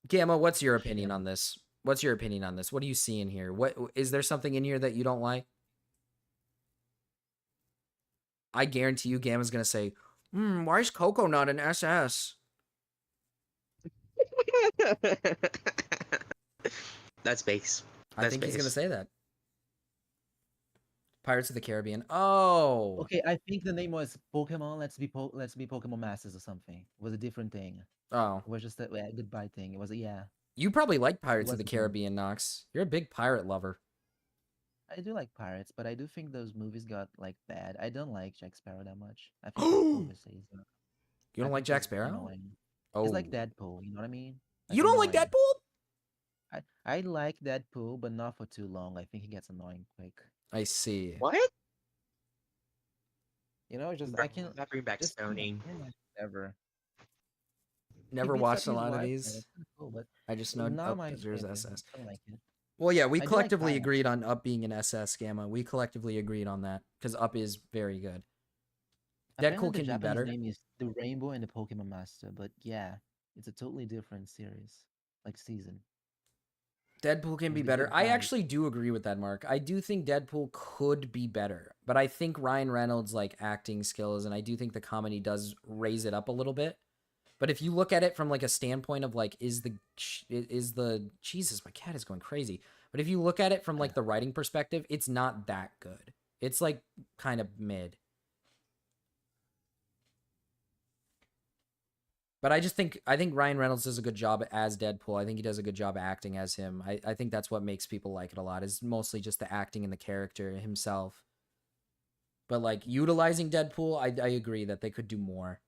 Gamma, what's your opinion on this? What's your opinion on this? What do you see in here? What is there something in here that you don't like? I guarantee you Gamma's gonna say, why is Coco not an SS? That's base. I think he's gonna say that. Pirates of the Caribbean. Oh. Okay, I think the name was Pokemon. Let's be Pokemon Masters or something. It was a different thing. Oh. It was just a goodbye thing. It was yeah. You probably like Pirates of the wasn't- Caribbean, Nox. You're a big pirate lover. I do like pirates, but I do think those movies got like bad. I don't like Jack Sparrow that much. I think it's overseas. You don't I like think Jack it's Sparrow? annoying. Oh. It's like Deadpool. You know what I mean? You don't like annoying. Deadpool? I like Deadpool, but not for too long. I think he gets annoying quick. I see. What? You know, just I can Not bring back just stoning. ever. Never beats up watched a his lot of wife, these. and it's kinda cool, but I just know not Up my deserves favorite. SS. I don't like it. Well, yeah, we I do like collectively Pirates. agreed on Up being an SS, Gamma. We collectively agreed on that because Up is very good. Apparently Deadpool the can be Japanese better. name is the Rainbow and the Pokemon Master, but yeah, it's a totally different series, like season. Deadpool can be the better. good I guy. actually do agree with that, Mark. I do think Deadpool could be better, but I think Ryan Reynolds' like acting skills, and I do think the comedy does raise it up a little bit. But if you look at it from like a standpoint of like, is the Jesus, my cat is going crazy. But if you look at it from like the writing perspective, it's not that good. It's like kind of mid. But I think Ryan Reynolds does a good job as Deadpool. I think he does a good job acting as him. I think that's what makes people like it a lot, is mostly just the acting and the character himself. But like utilizing Deadpool, I agree that they could do more.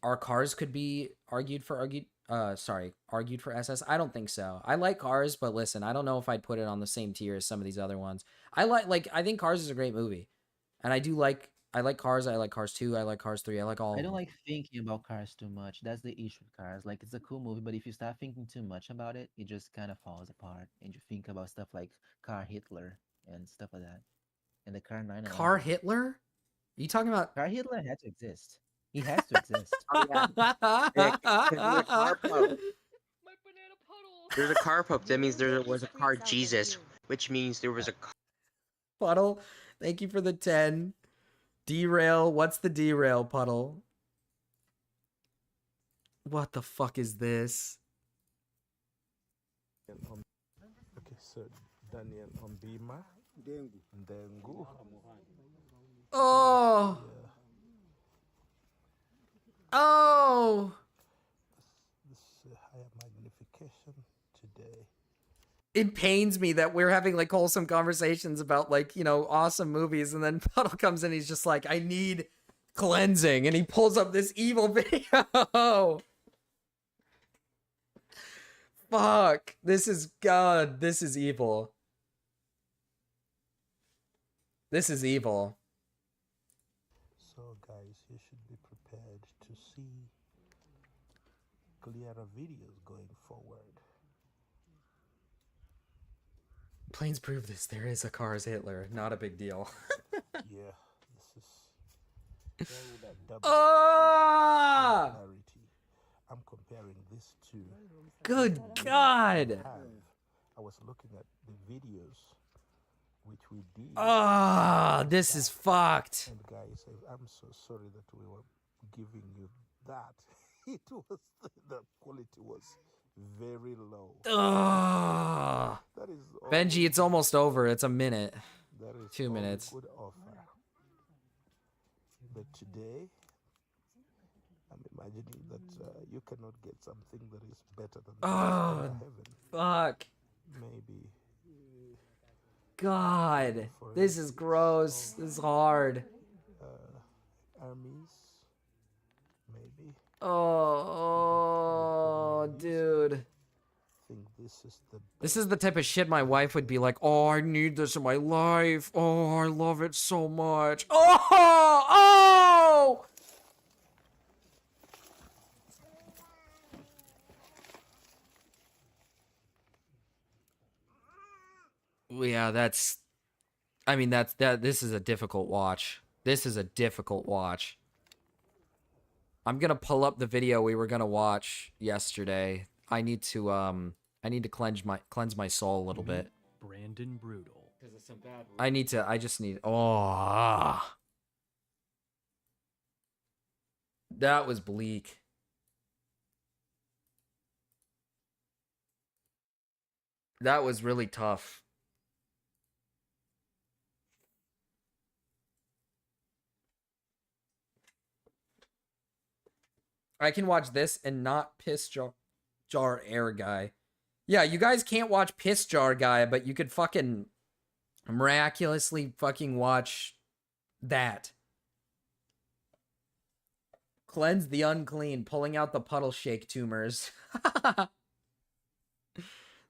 Our cars could be argued for SS. I don't think so. I like Cars, but listen, I don't know if I'd put it on the same tier as some of these other ones. I think Cars is a great movie. And I like Cars, I like Cars 2, I like Cars 3, I like all I of don't them. like thinking about Cars too much. That's the issue with Cars. Like, it's a cool movie, but if you start thinking too much about it, it just kind of falls apart. And you think about stuff like Car Hitler and stuff like that. And the Car 911. Car Hitler? Are you talking about Car Hitler had to exist. He has to exist. Oh, yeah. Nick, 'cause there's a car pope. There's a car pope. That means there was a car Jesus, which means there was a car. Puddle? Thank you for the 10. Derail, what's the derail, Puddle? What the fuck is this? Okay, so Daniel Ombima, Ndengu. Oh! Oh! This higher magnification today. It pains me that we're having like wholesome conversations about like, you know, awesome movies, and then Puddle comes in, he's just like, I need cleansing, and he pulls up this evil video. Fuck. This is God. This is evil. This is evil. So, guys, you should be prepared to see clearer videos going forward. Planes prove this. There is a Cars Hitler. Not a big deal. Yeah, this is that double Ah! clarity. I'm comparing this to. Good God! I was looking at the videos which we did. Ah, this is fucked. And guys, I'm so sorry that we were giving you that. It was the quality was very low. Ugh. That is Benji, it's almost over. It's a minute. That is 2 minutes. Good offer. But today, I'm imagining that you cannot get something that is better than Oh, heaven. fuck. Maybe. God, this is gross. This is hard. Armies. Maybe. Oh, dude. Think This is the type of shit my wife would be like, oh, I need this in my life. Oh, I love it so much. Oh! Oh! Yeah, this is a difficult watch. This is a difficult watch. I'm gonna pull up the video we were gonna watch yesterday. I need to cleanse my soul a little bit. Brandon Brutal. Because it's some bad. I just need. Oh, that was bleak. That was really tough. I can watch this and not Piss Jar Air Guy. Yeah, you guys can't watch Piss Jar Guy, but you could fucking miraculously fucking watch that. Cleanse the unclean, pulling out the puddle shake tumors.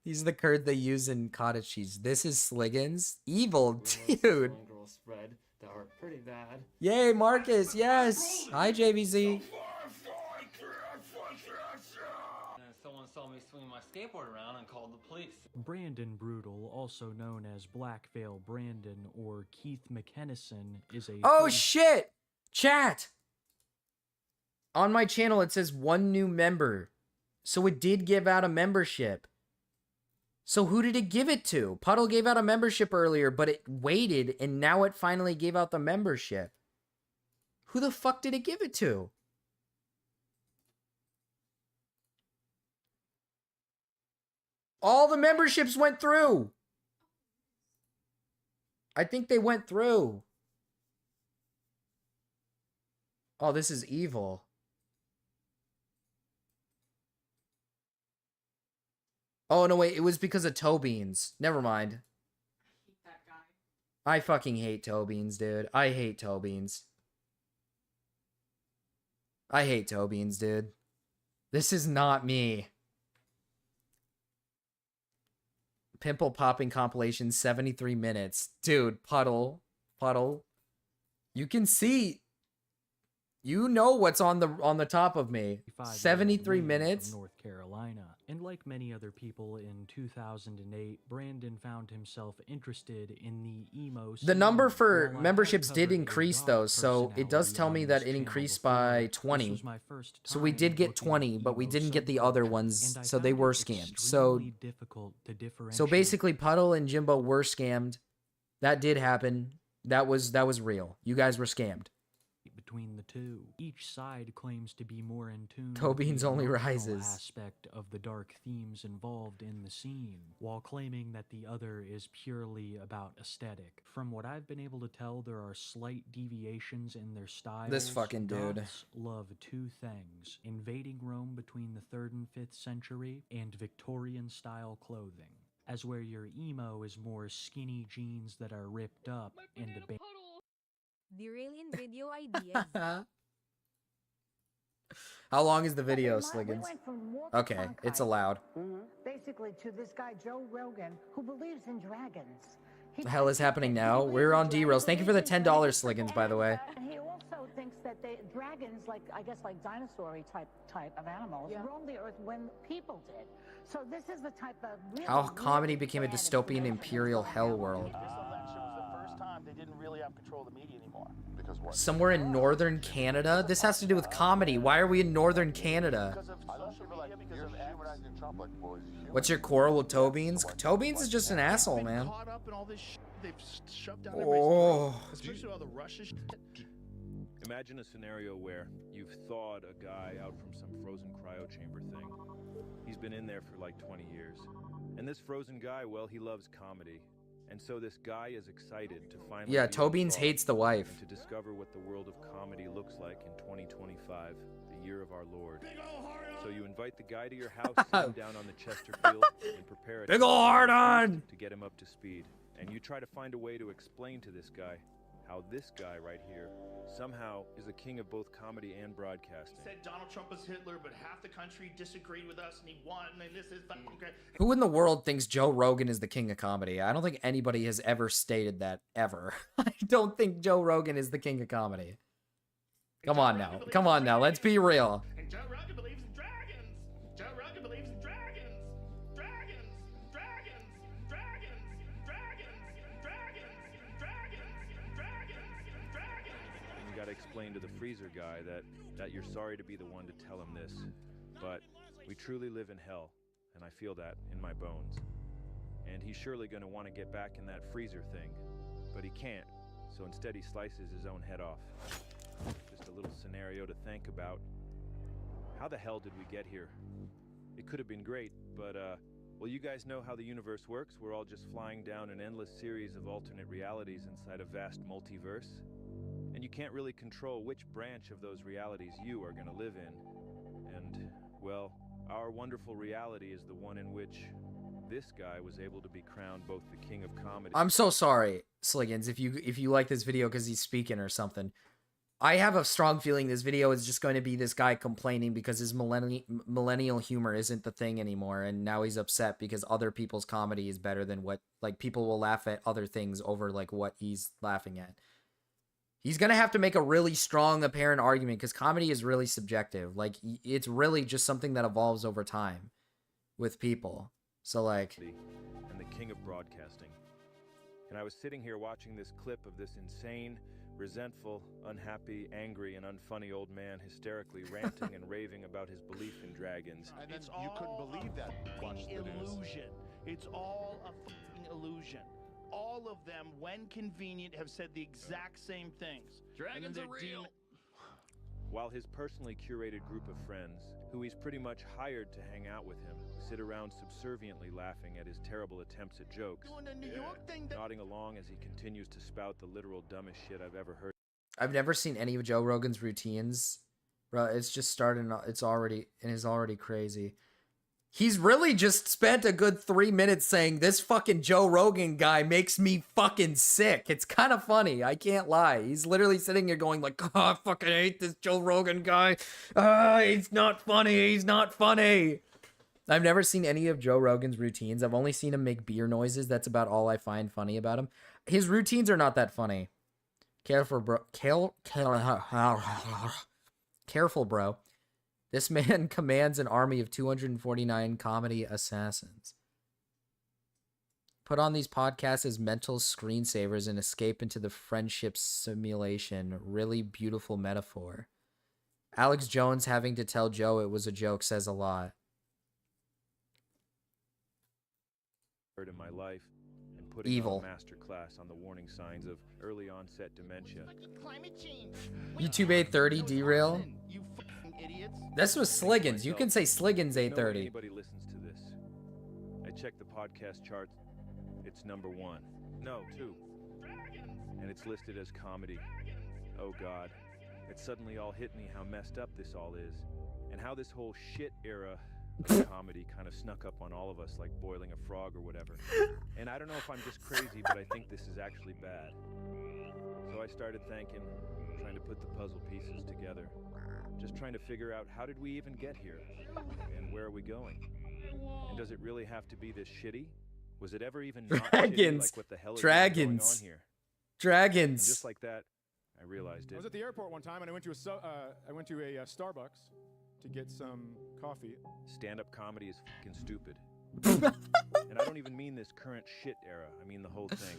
These are the curd they use in cottage cheese. This is Sliggins. Evil, dude. Spread that are pretty bad. Yay, Marcus, yes. Hi, JVZ. Someone saw me swinging my skateboard around and called the police. Brandon Brutal, also known as Black Veil Brandon or Keith McKennison, is a. Oh shit! Chat! On my channel it says 1 new member. So it did give out a membership. So who did it give it to? Puddle gave out a membership earlier, but it waited and now it finally gave out the membership. Who the fuck did it give it to? All the memberships went through. I think they went through. Oh, this is evil. Oh, no, wait. It was because of toe beans. Never mind. I fucking hate toe beans, dude. I hate toe beans. I hate toe beans, dude. This is not me. Pimple popping compilation, 73 minutes. Dude, Puddle. You can see. You know what's on the top of me. 73 minutes. From North Carolina. And like many other people in 2008, Brandon found himself interested in the emo The number scene. for While I memberships had did covered a increase dog though, so it does personality tell me on that this it channel increased before, by this 20. was my first So we time did get looking 20, at but we emo didn't get the other subculture, ones, and I so they found were it scammed. So extremely difficult to so differentiate basically Puddle and Jimbo were scammed. That did happen. That was real. You guys were scammed. between the two. Each side claims to be more in tune Toe with beans the only emotional rises. aspect of the dark themes involved in the scene, while claiming that the other is purely about aesthetic. From what I've been able to tell, there are slight deviations in their styles. This fucking dude. Goths love two things: invading Rome between the 3rd and 5th century, and Victorian-style clothing. As where your emo is more skinny jeans that are ripped up and a Derailing video ideas. How long is the video, Sliggins? Okay, it's allowed. Basically to this guy Joe Rogan who believes in dragons. The hell is happening now? We're on D-Rails. Thank you for the $10, Sliggins, by the way. And he also thinks that dragons, like I guess like dinosaur type of animals, roamed the earth when people did. So this is the type of How comedy became a dystopian imperial hell world. They didn't really have control of the media anymore. Because what? Somewhere in northern Canada? This has to do with comedy. Why are we in northern Canada? What's your quarrel with Toe Beans? Toe Beans is just an asshole, man. Oh. Especially all the Russia shit. Imagine a scenario where you've thawed a guy out from some frozen cryo chamber thing. He's been in there for like 20 years. And this frozen guy, well, he loves comedy. And so this guy is excited to finally Yeah, be Toe Beans unthawed hates the wife. and to discover what the world of comedy looks like in 2025, the year of our Lord. So you invite the guy to your house, sit him down on the Chesterfield, and prepare a Big ol' hard on to get him up to speed. And you try to find a way to explain to this guy how this guy right here somehow is the king of both comedy and broadcasting. Said Donald Trump was Hitler, but half the country disagreed with us, and he won. And this is fucking great. Who in the world thinks Joe Rogan is the king of comedy? I don't think anybody has ever stated that, ever. I don't think Joe Rogan is the king of comedy. Come on now. Come on now. Let's be real. And Joe Rogan believes in dragons. Joe Rogan believes in dragons. Dragons. Dragons. Dragons. Dragons. Dragons. Dragons. Dragons. And you got to explain to the freezer guy that you're sorry to be the one to tell him this, but we truly live in hell, and I feel that in my bones. And he's surely going to want to get back in that freezer thing, but he can't, so instead he slices his own head off. Just a little scenario to think about. How the hell did we get here? It could have been great, but well, you guys know how the universe works. We're all just flying down an endless series of alternate realities inside a vast multiverse. And you can't really control which branch of those realities you are going to live in. And, well, our wonderful reality is the one in which this guy was able to be crowned both the king of comedy. I'm so sorry, Sliggins, if you like this video because he's speaking or something. I have a strong feeling this video is just going to be this guy complaining because his millennial humor isn't the thing anymore, and now he's upset because other people's comedy is better than what, like, people will laugh at other things over, like, what he's laughing at. He's going to have to make a really strong, apparent argument because comedy is really subjective. Like, it's really just something that evolves over time with people. So, like... And the king of broadcasting. And I was sitting here watching this clip of this insane, resentful, unhappy, angry, and unfunny old man hysterically ranting and raving about his belief in dragons. And then you couldn't believe that. Illusion. It's all a fucking illusion. All of them, when convenient, have said the exact same things. Dragons are real. While his personally curated group of friends, who he's pretty much hired to hang out with him, sit around subserviently laughing at his terrible attempts at jokes, Doing the New York thing. nodding along as he continues to spout the literal dumbest shit I've ever heard. I've never seen any of Joe Rogan's routines. Bro, it's just starting, it's already crazy. He's really just spent a good 3 minutes saying this fucking Joe Rogan guy makes me fucking sick. It's kind of funny. I can't lie. He's literally sitting here going like, oh, I fucking hate this Joe Rogan guy. He's not funny. He's not funny. I've never seen any of Joe Rogan's routines. I've only seen him make beer noises. That's about all I find funny about him. His routines are not that funny. Careful, bro. Careful, bro. This man commands an army of 249 comedy assassins. Put on these podcasts as mental screensavers and escape into the friendship simulation. Really beautiful metaphor. Alex Jones having to tell Joe it was a joke says a lot. In my life and putting Evil. on a master class on the warning signs of early onset dementia. YouTube 830 derail. This was Sliggins. You can say Sliggins Know 830. anybody listens to this? I checked the podcast charts. It's number 1. No, 2. And it's listed as comedy. Oh God. It suddenly all hit me how messed up this all is. And how this whole shit era of comedy kind of snuck up on all of us like boiling a frog or whatever. And I don't know if I'm just crazy, but I think this is actually bad. So I started thinking, trying to put the puzzle pieces together. Just trying to figure out how did we even get here? And where are we going? And does it really have to be this shitty? Was it ever even not shitty? Dragons. Like what the hell is Dragons. going on here? Dragons. And just like that, I realized I it. was at the airport one time and I went to a Starbucks to get some coffee. Stand-up comedy is fucking stupid. And I don't even mean this current shit era. I mean the whole thing.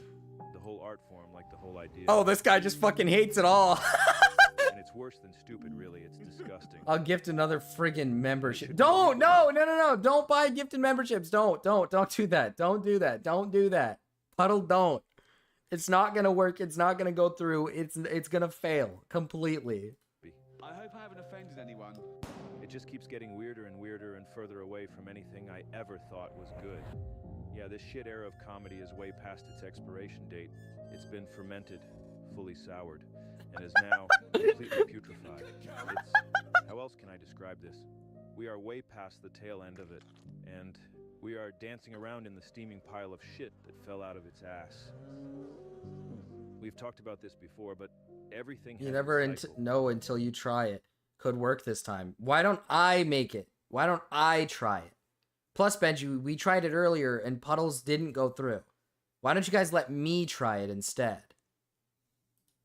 The whole art form, like the whole idea. Oh, this guy just fucking hates it all. And it's worse than stupid, really. It's disgusting. I'll gift another friggin' membership. Don't, no. Don't buy gifted memberships. Don't do that. Don't do that. Don't do that. Puddle, don't. It's not gonna work. It's not gonna go through. It's gonna fail completely. I hope I haven't offended anyone. It just keeps getting weirder and weirder and further away from anything I ever thought was good. Yeah, this shit era of comedy is way past its expiration date. It's been fermented, fully soured, and is now completely putrefied. How else can I describe this? We are way past the tail end of it, and we are dancing around in the steaming pile of shit that fell out of its ass. We've talked about this before, but everything You has never a cycle. know until you try it. Could work this time. Why don't I make it? Why don't I try it? Plus, Benji, we tried it earlier and Puddles didn't go through. Why don't you guys let me try it instead?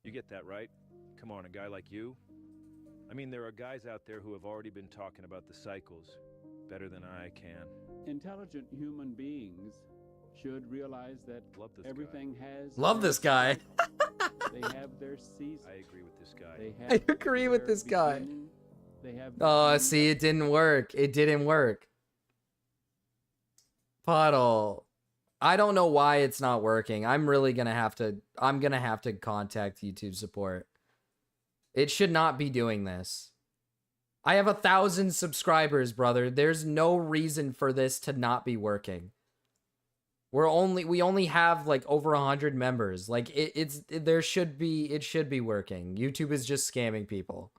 You get that, right? Come on, a guy like you? I mean, there are guys out there who have already been talking about the cycles better than I can. Intelligent human beings should realize that everything has. Love this guy. They have their seasons. I agree with this guy. They I have agree with their this guy. beginning, They have. Oh, see, it didn't work. It didn't work. Puddle. I don't know why it's not working. I'm gonna have to contact YouTube support. It should not be doing this. I have 1,000 subscribers, brother. There's no reason for this to not be working. We only have like over 100 members. Like it should be working. YouTube is just scamming people.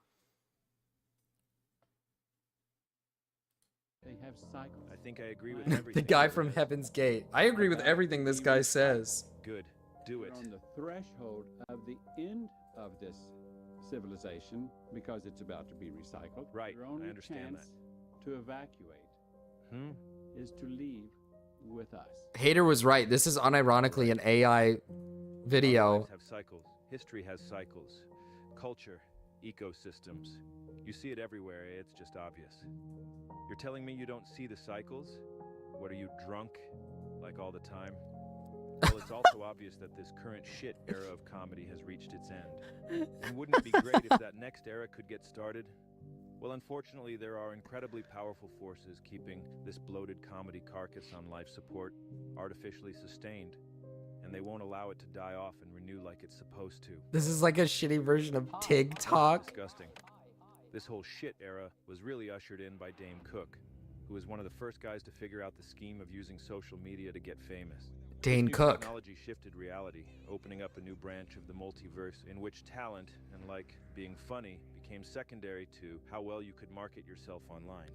They have cycles. I think I agree with everything. The guy from Heaven's Gate. I agree with everything this guy says. Good. Do it. We're on the threshold of the end of this civilization because it's about to be recycled. Right, Your only I understand chance to evacuate is to leave with us. Hater was right. This is unironically an AI video. Lives have cycles. History has cycles. Culture, ecosystems. You see it everywhere. It's just obvious. You're telling me you don't see the cycles? What are you, drunk? Like all the time? Well, it's also obvious that this current shit era of comedy has reached its end. And wouldn't it be great if that next era could get started? Well, unfortunately, there are incredibly powerful forces keeping this bloated comedy carcass on life support artificially sustained, and they won't allow it to die off and renew like it's supposed to. This is like a shitty version of TikTok. Disgusting. This whole shit era was really ushered in by Dame Cook, who was one of the first guys to figure out the scheme of using social media to get famous. Dane This new Cook. Technology shifted reality, opening up a new branch of the multiverse in which talent and being funny became secondary to how well you could market yourself online,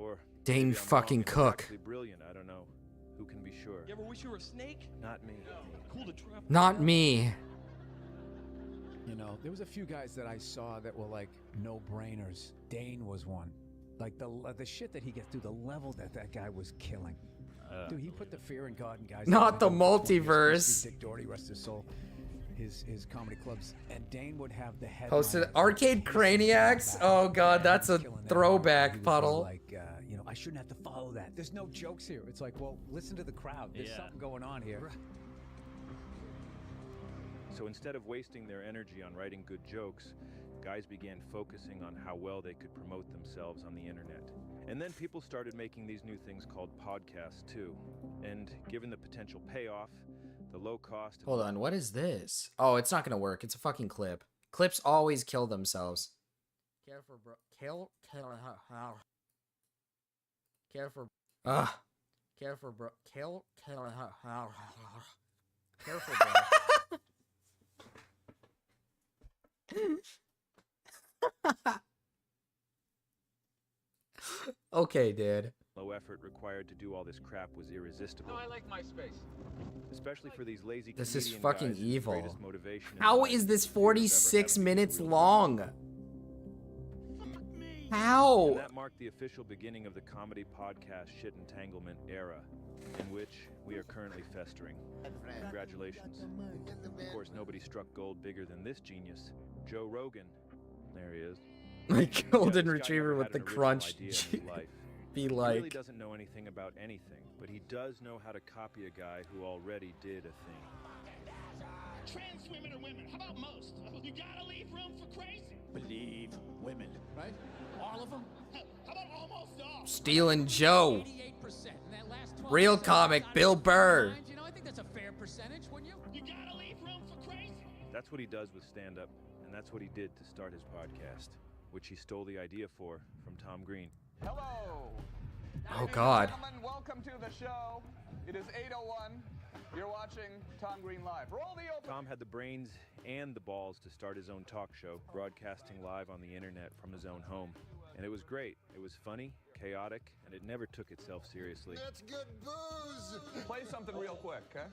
Or Dane maybe I'm fucking wrong and they're Cook. actually brilliant. I don't know. Who can be sure? You ever wish you were a snake? Not me. Cool to try. Not me. You know, there was a few guys that I saw that were like no-brainers. Dane was one. Like the shit that he gets through, the level that guy was killing. Dude, he put the fear in God and guys. Not the that were 20 years. multiverse. Dick Doherty, rest his soul. His comedy clubs, and Dane would have the head. Posted Arcade Craniacs. Oh god, that's a throwback, Puddle. Like, you know, I shouldn't have to follow that. There's no jokes here. It's like, well, listen to the crowd. There's something going on here. So instead of wasting their energy on writing good jokes, guys began focusing on how well they could promote themselves on the internet. And then people started making these new things called podcasts too. And given the potential payoff, the low cost. Hold on, what is this? Oh, it's not gonna work. It's a fucking clip. Clips always kill themselves. Careful, bro. Kill. Careful. Ugh. Careful, bro. Kill. Careful, bro. Okay, dude. Low effort required to do all this crap was irresistible. No, I like MySpace. Especially for these lazy This is comedian fucking guys, the evil. greatest motivation in How life is this to ever 46 have minutes real long? And How? that marked the official beginning of the comedy podcast shit entanglement era, in which we are currently festering. Congratulations. Of course, nobody struck gold bigger than this genius, Joe Rogan. There he is. My Yeah, golden this guy retriever never with had the an original crunch. idea in his life. Be He really like. doesn't know anything about anything, but he does know how to copy a guy who already did a thing. Trans women are women. How about most? You gotta leave room for crazy. Believe women, right? All of them. How about almost all? Stealing Joe. 88%. And that last 12% Real comic Bill Burr. You know, I think that's a fair percentage, wouldn't you? You gotta leave room for crazy. That's what he does with stand-up, and that's what he did to start his podcast, which he stole the idea for from Tom Green. Hello. Oh god. Gentlemen, welcome to the show. It is 8:01. You're watching Tom Green Live. Roll the open. Tom had the brains and the balls to start his own talk show, broadcasting live on the internet from his own home. And it was great. It was funny, chaotic, and it never took itself seriously. That's good booze. Play something real quick, okay?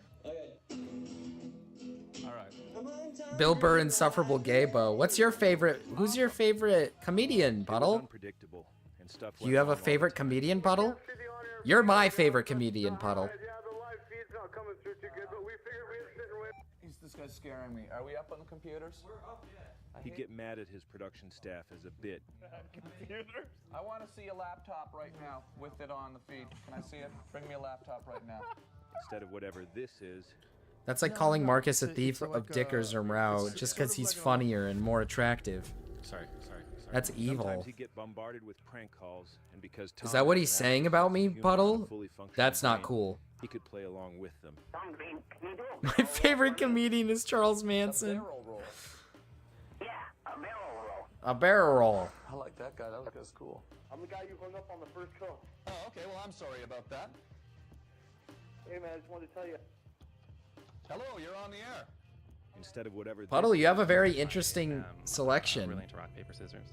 All right. Bill Burr, insufferable gaybo. What's your favorite? Who's your favorite comedian, It was Puddle? unpredictable, and stuff Do went you have a wrong all the favorite time. comedian, Puddle? You're my favorite comedian, Puddle. He's this guy's scaring me. Are we up on the computers? We're up, yeah. He'd get mad at his production staff as a bit. Computers? I want to see a laptop right now with it on the feed. Can I see it? Bring me a laptop right now. Instead of whatever this is, That's like calling Marcus a thief of Dickers or Mrao just because he's funnier and more attractive. Sorry. That's evil. Sometimes he'd get bombarded with prank calls, and because Tom Is that what had he's an saying average about sense me, of humor and a Puddle? fully functioning That's not brain, cool. He could play along with them. My favorite comedian is Charles Manson. roll. A barrel roll. I like that guy. That guy's cool. I'm the guy you hung up on the first call. Oh, okay. Well, I'm sorry about that. Hey, man, I just wanted to tell you. Hello, you're on the air. Instead of whatever. Puddle, this you have a is. very interesting selection. Really into rock, paper, scissors.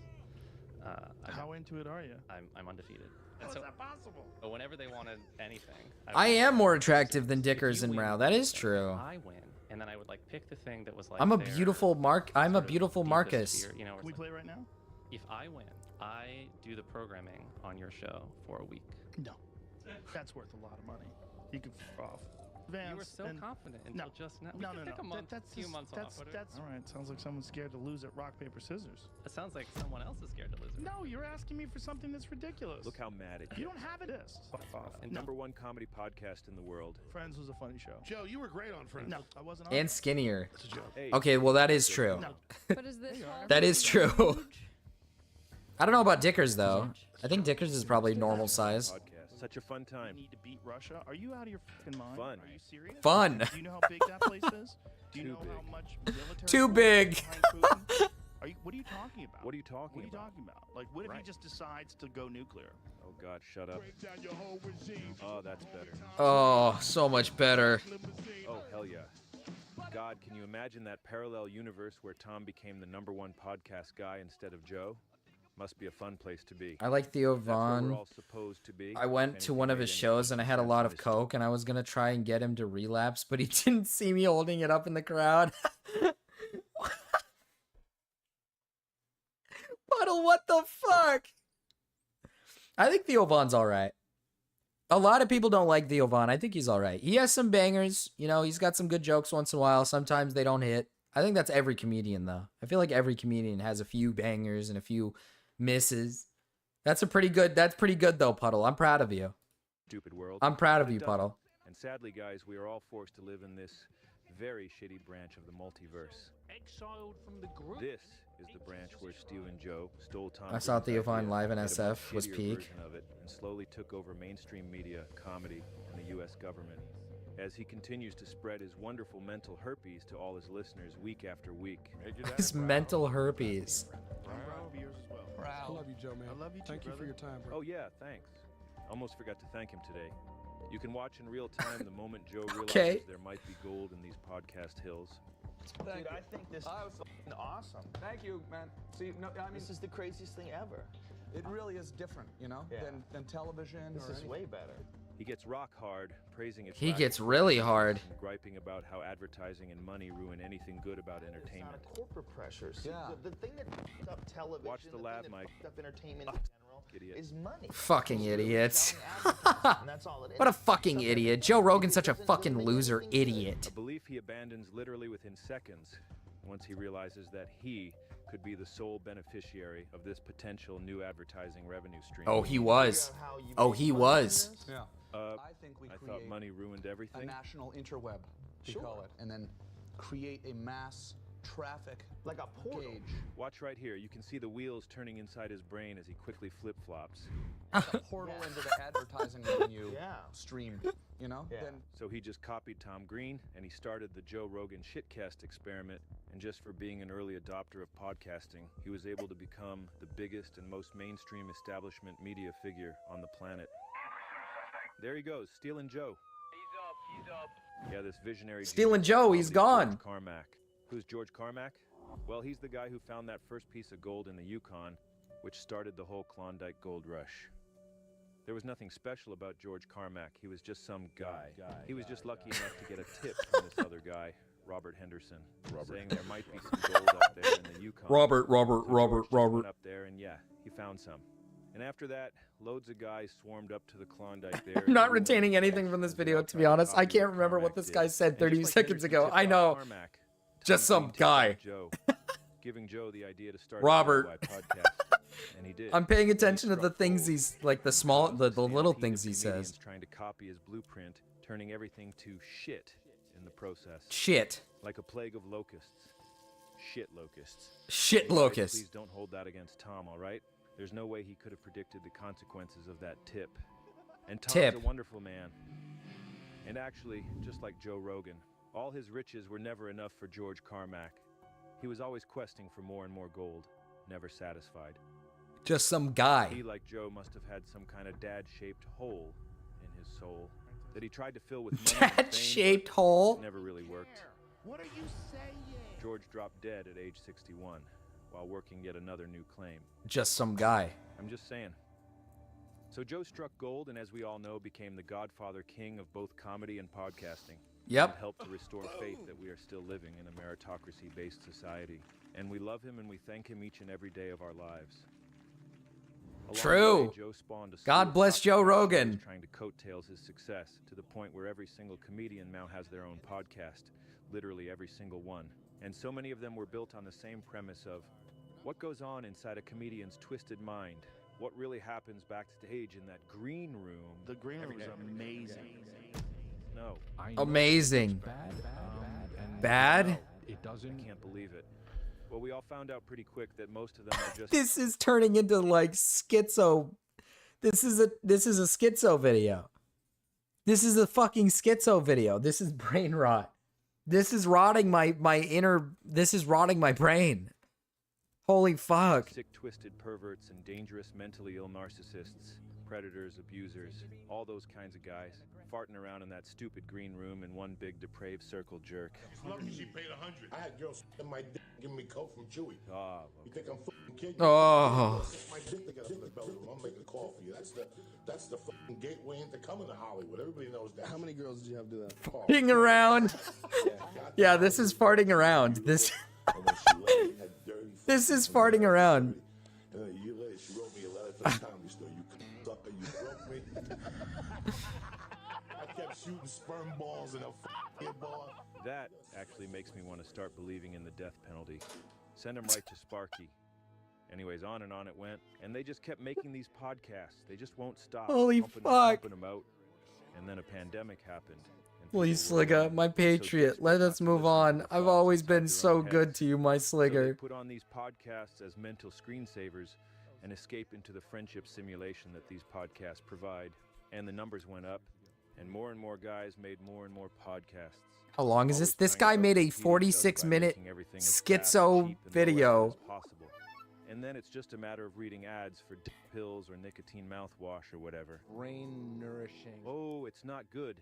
How into it are you? I'm undefeated. How is that possible? But whenever they wanted anything, I am more attractive than Dickers and Mrao. That is true. I win, and then I would like pick the thing that was like. I'm a their beautiful I'm a sort of beautiful deepest Marcus. fear, you know, where Can we it's play like, right now? If I win, I do the programming on your show for a week. No. That's worth a lot of money. You can f off. You were so confident until just now. We No, could no, pick no. a month, That's few just- months that's, off. That's all right. Sounds like someone's scared to lose at rock paper scissors. It sounds like someone else is scared to lose it. No, you're asking me for something that's ridiculous. Look how mad at You don't have it. This. Fuck off. And No. #1 comedy podcast in the world. Friends was a funny show. Joe, you were great on Friends. No, I wasn't. On And it. skinnier. That's a joke. Hey, Okay, well that is true. No. But is this one? That is true. I don't know about Dickers though. I think Dickers is probably normal size. Podcast. Such a fun time. You need to beat Russia. Are you out of your fucking mind? Fun. Are you serious? Fun. Do you know how big that place is? Do you Too know how big. much military? Too force is big. behind Putin? What are you talking about? What are you talking What are you about? talking about? Like, what if he Right. just decides to go nuclear? Oh God, shut up. Oh, that's better. Oh, so much better. Oh, hell yeah. God, can you imagine that parallel universe where Tom became the #1 podcast guy instead of Joe? Must be a fun place to be. I like Theo That's where Von. we're all supposed to be. I went If to anything one of made his any shows and I had a sense, lot of I coke and I was gonna try and get him to relapse, but he didn't see me holding it up in the crowd. Puddle, what the fuck? I think Theo Von's alright. A lot of people don't like Theo Von. I think he's alright. He has some bangers. You know, he's got some good jokes once in a while. Sometimes they don't hit. I think that's every comedian, though. I feel like every comedian has a few bangers and a few misses. That's pretty good, though, Puddle. I'm proud of you. Stupid world. I'm proud of But it you, doesn't. Puddle. And sadly, guys, we are all forced to live in this very shitty branch of the multiverse. Exiled from the group. This is the branch where Stu and Joe stole Tom. I saw Green's Theo Von idea, live in made a much SF, was shittier peak. version of it, and slowly took over mainstream media, comedy, and the U.S. government. As he continues to spread his wonderful mental herpes to all his listeners week after week. His mental herpes. I love you, Joe, man. I love you too, Thank you for brother. your time, bro. Oh yeah, thanks. Almost forgot to thank him today. You can watch in real time the moment Joe realizes Okay. there might be gold in these podcast hills. Dude, I think this was awesome. Thank you, man. See, no, I mean, this is the craziest thing ever. It really is different, you know, Yeah. than television. This or is anything. way better. He gets rock hard, praising its He lack gets of really pressures hard. and griping about how advertising and money ruin anything good about entertainment. It's not a corporate pressure. See, Yeah. the thing that f***ed up television, Watch the lab, thing that Mike. f***ed up entertainment in general, Idiot. is money. Fucking idiots. And that's all it is. What a fucking idiot. Joe Rogan's such a fucking loser idiot. A belief he abandons literally within seconds once he realizes that he could be the sole beneficiary of this potential new advertising revenue stream. Oh, he was. Oh, he was. Yeah. I think we thought create money ruined a everything. national interweb, we call it, and then create a mass traffic like a portal. gauge. Watch right here. You can see the wheels turning inside his brain as he quickly flip-flops. Like a portal into the advertising revenue stream, you know? Then So he just copied Tom Green, and he started the Joe Rogan shitcast experiment, and just for being an early adopter of podcasting, he was able to become the biggest and most mainstream establishment media figure on the planet. There he goes, Stealin' Joe. He's up. Yeah, this visionary Stealin' genius Joe, called he's the gone. George Carmack. Who's George Carmack? Well, he's the guy who found that first piece of gold in the Yukon, which started the whole Klondike gold rush. There was nothing special about George Carmack. He was just some guy. He was just lucky enough to get a tip from this other guy, Robert Henderson, saying there might be some gold up there in the Yukon. Robert. Went up there, and yeah, he found some. And after that, loads of guys swarmed up to the Klondike there. I'm not retaining anything from this video, to be honest. I can't remember what this guy said 30 seconds ago. I know. Just some guy. Joe, giving Joe the idea to start Robert. a podcast, and he did. I'm paying attention to the things he's, like, the little things he says. Trying to copy his blueprint, turning everything to shit in the process. Shit. Like a plague of locusts. Shit locusts. Shit Guys, locusts. Please don't hold that against Tom, all right? There's no way he could have predicted the consequences of that tip. And Tom's Tip. a wonderful man. And actually, just like Joe Rogan, all his riches were never enough for George Carmack. He was always questing for more and more gold, never satisfied. Just some guy. He, like Joe, must have had some kind of dad-shaped hole in his soul that he tried to fill with money and fame, Dad-shaped but hole? it never really worked. What are you saying? George dropped dead at age 61 while working yet another new claim. Just some guy. I'm just saying. So Joe struck gold, and as we all know, became the godfather king of both comedy and podcasting. Yep. And helped to restore faith that we are still living in a meritocracy-based society. And we love him and we thank him each and every day of our lives. Along True. the way, Joe spawned a slew God of bless Joe podcast Rogan. shows trying to coattails his success to the point where every single comedian now has their own podcast. Literally every single one. And so many of them were built on the same premise of what goes on inside a comedian's twisted mind. What really happens backstage in that green room. The green room is amazing. No. Amazing. Bad? It doesn't. I can't believe it. Well, we all found out pretty quick that most of them are just. This is turning into like schizo. This is a schizo video. This is a fucking schizo video. This is brain rot. This is rotting my inner. This is rotting my brain. Holy fuck. Sick, twisted perverts and dangerous mentally ill narcissists, predators, abusers, all those kinds of guys. farting around in that stupid green room in one big depraved circle jerk. She's lucky she paid 100. I had girls in my dick giving me coke from Chewy. Ah, You think I'm fucking kidding? Oh. My dick to get up in the belly room. I'm making a call for you. That's the fucking gateway into coming to Hollywood. Everybody knows that. How many girls did you have do that? Farting around. Yeah, this is farting around. This this is farting around. And then a year later, she wrote me a letter for the comedy store. You sucker, you broke me. I kept shooting sperm balls in a fucking bar. that actually makes me want to start believing in the death penalty. Send them right to Sparky. Anyways, on and on it went, and they just kept making these podcasts. They just won't stop. Holy pumping fuck. them out. And then a pandemic happened. Please, Sligga, my patriot, let us move on. I've always been so good to you, my So they Sligger. put on these podcasts as mental screensavers and escape into the friendship simulation that these podcasts provide. And the numbers went up, and more guys made more and more podcasts. How long is this? This guy made a 46-minute schizo video. Possible. And then it's just a matter of reading ads for dick pills or nicotine mouthwash or whatever. Brain nourishing. Oh, it's not good.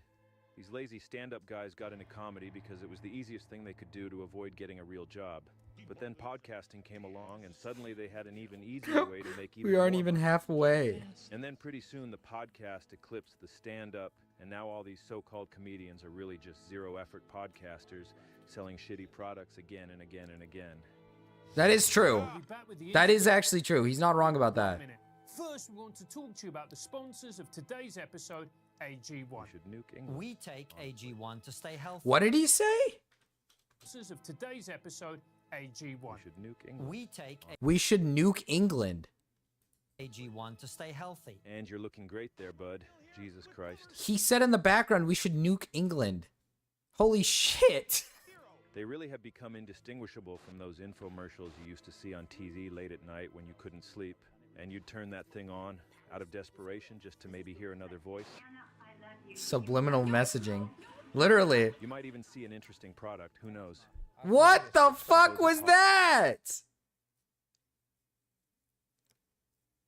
These lazy stand-up guys got into comedy because it was the easiest thing they could do to avoid getting a real job. But then podcasting came along, and suddenly they had an even easier way to make even We aren't more even money. halfway. And then pretty soon the podcast eclipsed the stand-up, and now all these so-called comedians are really just zero-effort podcasters selling shitty products again and again and again. That is true. That is actually true. He's not wrong about that. First, we want to talk to you about the sponsors of today's episode, AG1. We take AG1 to stay healthy. What did he say? Sponsors of today's episode, AG1. We take We should nuke England. AG1 to stay healthy. And you're looking great there, bud. Jesus Christ. He said in the background we should nuke England. Holy shit. They really have become indistinguishable from those infomercials you used to see on TV late at night when you couldn't sleep, and you'd turn that thing on out of desperation just to maybe hear another voice. Subliminal messaging. Literally. You might even see an interesting product, who knows? What the fuck was that?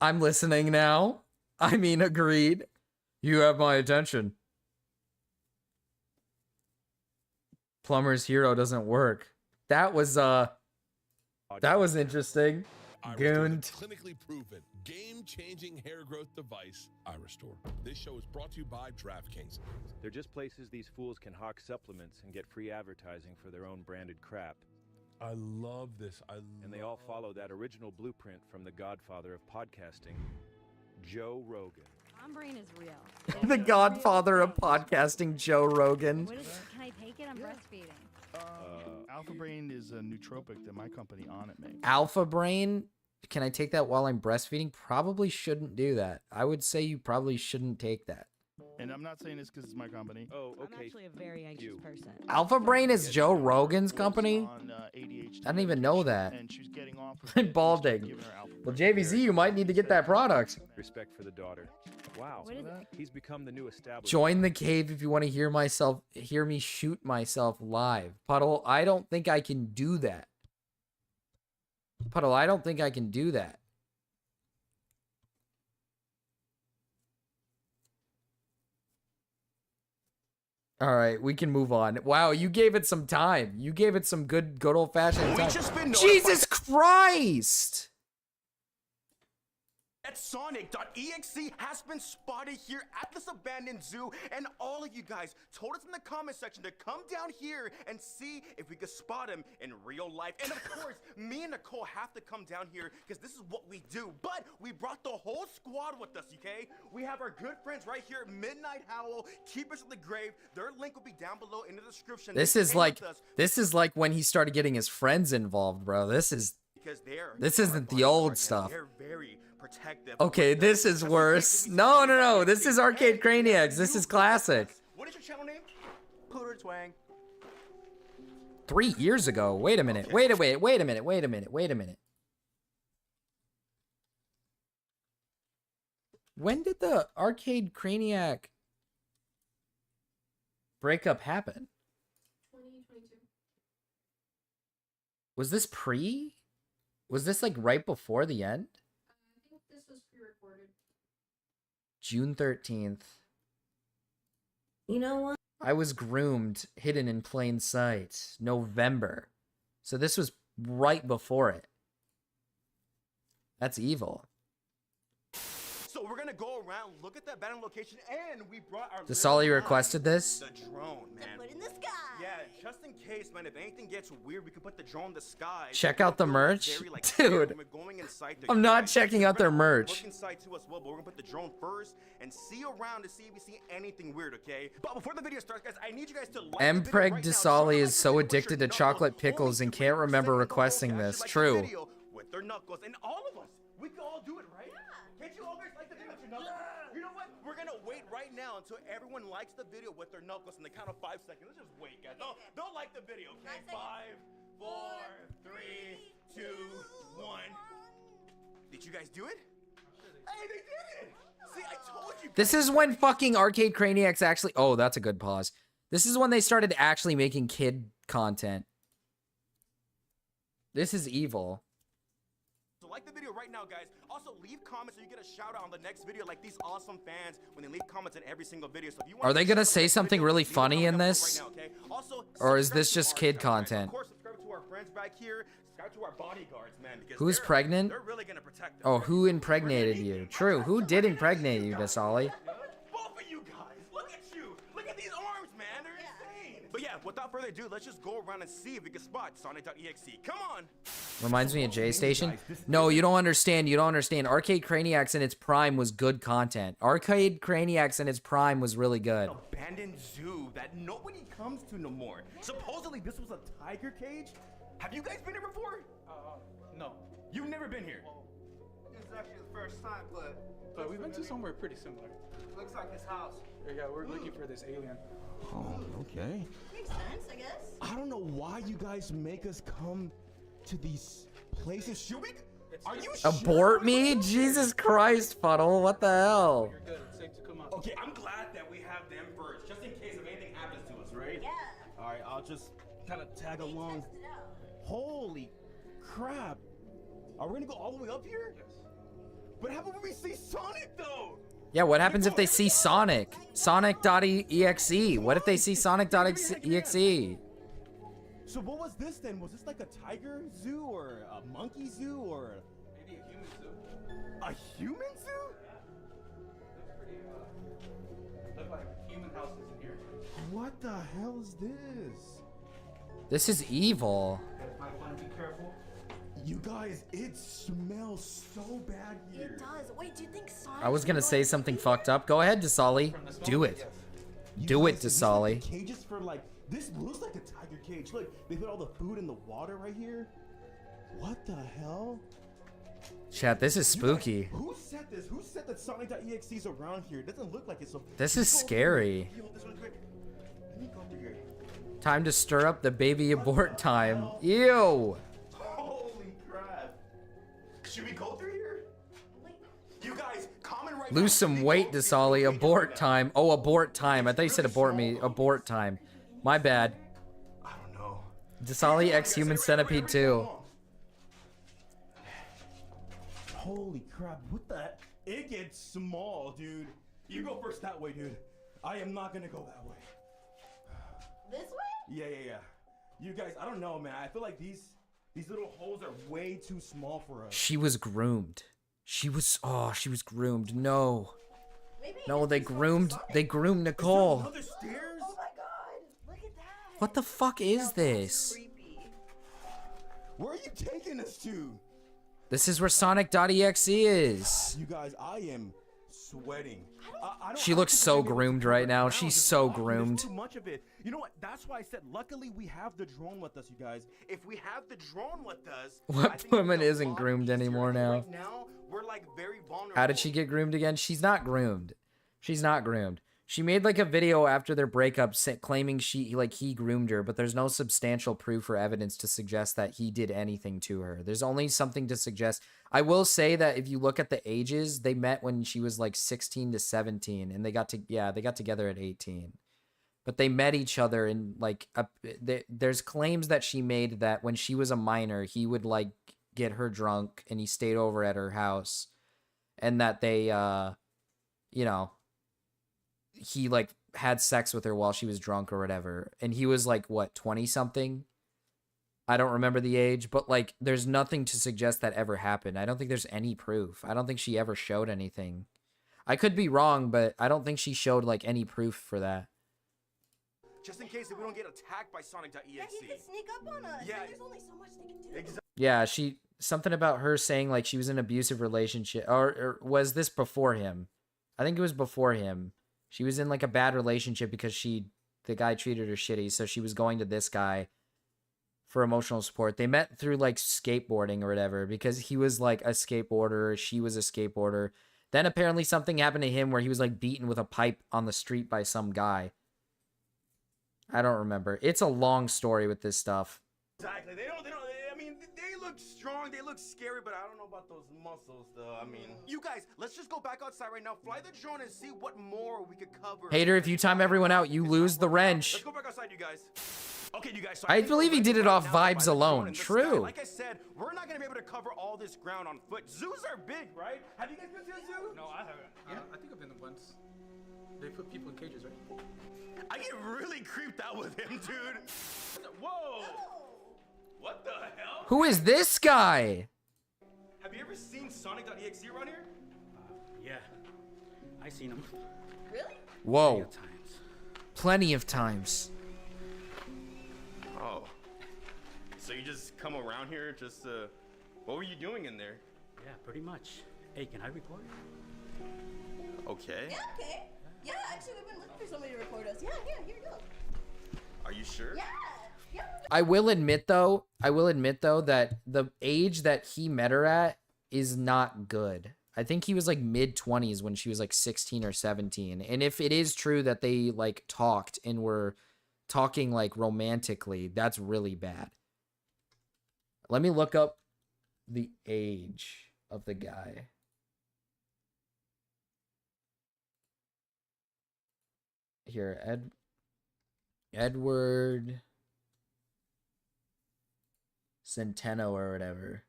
I'm listening now. I mean, agreed. You have my attention. Plumber's hero doesn't work. That was interesting. Gooned. Clinically proven, game-changing hair growth device, iRestore. This show is brought to you by DraftKings. They're just places these fools can hawk supplements and get free advertising for their own branded crap. I love this. And they all follow that original blueprint from the godfather of podcasting, Joe Rogan. Mom brain is real. The godfather of podcasting, Joe Rogan. What is it? Can I take it? I'm breastfeeding. Alpha Brain is a nootropic that my company On It makes. Alpha Brain? Can I take that while I'm breastfeeding? Probably shouldn't do that. I would say you probably shouldn't take that. And I'm not saying this because it's my company. Oh, okay. I'm actually a very anxious person. Alpha Brain is Joe Rogan's company? I didn't even know that. And she's getting off I'm balding. Well, JVZ, you might need to get that product. Respect for the daughter. Wow. He's become the new establishment. Join the cave if you want to hear me shoot myself live. Puddle, I don't think I can do that. Puddle, I don't think I can do that. All right, we can move on. Wow, you gave it some time. You gave it some good old-fashioned time. Jesus Christ! That Sonic.exe has been spotted here at this abandoned zoo, and all of you guys told us in the comment section to come down here and see if we could spot him in real life. And of course, me and Nicole have to come down here because this is what we do. But we brought the whole squad with us, okay? We have our good friends right here, Midnight Howl, Keepers of the Grave. Their link will be down below in the description. This They is came like with us when he started getting his friends involved, bro. This isn't the old stuff. They're very protective. Okay, this is worse. No. This is Arcade Craniacs. This is classic. What is your channel name? Pooter Twang. 3 years ago. Wait a minute. Wait a minute. When did the Arcade Craniac breakup happen? 2022. Was this pre? Was this like right before the end? I think this was pre-recorded. June 13th. You know what? I was groomed, hidden in plain sight. November. So this was right before it. That's evil. So we're gonna go around, look at the abandoned location, and we brought our Desali requested this? the drone, man. Put in the sky. Yeah, just in case, man, if anything gets weird, we can put the drone in the sky. Check out the merch? Dude, I'm not checking out their merch. Look inside too as well, but we're gonna put the drone first and see around to see if we see anything weird, okay? But before the video starts, guys, I need you guys to like the video Mpreg right now. Desali is so addicted to chocolate pickles and can't remember requesting this. True. With their knuckles, and all of us, we can all do it, right? Can't you all guys like the video with your knuckles? You know what? We're gonna wait right now until everyone likes the video with their knuckles in the count of 5 seconds. Let's just wait, guys. Don't like the video, okay? 5, 4, 3, 2, 1. Did you guys do it? Hey, they did it! See, I told you. This is when fucking Arcade Craniacs actually... Oh, that's a good pause. This is when they started actually making kid content. This is evil. So like the video right now, guys. Also, leave comments so you get a shout out on the next video like these awesome fans when they leave comments in every single video. So if you want Are they gonna say something really leave a funny comment in down this? below right now, okay? Also, Or is subscribe this to just our kid channel, guys. content? Of course, subscribe to our friends back here. Subscribe to our bodyguards, man. Because Who's pregnant? They're really gonna protect us. Oh, who impregnated you? True, who did impregnate you, Desali? Both of you guys, look at you. Look at these arms, man. They're insane. But yeah, without further ado, let's just go around and see if we can spot Sonic.exe. Come on. Reminds me of J Station. No, you don't understand. You don't understand. Arcade Craniacs in its prime was good content. Arcade Craniacs in its prime was really good. Abandoned zoo that nobody comes to no more. Supposedly this was a tiger cage. Have you guys been here before? No. You've never been here. This is actually the first time, but We've been to somewhere pretty similar. looks like his house. Yeah, we're looking for this alien. Oh, okay. Makes sense, I guess. I don't know why you guys make us come to these places. Should we? Are you Abort me? Jesus Christ, Fuddle. What the hell? You're good. It's safe to come out. Okay, I'm glad that we have them first, just in case if anything happens to us, right? Yeah. All right, I'll just kind of tag along. Holy crap! Are we gonna go all the way up here? Yes. But how about we see Sonic though? Yeah, what happens if they see Sonic? Sonic.exe. What if they see Sonic.exe? So what was this then? Was this like a tiger zoo or a monkey zoo or Maybe a human zoo. a human zoo? Look like human houses in here. What the hell is this? This is evil. Might want to be careful. You guys, it smells so bad here. It does. Wait, do you think Sonic? I was gonna say something fucked up. Go ahead, Desali. Do it. Do it, Desali. Cages for like this looks like a tiger cage. Look, they put all the food in the water right here. What the hell? Chat, this is spooky. Who said this? Who said that Sonic.exe is around here? It doesn't look like it's so. This is scary. Yo, this one's quick. Let me go through here. Time to stir up the baby abort time. Ew. Holy crap. Should we go through here? You guys, comment right Lose some weight, Desali. Abort time. Oh, abort time. I thought you said abort me. Abort time. My bad. I don't know. Desali X Human Centipede 2. Holy crap, what the? It gets small, dude. You go first that way, dude. I am not gonna go that way. This way? Yeah. You guys, I don't know, man. I feel like these little holes are way too small for us. She was groomed. She was groomed. No. No, they groomed Nicole. Other stairs? Oh my god! Look at that. What the fuck is this? Where are you taking us to? This is where Sonic.exe is. You guys, I am sweating. She looks so groomed right now. She's so groomed. Too much of it. You know what? That's why I said, luckily we have the drone with us, you guys. If we have the drone with us, What woman isn't groomed anymore now? right now we're like very vulnerable. How did she get groomed again? She's not groomed. She's not groomed. She made like a video after their breakup claiming he groomed her, but there's no substantial proof or evidence to suggest that he did anything to her. There's only something to suggest. I will say that if you look at the ages, they met when she was like 16 to 17 and they got together at 18. But they met each other in like there's claims that she made that when she was a minor, he would like get her drunk and he stayed over at her house and that they he like had sex with her while she was drunk or whatever. And he was like, what, 20 something? I don't remember the age, but like there's nothing to suggest that ever happened. I don't think there's any proof. I don't think she ever showed anything. I could be wrong, but I don't think she showed like any proof for that. Just in case that we don't get attacked by Sonic.exe. Yeah, he could sneak up on us. Yeah. There's only so much they can do. Exactly. Yeah, something about her saying like she was in an abusive relationship, or was this before him? I think it was before him. She was in like a bad relationship because the guy treated her shitty, so she was going to this guy for emotional support. They met through like skateboarding or whatever because he was like a skateboarder, she was a skateboarder. Then apparently something happened to him where he was like beaten with a pipe on the street by some guy. I don't remember. It's a long story with this stuff. Exactly. I mean, they look strong, they look scary, but I don't know about those muscles, though. I mean, you guys, let's just go back outside right now, fly the drone, and see what more we could cover. Hater, if you time everyone out, you lose the wrench. Let's go back outside, you guys. Okay, you guys. So I believe he did it off vibes alone. True. Like I said, we're not gonna be able to cover all this ground on foot. Zoos are big, right? Have you guys been to a zoo? No, I haven't. Yeah, I think I've been to once. They put people in cages, right? I get really creeped out with him, dude. Whoa! What the hell? Who is this guy? Have you ever seen Sonic.exe around here? Yeah, I seen him. Really? Whoa. Plenty of times. Oh. So you just come around here just what were you doing in there? Yeah, pretty much. Hey, can I record? Okay. Yeah, okay. Yeah, actually, we've been looking for somebody to record us. Yeah, here you go. Are you sure? Yeah. Yeah. I will admit though that the age that he met her at is not good. I think he was like mid-20s when she was like 16 or 17. And if it is true that they like talked and were talking like romantically, that's really bad. Let me look up the age of the guy. Here, Edward Centeno or whatever.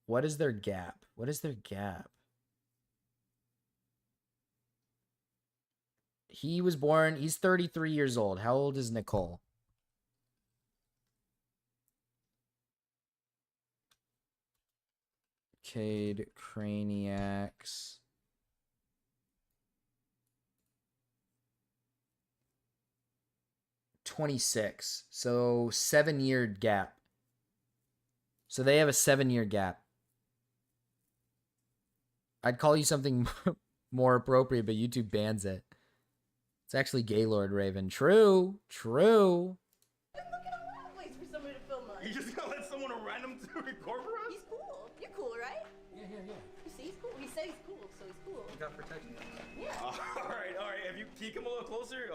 What is their gap? What is their gap? He was born, he's 33 years old. How old is Nicole? Cade Craniacs. .26. So 7-year gap. So they have a 7-year gap. I'd call you something more appropriate, but YouTube bans it. It's actually Gaylord Raven. True. True. I'm looking all over the place for somebody to film us. You just gonna let someone random to record for us? He's cool. You're cool, right? Yeah. You see, he's cool. He said he's cool, so he's cool. You got protection. Yeah. All right. Can you come a little closer?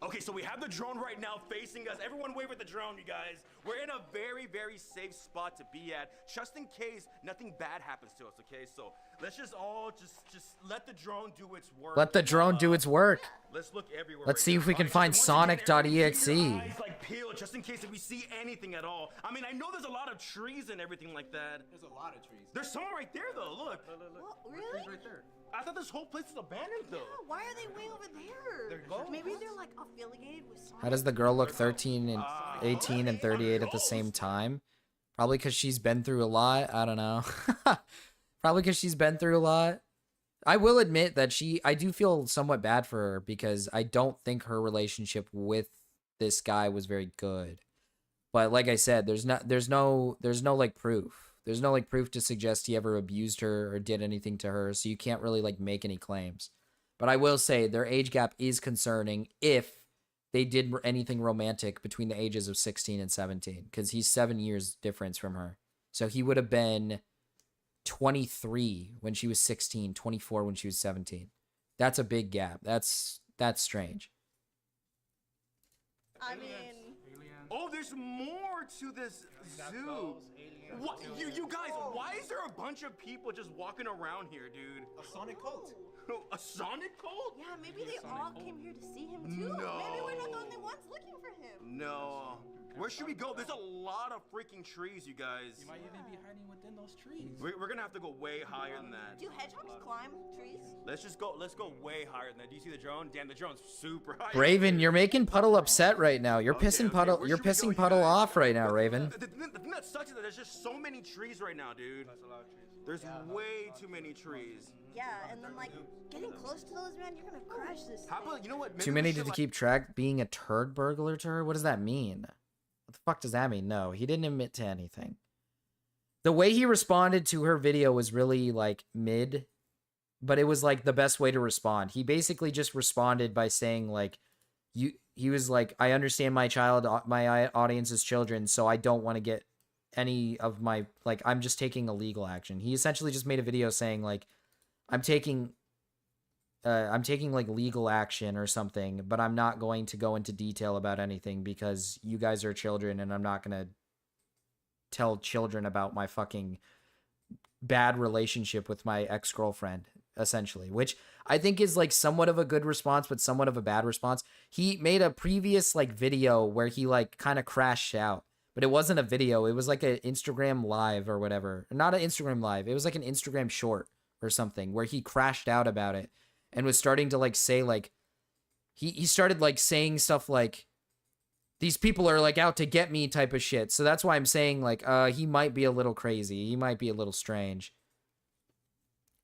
Okay, so we have the drone right now facing us. Everyone wave at the drone, you guys. We're in a very, very safe spot to be at, just in case nothing bad happens to us, okay? So let's just all just let the drone do its work. Let the drone do its work. Let's look everywhere. Let's see if we can find Sonic.exe. Eyes like peeled, just in case if we see anything at all. I mean, I know there's a lot of trees and everything like that. There's a lot of trees. There's someone right there, though. Look. Well, really? Right there. I thought this whole place was abandoned, though. Yeah, why are they way over there? Maybe they're like affiliated with Sonic. How does the girl look 13 and 18 and 38 at the same time? Probably because she's been through a lot. I don't know. Probably because she's been through a lot. I will admit that I do feel somewhat bad for her because I don't think her relationship with this guy was very good. But like I said, there's no like proof. There's no like proof to suggest he ever abused her or did anything to her, so you can't really like make any claims. But I will say their age gap is concerning if they did anything romantic between the ages of 16 and 17, because he's 7 years difference from her. So he would have been 23 when she was 16, 24 when she was 17. That's a big gap. That's strange. I mean... Oh, there's more to this zoo. What? You guys, why is there a bunch of people just walking around here, dude? A Sonic cult. A Sonic cult? Yeah, maybe they all came here to see him too. No. Maybe we're not the only ones looking for him. No. We're Where should we go? There's a lot of freaking trees, you guys. You might even be hiding within those trees. We're gonna have to go way higher than that. Do hedgehogs climb trees? Let's go way higher than that. Do you see the drone? Damn, the drone's super high. Raven, you're making Puddle upset right now. You're pissing Puddle. You're pissing Puddle off right now, Raven. The thing that sucks is that there's just so many trees right now, dude. That's a lot of trees. There's way too many trees. Yeah, and then like getting close to those, man, you're gonna crash this. How about, you know what? Too many to keep track. Being a turd burglar to her. What does that mean? What the fuck does that mean? No, he didn't admit to anything. The way he responded to her video was really like mid, but it was like the best way to respond. He basically just responded by saying like, he was like, I understand my audience's children, so I don't want to get any of my, like, I'm just taking a legal action. He essentially just made a video saying like, I'm taking like legal action or something, but I'm not going to go into detail about anything because you guys are children and I'm not going to tell children about my fucking bad relationship with my ex-girlfriend, essentially, which I think is like somewhat of a good response, but somewhat of a bad response. He made a previous like video where he like kind of crashed out, but it wasn't a video. It was like an Instagram live or whatever. Not an Instagram live. It was like an Instagram short or something where he crashed out about it and was starting to like say like, he started like saying stuff like, these people are like out to get me type of shit. So that's why I'm saying like, he might be a little crazy. He might be a little strange.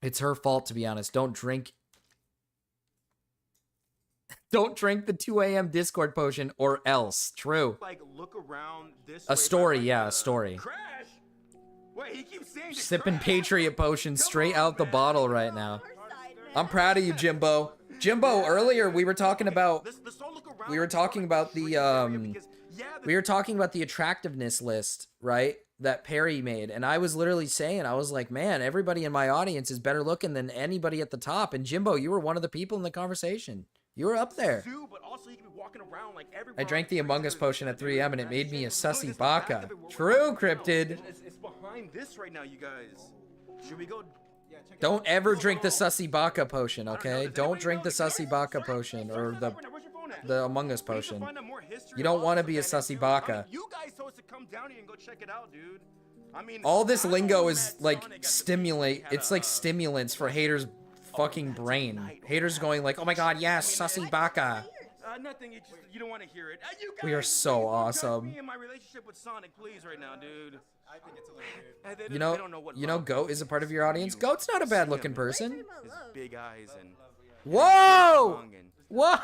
It's her fault, to be honest. Don't drink the 2 a.m. Discord potion or else. True. Like, look around this A story, yeah, a story. Crash. Wait, he keeps saying to Sipping Patriot potion straight out the bottle right now. I'm proud of you, Jimbo. Jimbo, earlier we were talking about the attractiveness list, right? That Perry made, and I was literally saying, I was like, man, everybody in my audience is better looking than anybody at the top. And Jimbo, you were one of the people in the conversation. You were up there. I drank the Among Us potion at 3 a.m. and it made me a sussy baka. True, Cryptid. It's behind this right now, you guys. Should we go? Don't ever drink the sussy baka potion, okay? Don't drink the sussy baka potion or the Among Us potion. You don't want to be a sussy baka. You guys told us to come down here and go check it out, dude. I mean, all this lingo is like it's like stimulants for haters' fucking brain. Haters going like, oh my god, yes, sussy baka. Nothing. You don't want to hear it. We are so awesome. Me and my relationship with Sonic, please, right now, dude. I think it's a little weird. You know, Goat is a part of your audience. Goat's not a bad-looking person. His big eyes and whoa, whoa!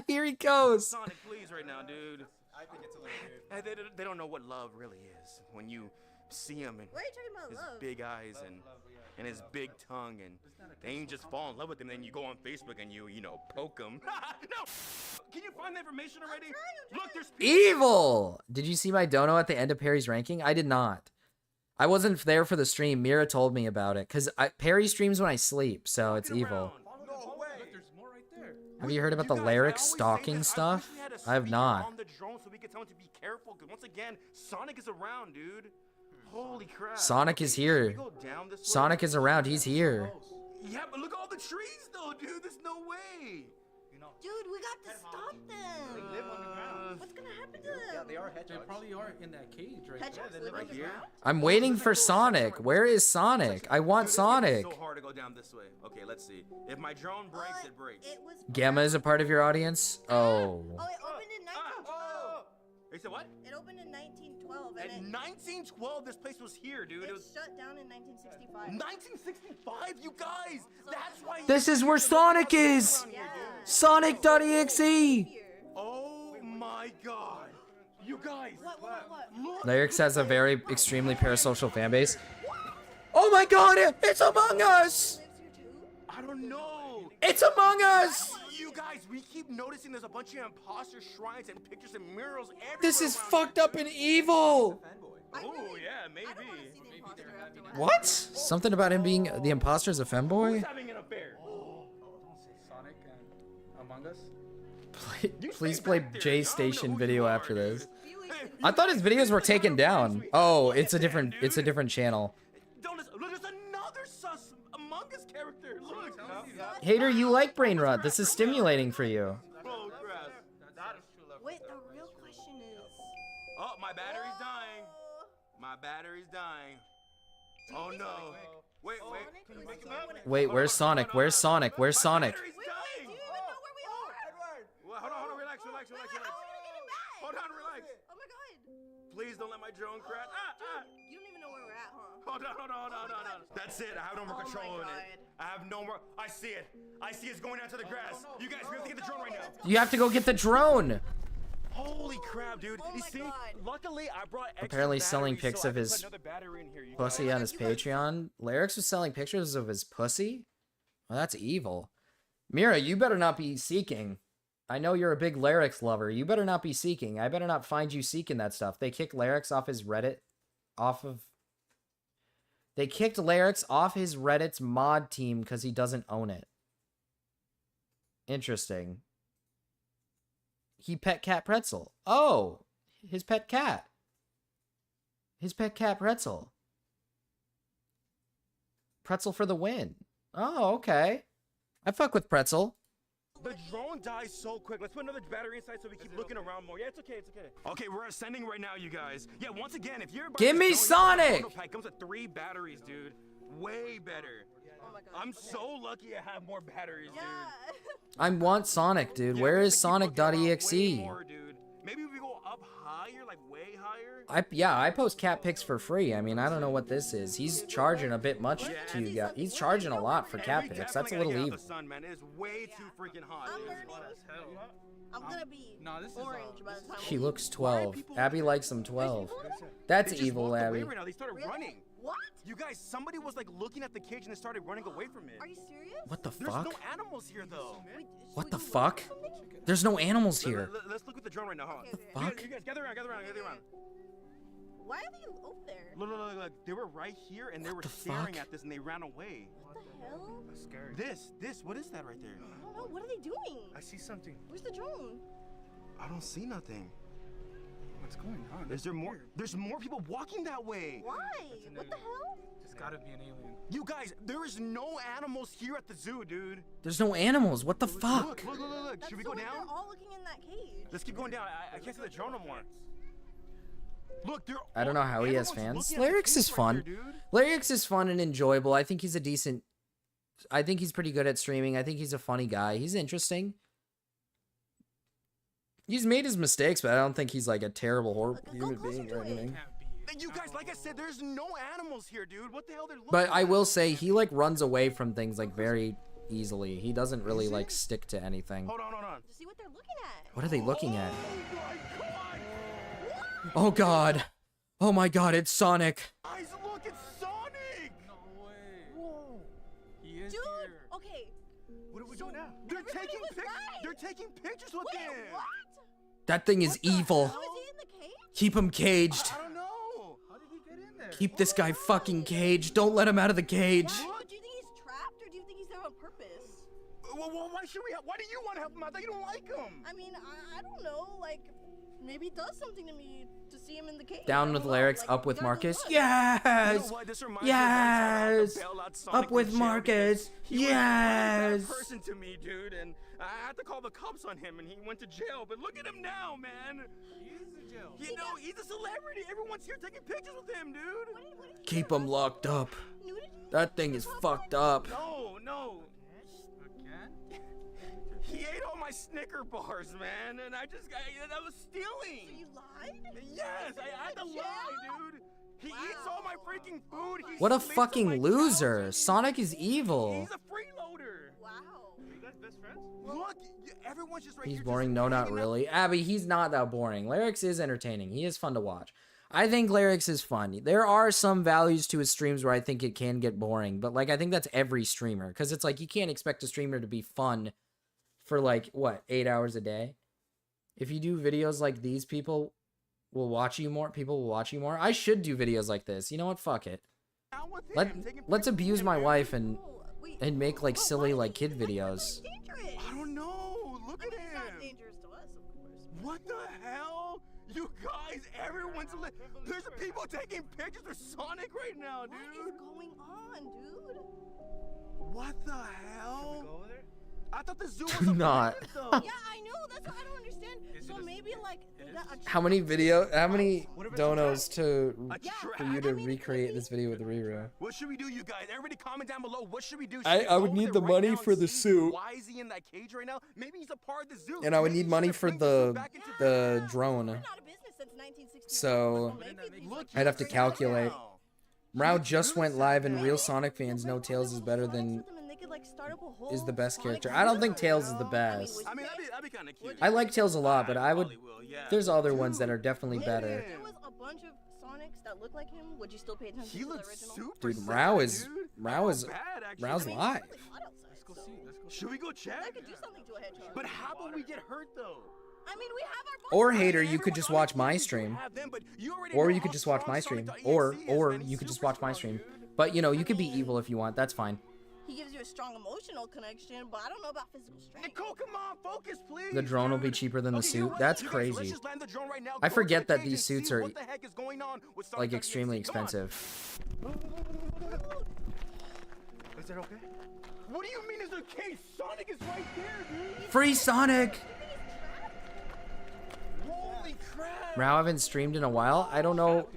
Here he goes. Sonic, please, right now, dude. I think it's a little weird. They don't know what love really is when you see him and his big eyes and his big tongue, and then you just fall in love with him. Then you go on Facebook and you know, poke him. No, can you find the information already? Look, there's Evil. Did you see my dono at the end of Perry's ranking? I did not. I wasn't there for the stream. Mira told me about it because Perry streams when I sleep, so it's evil. Have you heard about the Lyric stalking stuff? I have not. On the drone so we can tell him to be careful, because once again, Sonic is around, dude. Holy crap. Sonic is here. Sonic is around. He's here. Yeah, but look at all the trees, though, dude. There's no way. Dude, we got to stop them. They live on the ground. What's gonna happen to them? Yeah, they are hedgehogs. They probably are in that cage right Hedgehogs there. live on the ground? I'm waiting for Sonic. Where is Sonic? I want Sonic. It's so hard to go down this way. Okay, let's see. If my drone breaks, it breaks. Gamma is a part of your audience? Oh. Oh, it opened in 1912. You said what? It opened in 1912. In 1912, this place was here, dude. It was shut down in 1965. 1965, you guys! That's why. This is where Sonic is! Yeah. Sonic.exe! Oh my god. You guys. What? Lyrics has a very extremely parasocial fan base. Oh my god, it's Among Us! I don't know. It's Among Us! You guys, we keep noticing there's a bunch of imposter shrines and pictures and murals everywhere. This is fucked up and evil! Oh, yeah, maybe. What? Something about him being the imposter is a femboy? Who's having an affair? Sonic and Among Us? Please play J Station video after this. I thought his videos were taken down. Oh, it's a different channel. Look, there's another sus Among Us character. Look. Hater, you like brain rot. This is stimulating for you. Oh, crap. Wait, the real question is, Oh, my battery's dying. My battery's dying. Oh no. Wait. Can you make him out? Wait, where's Sonic? Where's Sonic? Where's Sonic? Battery's dying. Do you even know where we are? Well, hold on, relax. How are we gonna get him back? Hold on, relax. Oh my god. Please don't let my drone crash. You don't even know where we're at, huh? Hold on. That's it. I have no more control in it. I have no more. I see it. It's going out to the grass. You guys, we have to get the drone right now. You have to go get the drone. Holy crap, dude. You see? Luckily, I brought extra Apparently selling batteries, pics so I of can his put another battery in here, you pussy guys. on his Patreon. Lyrics was selling pictures of his pussy? Well, that's evil. Mira, you better not be seeking. I know you're a big Lyrics lover. You better not be seeking. I better not find you seeking that stuff. They kicked Lyrics off his Reddit. They kicked Lyrics off his Reddit's mod team because he doesn't own it. Interesting. He pet cat Pretzel. Oh, his pet cat. His pet cat Pretzel. Pretzel for the win. Oh, okay. I fuck with Pretzel. The drone dies so quick. Let's put another battery inside so we keep looking around more. Yeah, it's okay. Okay, we're ascending right now, you guys. Yeah, once again, if you're Give me Sonic! It comes with 3 batteries, dude. Way better. Oh my god. I'm so lucky I have more batteries, dude. I want Sonic, dude. Where is Sonic.exe? Maybe if we go up higher, like way higher. I post cat pics for free. I mean, I don't know what this is. He's charging a bit much to you guys. He's charging a lot for cat pics. That's a little evil. Sun, man. It is way too freaking hot. I'm gonna be orange by the time. She looks 12. Abby likes him 12. That's evil, Abby. Right now. They started running. What? You guys, somebody was like looking at the cage and they started running away from it. Are you serious? What the There's fuck? no animals here, though. What the fuck? There's no animals here. Let's look with the drone right now, huh? What the fuck? You guys, gather around. Why are they over there? Look. They were right here and they were staring at this and they ran away. What the hell? That's scary. This, what is that right there? I don't know. What are they doing? I see something. Where's the drone? I don't see nothing. What's going on? Is there more? There's more people walking that way. Why? What the hell? It's gotta be an alien. You guys, there is no animals here at the zoo, dude. There's no animals. What the fuck? Look. Should we go down? They're all looking in that cage. Let's keep going down. I can't see the drone no more. Look, I don't know how he has fans. Lyrics is fun. Lyrics is fun and enjoyable. I think he's pretty good at streaming. I think he's a funny guy. He's interesting. He's made his mistakes, but I don't think he's like a terrible, horrible human being or anything. You guys, like I said, there's no animals here, dude. What the hell? But I will say he like runs away from things like very easily. He doesn't really like stick to anything. Hold on. To see what they're looking at. What are they looking at? Oh god. Oh my god, it's Sonic. Guys, look, it's Sonic. No way. Whoa. He is Dude, here. okay. What do we do now? They're taking pictures with him. What? That thing is evil. Is he in the cage? Keep him caged. I don't know. How did he get in there? Keep this guy fucking caged. Don't let him out of the cage. Do you think he's trapped or do you think he's there on purpose? Well, why do you want to help him? I thought you don't like him. I mean, I don't know. Like, maybe it does something to me to see him in the cage. Down with Lyrics, up with Marcus. Yes! Yes! Up with Marcus. Yes! Person to me, dude, and I had to call the cops on him, and he went to jail. But look at him now, man. He is in jail. You know, he's a celebrity. Everyone's here taking pictures with him, dude. Keep him locked up. That thing is fucked up. No. Again? He ate all my Snicker bars, man, and I was stealing. So you lied? Yes, I had to lie, dude. He eats all my freaking food. What a fucking loser. Sonic is evil. He's a freeloader. Wow. Are you guys best friends? Look, everyone's just right He's here. boring. No, not really. Abby, he's not that boring. Lyrics is entertaining. He is fun to watch. I think Lyrics is fun. There are some values to his streams where I think it can get boring, but like I think that's every streamer because it's like you can't expect a streamer to be fun for like what 8 hours a day. If you do videos like these, people will watch you more. People will watch you more. I should do videos like this. You know what? Fuck it. Let's abuse my wife and make like silly like kid videos. I don't know. Look at him. It's not dangerous to us, of course. What the hell? You guys, there's people taking pictures of Sonic right now, dude. What is going on, dude? What the hell? Should we go over there? I thought the zoo was a Not. planet, though. Yeah, I know. That's what I don't understand. So maybe like they How many donos for you to recreate this video with Riro? What should we do, you guys? Everybody comment down below. What should we do? I would need the money for the suit. Why is he in that cage right now? Maybe he's a part of the zoo. And I would need money for the drone. So I'd have to calculate. Rao just went live, and real Sonic fans know Tails is better than is the best character. I don't think Tails is the best. I mean, that'd be kind of cute. I like Tails a lot, but I would. There's other ones that are definitely better. If there was a bunch of Sonics that look like him, would you still pay attention to the original? Dude, Rao's live. Let's go see. Should we go check? I could do something to a hedgehog. But how about we get hurt though? I mean, we have our. Or hater, you could just watch my stream. Or you could just watch my stream. Or you could just watch my stream. But you know, you could be evil if you want. That's fine. He gives you a strong emotional connection, but I don't know about physical strength. Nicole, come on, focus, please. The drone will be cheaper than the suit. That's crazy. I forget that these suits are like extremely expensive. Is that okay? What do you mean is okay? Sonic is right there, dude. Free Sonic! Holy crap! Rao haven't streamed in a while. I don't know.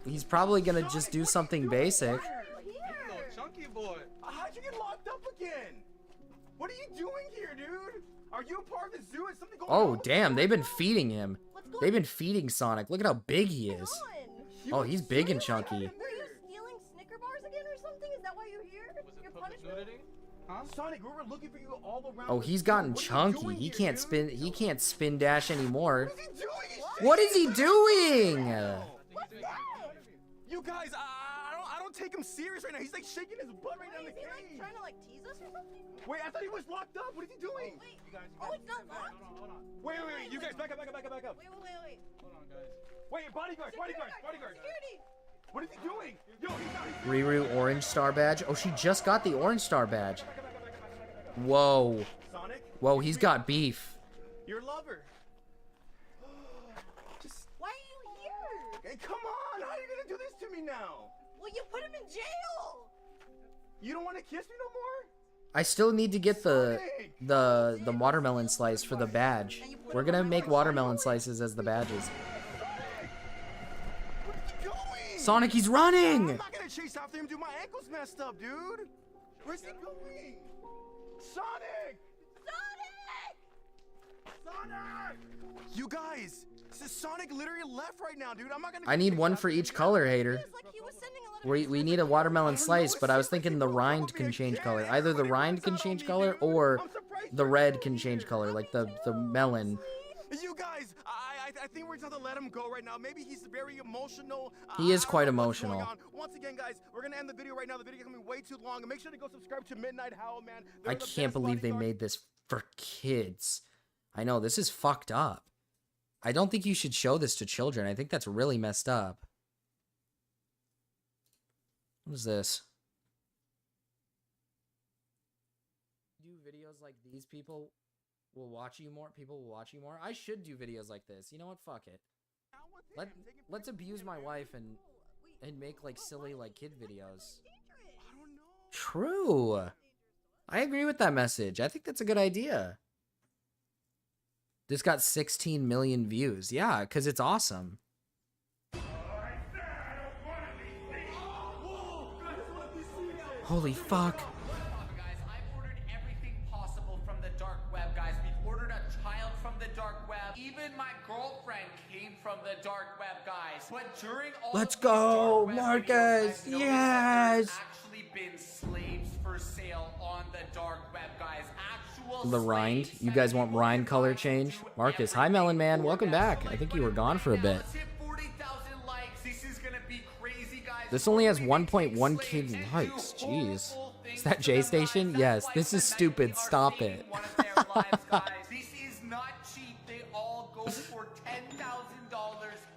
He's probably gonna just do something basic. Chunky boy. How'd you get locked up again? What are you doing here, dude? Are you a part of the zoo? Is something going on? Oh, damn. They've been feeding him. They've been feeding Sonic. Look at how big he is. Oh, he's big and chunky. Were you stealing Snicker bars again or something? Is that why you're here? Your punishment? Huh? Sonic, we were looking for you all around. Oh, he's gotten chunky. He can't spin. He can't spin dash anymore. What is he doing? You guys, I don't take him serious right now. He's like shaking his butt right now in the cage. Is he like trying to like tease us or something? Wait, I thought he was locked up. What is he doing? Wait, oh, it's not locked. Hold on. Wait. You guys, back up. Wait. Hold on, guys. Wait, bodyguard. Security. What is he doing? Yo, he's not. Riru orange star badge. Oh, she just got the orange star badge. Whoa. Sonic? Whoa, he's got beef. Your lover. Why are you here? Hey, come on. How are you gonna do this to me now? Well, you put him in jail. You don't want to kiss me no more? I still need to get the watermelon slice for the badge. We're gonna make watermelon slices as the badges. Sonic, he's running! I'm not gonna chase after him, dude. My ankle's messed up, dude. Where's he going? Sonic! You guys, Sonic literally left right now, dude. I'm not gonna. I need one for each color, hater. We need a watermelon slice, but I was thinking the rind can change color. Either the rind can change color or the red can change color, like the melon. You guys, I think we're just gonna let him go right now. Maybe he's very emotional. He is quite emotional. Once again, guys, we're gonna end the video right now. The video is coming way too long. And make sure to go subscribe to Midnight Howl, man. I can't believe they made this for kids. I know, this is fucked up. I don't think you should show this to children. I think that's really messed up. What is this? Do videos like these, people will watch you more. People will watch you more. I should do videos like this. You know what? Fuck it. Let's abuse my wife and make like silly like kid videos. True. I agree with that message. I think that's a good idea. This got 16 million views. Yeah, because it's awesome. Holy fuck. Guys, I've ordered everything possible from the dark web, guys. We've ordered a child from the dark web. Even my girlfriend came from the dark web, guys. But during all Let's go, Marcus. Yes. Actually been slaves for sale on the dark web, guys. The rind. You guys want rind color change? Marcus, hi Melon Man, welcome back. I think you were gone for a bit. This only has 1.1k likes. Jeez. Is that J Station? Yes. This is stupid. Stop it. This is not cheap. They all go for $10,000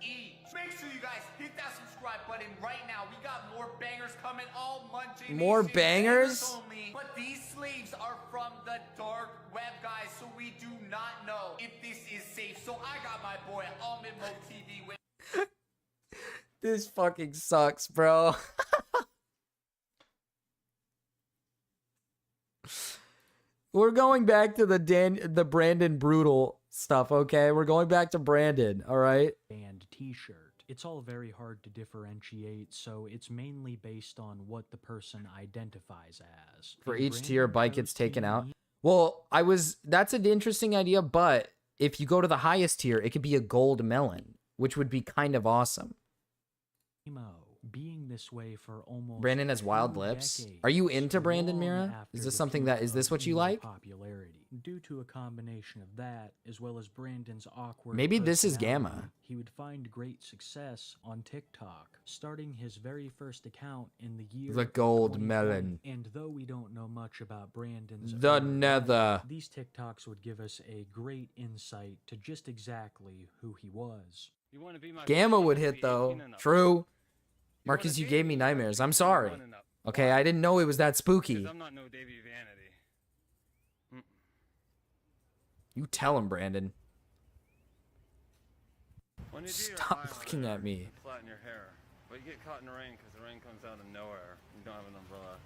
each. Make sure you guys hit that subscribe button right now. We got more bangers coming all month. More bangers? But these slaves are from the dark web, guys, so we do not know if this is safe. So I got my boy Almond Mo TV with. This fucking sucks, bro. We're going back to the Brandon Brutal stuff, okay? We're going back to Brandon, all right? And t-shirt. It's all very hard to differentiate, so it's mainly based on what the person identifies as. For And each tier, Brandon bike chose gets taken Team out. Well, that's an interesting idea, but if you go to the highest tier, it could be a gold melon, which would be kind of awesome. Emo, being this way for almost Brandon has wild 2 lips. decades, Are you into Brandon, long Mira? after Is this the something peak is this of what you emo like? popularity. Due to a combination of that, as well as Brandon's awkward Maybe this is personality, Gama. he would find great success on TikTok, starting his very first account in the year The gold 2020. melon. And though we don't know much about Brandon's The early nether. life, these TikToks would give us a great insight to just exactly who he was. Gamma would hit, though. True. Marcus, you gave me nightmares. I'm sorry. Okay, I didn't know it was that spooky. I'm not no Davy Vanity. You tell him, Brandon. When you do your Stop eyeliner, looking at me. you flatten your hair, but you get caught in the rain because the rain comes out of nowhere. You don't have an umbrella.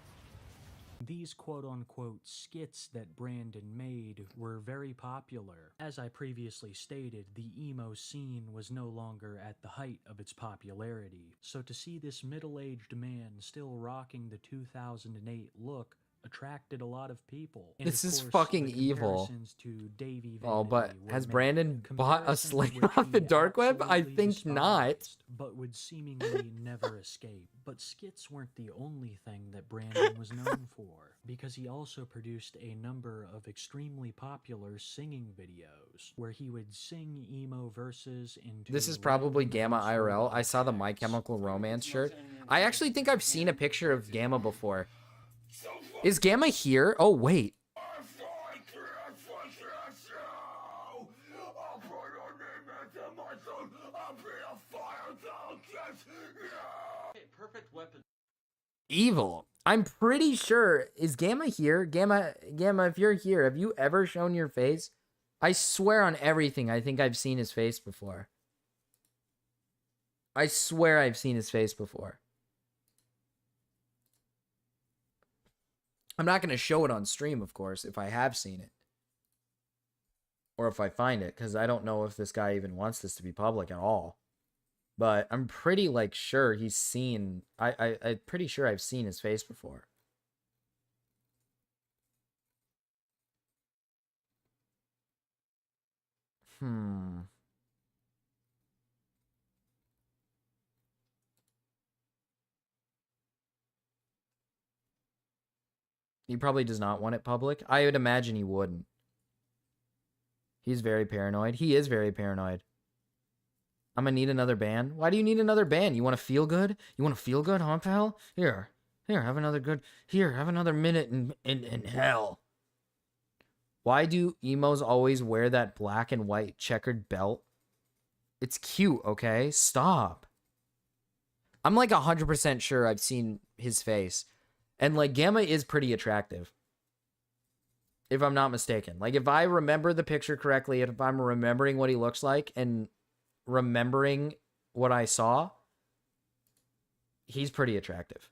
These quote-unquote skits that Brandon made were very popular. As I previously stated, the emo scene was no longer at the height of its popularity, so to see this middle-aged man still rocking the 2008 look attracted a lot of people. And This of is course, fucking the evil. comparisons to Davey Oh, but Vanity were has made. Brandon bought a Comparisons slave which off the he dark web? I absolutely think not. despised, but would seemingly never escape. But skits weren't the only thing that Brandon was known for, because he also produced a number of extremely popular singing videos, where he would sing emo verses into... This is probably Gamma IRL. I saw the My Chemical Romance shirt. I actually think I've seen a picture of Gamma before. Is Gamma here? Oh, wait. Perfect weapon. Evil. I'm pretty sure. Is Gamma here? Gamma, if you're here, have you ever shown your face? I swear on everything, I think I've seen his face before. I swear I've seen his face before. I'm not going to show it on stream, of course, if I have seen it. Or if I find it, because I don't know if this guy even wants this to be public at all. But I'm pretty, sure he's seen... I'm pretty sure I've seen his face before. He probably does not want it public. I would imagine he wouldn't. He's very paranoid. He is very paranoid. I'm gonna need another band. Why do you need another band? You want to feel good? You want to feel good, huh, pal? Here, have another good... Here, have another minute in hell. Why do emos always wear that black and white checkered belt? It's cute, okay? Stop. I'm 100% sure I've seen his face. And Gamma is pretty attractive. If I'm not mistaken. If I remember the picture correctly, if I'm remembering what he looks like and remembering what I saw, he's pretty attractive.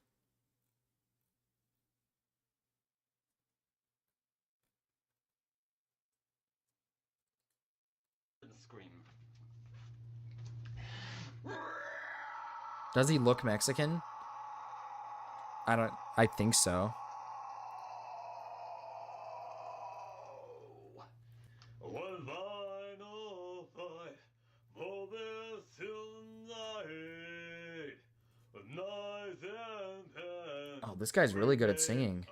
Scream. Does he look Mexican? I think so. Oh, this guy's really good at singing.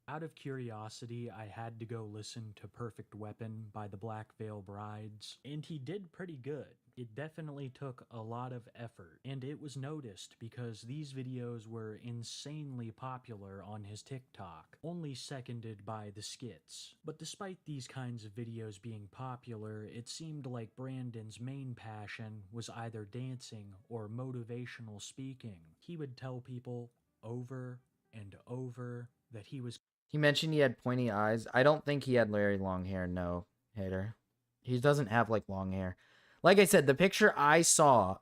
Out of curiosity, I had to go listen to Perfect Weapon by the Black Veil Brides, and he did pretty good. It definitely took a lot of effort, and it was noticed because these videos were insanely popular on his TikTok, only seconded by the skits. But despite these kinds of videos being popular, it seemed like Brandon's main passion was either dancing or motivational speaking. He would tell people over and over that he was... He mentioned he had pointy eyes. I don't think he had very long hair, no, hater. He doesn't have, long hair. Like I said, the picture I saw,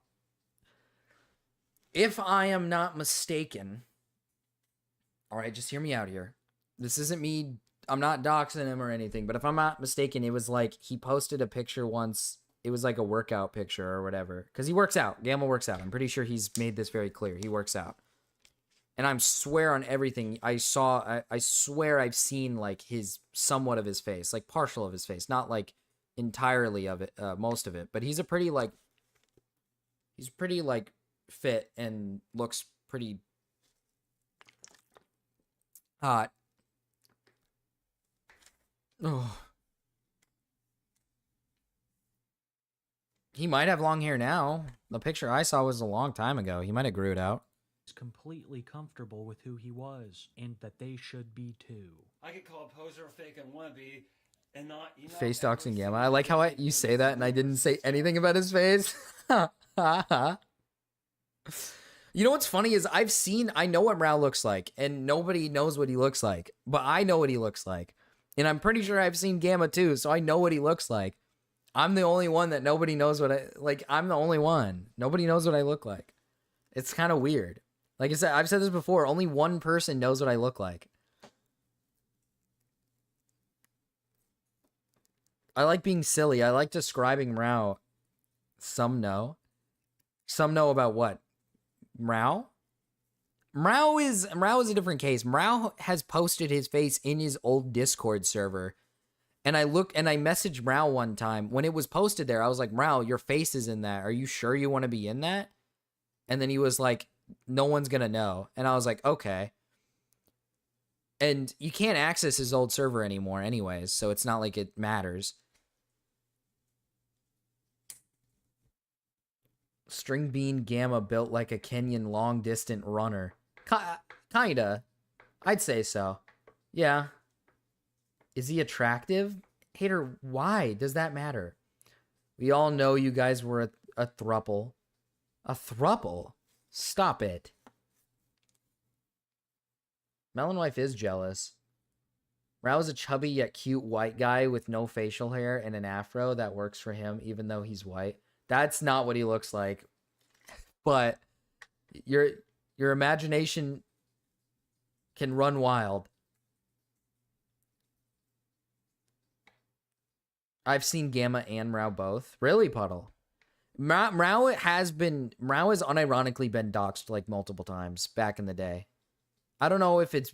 if I am not mistaken, All right, just hear me out here. This isn't me. I'm not doxing him or anything, but if I'm not mistaken, it was like he posted a picture once. It was like a workout picture or whatever. Because he works out. Gama works out. I'm pretty sure he's made this very clear. He works out. And I swear on everything I saw, I swear I've seen like somewhat of his face, like partial of his face, not like entirely of it, most of it. But he's pretty fit and looks pretty hot. Oh. He might have long hair now. The picture I saw was a long time ago. He might have grew it out. Completely comfortable with who he was, and that they should be too. I could call a poser, fake, and wannabe, and not, you know, Face doxing Gama. I like how you say that and I didn't say anything about his face. You know what's funny is I know what Rao looks like, and nobody knows what he looks like, but I know what he looks like. And I'm pretty sure I've seen Gama too, so I know what he looks like. I'm the only one that nobody knows I'm the only one. Nobody knows what I look like. It's kind of weird. Like I said, I've said this before, only one person knows what I look like. I like being silly. I like describing Rao. Some know. Some know about what? Rao? Rao is a different case. Rao has posted his face in his old Discord server. And I messaged Rao one time. When it was posted there, I was like, Rao, your face is in that. Are you sure you want to be in that? And then he was like, no one's going to know. And I was like, okay. And you can't access his old server anymore anyways, so it's not like it matters. String Bean Gama built like a Kenyan long-distance runner. Kinda. I'd say so. Yeah. Is he attractive? Hater, why does that matter? We all know you guys were a throuple. A throuple? Stop it. Melon Wife is jealous. Rao's a chubby yet cute white guy with no facial hair and an afro that works for him even though he's white. That's not what he looks like. But your imagination can run wild. I've seen Gama and Rao both. Really, Puddle? Rao has unironically been doxxed like multiple times back in the day. I don't know if it's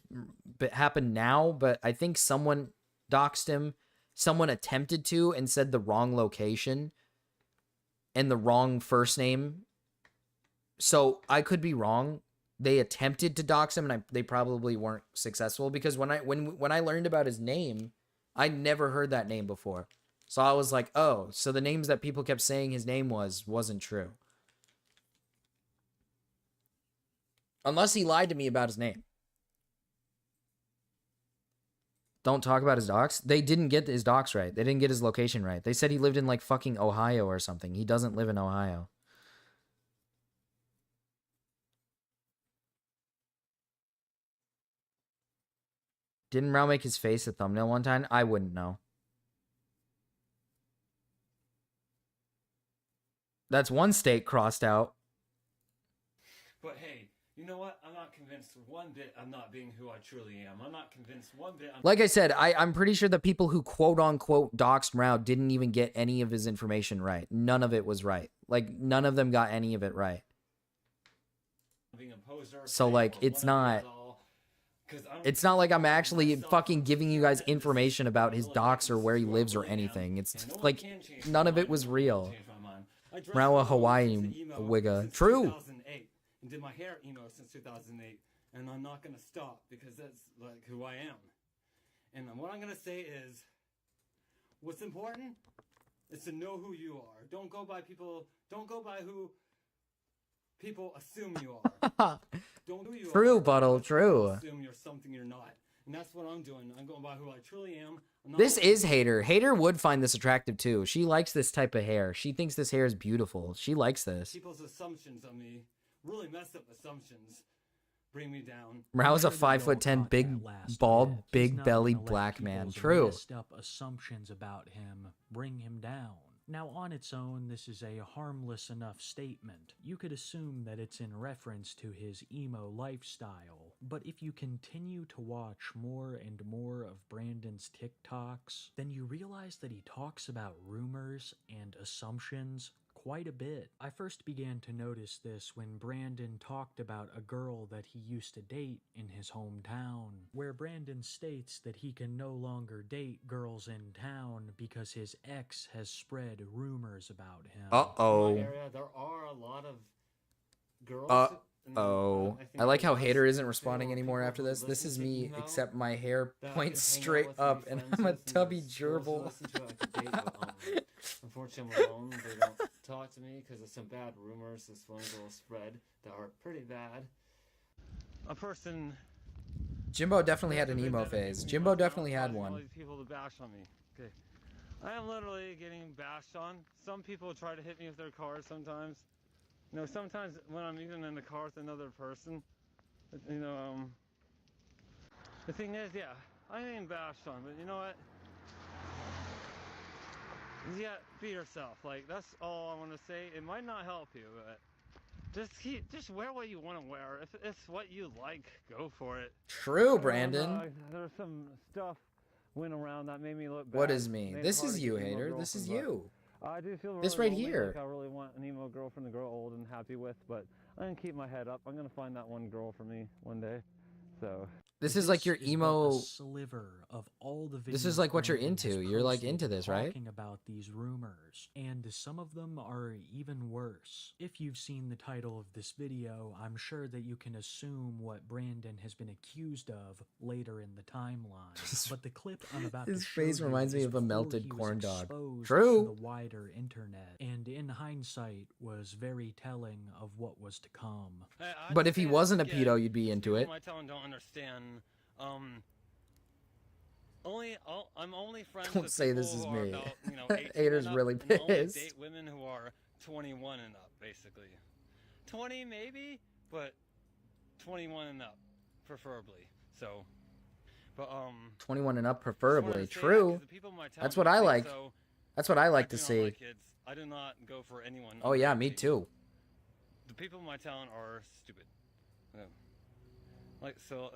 happened now, but I think someone doxxed him. Someone attempted to and said the wrong location and the wrong first name. So I could be wrong. They attempted to dox him and they probably weren't successful because when I learned about his name, I'd never heard that name before. So I was like, oh, so the names that people kept saying his name wasn't true. Unless he lied to me about his name. Don't talk about his docs. They didn't get his docs right. They didn't get his location right. They said he lived in like fucking Ohio or something. He doesn't live in Ohio. Didn't Rao make his face a thumbnail one time? I wouldn't know. That's one state crossed out. But hey, you know what? I'm not convinced one bit I'm not being who I truly am. I'm not convinced one bit. Like I said, I'm pretty sure the people who quote-unquote doxed Rao didn't even get any of his information right. None of it was right. Like, none of them got any of it right. So, like, it's not like I'm actually fucking giving you guys information about his docs or where he lives or anything. It's like, none of it was real. Rao a Hawaiian wigga. True. And did my hair emo since 2008, and I'm not gonna stop because that's like who I am. And what I'm gonna say is, what's important is to know who you are. Don't go by who people assume you are. Don't know who you True, are. Buttle, true. Assume you're something you're not. And that's what I'm doing. I'm going by who I truly am. This is Hater. Hater would find this attractive too. She likes this type of hair. She thinks this hair is beautiful. She likes this. People's assumptions of me, really messed up assumptions, bring me down. Rao's a 5'10", big, bald, big bellied black man. True. Messed up assumptions about him bring him down. Now, on its own, this is a harmless enough statement. You could assume that it's in reference to his emo lifestyle, but if you continue to watch more and more of Brandon's TikToks, then you realize that he talks about rumors and assumptions quite a bit. I first began to notice this when Brandon talked about a girl that he used to date in his hometown, where Brandon states that he can no longer date girls in town because his ex has spread rumors about him. Uh-oh. In my area, there are a lot of girls. I like how Hater isn't responding anymore after this. This is me, except my hair points straight up, and I'm a tubby gerbil. Unfortunately, I'm alone. They don't talk to me because of some bad rumors this one girl spread that are pretty bad. A person. Jimbo definitely had an emo phase. Jimbo definitely had All one. these people to bash on me. Okay, I am literally getting bashed on. Some people try to hit me with their cars sometimes. You know, sometimes when I'm even in the car with another person, you know, the thing is, yeah, I ain't bashed on, but you know what? Yeah, be yourself. Like, that's all I want to say. It might not help you, but just wear what you want to wear. If it's what you like, go for it. True, Brandon. There's some stuff went around that made me look bad. What is me? Made it This hard is to you, get an emo Hater. This is girlfriend, you. but I do feel really This right lonely, here. like I really want an emo girlfriend to grow old and happy with, but I'm gonna keep my head up. I'm gonna find that one girl for me one day. So This is like your emo. A sliver of all the videos This is like what you're Brandon has into. You're like posted into this, right? talking about these rumors, and some of them are even worse. If you've seen the title of this video, I'm sure that you can assume what Brandon has been accused of later in the timeline. But the clip I'm about to His show face you reminds me is of a before melted he was corn dog. exposed True. to the wider internet, and in hindsight was very telling of what was to come. But if he wasn't a pedo, you'd be into it. My talent don't understand. I'm only friends Don't with say this people is who are me. about, you know, 18 Hater's and up, really and I only pissed. date women who are 21 and up, basically. 20 maybe, but 21 and up, preferably. So, but 21 and up, just wanted preferably. to say that True. 'cause the people in my town That's what don't I think like. so. That's what I like do to not see. like kids. I do not go for anyone. Oh under yeah, me 18. too. The people in my town are stupid. Yeah. Like, so,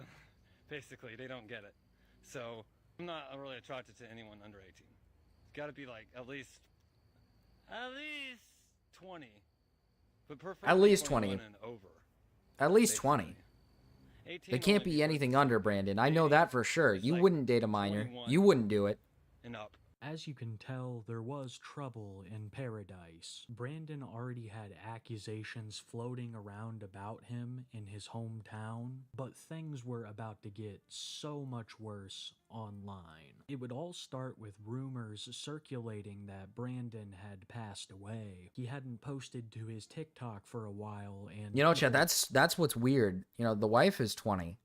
basically, they don't get it. So, I'm not really attracted to anyone under 18. It's got to be like at least 20. But preferably At least 21 20. and over. At least 20. 18 They can't only be anything under, Brandon. I know that for sure. You wouldn't date a minor. 21 You wouldn't do it. and up. As you can tell, there was trouble in paradise. Brandon already had accusations floating around about him in his hometown, but things were about to get so much worse online. It would all start with rumors circulating that Brandon had passed away. He hadn't posted to his TikTok for a while, and You know, Chad, that's what's weird. You know, the wife is 20.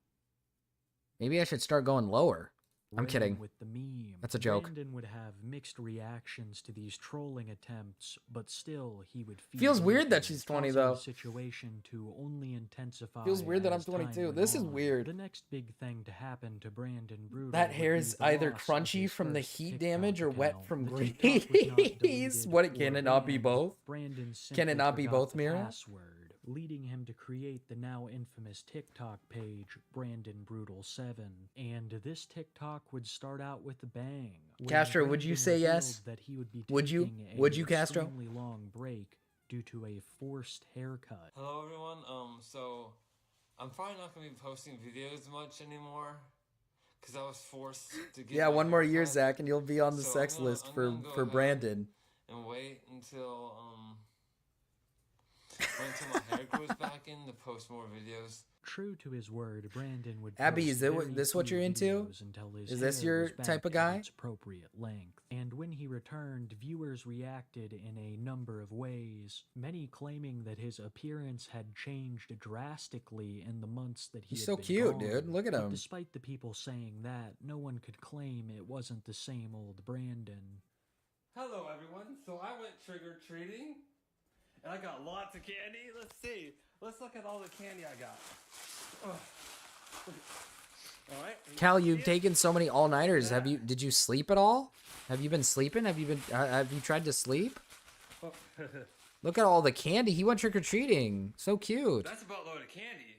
Maybe I should start going lower. I'm ran kidding. With the meme. That's a joke. Brandon would have mixed reactions to these trolling attempts, but still he would feed Feels weird into that it, she's 20 causing though. the situation to only intensify. Feels weird that I'm as time 22. went This is on. weird. The next big thing to happen to Brandon Brutal That would hair be is the either loss of crunchy his from the first heat TikTok damage or wet account. from The TikTok was not grease. deleted What or can it not be banned. both? Brandon Can simply it not be forgot both, the Mira? password, leading him to create the now infamous TikTok page, Brandon Brutal 7. And this TikTok would start out with a bang. when Castro, would you Brandon say revealed yes? That he would be Would you? taking Would a you, Castro? extremely long break due to a forced haircut. Hello everyone, so I'm probably not going to be posting videos much anymore because I was forced to get Yeah, my one more hair year, cut. Zach, and you'll be on the So sex I'm gonna- list I'm for gonna go ahead Brandon. and wait until my hair grows back in to post more videos. True to his word, Brandon would Abby, post is it- very this what few you're into? videos until his Is this hair your was back type of to guy? its appropriate length. And when he returned, viewers reacted in a number of ways, many claiming that his appearance had changed drastically in the months that he He's had so been cute, gone. dude. Look at But him. despite the people saying that, no one could claim it wasn't the same old Brandon. Hello everyone, so I went trick-or-treating and I got lots of candy. Let's see. Let's look at all the candy I got. Ugh. All right. Cal, you've taken so many all-nighters. Did you sleep at all? Have you been sleeping? Have you tried to sleep? Oh. Look at all the candy. He went trick-or-treating. So cute. That's a buttload of candy.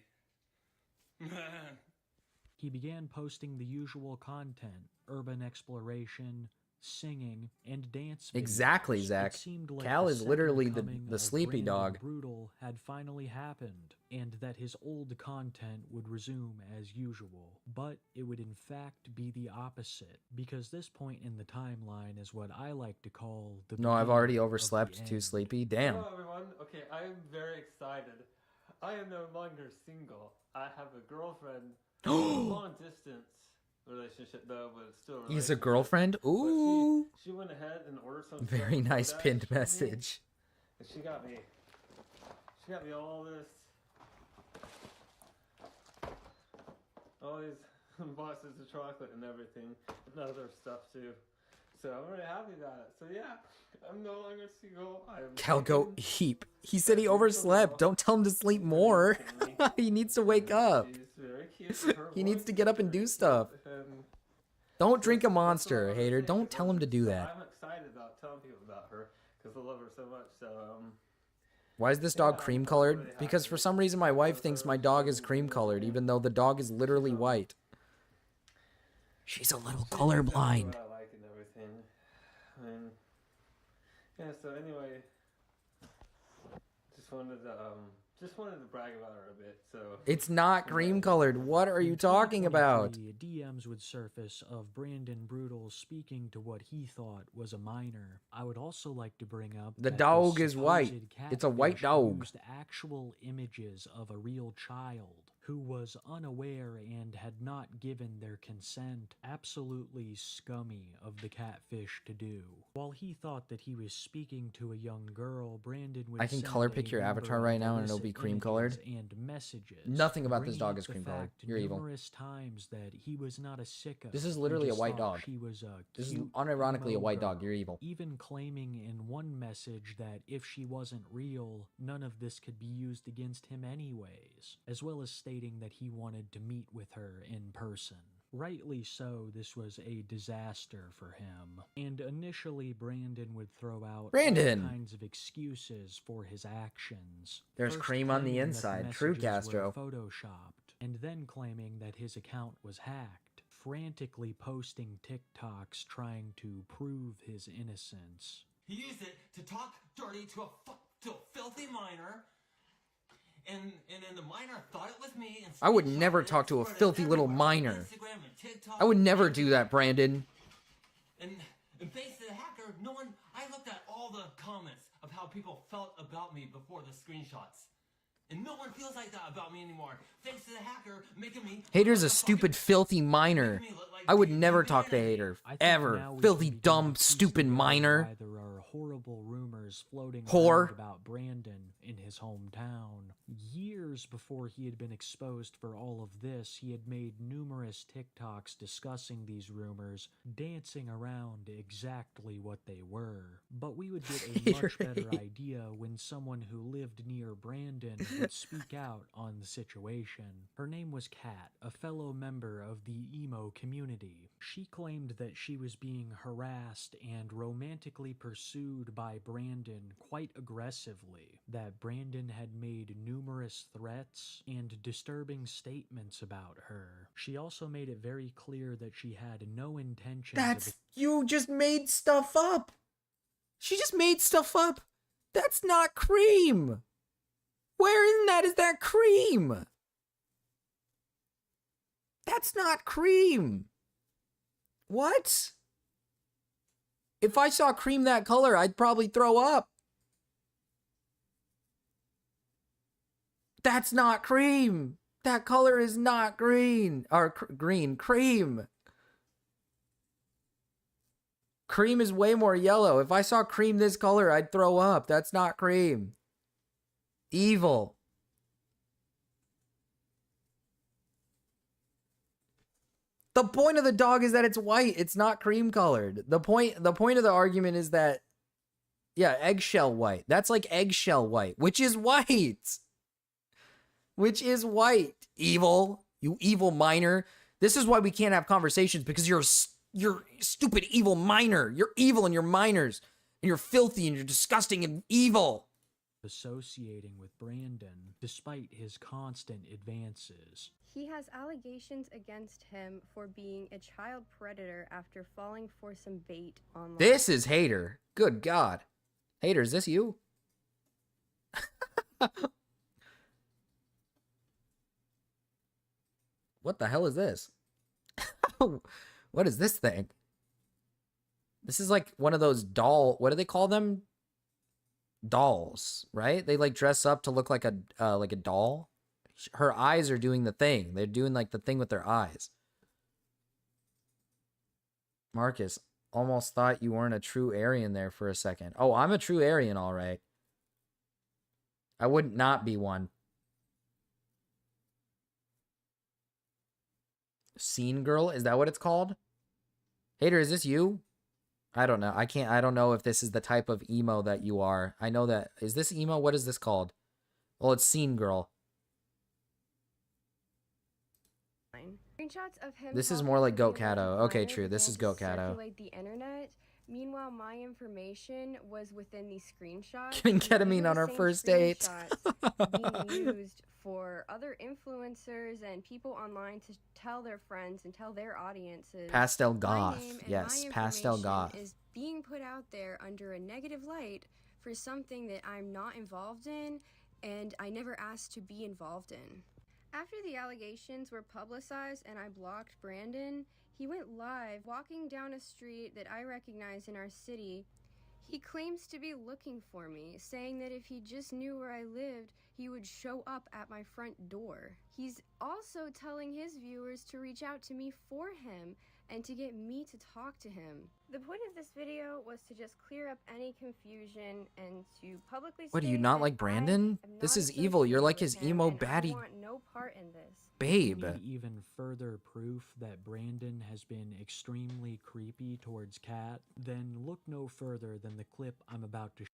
He began posting the usual content, urban exploration, singing, and dance videos. Exactly, Zach. It seemed like Cal the is literally second coming the of sleepy Brandon dog. Brutal had finally happened, and that his old content would resume as usual. But it would in fact be the opposite, because this point in the timeline is what I like to call the No, I've already beginning of overslept. the Too end. sleepy. Damn. Hello everyone. Okay, I am very excited. I am no longer single. I have a girlfriend. Long distance relationship though, but it's still a He's a relationship. girlfriend? But Ooh. She went ahead and ordered some Very stuff nice DoorDash pinned for me, message. and she got me all these boxes of chocolate and everything, and other stuff too. So I'm really happy about it. So yeah, I'm no longer single. Cal, go heap. He said he overslept. Don't tell him to sleep more. He needs to wake up. She's very cute. Her He needs voice to is get up and do stuff. and Don't drink a monster, hater. Don't tell him to do so that. I'm excited about telling people about her because I love her so much. So Why is this dog cream colored? Because for some reason my wife thinks my dog is cream colored, even though the dog is literally white. She's a little colorblind. what I like and everything. And yeah. So anyway, just wanted to brag about her a bit. So It's not cream colored. What are you talking about? DMs would surface of Brandon Brutal speaking to what he thought was a minor. I would also like to bring up The that dog this is white. supposed It's a white catfish dog. used actual images of a real child who was unaware and had not given their consent. Absolutely scummy of the catfish to do. While he thought that he was speaking to a young girl, Brandon would I can send color a pick your number avatar of right now and it'll illicit be cream images colored. and messages. Nothing about this bringing dog up is the cream colored. fact You're evil. numerous times that he was not a sicko. This is who literally a just white thought dog. She was a This is cute, unironically a emo white dog. girl. You're evil. Even claiming in one message that if she wasn't real, none of this could be used against him anyways, as well as stating that he wanted to meet with her in person. Rightly so, this was a disaster for him. And initially, Brandon would throw out Brandon! all kinds of excuses for his actions. There's First cream on the claiming that inside. True, messages Castro. were photoshopped, and then claiming that his account was hacked, frantically posting TikToks trying to prove his innocence. He used it to talk dirty to a filthy minor, and then the minor thought it was me. And I would never talk to a filthy little minor. Instagram and TikTok. I would never do that, Brandon. And thanks to the hacker, no one. I looked at all the comments of how people felt about me before the screenshots, and no one feels like that about me anymore. Thanks to the hacker making me. Hater's a stupid, filthy minor. I would never talk to Hater. I think Ever. now we Filthy, can begin dumb, to piece stupid together minor. why there are horrible rumors floating Whore. around about Brandon in his hometown. Years before he had been exposed for all of this, he had made numerous TikToks discussing these rumors, dancing around exactly what they were. But we would get a much better idea when someone who lived near Brandon would speak out on the situation. Her name was Kat, a fellow member of the emo community. She claimed that she was being harassed and romantically pursued by Brandon quite aggressively, that Brandon had made numerous threats and disturbing statements about her. She also made it very clear that she had no intention of... You just made stuff up. She just made stuff up. That's not cream. Where in that is that cream? That's not cream. What? If I saw cream that color, I'd probably throw up. That's not cream. That color is not green. Or green. Cream. Cream is way more yellow. If I saw cream this color, I'd throw up. That's not cream. Evil. The point of the dog is that it's white. It's not cream colored. The point of the argument is that, yeah, eggshell white. That's like eggshell white, which is white. Which is white. Evil. You evil minor. This is why we can't have conversations, because you're a stupid, evil minor. You're evil and you're minors. And you're filthy and you're disgusting and evil. Associating with Brandon despite his constant advances. He has allegations against him for being a child predator after falling for some bait online. This is Hater. Good God. Hater, is this you? What the hell is this? What is this thing? This is like one of those what do they call them? Dolls, right? They like dress up to look like a doll. Her eyes are doing the thing. They're doing like the thing with their eyes. Marcus, almost thought you weren't a true Aryan there for a second. Oh, I'm a true Aryan, all right. I wouldn't not be one. Scene girl, is that what it's called? Hater, is this you? I don't know. I don't know if this is the type of emo that you are. I know that. Is this emo? What is this called? Well, it's Scene Girl. Screenshots of him. This is more like Goat Cato. Okay, true. This is Goat Cato. Circulate the internet. Meanwhile, my information was within these screenshots. Getting ketamine on our first date. Being used for other influencers and people online to tell their friends and tell their audiences. Pastel Goth. Yes, Pastel Goth. Is being put out there under a negative light for something that I'm not involved in and I never asked to be involved in. After the allegations were publicized and I blocked Brandon, he went live walking down a street that I recognize in our city. He claims to be looking for me, saying that if he just knew where I lived, he would show up at my front door. He's also telling his viewers to reach out to me for him and to get me to talk to him. The point of this video was to just clear up any confusion and to publicly What, do state you not that like Brandon? I am This not is evil. You're like his associated emo with him, and baddie I want no part in this. babe. Need even further proof that Brandon has been extremely creepy towards Kat, then look no further than the clip I'm about to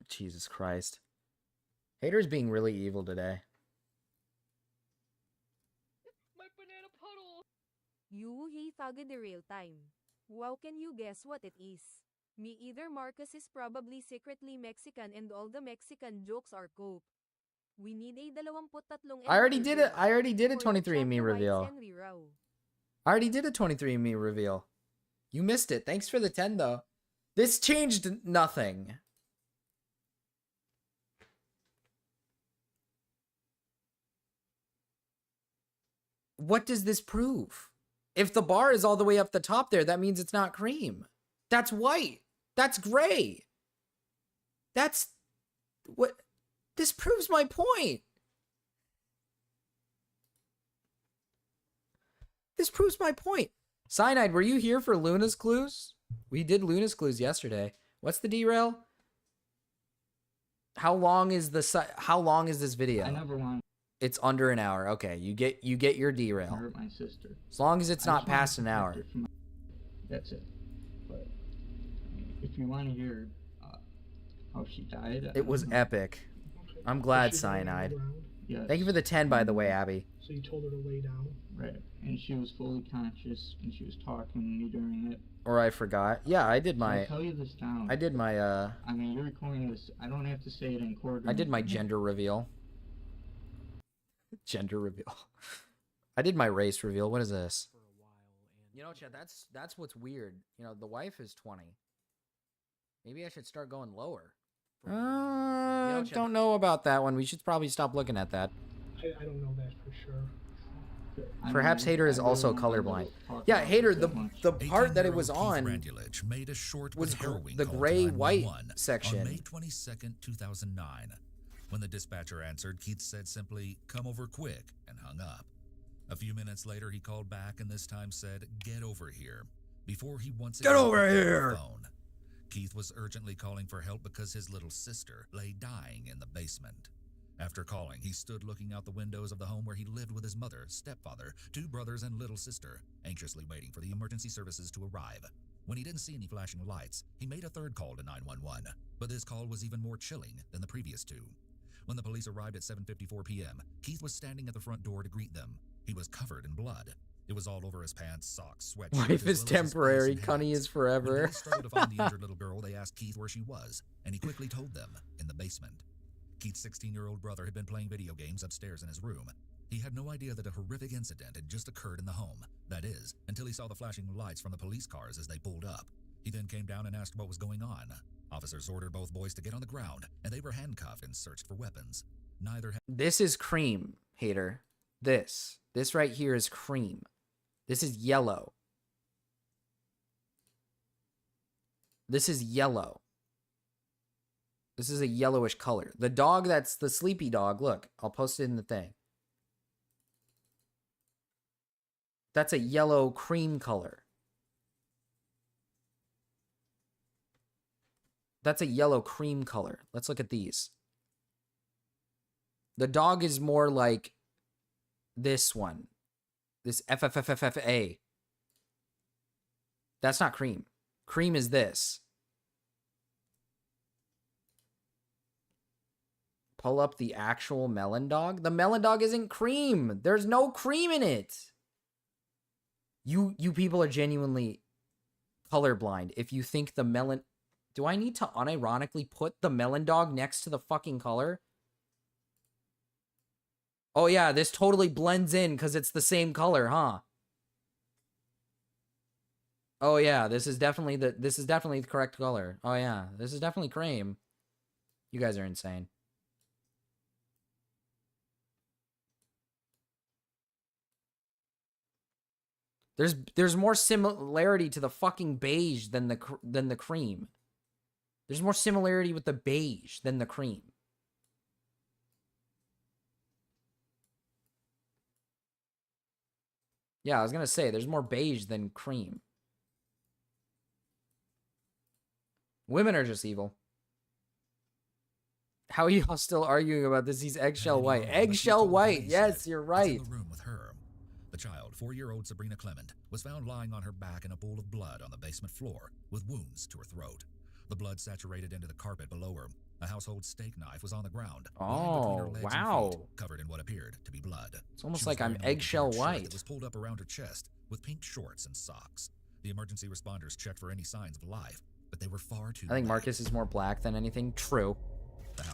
Jesus Christ. Hater's being really evil today. My banana puddle! You he thug in the real time. Wow, can you guess what it is? Me either. Marcus is probably secretly Mexican and all the Mexican jokes are cope. We need a 23 I already did it. I already did a 23andMe reveal. I already did a 23andMe reveal. You missed it. Thanks for the 10 though. This changed nothing. What does this prove? If the bar is all the way up the top there, that means it's not cream. That's white. That's gray. That's what this proves my point. This proves my point. Cyanide, were you here for Luna's clues? We did Luna's clues yesterday. What's the derail? How long is this video? I never want. It's under an hour. Okay, you get your derail. Hurt my sister. As long as it's not past an hour. That's it. But I mean, if you want to hear how she died, it was epic. I'm glad, Cyanide. Yes. Thank you for the 10, by the way, Abby. So you told her to lay down. Right, and she was fully conscious, and she was talking to me during it. Or I forgot. Yeah, I did my. I'll tell you this down. I did my. I mean, you're recording this. I don't have to say it in court. I did my gender reveal. Gender reveal. I did my race reveal. What is this? You know, Chad, that's what's weird. You know, the wife is 20. Maybe I should start going lower. Don't know about that one. We should probably stop looking at that. I don't know that for sure. Perhaps Hater is also colorblind. Yeah, Hater, the part that it was on made a short was harrowing the call to gray-white 911 section. On May 22nd, 2009. When the dispatcher answered, Keith said simply, "Come over quick," and hung up. A few minutes later, he called back and this time said, "Get over here," before he once Get again over picked up the here! phone. Keith was urgently calling for help because his little sister lay dying in the basement. After calling, he stood looking out the windows of the home where he lived with his mother, stepfather, 2 brothers, and little sister, anxiously waiting for the emergency services to arrive. When he didn't see any flashing lights, he made a third call to 911, but this call was even more chilling than the previous 2. When the police arrived at 7:54 p.m., Keith was standing at the front door to greet them. He was covered in blood. It was all over his pants, socks, sweatshirts. Wife as is well as his temporary, face and Cunny hands. is forever. When police struggled to find the injured little girl, they asked Keith where she was, and he quickly told them, in the basement. Keith's 16-year-old brother had been playing video games upstairs in his room. He had no idea that a horrific incident had just occurred in the home. That is, until he saw the flashing lights from the police cars as they pulled up. He then came down and asked what was going on. Officers ordered both boys to get on the ground, and they were handcuffed and searched for weapons. Neither had... This is cream, hater. This right here is cream. This is yellow. This is yellow. This is a yellowish color. The dog that's the sleepy dog, look, I'll post it in the thing. That's a yellow cream color. That's a yellow cream color. Let's look at these. The dog is more like this one. This FFFFFA. That's not cream. Cream is this. Pull up the actual melon dog. The melon dog isn't cream. There's no cream in it. You people are genuinely colorblind if you think the melon... Do I need to unironically put the melon dog next to the fucking color? Oh yeah, this totally blends in because it's the same color, huh? Oh yeah, this is definitely the correct color. Oh yeah, this is definitely cream. You guys are insane. There's more similarity to the fucking beige than the cream. There's more similarity with the beige than the cream. Yeah, I was gonna say, there's more beige than cream. Women are just evil. How are y'all still arguing about this? He's eggshell white. Eggshell white! Yes, you're right. In the room with her. The child, 4-year-old Sabrina Clement, was found lying on her back in a pool of blood on the basement floor, with wounds to her throat. The blood saturated into the carpet below her. A household steak knife was on the ground. Oh, wow. Feet, covered in what appeared to be blood. It's almost like I'm eggshell white. It was pulled up around her chest with pink shorts and socks. The emergency responders checked for any signs of life, but they were far too I think late. Marcus is more black than anything. True.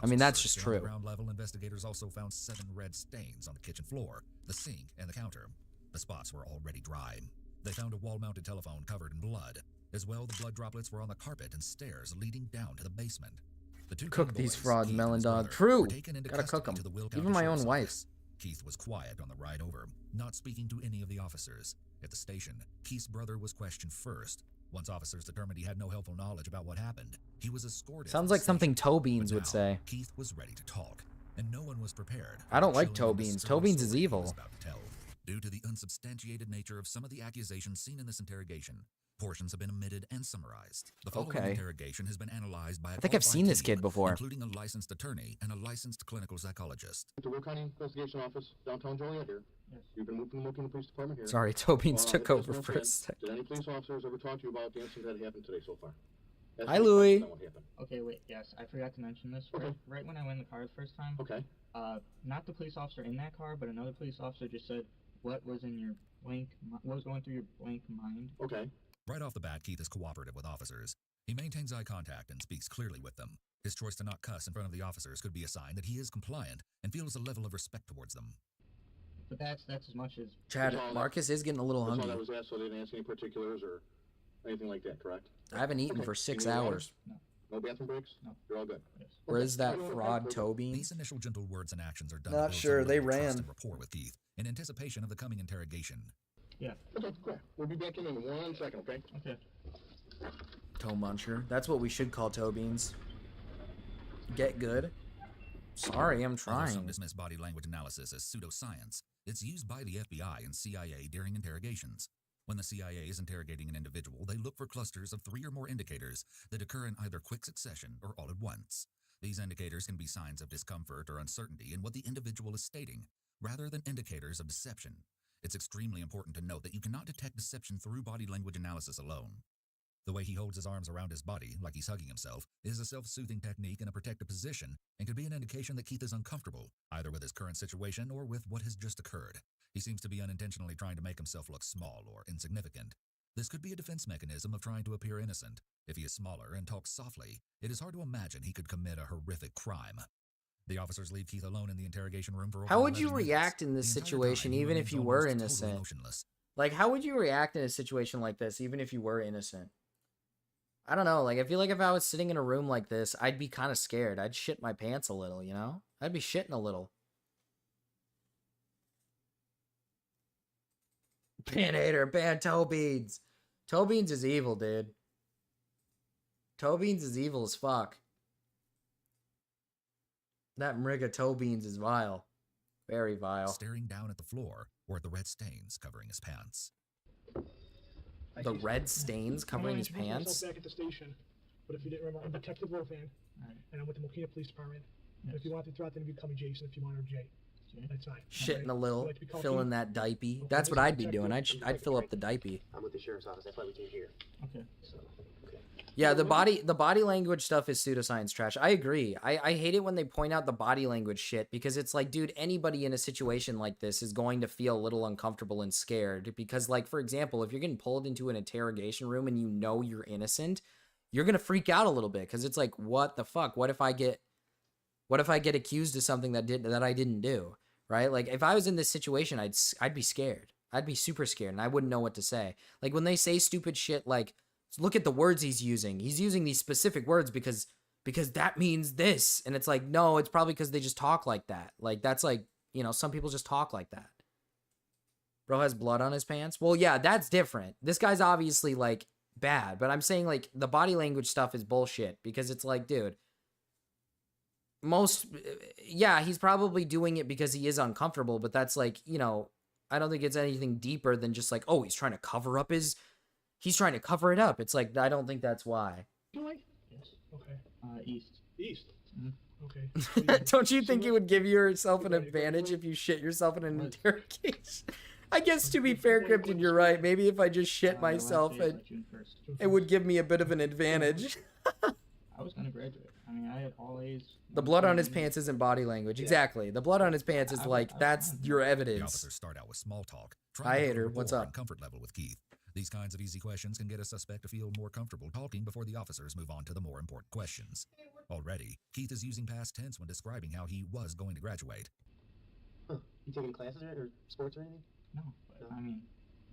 I mean, that's just true. On ground level, investigators also found 7 red stains on the kitchen floor, the sink, and the counter. The spots were already dry. They found a wall-mounted telephone covered in blood. As well, the blood droplets were on the carpet and stairs leading down to the basement. The two cook these frauds, melon dog. True. Gotta cook them. Even my own wife. Keith was quiet on the ride over, not speaking to any of the officers. At the station, Keith's brother was questioned first. Once officers determined he had no helpful knowledge about what happened, he was escorted. Sounds like something Toe Beans would say. Keith was ready to talk, and no one was prepared. I don't like Toe Beans. Toe Beans is evil. Due to the unsubstantiated nature of some of the accusations seen in this interrogation, portions have been omitted and summarized. The following interrogation has been analyzed by a I think I've seen this kid before. Including a licensed attorney and a licensed clinical psychologist. The Will County Investigation Office, downtown Joliet here. Yes. You've been moved from the Milwaukee Police Department here. Sorry, Toe Beans took over for a sec. Did any police officers ever talk to you about the incident that happened today so far? Hi, Louie. Okay, wait, yes, I forgot to mention this. Okay. Right when I went in the car the first time. Okay. Not the police officer in that car, but another police officer just said, what was in your blank, what was going through your blank mind? Okay. Right off the bat, Keith is cooperative with officers. He maintains eye contact and speaks clearly with them. His choice to not cuss in front of the officers could be a sign that he is compliant and feels a level of respect towards them. But that's as much as... Chad, Marcus is getting a little hungry. That's all that was asked, so they didn't ask any particulars or anything like that, correct? I haven't eaten for 6 hours. No bathroom breaks? No. You're all good? Yes. Where is that fraud, Toe Beans? These initial gentle words and actions are done Not to build sure, some they level of trust ran. and rapport with Keith in anticipation of the coming interrogation. Yeah. Okay, cool. We'll be back in 1 second, okay? Okay. Toe Muncher. That's what we should call Toe Beans. Get good. Sorry, I'm Although some trying. dismiss body language analysis as pseudoscience, it's used by the FBI and CIA during interrogations. When the CIA is interrogating an individual, they look for clusters of 3 or more indicators that occur in either quick succession or all at once. These indicators can be signs of discomfort or uncertainty in what the individual is stating, rather than indicators of deception. It's extremely important to note that you cannot detect deception through body language analysis alone. The way he holds his arms around his body, like he's hugging himself, is a self-soothing technique in a protective position and could be an indication that Keith is uncomfortable, either with his current situation or with what has just occurred. He seems to be unintentionally trying to make himself look small or insignificant. This could be a defense mechanism of trying to appear innocent. If he is smaller and talks softly, it is hard to imagine he could commit a horrific crime. The officers leave Keith alone in the interrogation room for over How would you 11 react minutes. in this The entire situation, time, he even if remains you were almost totally innocent? motionless. Like, how would you react in a situation like this, even if you were innocent? I don't know. Like, I feel like if I was sitting in a room like this, I'd be kind of scared. I'd shit my pants a little, you know? I'd be shitting a little. Ban hater, ban Toe Beans. Toe Beans is evil, dude. Toe Beans is evil as fuck. That Mriga Toe Beans is vile. Very vile. Staring down at the floor or at the red stains covering his pants. The red stains covering his pants? Back at the station, but if you didn't remember, I'm Detective Rofan, and I'm with the Mokina Police Department. But if you want to throughout the interview, call me Jason. If you want, or Jay. That's fine. Shitting a little, filling that diaper. That's what I'd be doing. I'd fill up the diaper. I'm with the sheriff's office. That's why we came here. Okay. So, okay. Yeah, the body language stuff is pseudoscience trash. I agree. I hate it when they point out the body language shit because it's like, dude, anybody in a situation like this is going to feel a little uncomfortable and scared because, like, for example, if you're getting pulled into an interrogation room and you know you're innocent, you're gonna freak out a little bit because it's like, what the fuck? What if I get accused of something that I didn't do? Right? Like, if I was in this situation, I'd be scared. I'd be super scared and I wouldn't know what to say. Like, when they say stupid shit like, look at the words he's using. He's using these specific words because that means this. And it's like, no, it's probably because they just talk like that. Like, that's like, you know, some people just talk like that. Bro has blood on his pants. Well, yeah, that's different. This guy's obviously, like, bad. But I'm saying, like, the body language stuff is bullshit because it's like, dude, yeah, he's probably doing it because he is uncomfortable. But that's like, you know, I don't think it's anything deeper than just like, oh, he's trying to cover it up. It's like, I don't think that's why. Yes. Okay. East. East. Mm-hmm. Okay. Don't you think you would give yourself an advantage if you shit yourself in an interrogation? I guess, to be fair, Krypton, you're right. Maybe if I just shit myself, it would give me a bit of an advantage. I was gonna graduate. I mean, I had all A's. The blood on his pants isn't body language. Exactly. The blood on his pants is like, that's your The evidence. officers start out with small talk. Hi, Hater. What's up? Comfort level with Keith. These kinds of easy questions can get a suspect to feel more comfortable talking before the officers move on to the more important questions. Already, Keith is using past tense when describing how he was going to graduate. Huh. You taking classes or sports or anything? No, but I mean,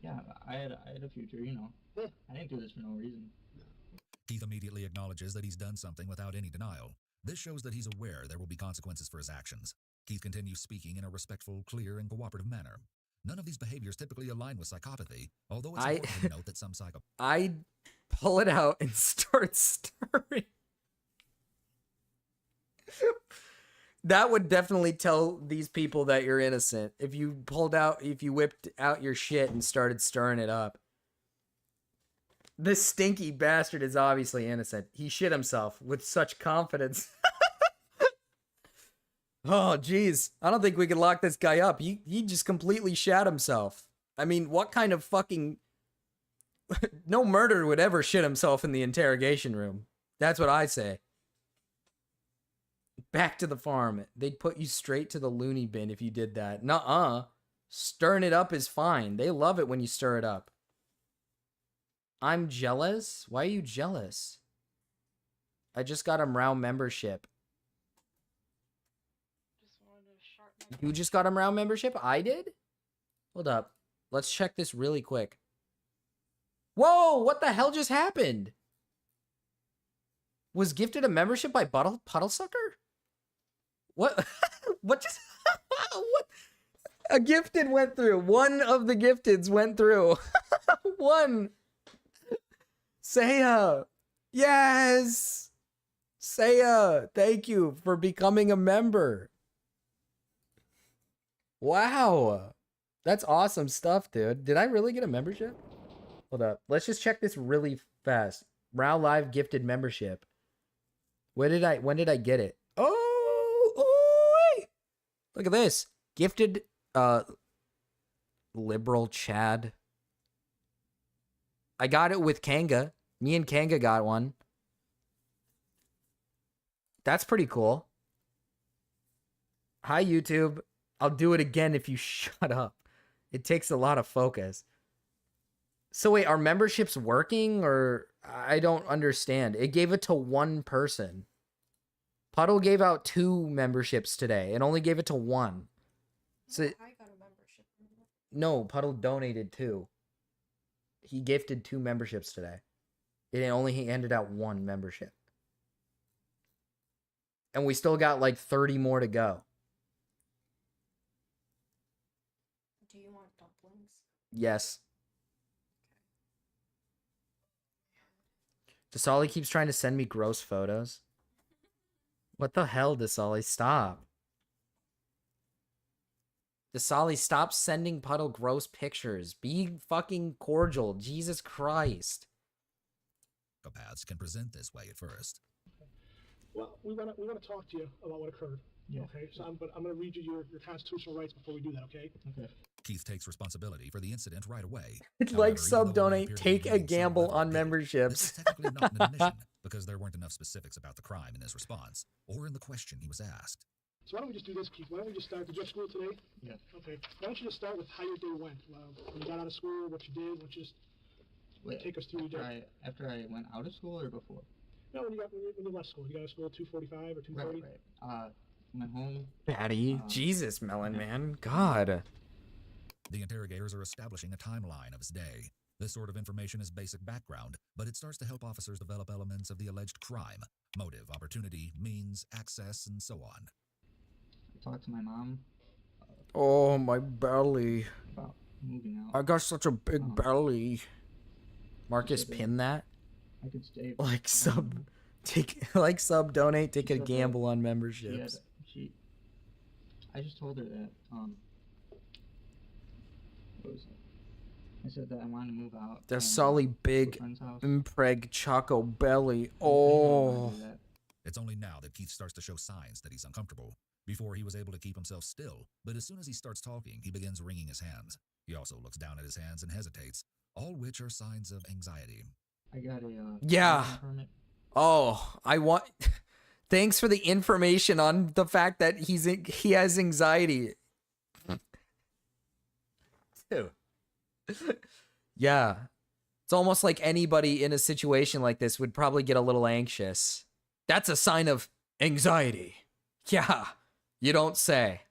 yeah, I had a future, you know. Yeah. I didn't do this for no reason. Keith immediately acknowledges that he's done something without any denial. This shows that he's aware there will be consequences for his actions. Keith continues speaking in a respectful, clear, and cooperative manner. None of these behaviors typically align with psychopathy, although it's important to note that some psychopaths... I'd pull it out and start stirring. That would definitely tell these people that you're innocent. If you whipped out your shit and started stirring it up. This stinky bastard is obviously innocent. He shit himself with such confidence. Oh, jeez. I don't think we could lock this guy up. He just completely shat himself. I mean, what kind of fucking... No murderer would ever shit himself in the interrogation room. That's what I say. Back to the farm. They'd put you straight to the loony bin if you did that. Nuh-uh. Stirring it up is fine. They love it when you stir it up. I'm jealous? Why are you jealous? I just got a Mrao membership. You just got a Mrao membership? I did? Hold up. Let's check this really quick. Whoa! What the hell just happened? Was gifted a membership by Puddlesucker? What? What just... What? A gifted went through. One of the gifteds went through. One. Saya. Yes. Saya, thank you for becoming a member. Wow. That's awesome stuff, dude. Did I really get a membership? Hold up. Let's just check this really fast. Mrao Live gifted membership. When did I get it? Oh, wait. Look at this. Gifted liberal Chad. I got it with Kanga. Me and Kanga got one. That's pretty cool. Hi, YouTube. I'll do it again if you shut up. It takes a lot of focus. So wait, are memberships working, or I don't understand? It gave it to one person. Puddle gave out 2 memberships today and only gave it to one. So I got a membership. no, Puddle donated 2. He gifted 2 memberships today. It only he handed out 1 membership. And we still got like 30 more to go. Do you want dumplings? Yes. Dasali keeps trying to send me gross photos. What the hell, Dasali? Stop. Dasali, stop sending Puddle gross pictures. Be fucking cordial. Jesus Christ. Psychopaths can present this way at first. Well, we want to talk to you about what occurred. Yeah. Okay. So I'm going to read you your constitutional rights before we do that. Okay. Okay. Keith takes responsibility for the incident right away. Like sub donate, take a gamble on memberships. This is technically not an admission because there weren't enough specifics about the crime in his response or in the question he was asked. So why don't we just do this, Keith? Why don't we just start? Did you have school today? Yeah. Okay. Why don't you just start with how your day went? When you got out of school, what you did. Why don't you just take us through your day? After I went out of school or before? No, when you left school. You got out of school at 2:45 or 2:30. Right. Went home. Batty. Jesus, Melon Man. God. The interrogators are establishing a timeline of his day. This sort of information is basic background, but it starts to help officers develop elements of the alleged crime: motive, opportunity, means, access, and so on. I talked to my mom. Oh, my belly. About moving out. I got such a big belly. Marcus, pin that. I could stay. Like sub, donate, take a gamble on memberships. I just told her that. What was it? I said that I wanted to move out. The solly big impreg choco belly. Oh. It's only now that Keith starts to show signs that he's uncomfortable. Before he was able to keep himself still, but as soon as he starts talking, he begins wringing his hands. He also looks down at his hands and hesitates, all which are signs of anxiety. I got a yeah. permit. Oh, I want. Thanks for the information on the fact that he has anxiety. Dude. Yeah. It's almost like anybody in a situation like this would probably get a little anxious. That's a sign of anxiety. Yeah. You don't say.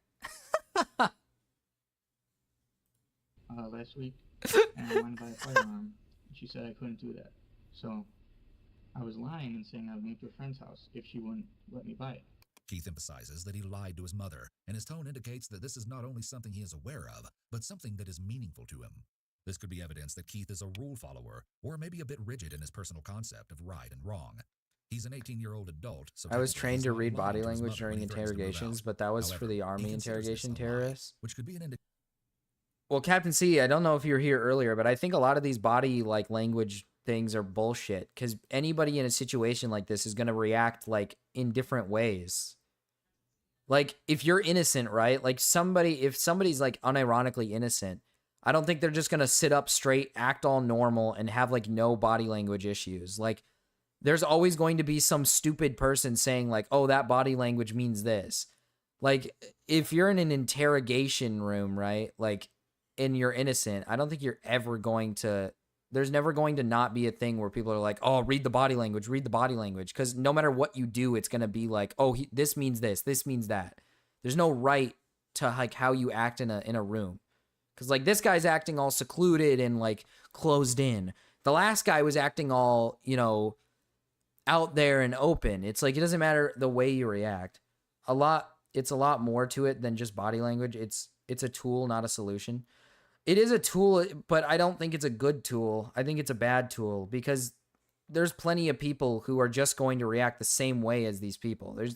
Last week, and I went by a fire alarm. She said I couldn't do that. So I was lying and saying I would move to a friend's house if she wouldn't let me buy it. Keith emphasizes that he lied to his mother, and his tone indicates that this is not only something he is aware of, but something that is meaningful to him. This could be evidence that Keith is a rule follower, or maybe a bit rigid in his personal concept of right and wrong. He's an 18-year-old adult, so I was trained to read body language during interrogations, but that was for the Army interrogation terrorists. Which could be an well, Captain C, I don't know if you were here earlier, but I think a lot of these body language things are bullshit, because anybody in a situation like this is going to react in different ways. Like, if you're innocent, right? Like, if somebody's unironically innocent, I don't think they're just going to sit up straight, act all normal, and have no body language issues. There's always going to be some stupid person saying oh, that body language means this. If you're in an interrogation room, right? And you're innocent, I don't think you're ever going to, there's never going to not be a thing where people are like, oh, read the body language. Because no matter what you do, it's going to be oh, this means this means that. There's no right to how you act in a room. Because this guy's acting all secluded and closed in. The last guy was acting all, out there and open. It's it doesn't matter the way you react. It's a lot more to it than just body language. It's a tool, not a solution. It is a tool, but I don't think it's a good tool. I think it's a bad tool, because there's plenty of people who are just going to react the same way as these people. There's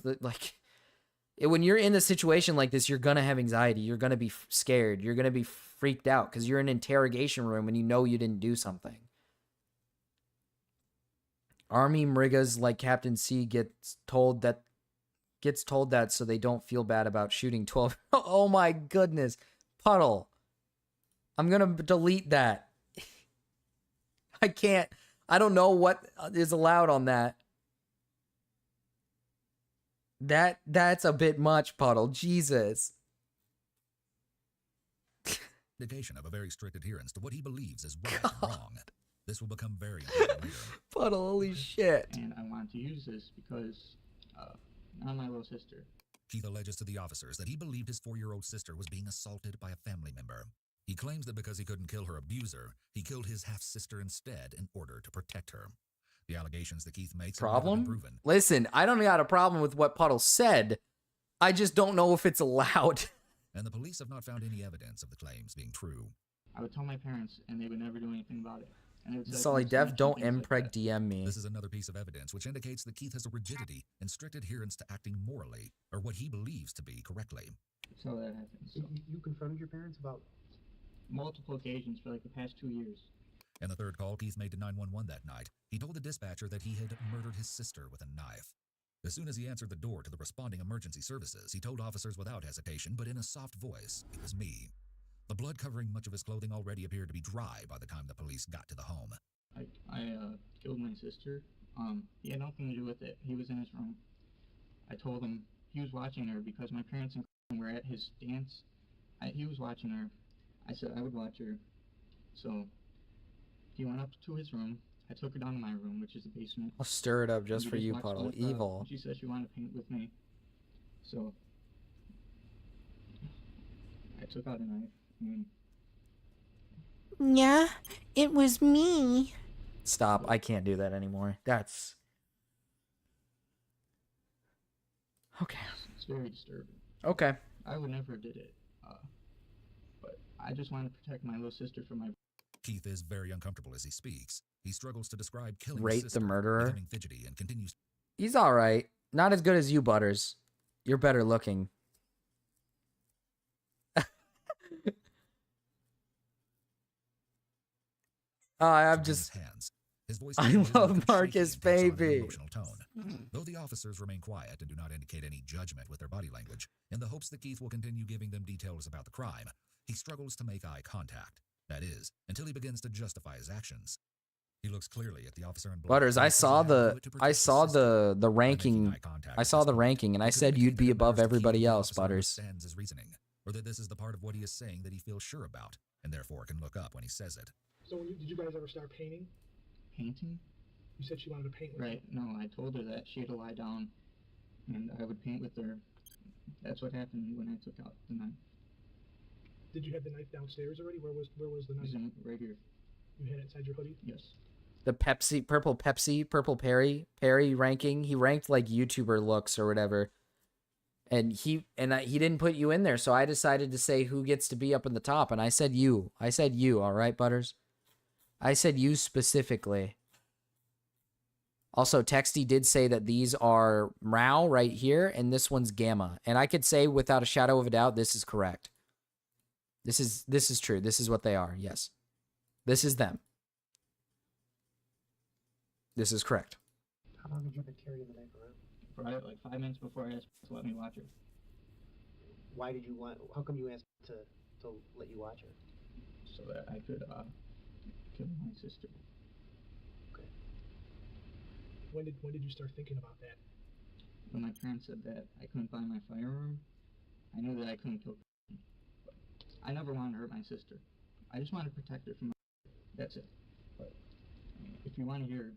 when you're in a situation like this, you're going to have anxiety. You're going to be scared. You're going to be freaked out because you're in an interrogation room and you know you didn't do something. Army mrigas like Captain C gets told that so they don't feel bad about shooting 12. Oh my goodness. Puddle. I'm going to delete that. I can't. I don't know what is allowed on that. That's a bit much, Puddle. Jesus. Indication of a very strict adherence to what he believes is right and wrong. This will become very important later. Puddle, holy shit. And I wanted to use this because now my little sister. Keith alleges to the officers that he believed his 4-year-old sister was being assaulted by a family member. He claims that because he couldn't kill her abuser, he killed his half-sister instead in order to protect her. The allegations that Keith makes have never been Problem? proven. Listen, I don't got a problem with what Puddle said. I just don't know if it's allowed. And the police have not found any evidence of the claims being true. I would tell my parents, and they would never do anything about it. And they would say, Solly "Don't Dev, snitch," don't and things like impreg DM me. This is another piece of evidence which indicates that Keith has a rigidity and strict adherence to acting morally, or what he believes to be correctly. So that happens. So. You confronted your parents about multiple occasions for like the past 2 years. In the third call Keith made to 911 that night, he told the dispatcher that he had murdered his sister with a knife. As soon as he answered the door to the responding emergency services, he told officers without hesitation, but in a soft voice, it was me. The blood covering much of his clothing already appeared to be dry by the time the police got to the home. I killed my sister. He had nothing to do with it. He was in his room. I told him he was watching her because my parents and were at his dance. He was watching her. I said I would watch her. So he went up to his room. I took her down to my room, which is the basement. I'll stir it up just We for you, watched Puddle. with, Evil. She said she wanted to paint with me. So I took out a knife and Yeah, it was me. Stop. I can't do that anymore. That's... Okay. it's very disturbing. Okay. I would never did it. But I just wanted to protect my little sister from my... Keith is very uncomfortable as he speaks. He struggles to describe killing Rate his the sister, murderer. becoming fidgety, and continues. He's alright. Not as good as you, Butters. You're better looking. I'm just... His voice I changes love and becomes Marcus, shaky and takes on an baby. emotional tone. Though the officers remain quiet and do not indicate any judgment with their body language, in the hopes that Keith will continue giving them details about the crime, he struggles to make eye contact. That is, until he begins to justify his actions. He looks clearly at the officer in black. Butters, I saw the ranking. I saw the ranking, and I said you'd be above everybody else, Butters. Understands his reasoning, or that this is the part of what he is saying that he feels sure about, and therefore can look up when he says it. So did you guys ever start painting? Painting? You said she wanted to paint with Right, no, I told her that she had to lie down, and I would paint with her. That's what happened when I took out the knife. Did you have the knife downstairs already? Where was the knife? It was right here. You had it inside your hoodie? Yes. The purple Perry ranking. He ranked like YouTuber looks or whatever. And he didn't put you in there, so I decided to say who gets to be up in the top, and I said you. I said you, all right, Butters? I said you specifically. Also, Texty did say that these are Mrao right here, and this one's Gama. And I could say without a shadow of a doubt, this is correct. This is true. This is what they are, yes. This is them. This is correct. How long had you been carrying the knife around? Right, like 5 minutes before I asked to let me watch her. Why did you want? How come you asked to let you watch her? So that I could kill my sister. Okay. When did you start thinking about that? When my parents said that I couldn't find my firearm, I knew that I couldn't kill her. But I never wanted to hurt my sister. I just wanted to protect her from. That's it. But I mean, if you want to hear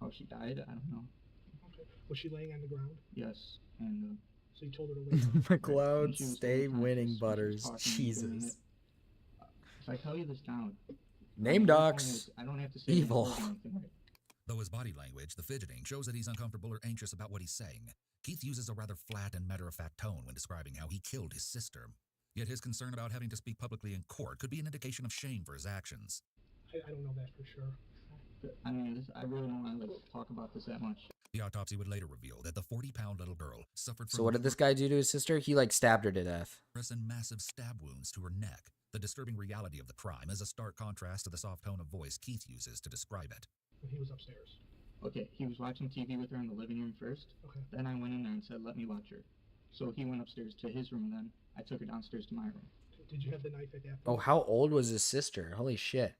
how she died, I don't know. Okay. Was she laying on the ground? Yes, and so you told her to lay down. McLeod, stay winning, Butters. Jesus. If I tell you this now, Name docs. I don't have to say evil. Though his body language, the fidgeting, shows that he's uncomfortable or anxious about what he's saying, Keith uses a rather flat and matter-of-fact tone when describing how he killed his sister. Yet his concern about having to speak publicly in court could be an indication of shame for his actions. I don't know that for sure. I mean, I really don't want to talk about this that much. The autopsy would later reveal that the 40-pound little girl suffered from So what did this guy do to his sister? He like stabbed her to death. And massive stab wounds to her neck. The disturbing reality of the crime is a stark contrast to the soft tone of voice Keith uses to describe it. When he was upstairs. Okay, he was watching TV with her in the living room first. Okay. Then I went in there and said, let me watch her. So he went upstairs to his room then. I took her downstairs to my room. Did you have the knife at that point? Oh, how old was his sister? Holy shit.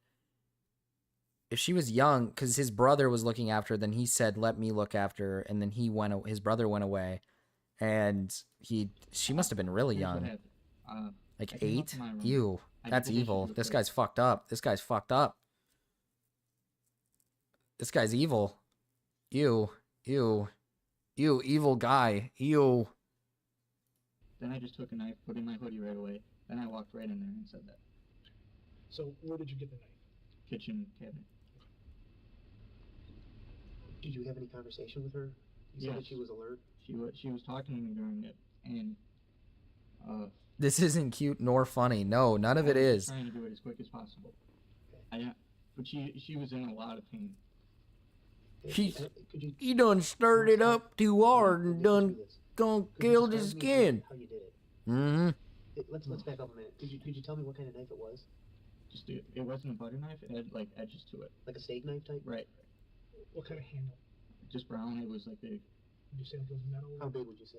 If she was young, because his brother was looking after her, then he said, "Let me look after her," and then his brother went away, and she must have been really Here's what young, happened. like I came up 8. to my room. Ew, I did that's the dishes evil. real This quick. guy's fucked up. This guy's fucked up. This guy's evil. Ew, ew, ew, evil guy. Ew. Then I just took a knife, put it in my hoodie right away. Then I walked right in there and said that. So where did you get the knife? Kitchen cabinet. Did you have any conversation with her? You said that she was alert. She was talking to me during it, and This isn't cute nor funny. No, none of it I was is. trying to do it as quick as possible. But she was in a lot of pain. He done stirred it up too hard and done killed his skin. How you did it? Mm-hmm. Let's back up a minute. Could you tell me what kind of knife it was? Just it wasn't a butter knife. It had like edges to it. Like a steak knife type? Right. What kind of handle? Just brown. It was like big. Would you say it was metal? How big would you say?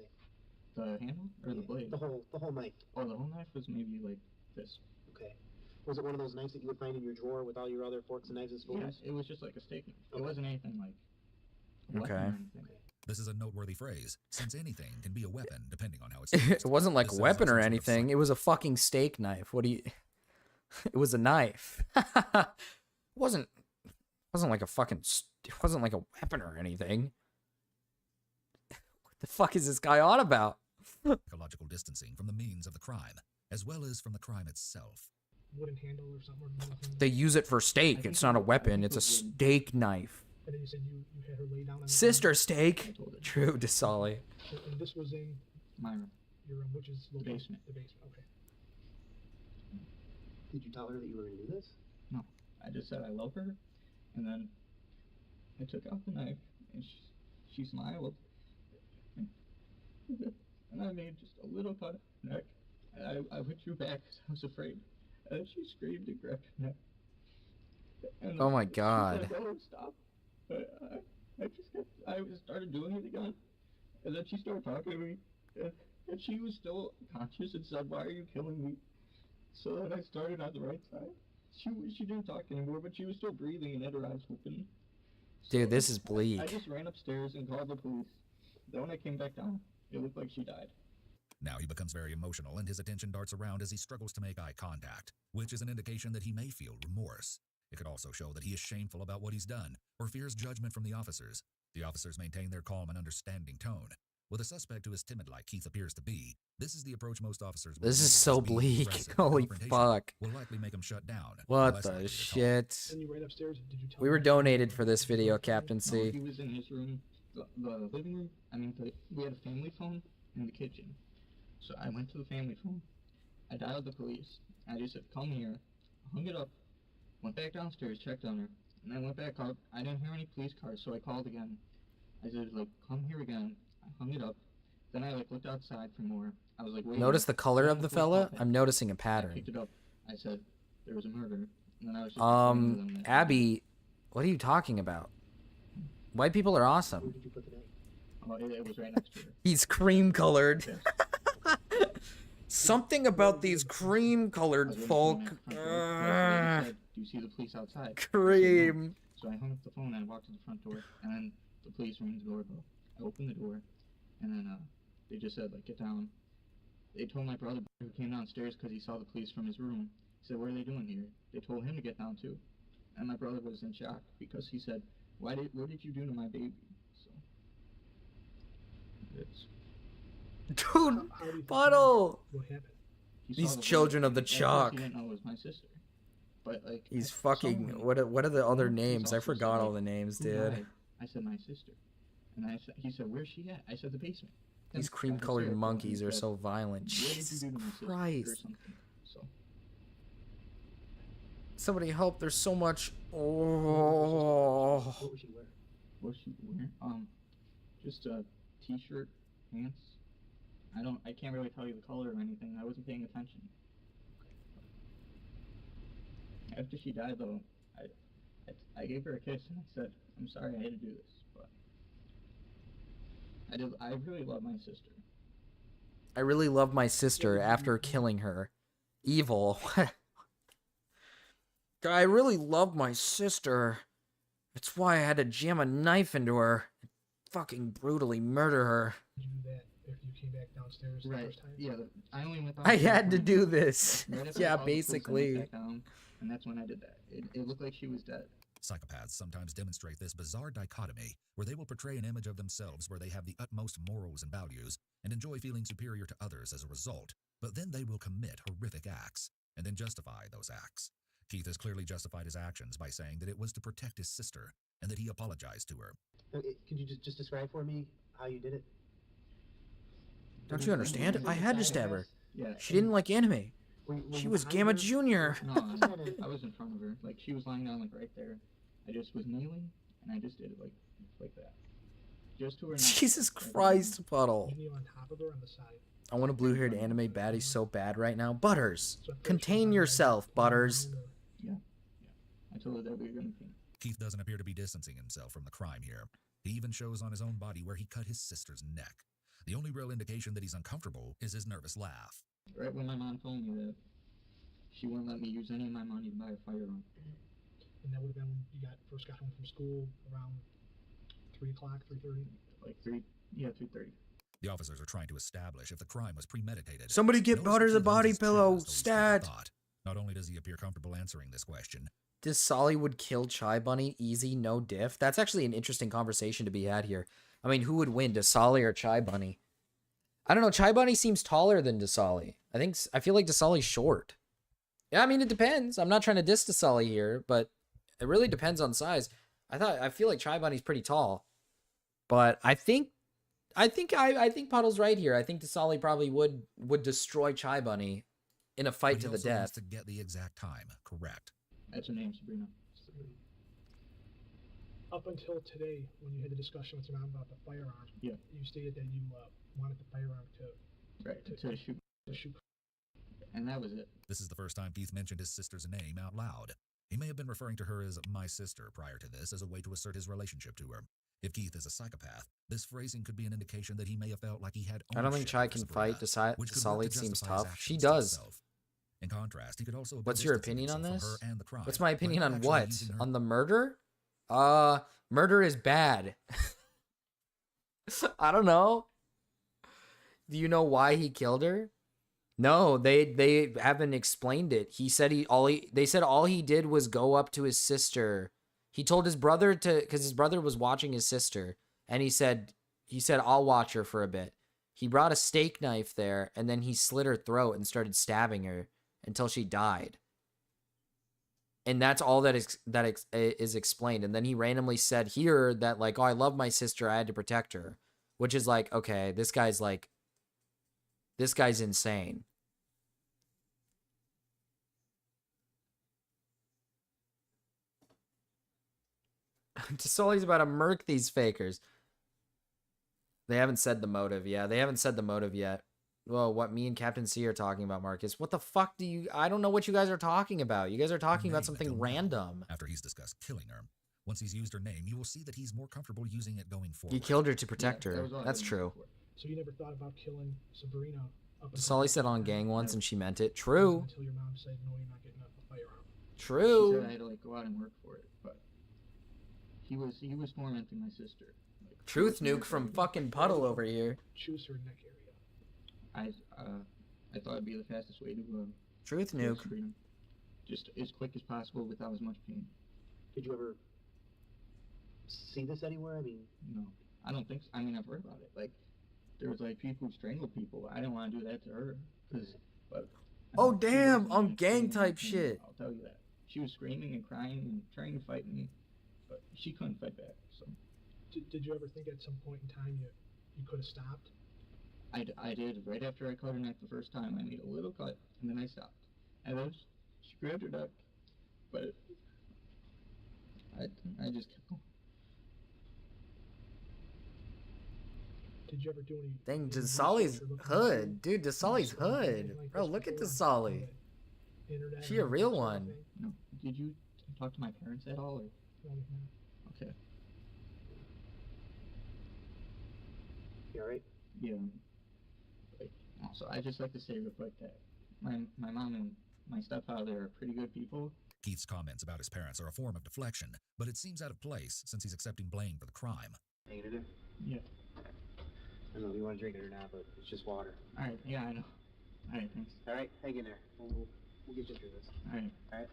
The handle or the blade? The whole knife. Oh, the whole knife was maybe like this. Okay. Was it one of those knives that you would find in your drawer with all your other forks and knives and spoons? Yes, it was just like a steak knife. It wasn't anything like. Okay. This is a noteworthy phrase, since anything can be a weapon depending on how it's used. It wasn't like a This weapon is or some sort of anything. It was a fucking steak knife. What do you? It was a knife. It wasn't like a fucking. It wasn't like a weapon or anything. What the fuck is this guy on about? Psychological distancing from the means of the crime, as well as from the crime itself. Wooden handle or something? Or nothing? They use it for steak. It's not a weapon. It's a steak knife. And then you said you had her lay down on Sister steak. True, Desali. And this was in my room. Your room, which is the basement. The basement. Okay. Did you tell her that you were going to do this? No, I just said I love her, and then I took out the knife, and she smiled, and I made just a little cut in her neck. And I withdrew back because I was afraid, and then she screamed and grabbed her neck. And Oh my she God. said, "Oh, stop!" But I started doing it again, and then she started talking to me, and she was still conscious and said, "Why are you killing me?" So then I started on the right side. She didn't talk anymore, but she was still breathing and had her eyes open. Dude, this is bleak. I just ran upstairs and called the police. Then when I came back down, it looked like she died. Now he becomes very emotional and his attention darts around as he struggles to make eye contact, which is an indication that he may feel remorse. It could also show that he is shameful about what he's done or fears judgment from the officers. The officers maintain their calm and understanding tone. With a suspect who is timid like Keith appears to be, this is the approach most officers will This is use, so as being bleak. aggressive. Holy Confrontation fuck. Will likely make him shut down. What less the likely to shit? Then you ran upstairs. Did you tell We her were that- donated for this video, Captain No, C. he was in his room, the living room. We had a family phone in the kitchen. So I went to the family phone. I dialed the police. I just said, "Come here." Hung it up. Went back downstairs, checked on her, and then went back up. I didn't hear any police cars, so I called again. I said, like, "Come here again." I hung it up. Then I looked outside for more. I was like, waiting. Notice the color Then of the police called fella? back. I'm noticing a I pattern. picked it up. I said, there was a murder. And then I was just explaining to them that- Abby, what are you talking about? White people are awesome. Did you put the knife? Oh, it was right next to her. He's cream colored. Something about these cream colored folk. They said, "Do you see the police outside?" I said, "No." Cream. So I hung up the phone and I walked to the front door, and then the police rang the doorbell. I opened the door, and then they just said, like, "Get down." They told my brother, who came downstairs because he saw the police from his room. He said, "What are they doing here?" They told him to get down too, and my brother was in shock because he said, what did you do to my baby?" So it's. Dude, Puddle. What happened? He saw These the children bullet, of the and at first chalk. He didn't know it was my sister, but like He's fucking. someone- What are the other someone names? I also forgot said, all like, the names, "Who dude. died?" I said, "My sister," and he said, "Where's she at?" I said, "The basement." Then These I cream said, colored "Sarah," monkeys and are he so said, violent. "What did you Jesus do to my sister?" or Christ. something. So Somebody help, there's so much. Oh. What was she wearing? what was she wearing? Just a t-shirt, pants. I can't really tell you the color or anything. I wasn't paying attention. After she died, though, I gave her a kiss and I said, "I'm sorry I had to do this, but I really love my sister." I really love my sister after killing her. Evil. I really love my sister. It's why I had to jam a knife into her and fucking brutally murder her. Did you do that after you came back downstairs the first time? Yeah, I only went I downstairs had to when- do this. right after Yeah, I called the police, I went basically. back down, and that's when I did that. It looked like she was dead. Psychopaths sometimes demonstrate this bizarre dichotomy where they will portray an image of themselves where they have the utmost morals and values and enjoy feeling superior to others as a result, but then they will commit horrific acts and then justify those acts. Keith has clearly justified his actions by saying that it was to protect his sister and that he apologized to her. Could you just describe for me how you did it? Don't you understand? I had to stab her. Yeah. She didn't like anime. Were She you was behind Gamma her? Junior. No, I was in front of her. Like, she was lying down, like, right there. I just was kneeling, and I just did it, like that. Just to her neck. Jesus Christ, Puddle. You kneel on top of her on the side. I want a blue-haired anime baddie so bad right now. Butters, contain yourself, Butters. Yeah. I told her that we were going to paint. Keith doesn't appear to be distancing himself from the crime here. He even shows on his own body where he cut his sister's neck. The only real indication that he's uncomfortable is his nervous laugh. Right when my mom told me that, she wouldn't let me use any of my money to buy a firearm. And that would have been when you first got home from school around 3 o'clock, 3:30? Like 3:30. The officers are trying to establish if the crime was premeditated. Somebody get Notice Butters that a Keith body is as true pillow. as though he's Stat. thought. Not only does he appear comfortable answering this question, Does Solly would kill Chai Bunny easy, no diff? That's actually an interesting conversation to be had here. I mean, who would win, Dasali or Chai Bunny? I don't know. Chai Bunny seems taller than Dasali. I feel like Dasali's short. Yeah, I mean, it depends. I'm not trying to diss Dasali here, but it really depends on size. I feel like Chai Bunny's pretty tall, but I think Puddle's right here. I think Dasali probably would destroy Chai Bunny in a fight but to he the also wants death. to get the exact time correct. That's her name, Sabrina. Up until today, when you had the discussion with your mom about the firearm, Yeah. you stated that you wanted the firearm To shoot. to shoot. And that was it. This is the first time Keith mentioned his sister's name out loud. He may have been referring to her as my sister prior to this as a way to assert his relationship to her. If Keith is a psychopath, this phrasing could be an indication that he may have felt like he had I don't think ownership Chai over can Sabrina, fight. which could work Dasali to seems justify his tough. She actions to does. himself. In contrast, he could also have What's been your distancing opinion on himself this? from her and the crime, What's my opinion by on actually what? using her- On the murder? Murder is bad. I don't know. Do you know why he killed her? No, they haven't explained it. He said they said all he did was go up to his sister. He told his brother because his brother was watching his sister, and he said I'll watch her for a bit. He brought a steak knife there, and then he slit her throat and started stabbing her until she died. And that's all that is explained. And then he randomly said here that like, oh, I love my sister, I had to protect her, which is like, okay, this guy's insane. Dasali's about to murk these fakers. They haven't said the motive. Yeah, they haven't said the motive yet. Well, what me and Captain C are talking about, Marcus. What the fuck do you... I don't know what you guys are talking about. You guys are talking about something random. After he's discussed killing her, once he's used her name, you will see that he's more comfortable using it going forward. You killed her to protect her. That's true. So you never thought about killing Sabrina? Dasali said on gang once and she meant it. True. Until your mom said, no, you're not getting a firearm. True. She said I had to like go out and work for it, but he was tormenting my sister. Like, Truth nuke from fucking Puddle over here. Choose her neck area. I thought it'd be the fastest way to Truth kill nuke. Sabrina. Just as quick as possible without as much pain. Did you ever see this anywhere? I mean, No, I don't think so. I mean, I've heard about it. Like, there was like people who strangle people. I didn't want to do that to her, but. Oh damn! On gang type shit. I'll tell you that. She was screaming and crying and trying to fight me, but she couldn't fight back. So. Did you ever think at some point in time you could have stopped? I did. Right after I cut her neck the first time, I made a little cut, and then I stopped. And then she grabbed her neck, but I just kept going. Did you ever do any... Dang, Dasali's hood. Dude, Dasali's hood. Bro, look at Dasali. She a real one. No. Did you talk to my parents at all? Or? Okay. You alright? Yeah. Also, I just like to say real quick that my mom and my stepfather are pretty good people. Keith's comments about his parents are a form of deflection, but it seems out of place since he's accepting blame for the crime. Hang it in there? Yeah. I don't know if you want to drink it or not, but it's just water. Alright, yeah, I know. Alright, thanks. Alright, hang in there. We'll get you through this. Alright. Alright?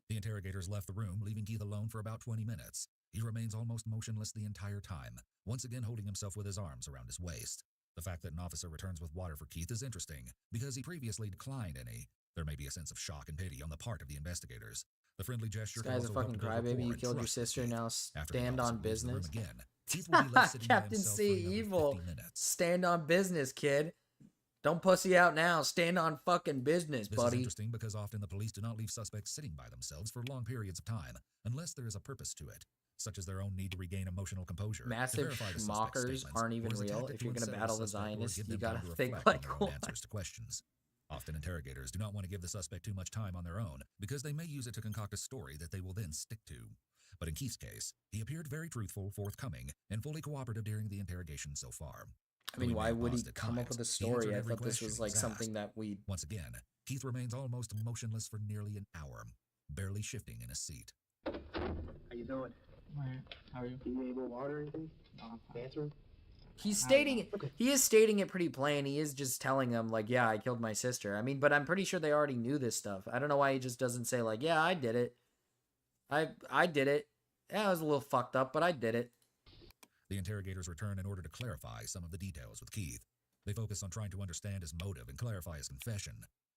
The interrogators left the room, leaving Keith alone for about 20 minutes. He remains almost motionless the entire time, once again holding himself with his arms around his waist. The fact that an officer returns with water for Keith is interesting, because he previously declined any. There may be a sense of shock and pity on the part of the investigators. The friendly gesture This guy's a fucking crybaby. You killed your sister, now stand on business. Again, Keith will be left sitting by Captain himself C for another evil. 50 minutes. Stand on business, kid. Don't pussy out now. Stand on fucking business, This is buddy. interesting because often the police do not leave suspects sitting by themselves for long periods of time, unless there is a purpose to it, such as their own need to regain emotional composure. Massive to verify the suspect's schmockers statements, aren't even or as a real. tactic If you're gonna unsettle battle the the suspect or Zionists, get you them gotta time to think reflect like on their own one. answers to questions. Often interrogators do not want to give the suspect too much time on their own because they may use it to concoct a story that they will then stick to. But in Keith's case, he appeared very truthful, forthcoming, and fully cooperative during the interrogation so far. I mean, Though why may have would he paused at come up times, with a he answered story? I every thought this question was he like asked. something that we. Once again, Keith remains almost motionless for nearly an hour, barely shifting in his seat. How you doing? Alright, how are you? You need more water or anything? No. Bathroom? He's stating it. He is stating it pretty plain. He is just telling them like, yeah, I killed my sister. I mean, but I'm pretty sure they already knew this stuff. I don't know why he just doesn't say like, yeah, I did it. I did it. Yeah, I was a little fucked up, but I did it. The interrogators return in order to clarify some of the details with Keith. They focus on trying to understand his motive and clarify his confession.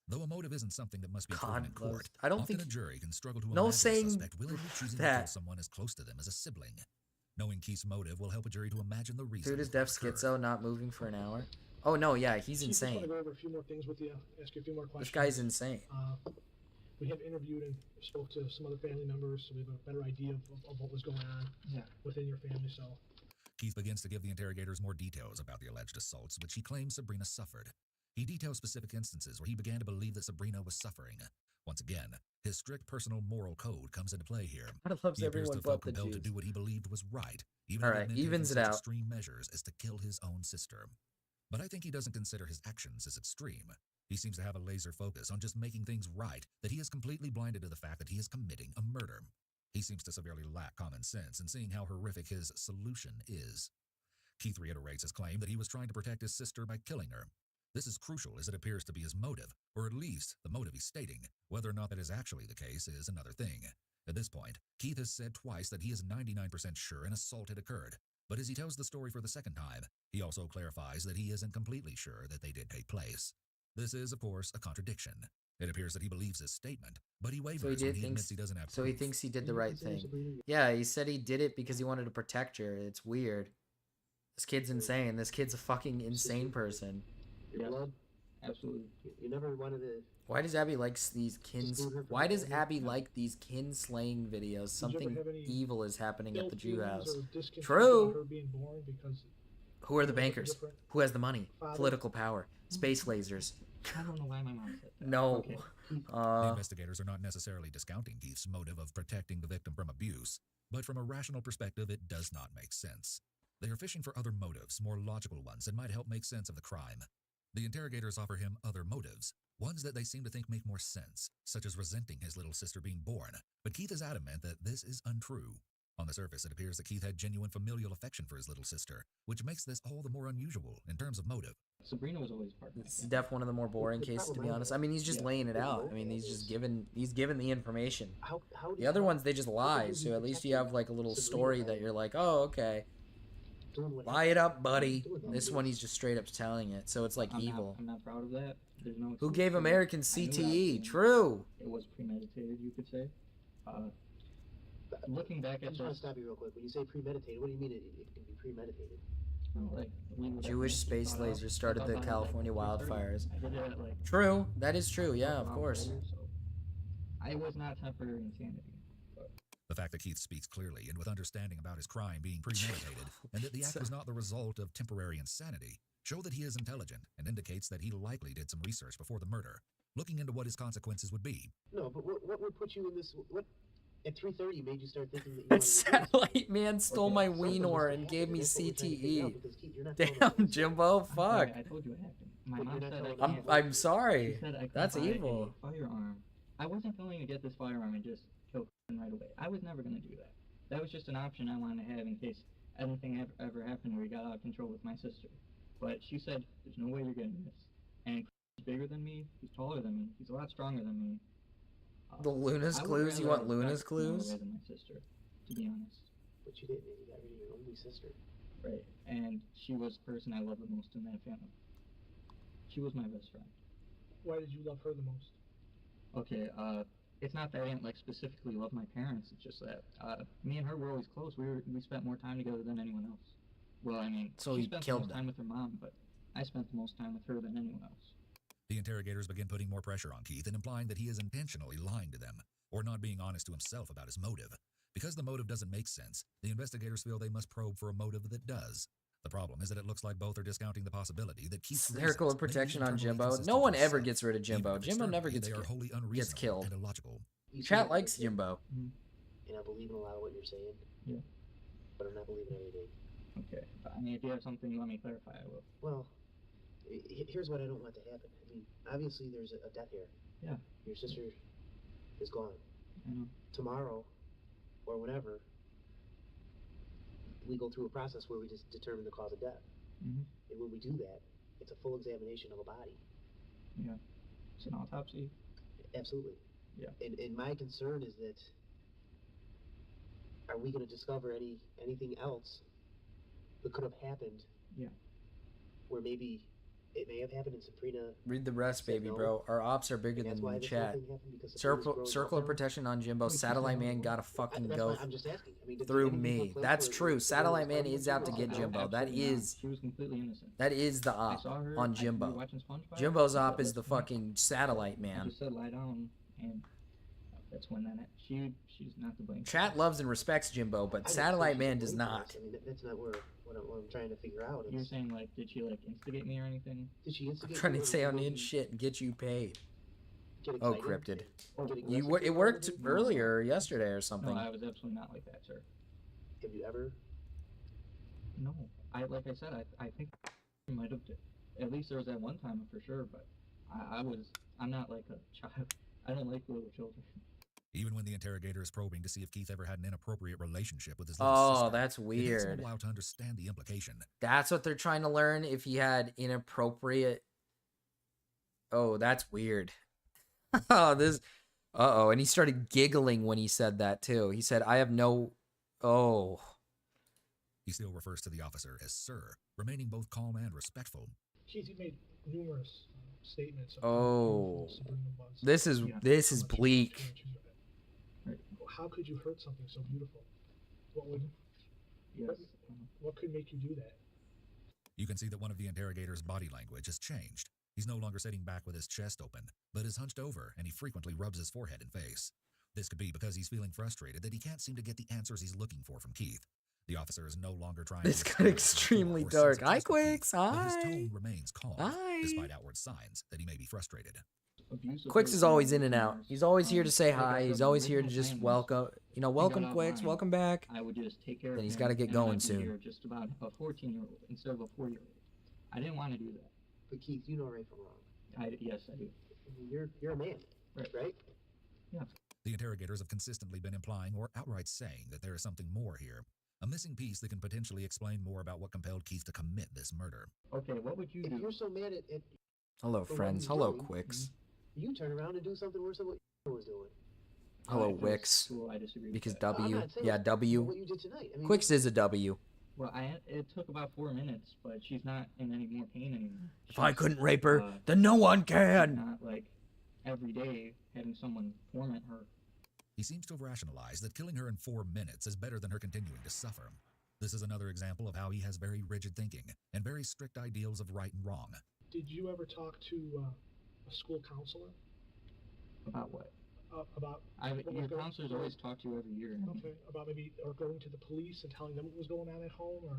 Though a motive isn't something that must be proven in court, I don't often think a jury can struggle to no imagine a saying suspect willingly choosing to that. kill someone as close to them as a sibling. Knowing Keith's motive will help a jury to imagine the reason. Dude is deaf schizo, not moving for an hour. Oh no, yeah, he's Chief, just want insane. to go over a few more things with you, ask you a few more questions. This guy's insane. We have interviewed and spoke to some other family members, so we have a better idea of what was going on within your family. So Keith begins to give the interrogators more details about the alleged assaults, which he claims Sabrina suffered. He details specific instances where he began to believe that Sabrina was suffering. Once again, his strict personal moral code comes into play here. God loves He appears everyone to feel but the compelled to Jews. do what he believed was right, even All if right, it meant taking evens it such out. extreme measures as to kill his own sister. But I think he doesn't consider his actions as extreme. He seems to have a laser focus on just making things right, that he is completely blinded to the fact that he is committing a murder. He seems to severely lack common sense in seeing how horrific his solution is. Keith reiterates his claim that he was trying to protect his sister by killing her. This is crucial as it appears to be his motive, or at least the motive he's stating. Whether or not that is actually the case is another thing. At this point, Keith has said twice that he is 99% sure an assault had occurred, but as he tells the story for the second time, he also clarifies that he isn't completely sure that they did take place. This is, of course, a contradiction. It appears that he believes his statement, but he wavers when he admits he doesn't have So he proof. thinks he did the right thing. Yeah, he said he did it because he wanted to protect her. It's weird. This kid's insane. This kid's a fucking insane person. Your blood? Absolutely. You never wanted to... Why does Abby like these kin? Why does Abby like these kin slaying videos? Something have any evil is happening at the Jew feelings house. or discontent True. about her being born because Who are the bankers? different Who has the money? father? Political power. Space lasers. I don't know why my mom said that. No. Okay. The investigators are not necessarily discounting Keith's motive of protecting the victim from abuse, but from a rational perspective, it does not make sense. They are fishing for other motives, more logical ones that might help make sense of the crime. The interrogators offer him other motives, ones that they seem to think make more sense, such as resenting his little sister being born, but Keith is adamant that this is untrue. On the surface, it appears that Keith had genuine familial affection for his little sister, which makes this all the more unusual in terms of motive. Sabrina was always part of It's definitely one of the more boring cases, to be honest. I mean, he's just laying it out. I mean, he's given the information. The other ones, they just lie, so at least you have like a little story that you're like, oh, okay. Lie it up, buddy. This one, he's just straight up telling it, so it's like evil. I'm not proud of that. There's no. Who gave American I knew CTE? that True. It was premeditated, you could say. Looking back I at just want this, to stop you real quick. When you say premeditated, what do you mean it can be premeditated? like, we would have Jewish been space thought out. lasers started I the thought about it California at 3:30. wildfires. I did it at like. True. That is true. Yeah, of course. So I was not temporary insanity. The fact that Keith speaks clearly and with understanding about his crime being premeditated, and that the act was not the result of temporary insanity, show that he is intelligent and indicates that he likely did some research before the murder, looking into what his consequences would be. No, but what would put you in this... What At 3:30 made you start thinking that you wanted to do Satellite man stole my Weenor and gave me CTE. Damn, Jimbo, fuck. I told you what happened. My mom said I'm sorry. She said I could That's buy evil. a firearm. I wasn't going to get this firearm and just kill right away. I was never going to do that. That was just an option I wanted to have in case anything ever happened where he got out of control with my sister. But she said, there's no way you're getting this. And he's bigger than me. He's taller than me. He's a lot stronger than me. The Luna's clues? You want Luna's clues? Rather than my sister, to be honest. But you didn't. You got rid of your only sister. Right. And she was the person I loved the most in that family. She was my best friend. Why did you love her the most? Okay, it's not that I didn't like specifically love my parents. It's just that me and her were always close. We spent more time together than anyone else. Well, I mean, so she he spent the killed most them. time with her mom, but I spent the most time with her than anyone else. The interrogators begin putting more pressure on Keith and implying that he is intentionally lying to them, or not being honest to himself about his motive. Because the motive doesn't make sense, the investigators feel they must probe for a motive that does. The problem is that it looks like both are discounting the possibility that Keith's Circle of protection on Jimbo. No one ever gets rid of Jimbo. Jimbo never gets killed. and illogical. Chat likes Jimbo. And I believe in a lot of what you're saying. Yeah. But I'm not believing everything. Okay. I mean, if you have something you want me to clarify, I will. Well, here's what I don't want to happen. I mean, obviously there's a death here. Yeah. Your sister is gone. I know. Tomorrow, or whenever, we go through a process where we just determine the cause of death. Mm-hmm. And when we do that, it's a full examination of a body. Yeah. It's an autopsy. Absolutely. Yeah. And my concern is that, are we going to discover anything else that could have happened? Yeah. Where maybe it may have happened and Sabrina. Read the rest, said baby, no, bro. Our ops are bigger and that's than why the this whole chat. thing happened, because Sabrina's growing Circle up of now. protection on Jimbo. Satellite man gotta fucking That's go why I'm just asking. I mean, did through anything me. take place That's where true. Satellite man Sabrina was is out to involved? get Jimbo. That Absolutely not. is She was completely innocent. that is the I op saw her. on We were Jimbo. watching SpongeBob. Jimbo's I op said, is the "That's me." fucking satellite I man. just said lie down, and that's when she's not to blame. Chat loves and respects Jimbo, but I don't satellite think she's man to does blame for not. this. I mean, that's not what I'm trying to figure out. You're It's, saying like, did she like instigate me or anything? did she I'm instigate trying you, to or say did on you in shit and get you paid. get Oh, excited? cryptid. Get You aggressive it or worked anything? earlier yesterday or something. No, I was absolutely not like that, sir. Have you ever? No, like I said, I think I might have. At least there was that one time for sure, but I'm not like a child. I don't like little children. Even when the interrogator is probing to see if Keith ever had an inappropriate relationship with his little sister, that's it takes weird. him a while to understand the implication. That's what they're trying to learn. If he had inappropriate. Oh, that's weird. Oh, this. Uh-oh, and he started giggling when he said that too. He said, "I have no." Oh. He still refers to the officer as sir, remaining both calm and respectful. He made numerous statements. Of Oh. how beautiful Sabrina was. This is How much bleak. she was How could you hurt something so beautiful? What would? Yes. What could make you do that? You can see that one of the interrogator's body language has changed. He's no longer sitting back with his chest open, but is hunched over, and he frequently rubs his forehead and face. This could be because he's feeling frustrated that he can't seem to get the answers he's looking for from Keith. The officer is no longer trying This to... got extremely dark. Hi, Quicks. But his Hi. tone remains calm, Hi. despite outward signs that he may be frustrated. Quicks is always in and out. He's always here to say hi. He's always here to just welcome. Welcome, Quicks. Welcome back. I would just take care of Then he's him, got to get and going I'd be soon. here just about a 14-year-old instead of a 4-year-old. I didn't want to do that. But Keith, you know right from wrong. Yes, I do. I mean, you're a man, right? Yeah. The interrogators have consistently been implying or outright saying that there is something more here. A missing piece that can potentially explain more about what compelled Keith to commit this murder. Okay, what would you If do? you're so mad at Hello, for what friends. he's Hello, doing, Quicks. you turn around and do something worse than what you was doing. Hello, If it was Wix. school, I disagree with Because that. I'm W. not saying Yeah, what W. you did tonight. I mean, Quicks is a W. Well, it took about 4 minutes, but she's not in any more pain anymore. If I She's, couldn't rape her, uh, then no one she's can. not like every day having someone torment her. He seems to have rationalized that killing her in 4 minutes is better than her continuing to suffer. This is another example of how he has very rigid thinking and very strict ideals of right and wrong. Did you ever talk to a school counselor About what? About what Your was going- counselors always talk to you every year. Okay, about maybe or going to the police and telling them what was going on at home, or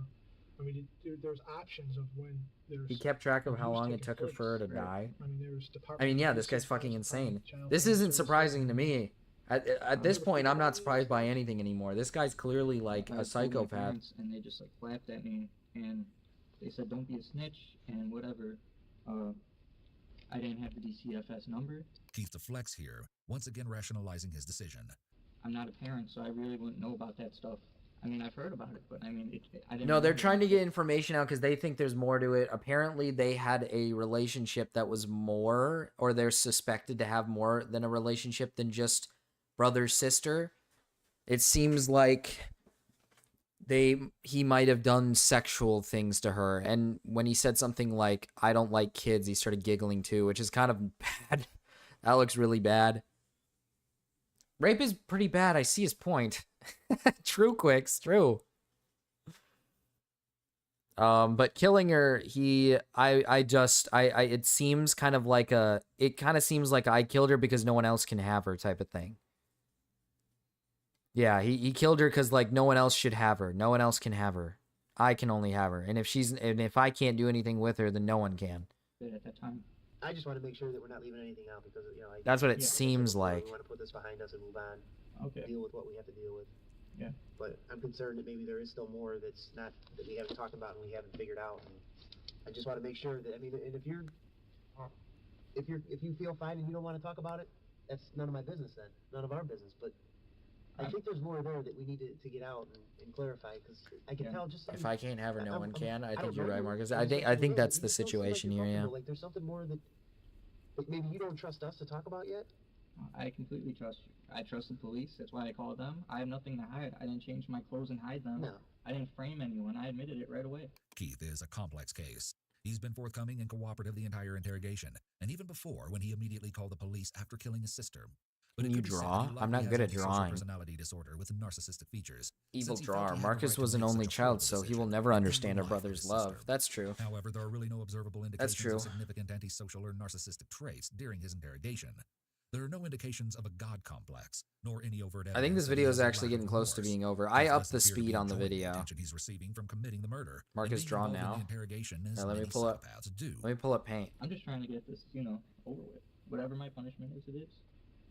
I mean, there's options of when there's. He kept track of how abuse long it taking took her place, for her to right? die. I mean, there's I mean, yeah, Department this of guy's Justice, fucking Department insane. of Child This Family isn't Services. surprising to me. At this point, I'm not surprised by anything anymore. This guy's clearly like I a told my psychopath. parents, and they just like laughed at me, and they said don't be a snitch and whatever. I didn't have the DCFS number. Keith the Flex here, once again rationalizing his decision. I'm not a parent, so I really wouldn't know about that stuff. I mean, I've heard about it, but I mean, I didn't. No, they're know trying to get information out because they think there's more to it. Apparently, they had a relationship that was more, or they're suspected to have more than a relationship than just brother-sister. It seems like he might have done sexual things to her, and when he said something like "I don't like kids," he started giggling too, which is kind of bad. That looks really bad. Rape is pretty bad. I see his point. True, Quicks. True. But killing her, it seems kind of like it kind of seems like I killed her because no one else can have her type of thing. Yeah, he killed her because like no one else should have her. No one else can have her. I can only have her. And if I can't do anything with her, then no one can. at that time. I just want to make sure that we're not leaving anything out because That's what it seems like. We want to put this behind us and move on. Okay. Deal with what we have to deal with. Yeah. But I'm concerned that maybe there is still more that's not that we haven't talked about and we haven't figured out. And I just want to make sure that and if you feel fine and you don't want to talk about it, that's none of my business then, none of our business. But I think there's more there that we need to get out and clarify because I can tell just. If I can't have her, no one can. I think you're right, Marcus. I think that's the situation here. Yeah. Like there's something more that maybe you don't trust us to talk about yet. I completely trust you. I trust the police. That's why I called them. I have nothing to hide. I didn't change my clothes and hide them. No. I didn't frame anyone. I admitted it right away. Keith is a complex case. He's been forthcoming and cooperative the entire interrogation, and even before when he immediately called the police after killing his sister. But Can you draw? I'm not good at drawing. Personality disorder with narcissistic features. Evil drawer. Marcus was an only child, so he will never understand a brother's love. That's true. However, there are really no observable indications of significant antisocial or narcissistic traits during his interrogation. There are no indications of a god complex, nor any overt evidence. I think this video is actually getting close to being over. I upped the speed on the video. He's receiving from committing the murder. Marcus, draw now. Now, let me pull up. Let me pull up paint. I'm just trying to get this, over with. Whatever my punishment is, it is.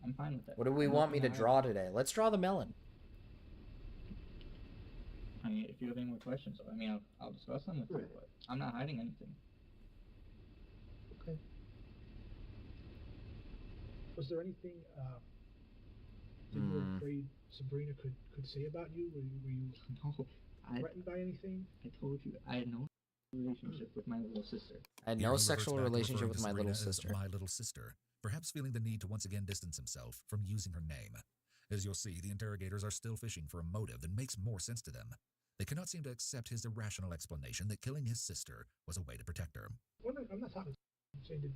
I'm fine with that. What do we want me to draw today? Let's draw the melon. I mean, if you have any more questions, I mean, I'll discuss them with you, but I'm not hiding anything. Okay. Was there anything that you were afraid Sabrina could say about you? Were you threatened by anything? I told you, I had no relationship with my little sister. I had no sexual relationship with my little sister. My little sister, perhaps feeling the need to once again distance himself from using her name. As you'll see, the interrogators are still fishing for a motive that makes more sense to them. They cannot seem to accept his irrational explanation that killing his sister was a way to protect her. I'm not talking. I'm saying, did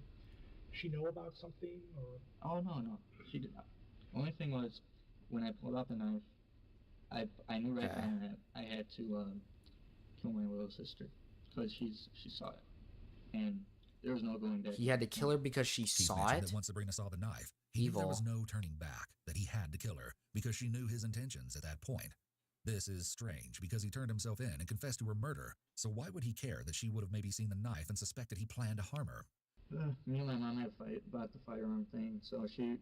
she know about something or? Oh no, she did not. The only thing was, when I pulled out the knife, I knew right then that I had to kill my little sister because she saw it, and there was no going back. He had to kill her because she saw it? That once Sabrina saw the knife, he knew there was no turning back, that he had to kill her, because she knew his intentions at that point. This is strange, because he turned himself in and confessed to her murder, so why would he care that she would have maybe seen the knife and suspected he planned to harm her? Me and my mom had a fight about the firearm thing, so she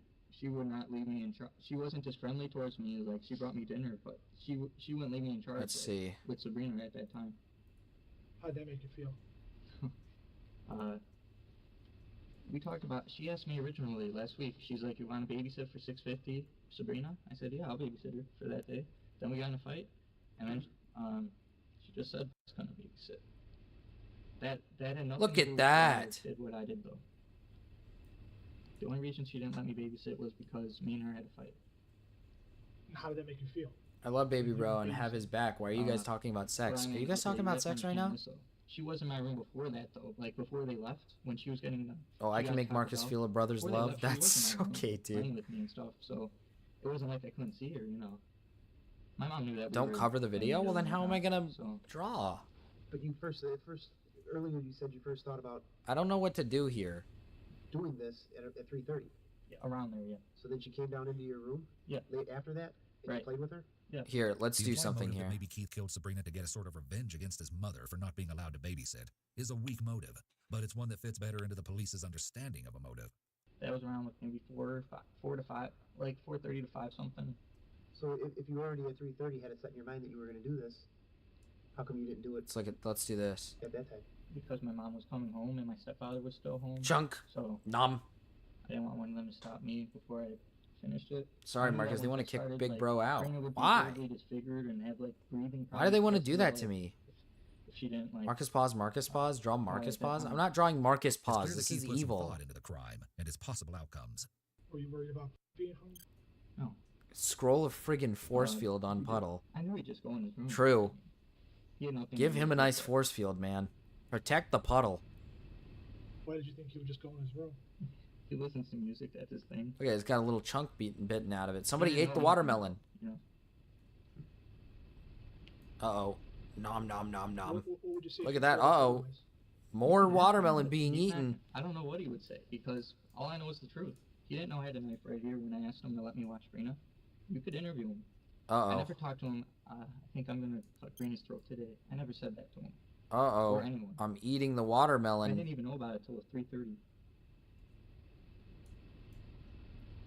would not leave me in charge. She wasn't just friendly towards me, like she brought me dinner, but she wouldn't leave me in charge. Let's see. With Sabrina at that time. How'd that make you feel? We talked about. She asked me originally last week. She's like, "You want to babysit for $650, Sabrina?" I said, "Yeah, I'll babysit her for that day." Then we got in a fight, and then she just said, "It's gonna babysit." That had nothing Look to at do with that. why I did what I did though. The only reason she didn't let me babysit was because me and her had a fight. How did that make you feel? I love Baby Bro and have his back. Why are you guys talking about sex? Are you guys talking about sex right now? She was in my room before that though, like before they left, when she was getting them. Oh, I can make Marcus feel a brother's love? That's okay, dude. Playing with me and stuff, so it wasn't like I couldn't see her, My mom knew that. Don't cover the video? Well, then how am I gonna draw? But you earlier you said you first thought about I don't know what to do here. doing this at 3:30. Yeah, around there, yeah. So then she came down into your room. Yeah. Late after that, and you played with her. Yeah. Here, let's The do implied something motive here. that maybe Keith killed Sabrina to get a sort of revenge against his mother for not being allowed to babysit is a weak motive, but it's one that fits better into the police's understanding of a motive. that was around like maybe 4 to 5, like 4:30 to 5 something. So if you already at 3:30 had it set in your mind that you were going to do this, how come you didn't do it It's like, let's do this. at that time? Because my mom was coming home and my stepfather was still home. Chunk. So Nom. I didn't want one of them to stop me before I finished it. Sorry, I knew Marcus. that They once want it to kick started, Big like, Bro out. Karina would be Why? horribly disfigured and have like breathing Why do they want to problems do for that the to rest of me? If she didn't like. Marcus pause, Marcus pause, draw Marcus at that pause. time. I'm not drawing Marcus It's clear pause. that This Keith is put some evil. thought into the crime and its possible outcomes. Were you worried about being home? No. Scroll a friggin' force field on Puddle. I knew he'd just go in his room. True. He had nothing Give to do him a with nice it. force field, man. Protect the Puddle. Why did you think he would just go in his room? He listens to music. That's his thing. Okay, it's got a little chunk bitten out of it. Somebody didn't ate the know watermelon. Yeah. Uh-oh. Nom nom nom nom. What would you say? Look at that. Uh-oh. More watermelon being He's not- eaten. I don't know what he would say because all I know is the truth. He didn't know I had a knife right here when I asked him to let me watch Brina. You could interview him. I Uh-oh. never talked to him. I think I'm gonna cut Brina's throat today. I never said that to him. Uh-oh. Or anyone. I'm eating the I watermelon. didn't even know about it till 3:30.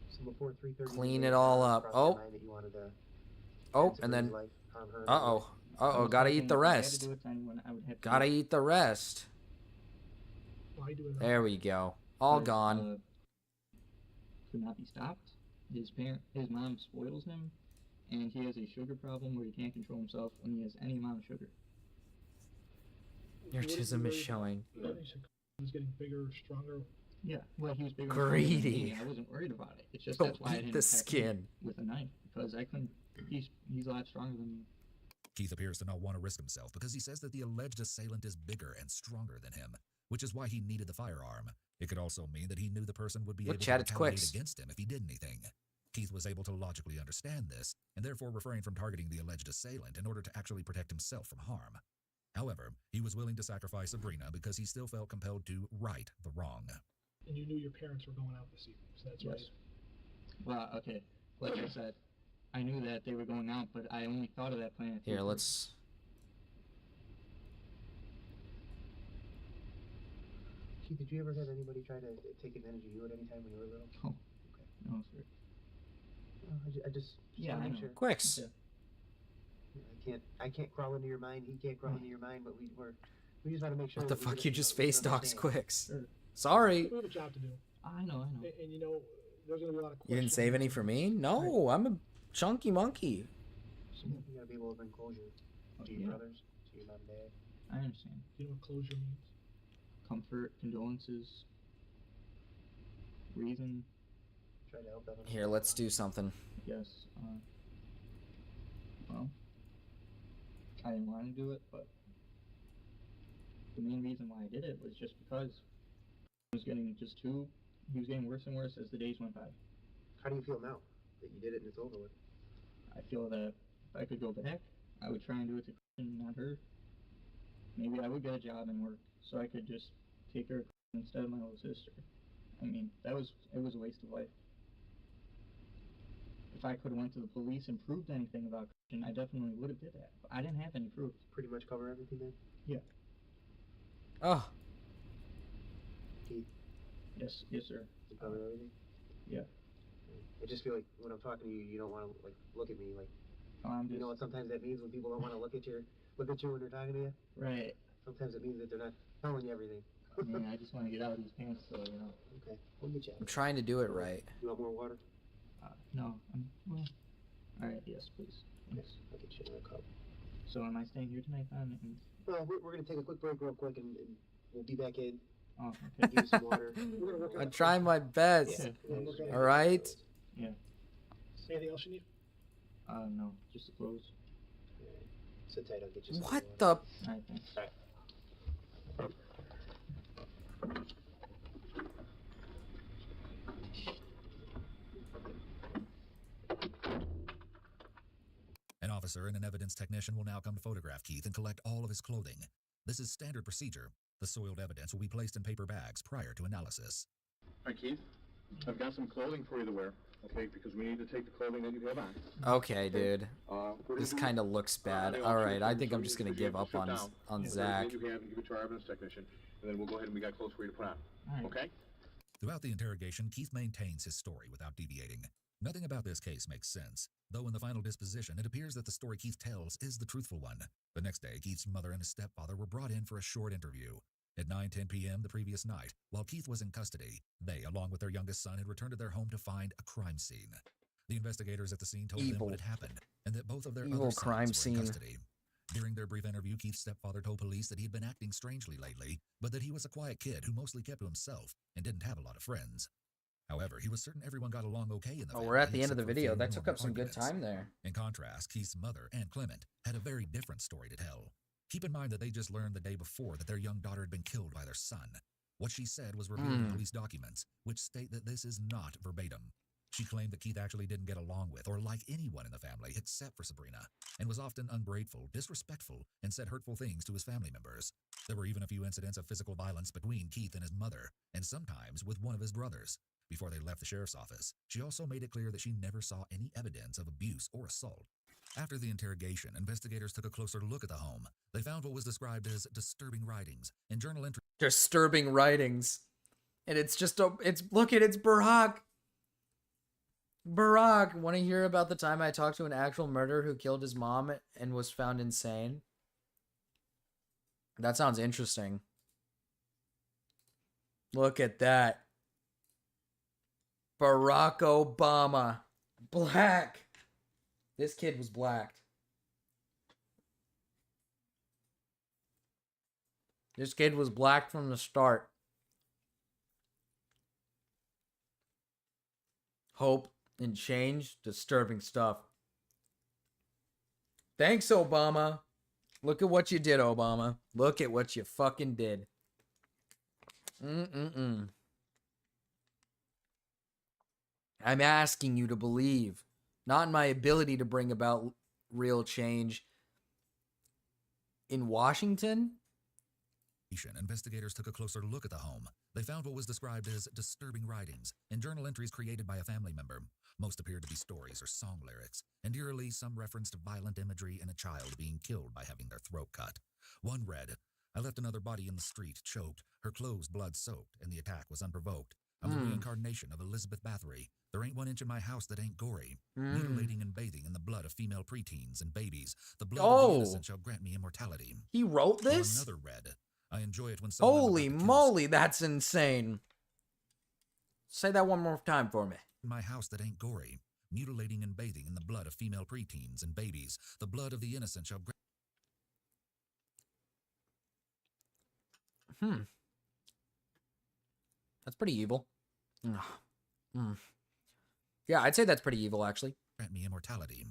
So before 3:30. Clean it all up. Oh. Oh, and then... Uh-oh. Uh-oh, gotta eat the rest. Gotta eat the rest. Why do it? There we go. All But, gone. Could not be stopped. His mom spoils him, and he has a sugar problem where he can't control himself when he has any amount of sugar. Your chism is showing. He was getting bigger, stronger. Yeah, well, he was bigger. Greedy. Than me. I wasn't worried about it. It's just Don't that's why I eat didn't the attack skin. him with a knife because I couldn't. He's a lot stronger than me. Keith appears to not want to risk himself because he says that the alleged assailant is bigger and stronger than him, which is why he needed the firearm. It could also mean that he knew the person would be Look, able Chad, to it's retaliate Quicks. against him if he did anything. Keith was able to logically understand this, and therefore refrain from targeting the alleged assailant in order to actually protect himself from harm. However, he was willing to sacrifice Sabrina because he still felt compelled to right the wrong. And you knew your parents were going out this evening, so that's Yes. Well, okay. Like I said, I knew that they were going out, but I only thought of that plan. Here, let's... Keith, did you ever have anybody try to take advantage of you at any time when you were little? No. No, sir. I just Yeah, wanna I make know. sure. Quicks. Yeah. I can't crawl into your mind. He can't crawl into your mind. But we just want to make sure. What the that we fuck? get You it, just we face dogs understand. Quicks. Sure. Sorry. We have a job to do. I know. And you know, there's gonna be a lot of You didn't questions. save any for me? No, I'm a chunky monkey. So you gotta be able to bring closure to your Yeah. brothers, to your mom and dad. I understand. You know what closure means? Comfort, condolences, reason. Try to help them. Here, let's do something. Yes. Well, I didn't want to do it, but the main reason why I did it was just because he was getting worse and worse as the days went by. How do you feel now that you did it and it's over with? I feel that if I could go back, I would try and do it to Christian, not her. Maybe I would get a job and work, so I could just take her instead of my little sister. I mean, it was a waste of life. If I could have went to the police and proved anything about Christian, I definitely would have did that. But I didn't have any proof. Pretty much cover everything then? Yeah. Oh. Keith, Yes, sir. you cover everything? Yeah. I just feel like when I'm talking to you, you don't want to like look at me like. I'm just You know what sometimes that means when people don't want to look at you when they're talking to you. right. Sometimes it means that they're not telling you everything. I mean, I just want to get out of these pants, so you know. Okay, we'll get you out. I'm trying to do it right. You want more water? No. Well. All right. Yes, please. Yes. I'll get you another cup. So am I staying here tonight then? And, Well, we're gonna take a quick break real quick and we'll be back in. oh, Give okay. you some water. We're gonna work I'm trying my best. Yeah. All right? Yeah. Anything else you need? No. Just the clothes. Sit tight. I'll get you some What water. the... All right. Thanks. All right. An officer and an evidence technician will now come to photograph Keith and collect all of his clothing. This is standard procedure. The soiled evidence will be placed in paper bags prior to analysis. All right, Keith, I've got some clothing for you to wear, okay, because we need to take the clothing that you have on. Okay, dude. This kind of looks bad. All right, I think I'm just gonna give up on Zach. You have and give it to our evidence technician, and then we'll go ahead and we got clothes for you to put on. All right. Okay? Throughout the interrogation, Keith maintains his story without deviating. Nothing about this case makes sense, though in the final disposition, it appears that the story Keith tells is the truthful one. The next day, Keith's mother and his stepfather were brought in for a short interview. At 9:10 p.m. the previous night, while Keith was in custody, they, along with their youngest son, had returned to their home to find a crime scene. The investigators at the scene told them what had happened, and that both of their other sons were in custody. During their brief interview, Keith's stepfather told police that he had been acting strangely lately, but that he was a quiet kid who mostly kept to himself and didn't have a lot of friends. However, he was certain everyone got along okay in the family. We're at the end of the except for a video. few That took normal up some good arguments. time there. In contrast, Keith's mother, Aunt Clement, had a very different story to tell. Keep in mind that they just learned the day before that their young daughter had been killed by their son. What she said was revealed in police documents, which state that this is not verbatim. She claimed that Keith actually didn't get along with or like anyone in the family except for Sabrina, and was often ungrateful, disrespectful, and said hurtful things to his family members. There were even a few incidents of physical violence between Keith and his mother, and sometimes with one of his brothers. Before they left the sheriff's office, she also made it clear that she never saw any evidence of abuse or assault. After the interrogation, investigators took a closer look at the home. They found what was described as disturbing writings and journal entries. Disturbing writings. And it's just look at it's Barack. Barack, want to hear about the time I talked to an actual murderer who killed his mom and was found insane? That sounds interesting. Look at that. Barack Obama. Black. This kid was blacked. This kid was black from the start. Hope and change. Disturbing stuff. Thanks, Obama. Look at what you did, Obama. Look at what you fucking did. I'm asking you to believe, not in my ability to bring about real change. In Washington? Investigators took a closer look at the home. They found what was described as disturbing writings and journal entries created by a family member. Most appeared to be stories or song lyrics, and eerily some referenced violent imagery and a child being killed by having their throat cut. One read, "I left another body in the street, choked, her clothes blood-soaked, and the attack was unprovoked. I'm the reincarnation of Elizabeth Bathory. There ain't one inch in my house that ain't gory. Mutilating and bathing in the blood of female preteens and babies. The blood of the innocent shall grant me immortality." He wrote this? Another read, "I enjoy it when someone..." Holy moly, that's insane. Say that one more time for me. "My house that ain't gory. Mutilating and bathing in the blood of female preteens and babies. The blood of the innocent shall grant..." That's pretty evil. Yeah, I'd say that's pretty evil, actually. "Grant me immortality."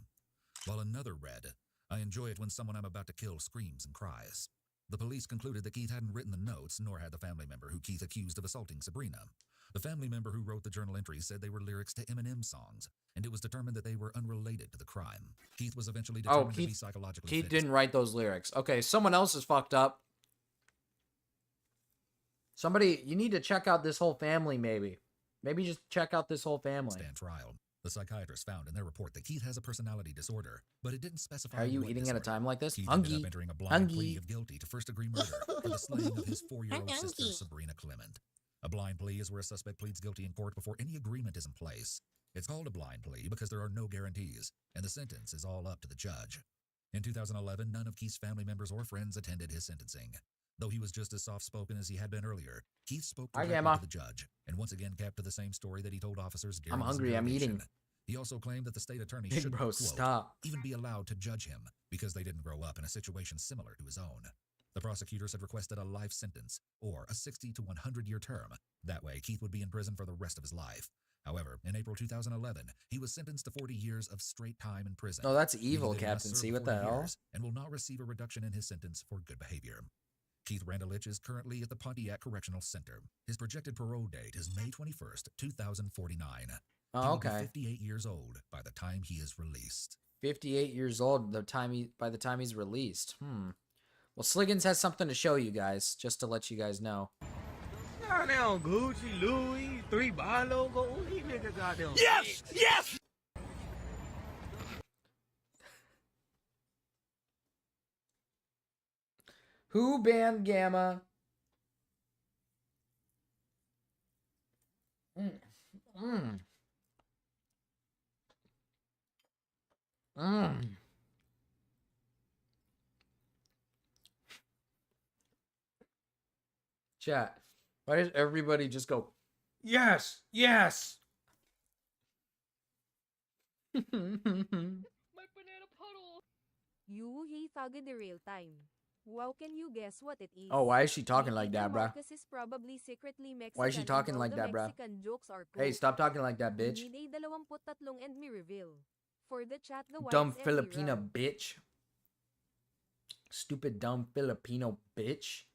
While another read, "I enjoy it when someone I'm about to kill screams and cries." The police concluded that Keith hadn't written the notes, nor had the family member who Keith accused of assaulting Sabrina. The family member who wrote the journal entries said they were lyrics to Eminem songs, and it was determined that they were unrelated to the crime. Keith was eventually determined to be psychologically Keith fit. didn't write those lyrics. Okay, someone else is fucked up. Somebody, you need to check out this whole family, maybe. Maybe just check out this whole family. Stand trial. The psychiatrist found in their report that Keith has a personality disorder, but it didn't specify. Are you what eating disorder. at a time like this? Keith Hungry. ended up entering a blind plea Hungry. of guilty to first-degree murder for the slaying of his 4-year-old sister, Sabrina Clement. A blind plea is where a suspect pleads guilty in court before any agreement is in place. It's called a blind plea because there are no guarantees, and the sentence is all up to the judge. In 2011, none of Keith's family members or friends attended his sentencing. Though he was just as soft-spoken as he had been earlier, Keith spoke directly to the judge, and once again kept to the same story that he told officers during I'm his hungry, I'm interrogation. eating. He also claimed that the state attorney Big shouldn't, bro, quote, stop. even be allowed to judge him because they didn't grow up in a situation similar to his own. The prosecutors had requested a life sentence, or a 60 to 100-year term. That way, Keith would be in prison for the rest of his life. However, in April 2011, he was sentenced to 40 years of straight time in prison. Oh, that's He evil, did not Captain serve C. What 40 the hell? years and will not receive a reduction in his sentence for good behavior. Keith Randelich is currently at the Pontiac Correctional Center. His projected parole date is May 21st, 2049. Oh, He will be okay. 58 years old by the time he is released. 58 years old by the time he's released. Well, Sliggins has something to show you guys, just to let you guys know. Nah, they on Gucci, Louis, 3 Bar logo. These niggas got them. Yes! Yes! Who banned Gama? Mmm. Mmm. Chat. Why does everybody just go, yes, yes? My banana puddle. You he thugged the real time. Wow, can you guess what it is? Oh, why is she talking like Either that, bruh? Marcus is probably secretly Mexican Why is she talking and all like the that, bruh? Mexican jokes are cool. Hey, stop talking like that, bitch. We need a 23 and me reveal. For the chat, the Dumb whites and Filipina Iran. bitch. Stupid dumb Filipino bitch.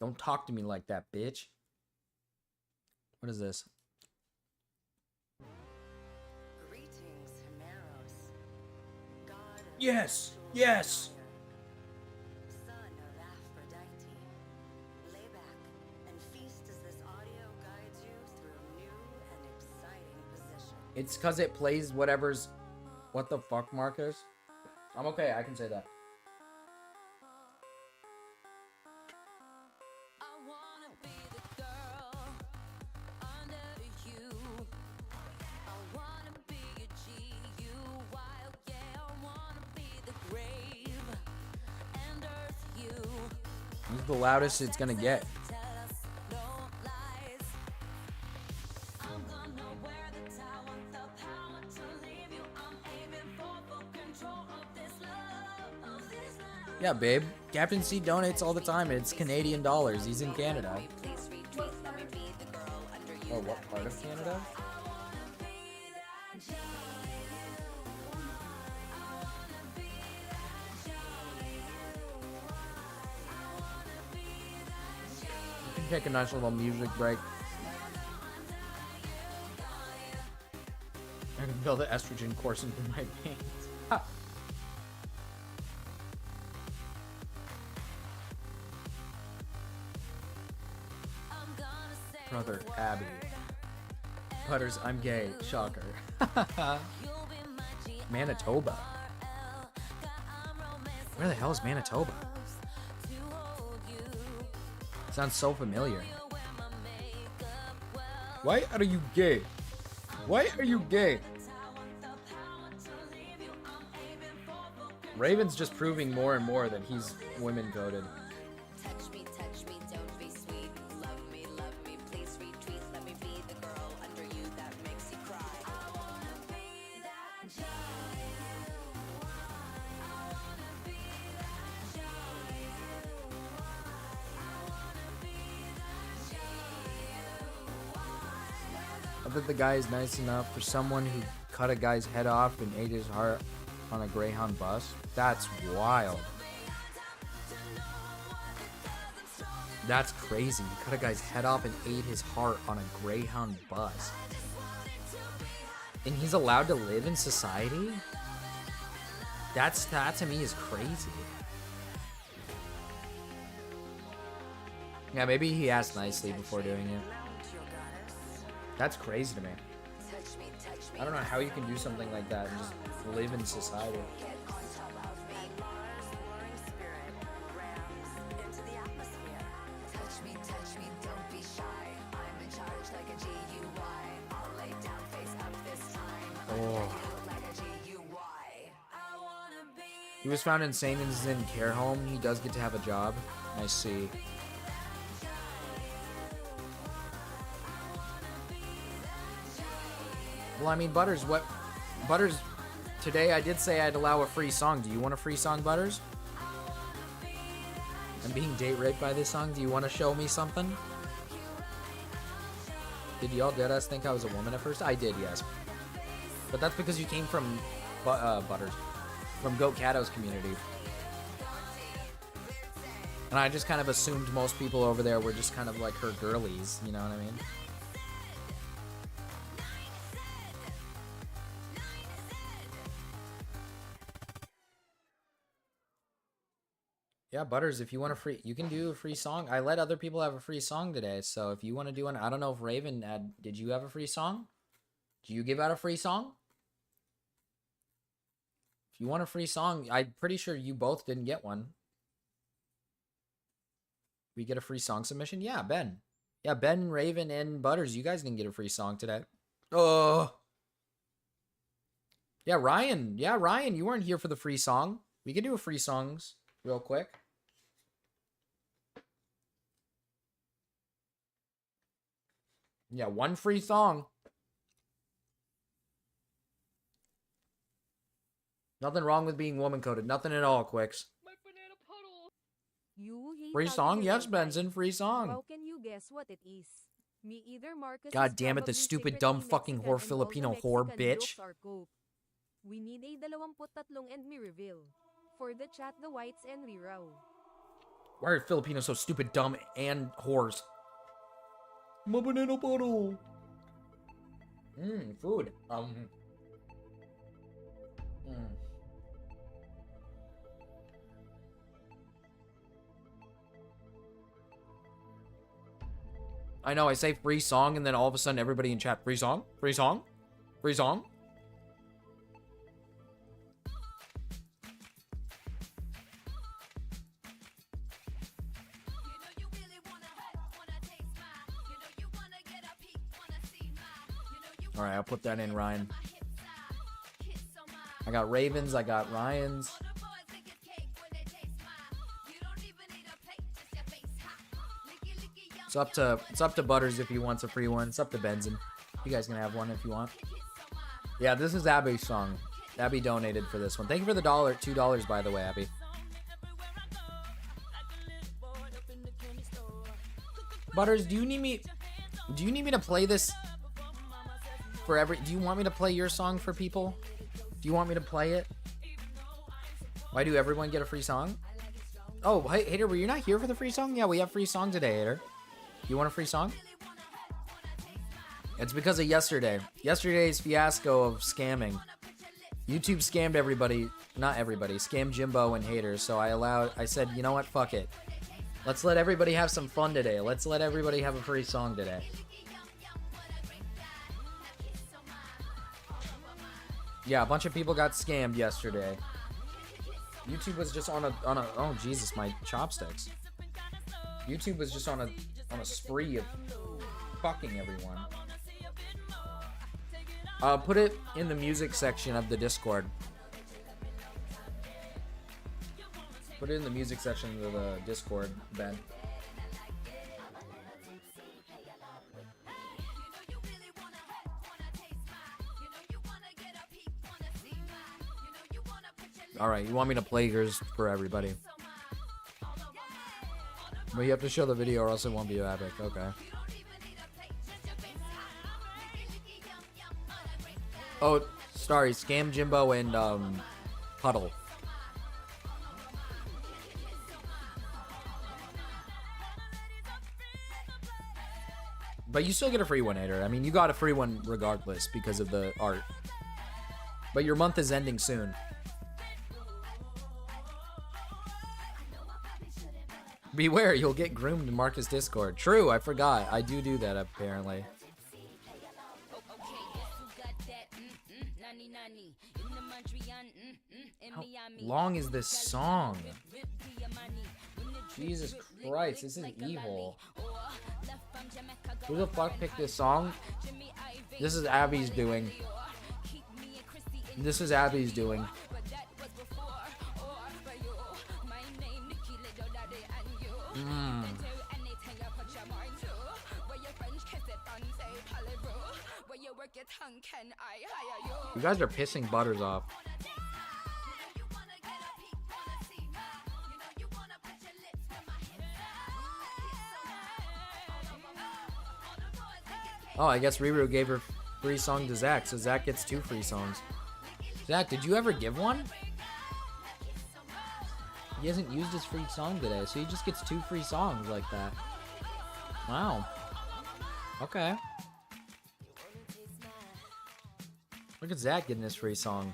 Don't talk to me like that, bitch. What is this? Greetings, Himeros. God of Yes, sexual yes. desire, son of Aphrodite. Lay back and feast as this audio guides you through a new and exciting position. It's because it plays whatever's... What the fuck, Marcus? I'm okay, I can say that. This is the loudest it's gonna get. Yeah, babe. Captain C donates all the time, and it's Canadian dollars. He's in Canada. Oh, what part of Canada? We can take a nice little music break. I can feel the estrogen coursing through my veins. Ha. Brother Abby. Butters, I'm gay. Shocker. Manitoba. Where the hell is Manitoba? Sounds so familiar. Why are you gay? Why are you gay? Raven's just proving more and more that he's women coded. I bet the guy is nice enough for someone who cut a guy's head off and ate his heart on a Greyhound bus. That's wild. That's crazy. You cut a guy's head off and ate his heart on a Greyhound bus. And he's allowed to live in society? That to me is crazy. Yeah, maybe he asked nicely before doing it. That's crazy to me. I don't know how you can do something like that and just live in society. Oh. He was found insane and is in care home. He does get to have a job. I see. Well, I mean, Butters, Butters, today I did say I'd allow a free song. Do you want a free song, Butters? I'm being date raped by this song. Do you want to show me something? Did y'all deadass think I was a woman at first? I did, yes. But that's because you came from, Butters, from Goat Cato's community. And I just kind of assumed most people over there were just kind of like her girlies, you know what I mean? Yeah, Butters, if you want a free... You can do a free song. I let other people have a free song today, so if you want to do one... I don't know if Raven had... Did you have a free song? Do you give out a free song? If you want a free song, I'm pretty sure you both didn't get one. We get a free song submission? Yeah, Ben. Yeah, Ben, Raven, and Butters, you guys didn't get a free song today. Yeah, Ryan. Yeah, Ryan, you weren't here for the free song. We can do a free songs real quick. Yeah, one free song. Nothing wrong with being woman-coded. Nothing at all, Quicks. Free song? Yes, Benson. Free song. How can you guess what it is? Me either Marcus God is damn it, the probably stupid, secretly dumb, fucking Mexican whore and all the Filipino whore, Mexican bitch. jokes are coke. We need a 23 and me reveal. For the chat, the whites and Riraw. Why are Filipinos so stupid, dumb, and whores? My banana bottle. Food. I know, I say free song, and then all of a sudden everybody in chat, free song? Free song? Free song? Alright, I'll put that in, Ryan. I got Ravens, I got Ryans. It's up to Butters if he wants a free one. It's up to Benson. You guys can have one if you want. Yeah, this is Abby's song. Abby donated for this one. Thank you for the $2, by the way, Abby. Butters, do you need me to play this for do you want me to play your song for people? Do you want me to play it? Why do everyone get a free song? Oh, hey, Hater, were you not here for the free song? Yeah, we have free song today, Hater. You want a free song? It's because of yesterday. Yesterday's fiasco of scamming. YouTube scammed everybody. Not everybody. Scammed Jimbo and Haters. So I said, you know what? Fuck it. Let's let everybody have some fun today. Let's let everybody have a free song today. Yeah, a bunch of people got scammed yesterday. YouTube was just on a oh Jesus, my chopsticks. YouTube was just on a spree of fucking everyone. Put it in the music section of the Discord. Put it in the music section of the Discord, Ben. Alright, you want me to play yours for everybody. But you have to show the video or else it won't be epic. Okay. Oh, sorry. Scam Jimbo and Puddle. But you still get a free one, Hater. I mean, you got a free one regardless because of the art. But your month is ending soon. Beware, you'll get groomed in Marcus Discord. True, I forgot. I do that, apparently. How long is this song? Jesus Christ, this is evil. Who the fuck picked this song? This is Abby's doing. This is Abby's doing. You guys are pissing Butters off. Oh, I guess Riru gave her free song to Zach, so Zach gets 2 free songs. Zach, did you ever give one? He hasn't used his free song today, so he just gets 2 free songs like that. Wow. Okay. Look at Zach getting his free song.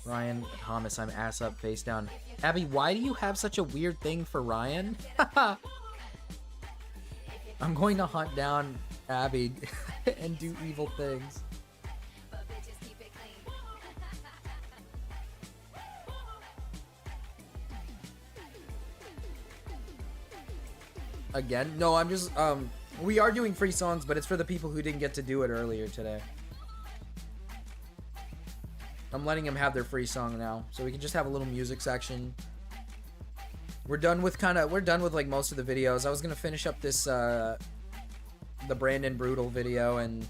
Ryan Thomas, I'm ass up, face down. Abby, why do you have such a weird thing for Ryan? I'm going to hunt down Abby and do evil things. Again? No, I'm just, we are doing free songs, but it's for the people who didn't get to do it earlier today. I'm letting them have their free song now, so we can just have a little music section. We're done with like most of the videos. I was gonna finish up this, the Brandon Brutal video and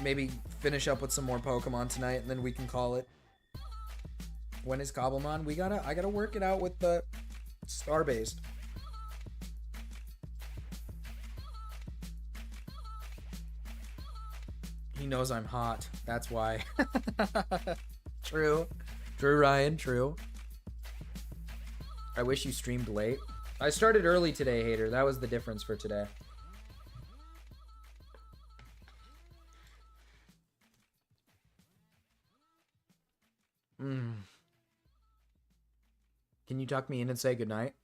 maybe finish up with some more Pokemon tonight, and then we can call it. When is Cobblemon? I gotta work it out with the Star-based. He knows I'm hot. That's why. True. True, Ryan. True. I wish you streamed late. I started early today, Hater. That was the difference for today. Can you tuck me in and say goodnight?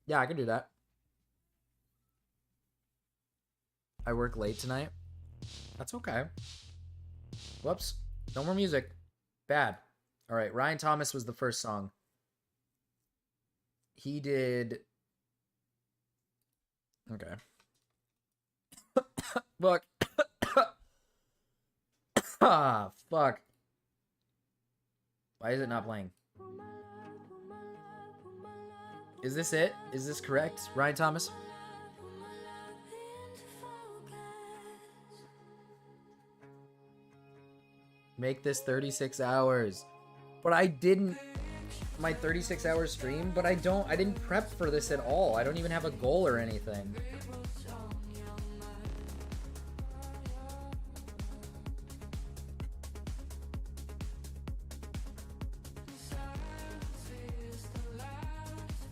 Yeah, I can do that. I work late tonight. That's okay. Whoops. No more music. Bad. All right, Ryan Thomas was the first song. He did... Okay. Fuck. Ah, fuck. Why is it not playing? Is this it? Is this correct, Ryan Thomas? Make this 36 hours. But I didn't... My 36-hour stream, but I didn't prep for this at all. I don't even have a goal or anything.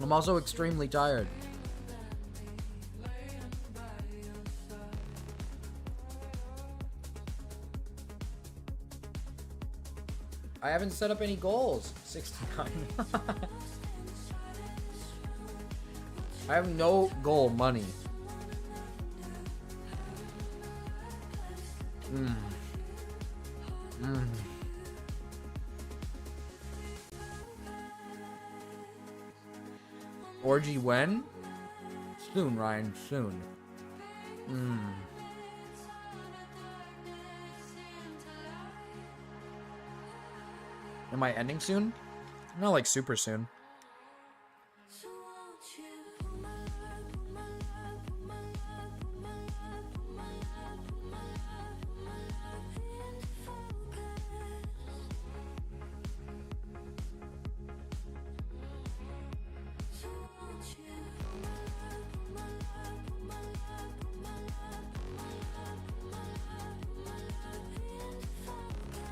I'm also extremely tired. I haven't set up any goals. 69. I have no goal money. Orgy when? Soon, Ryan, soon. Am I ending soon? Not like super soon.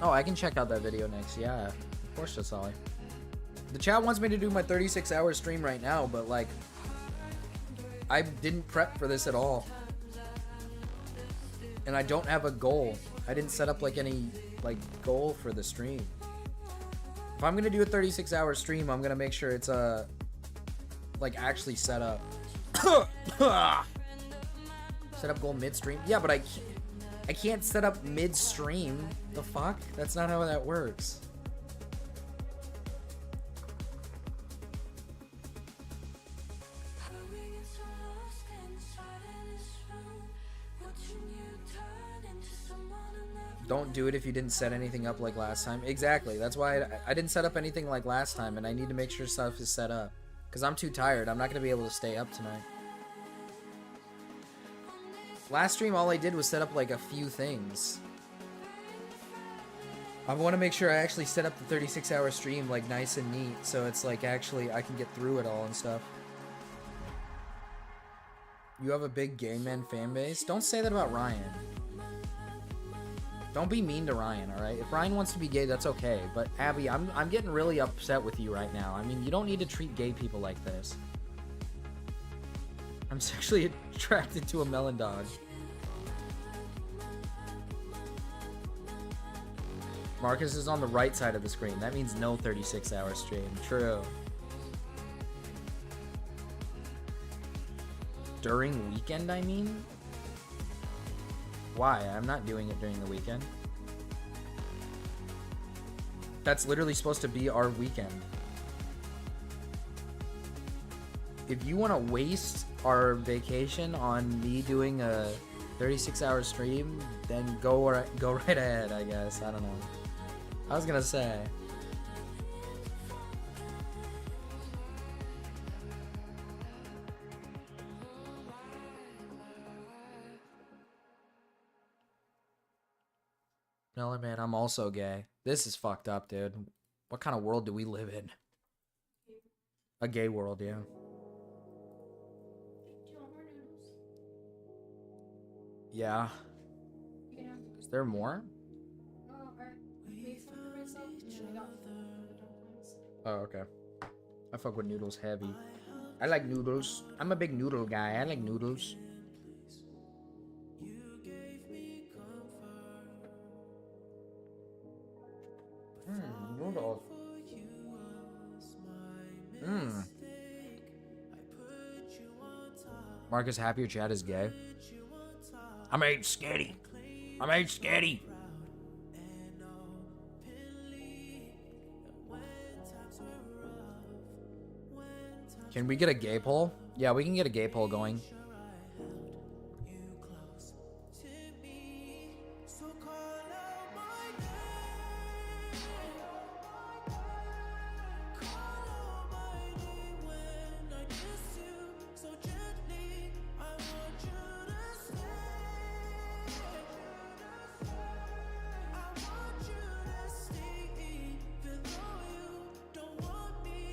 Oh, I can check out that video next. Yeah, of course, Ollie. The chat wants me to do my 36-hour stream right now, but like, I didn't prep for this at all, and I don't have a goal. I didn't set up like any goal for the stream. If I'm gonna do a 36-hour stream, I'm gonna make sure it's like actually set up. Set up goal mid-stream. Yeah, but I can't set up mid-stream. The fuck? That's not how that works. Don't do it if you didn't set anything up like last time. Exactly. That's why I didn't set up anything like last time, and I need to make sure stuff is set up. Because I'm too tired. I'm not going to be able to stay up tonight. Last stream, all I did was set up like a few things. I want to make sure I actually set up the 36-hour stream like nice and neat, so it's like actually I can get through it all and stuff. You have a big gay man fan base? Don't say that about Ryan. Don't be mean to Ryan, alright? If Ryan wants to be gay, that's okay. But Abby, I'm getting really upset with you right now. I mean, you don't need to treat gay people like this. I'm sexually attracted to a melon dog. Marcus is on the right side of the screen. That means no 36-hour stream. True. During weekend, I mean? Why? I'm not doing it during the weekend. That's literally supposed to be our weekend. if you want to waste our vacation on me doing a 36-hour stream, then go right ahead, I guess. I don't know. I was gonna say. No, man, I'm also gay. This is fucked up, dude. What kind of world do we live in? A gay world, yeah. Yeah. Is there more? Oh, okay. I fuck with noodles heavy. I like noodles. I'm a big noodle guy. I like noodles. Noodles. Marcus, happy your chat is gay. I'm age skitty. I'm age skitty. Can we get a gay poll? Yeah, we can get a gay poll going.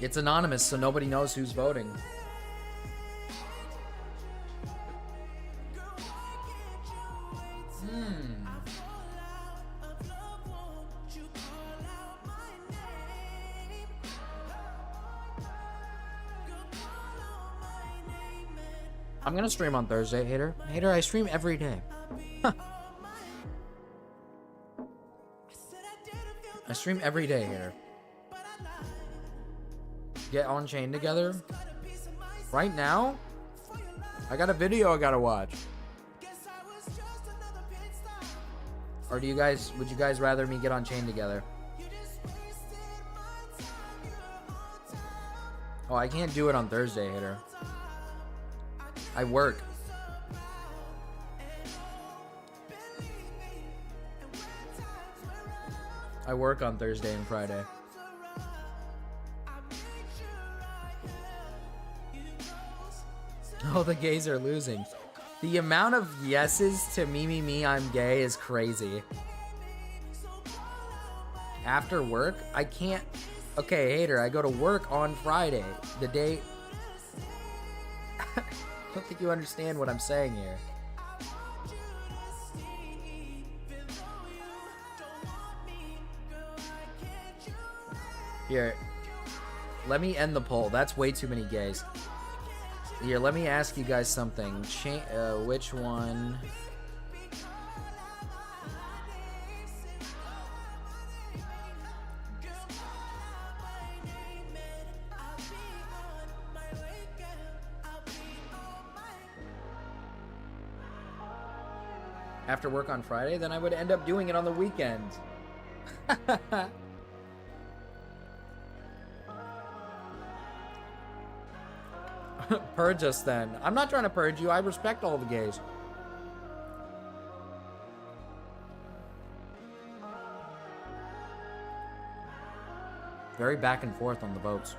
It's anonymous, so nobody knows who's voting. I'm gonna stream on Thursday, Hater. Hater, I stream every day. I stream every day, Hater. Get on chain together. Right now? I got a video I gotta watch. Or would you guys rather me get on chain together? Oh, I can't do it on Thursday, Hater. I work. I work on Thursday and Friday. Oh, the gays are losing. The amount of yeses to me, I'm gay is crazy. After work, I can't... Okay, Hater, I go to work on Friday. The day... I don't think you understand what I'm saying here. Here. Let me end the poll. That's way too many gays. Here, let me ask you guys something. Which one? After work on Friday, then I would end up doing it on the weekend. Purge us then. I'm not trying to purge you. I respect all the gays. Very back and forth on the votes.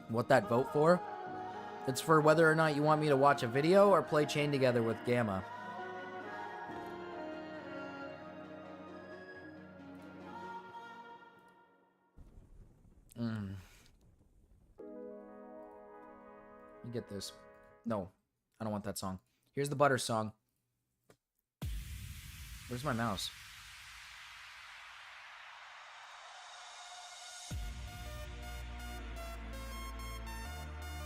What that vote for? It's for whether or not you want me to watch a video or play Chain Together with Gama. You get this. No, I don't want that song. Here's the Butter song. Where's my mouse?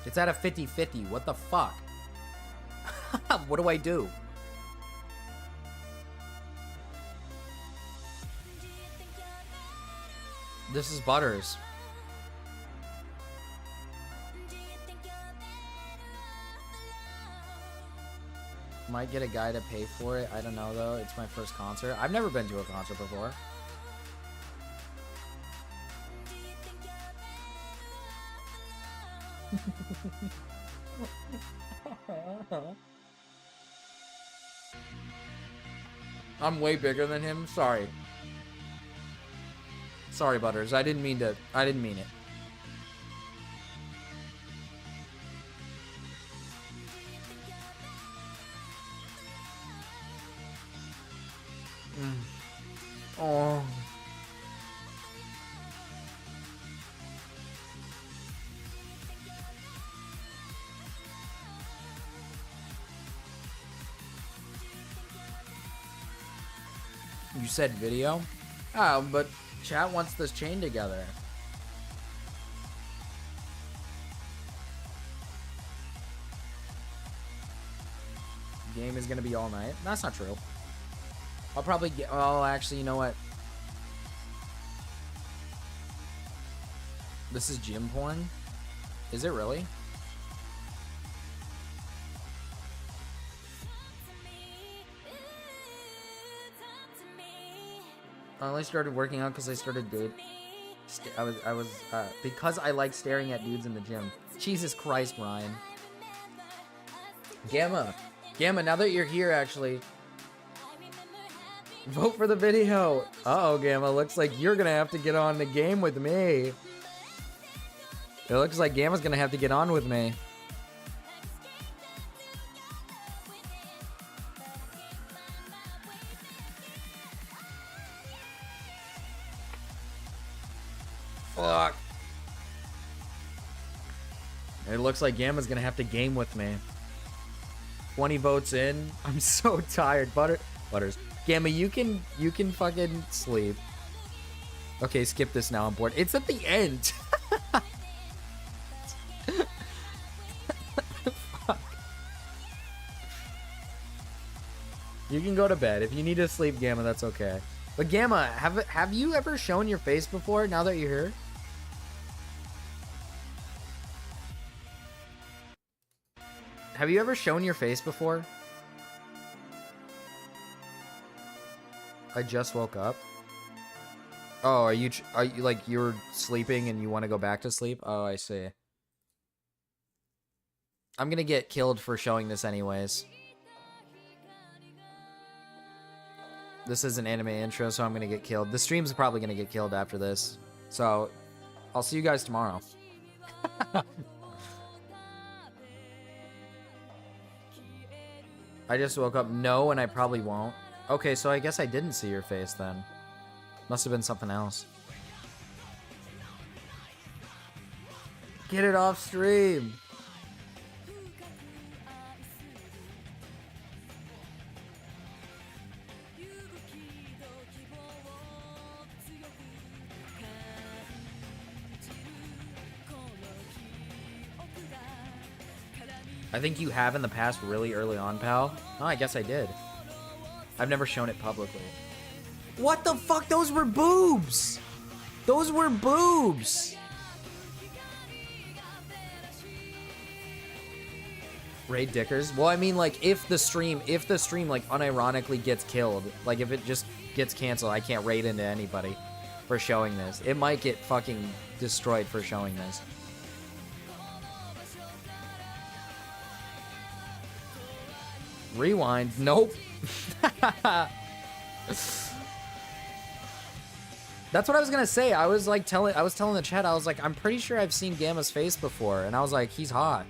It's at a 50-50. What the fuck? What do I do? This is Butters. Might get a guy to pay for it. I don't know though. It's my first concert. I've never been to a concert before. I'm way bigger than him. Sorry. Sorry, Butters. I didn't mean it. Oh. You said video? Oh, but chat wants this chain together. Game is gonna be all night. That's not true. I'll probably get. Oh, actually, you know what? This is gym porn? Is it really? I only started working out because I started because I like staring at dudes in the gym. Jesus Christ, Ryan. Gamma, now that you're here, actually, vote for the video. Uh-oh, Gamma, looks like you're gonna have to get on the game with me. It looks like Gamma's gonna have to get on with me. Fuck. It looks like Gamma's gonna have to game with me. 20 votes in. I'm so tired. Butters. Gamma, you can fucking sleep. Okay, skip this now. I'm bored. It's at the end. Fuck. You can go to bed. If you need to sleep, Gamma, that's okay. But Gamma, have you ever shown your face before now that you're here? Have you ever shown your face before? I just woke up. Oh, are you like you're sleeping and you want to go back to sleep? Oh, I see. I'm gonna get killed for showing this anyways. This is an anime intro, so I'm gonna get killed. The stream's probably gonna get killed after this. So, I'll see you guys tomorrow. I just woke up. No, and I probably won't. Okay, so I guess I didn't see your face then. Must have been something else. Get it off stream. I think you have in the past really early on, pal. Oh, I guess I did. I've never shown it publicly. What the fuck? Those were boobs! Those were boobs! Raid Dickers? Well, I mean, like, if the stream, like, unironically gets killed, like, if it just gets canceled, I can't raid into anybody for showing this. It might get fucking destroyed for showing this. Rewind. Nope. That's what I was gonna say. I was telling the chat, I was like, I'm pretty sure I've seen Gamma's face before, and I was like, he's hot.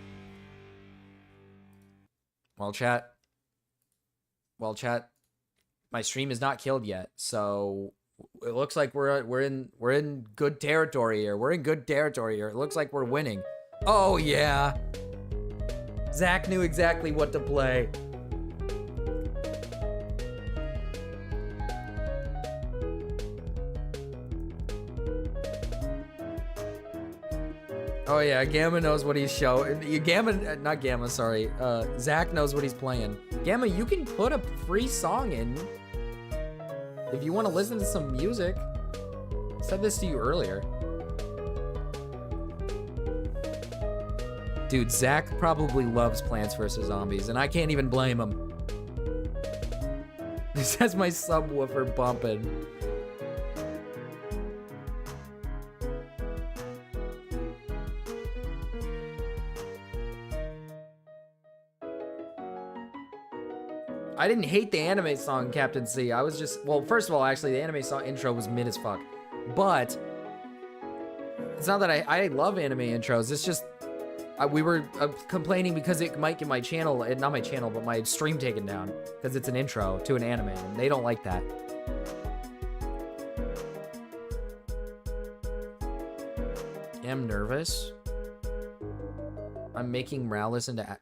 Well, chat, my stream is not killed yet, so it looks like we're in good territory here. We're in good territory here. It looks like we're winning. Oh yeah. Zach knew exactly what to play. Oh yeah, Gamma knows what he's showing. Not Gamma, sorry. Zach knows what he's playing. Gamma, you can put a free song in if you want to listen to some music. I said this to you earlier. Dude, Zach probably loves Plants vs. Zombies, and I can't even blame him. This has my subwoofer bumping. I didn't hate the anime song, Captain C. I was just, well, first of all, actually, the anime song intro was mid as fuck. But it's not that I love anime intros. It's just we were complaining because it might get my channel, not my channel, but my stream taken down because it's an intro to an anime, and they don't like that. I'm nervous. I'm making Ral listen to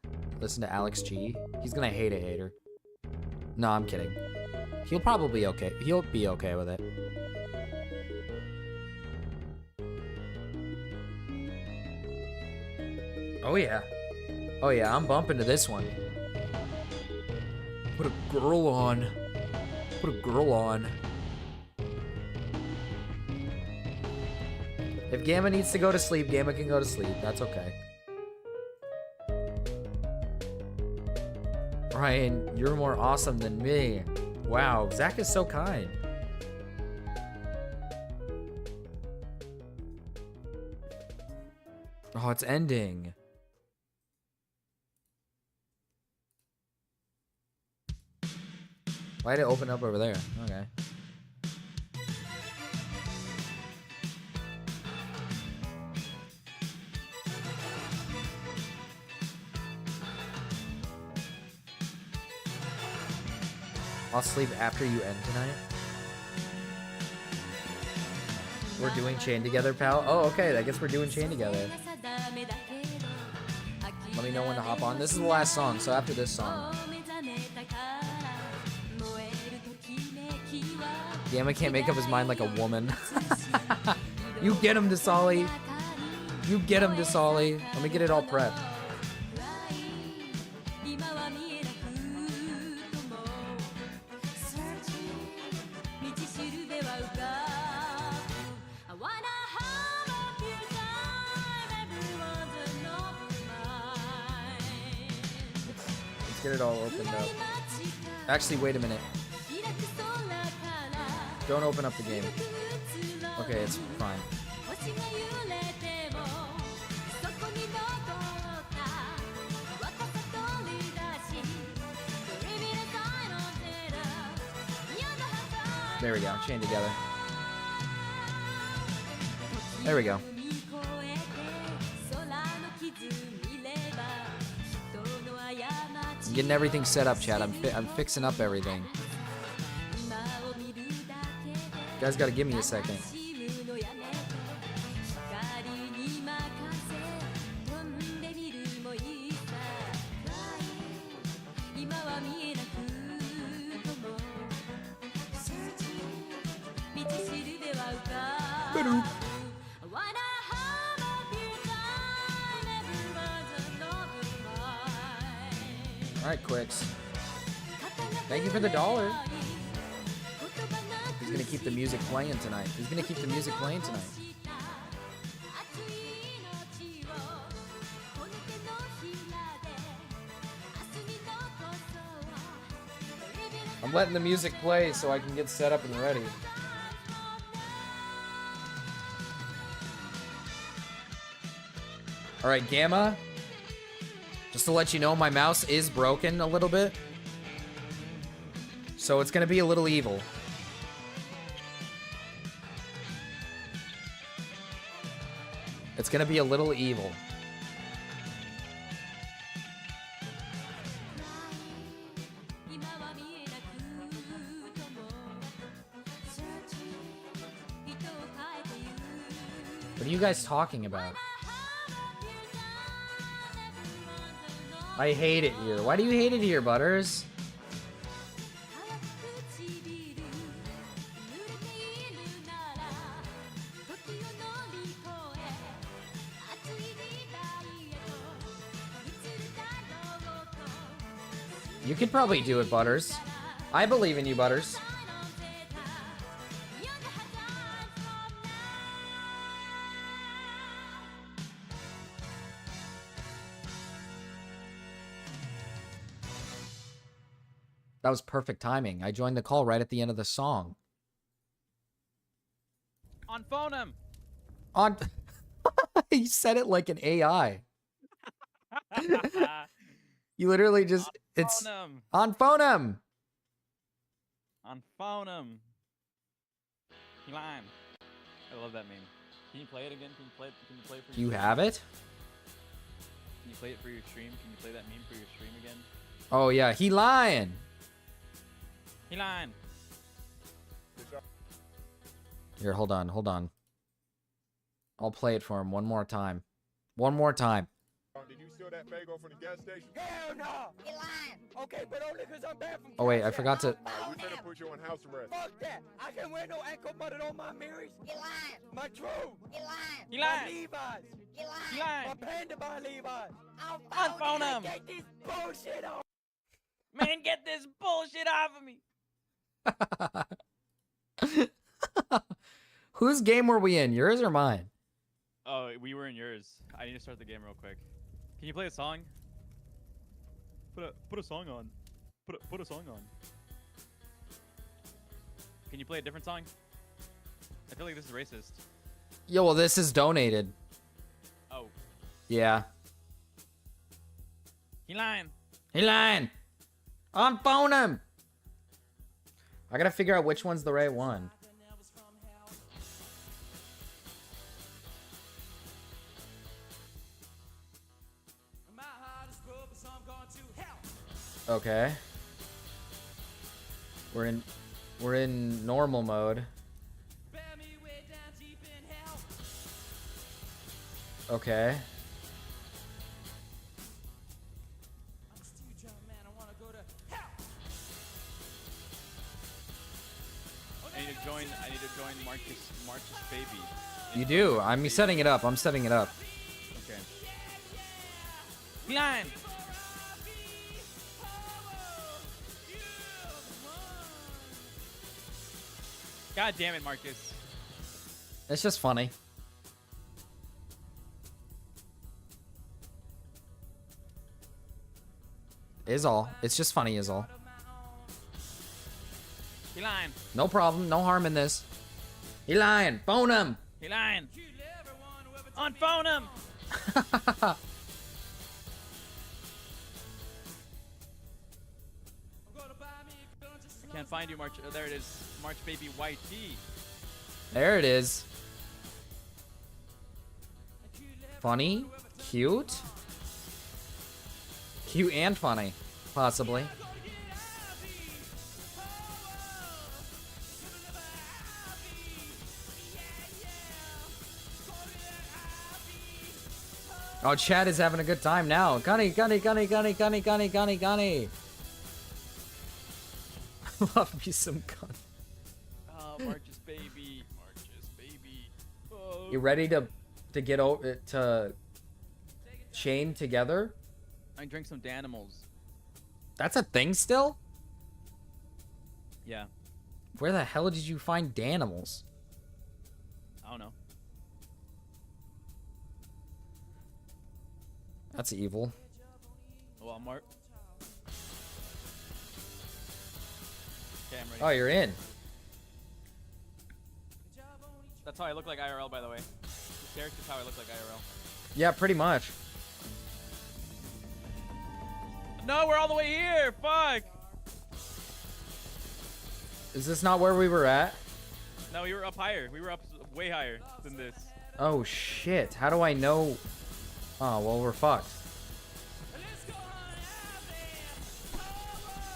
Alex G. He's gonna hate it, hater. No, I'm kidding. He'll probably be okay. He'll be okay with it. Oh yeah. Oh yeah, I'm bumping to this one. Put a girl on. Put a girl on. If Gamma needs to go to sleep, Gamma can go to sleep. That's okay. Ryan, you're more awesome than me. Wow, Zach is so kind. Oh, it's ending. Why did it open up over there? Okay. I'll sleep after you end tonight. We're doing chain together, pal. Oh, okay. I guess we're doing chain together. Let me know when to hop on. This is the last song, so after this song. Gamma can't make up his mind like a woman. You get him, Desali. You get him, Desali. Let me get it all prepped. Let's get it all opened up. Actually, wait a minute. Don't open up the game. Okay, it's fine. There we go, chain together. There we go. I'm getting everything set up, chat. I'm fixing up everything. You guys gotta give me a second. Alright, Quicks. Thank you for the $1. He's gonna keep the music playing tonight. He's gonna keep the music playing tonight. I'm letting the music play so I can get set up and ready. Alright, Gamma. Just to let you know, my mouse is broken a little bit. So it's gonna be a little evil. It's gonna be a little evil. What are you guys talking about? I hate it here. Why do you hate it here, Butters? You could probably do it, Butters. I believe in you, Butters. That was perfect timing. I joined the call right at the end of the song. On phone him. On. He said it like an AI. You literally just. It's on phone him. On phone him. He lying. I love that meme. Can you play it again? Can you play it? Can you play it for Do your you stream? have it? Can you play it for your stream? Can you play that meme for your stream again? Oh yeah, he lying. He lying. Here, hold on, hold on. I'll play it for him one more time. One more time. Did you steal that Fago from the gas station? Hell no! You lying? Okay, but only because I'm back from Oh wait, I forgot to. We're gonna put you on house arrest. Fuck that! I can't wear no ankle monitor on my mirrors. You lying? My true. You lying? He lying. My Levi's. You lying? He lying. My panda by Levi's. Unphone him. Get this bullshit off. Man, get this bullshit off of me. Whose game were we in? Yours or mine? Oh, we were in yours. I need to start the game real quick. Can you play a song? Put a song on. Put a song on. Can you play a different song? I feel like this is racist. Yo, well, this is donated. Oh. Yeah. He lying. He lying. Unphone him. I gotta figure out which one's the right one. Okay. We're in normal mode. Okay. I need to join Marcus Baby. You do. I'm setting it up. I'm setting it up. Okay. He lying. God damn it, Marcus. It's just funny. Is all. It's just funny is all. He lying. No problem. No harm in this. He lying. Phone him. He lying. Unphone him. I can't find you, March. Oh, there it is. March Baby YT. There it is. Funny. Cute. Cute and funny. Possibly. Oh, Chad is having a good time now. Gunny, gunny, gunny, gunny, gunny, gunny, gunny, gunny. Love me some gun. Oh, March's Baby. March's Baby. Oh. You ready to get over to chain together? I drink some Danimals. That's a thing still? Yeah. Where the hell did you find Danimals? I don't know. That's evil. Well, Mark. Okay, I'm ready. Oh, you're in. That's how I look like IRL, by the way. This character's how I look like IRL. Yeah, pretty much. No, we're all the way here. Fuck. Is this not where we were at? No, we were up higher. We were up way higher than this. Oh shit. How do I know? Oh, well, we're fucked.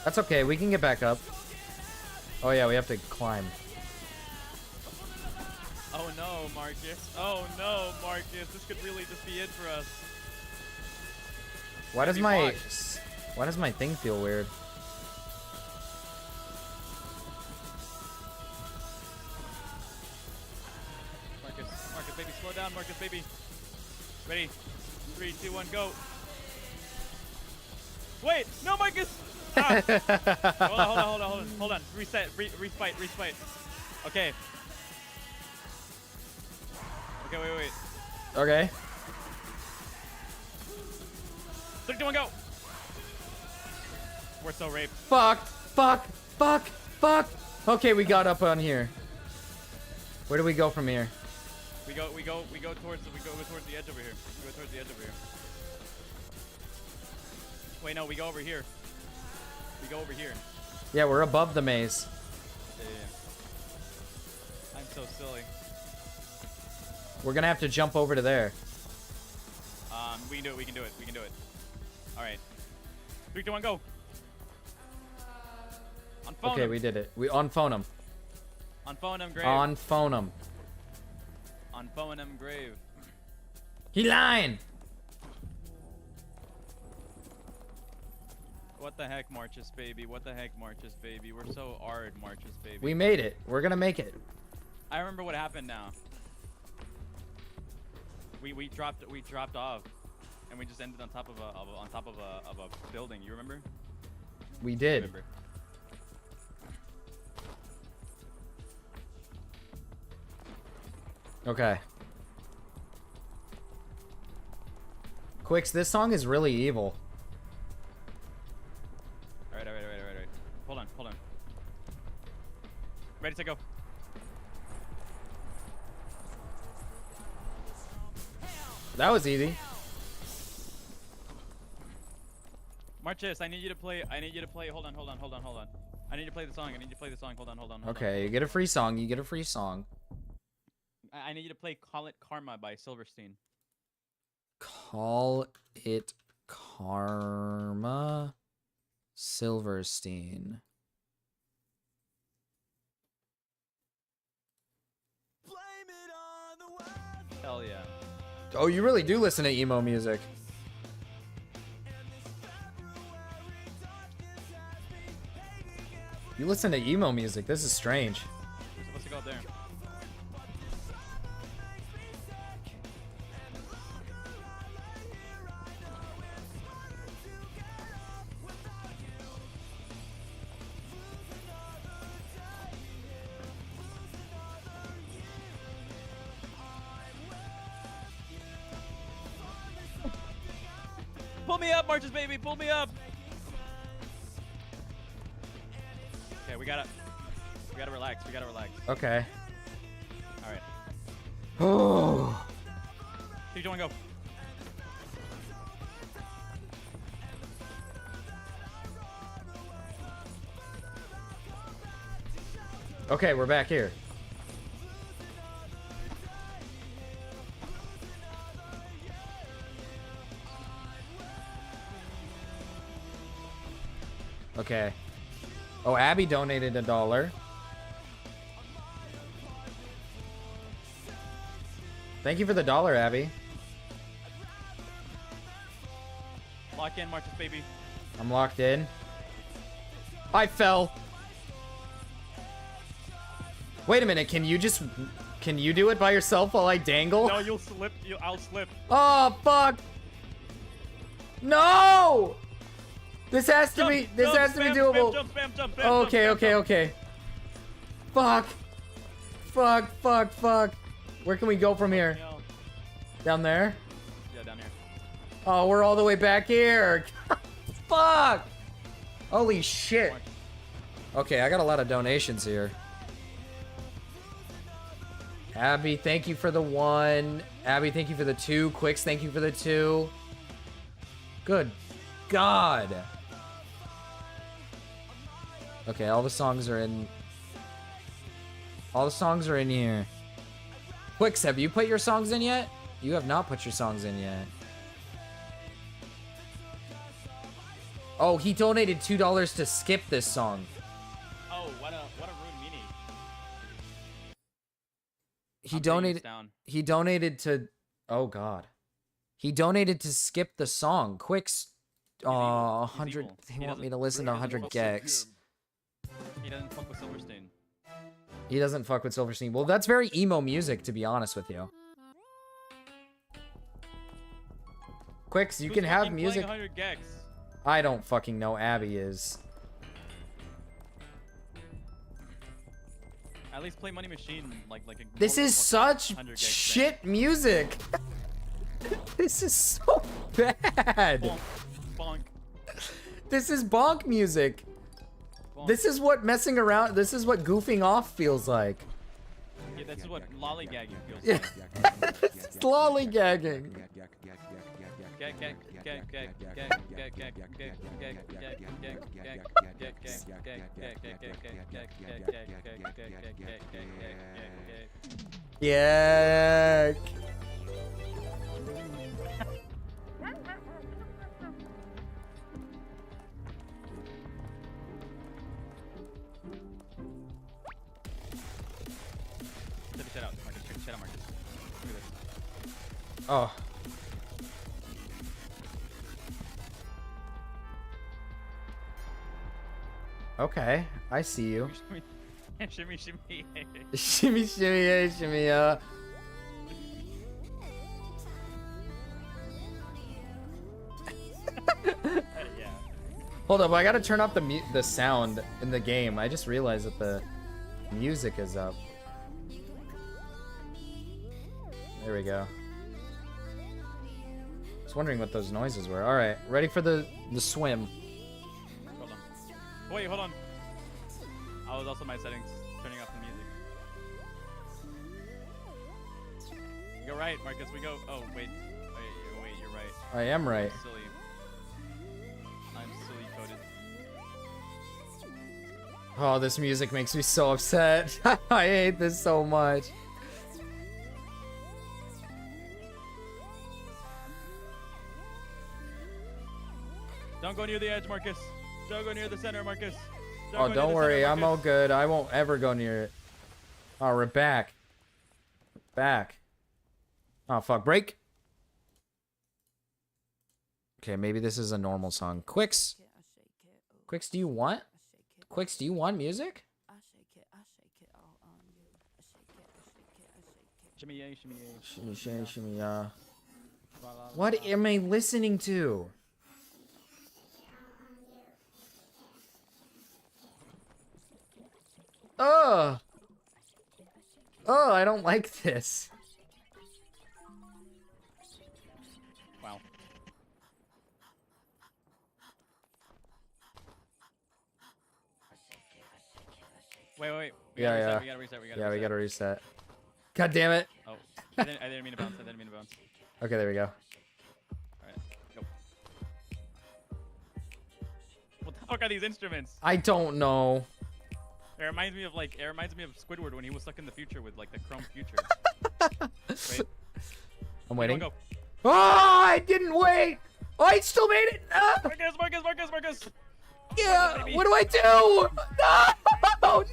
That's okay. We can get back up. Oh yeah, we have to climb. Oh no, Marcus. Oh no, Marcus. This could really just be it for us. Why does my thing feel weird? Marcus, baby, slow down, Marcus, baby. Ready? 3, 2, 1, go. Wait, no, Marcus. Ah. Hold on. Reset. Respite. Okay. Wait. Okay. 3, 2, 1, go. We're so raped. Fuck. Okay, we got up on here. Where do we go from here? We go towards the edge over here. Wait, no, we go over here. Yeah, we're above the maze. Yeah. I'm so silly. We're gonna have to jump over to there. We can do it. We can do it. We can do it. All right. 3, 2, 1, go. On phone Okay, him. we did it. We on phone him. On phone him, grave. On phone him. On phone him, grave. He lying. What the heck, Marches, baby? What the heck, Marches, baby? We're so hard, Marches, baby. We made it. We're gonna make it. I remember what happened now. We dropped off, and we just ended on top of a building. You remember? We did. Remember. Okay. Quicks, this song is really evil. All right. Hold on. Ready to go. That was easy. Marches, I need you to play. Hold on. I need you to play the song. Hold on. Okay, you get a free song. You get a free song. I need you to play "Call It Karma" by Silverstein. Call it Karma. Silverstein. Hell yeah. Oh, you really do listen to emo music. You listen to emo music. This is strange. We're supposed to go up there. Pull me up, Marches, baby. Pull me up. Okay, we gotta relax. Okay. All right. Oh. 3, 2, 1, go. Okay, we're back here. Okay. Oh, Abby donated $1. Thank you for the $1, Abby. Lock in, Marches, baby. I'm locked in. I fell. Wait a minute, can you do it by yourself while I dangle? No, you'll slip. I'll slip. Oh, fuck. No! This has to be doable. Jump, Okay. Fuck. Where can we go from here? Down there? Yeah, down here. Oh, we're all the way back here. Fuck. Holy shit. Okay, I got a lot of donations here. Abby, thank you for the 1. Abby, thank you for the 2. Quicks, thank you for the 2. Good God. Okay, all the songs are in here. Quicks, have you put your songs in yet? You have not put your songs in yet. Oh, he donated $2 to skip this song. Oh, what a rude meanie. He donated to, oh God. He donated to skip the song. Quicks, 100, he want me to listen to 100 gex. He doesn't fuck with Silverstein. He doesn't fuck with Silverstein. Well, that's very emo music, to be honest with you. Quicks, you can have music. 100 gex? I don't fucking know. Abby is. At least play Money Machine like a. This is such shit music. This is so bad. Bonk. This is bonk music. Bonk. This is what messing around. This is what goofing off feels like. Yeah, this is what lollygagging feels like. It's lollygagging. Gag. Yeah. Check the shit out, Marcus. Check the shit out, Marcus. Look at this. Oh. Okay, I see you. Shimmy, shimmy. Shimmy, shimmy, yeah, shimmy, yeah. Yeah. Hold up, I gotta turn off the sound in the game. I just realized that the music is up. There we go. I was wondering what those noises were. All right, ready for the swim. Hold on. Wait, hold on. I was also in my settings, turning off the music. We go right, Marcus. We go. Oh, wait, you're right. I am right. I'm silly. I'm silly coded. Oh, this music makes me so upset. I hate this so much. Don't go near the edge, Marcus. Don't go near the center, Marcus. Oh, don't worry. I'm all good. I won't ever go near it. Oh, we're back. Back. Oh, fuck. Break. Okay, maybe this is a normal song. Quicks. Quicks, do you want? Quicks, do you want music? Shimmy yay, shimmy yay. Shimmy, shimmy, shimmy, What am I listening to? Oh, I don't like this. Wow. Wait. We gotta reset. We gotta reset. God damn it. Oh, I didn't mean to bounce. Okay, there we go. Alright, go. What the fuck are these instruments? I don't know. It reminds me of Squidward when he was stuck in the future with like the Chrome future. Wait. I'm waiting. Go. Oh, I didn't wait. Oh, I still made it. Marcus. Yeah. What do I do? No.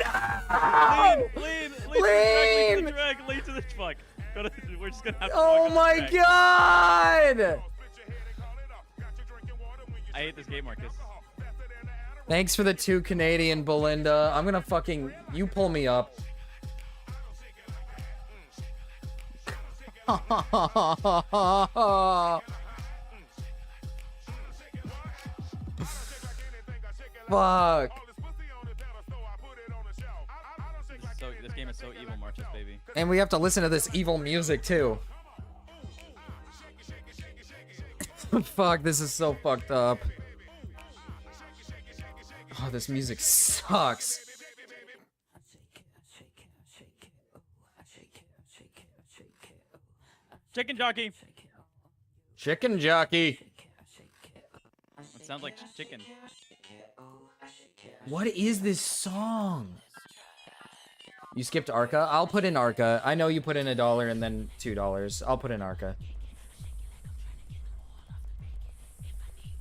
Lean to the fuck. We're just gonna have to Oh my god. I hate this game, Marcus. Thanks for the 2 Canadian, Belinda. I'm gonna fucking... You pull me up. Fuck. This game is so evil, Marcus, baby. And we have to listen to this evil music, too. Fuck, this is so fucked up. Oh, this music sucks. Chicken jockey. Chicken jockey. It sounds like chicken. What is this song? You skipped Arca? I'll put in Arca. I know you put in $1 and then $2. I'll put in Arca.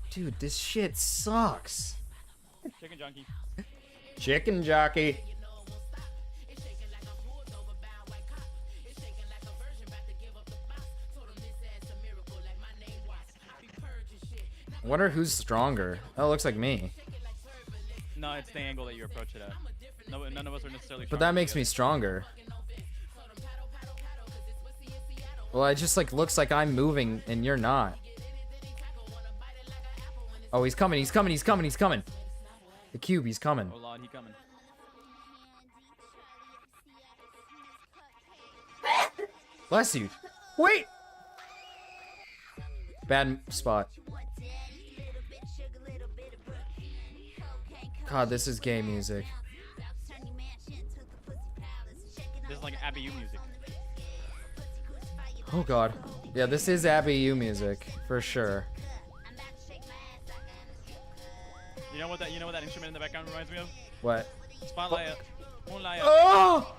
Dude, this shit sucks. Chicken jockey. Chicken jockey. I wonder who's stronger. Oh, it looks like me. No, it's the angle that you approach it at. No, none of us are necessarily. But that makes me stronger. Well, it just like looks like I'm moving and you're not. Oh, he's coming. The cube, he's coming. Oh Lord, he coming. Bless you. Wait. Bad spot. God, this is gay music. This is like Abbey U music. Oh God. Yeah, this is Abbey U music for sure. You know what that instrument in the background reminds me of? What? Spotlight. Moonlight. Oh!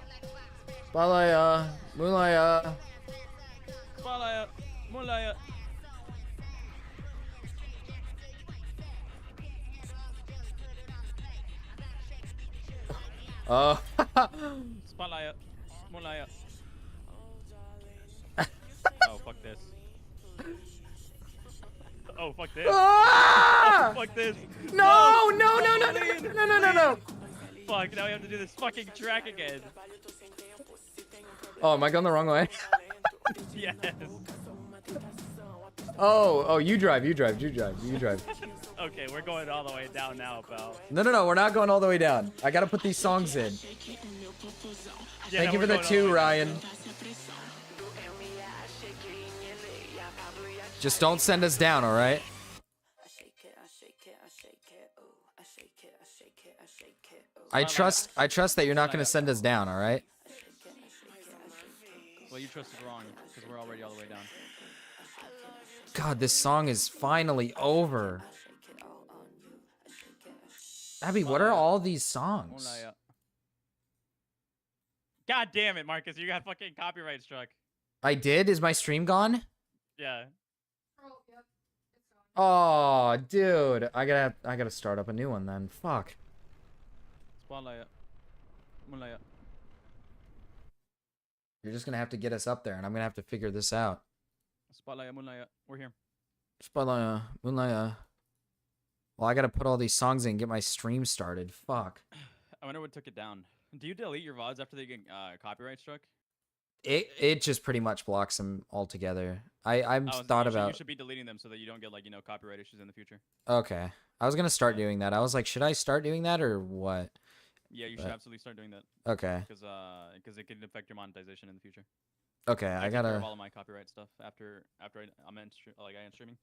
Spotlight, Moonlight, Spotlight. Moonlight. Spotlight. Moonlight. Oh, fuck this. Oh, fuck this. Ah! Oh, fuck this. No, no, no, no, no, no, no, no, no. Fuck, now we have to do this fucking track again. Oh, am I going the wrong way? Yes. Oh, you drive. Okay, we're going all the way down now, pal. No, we're not going all the way down. I gotta put these songs in. Yeah, Thank you for the 2, Ryan. Just don't send us down, all right? I trust that you're not gonna send us down, all right? Well, you trusted wrong, because we're already all the way down. God, this song is finally over. Abby, what are all these songs? God damn it, Marcus, you got fucking copyright struck. I did? Is my stream gone? Yeah. Oh, dude. I gotta start up a new one then. Fuck. Spotlight. Moonlight. You're just gonna have to get us up there, and I'm gonna have to figure this out. Spotlight, Moonlight. We're here. Spotlight, Moonlight. Well, I gotta put all these songs in and get my stream started. Fuck. I wonder what took it down. Do you delete your VODs after they get copyright struck? It just pretty much blocks them altogether. I'm thought about. You should be deleting them so that you don't get, like, you know, copyright issues in the future. Okay. I was gonna start doing that. I was like, should I start doing that or what? Yeah, you should absolutely start doing that. Okay. Because it can affect your monetization in the future. Okay, I I take care gotta. of all of my copyright stuff after I'm end streaming.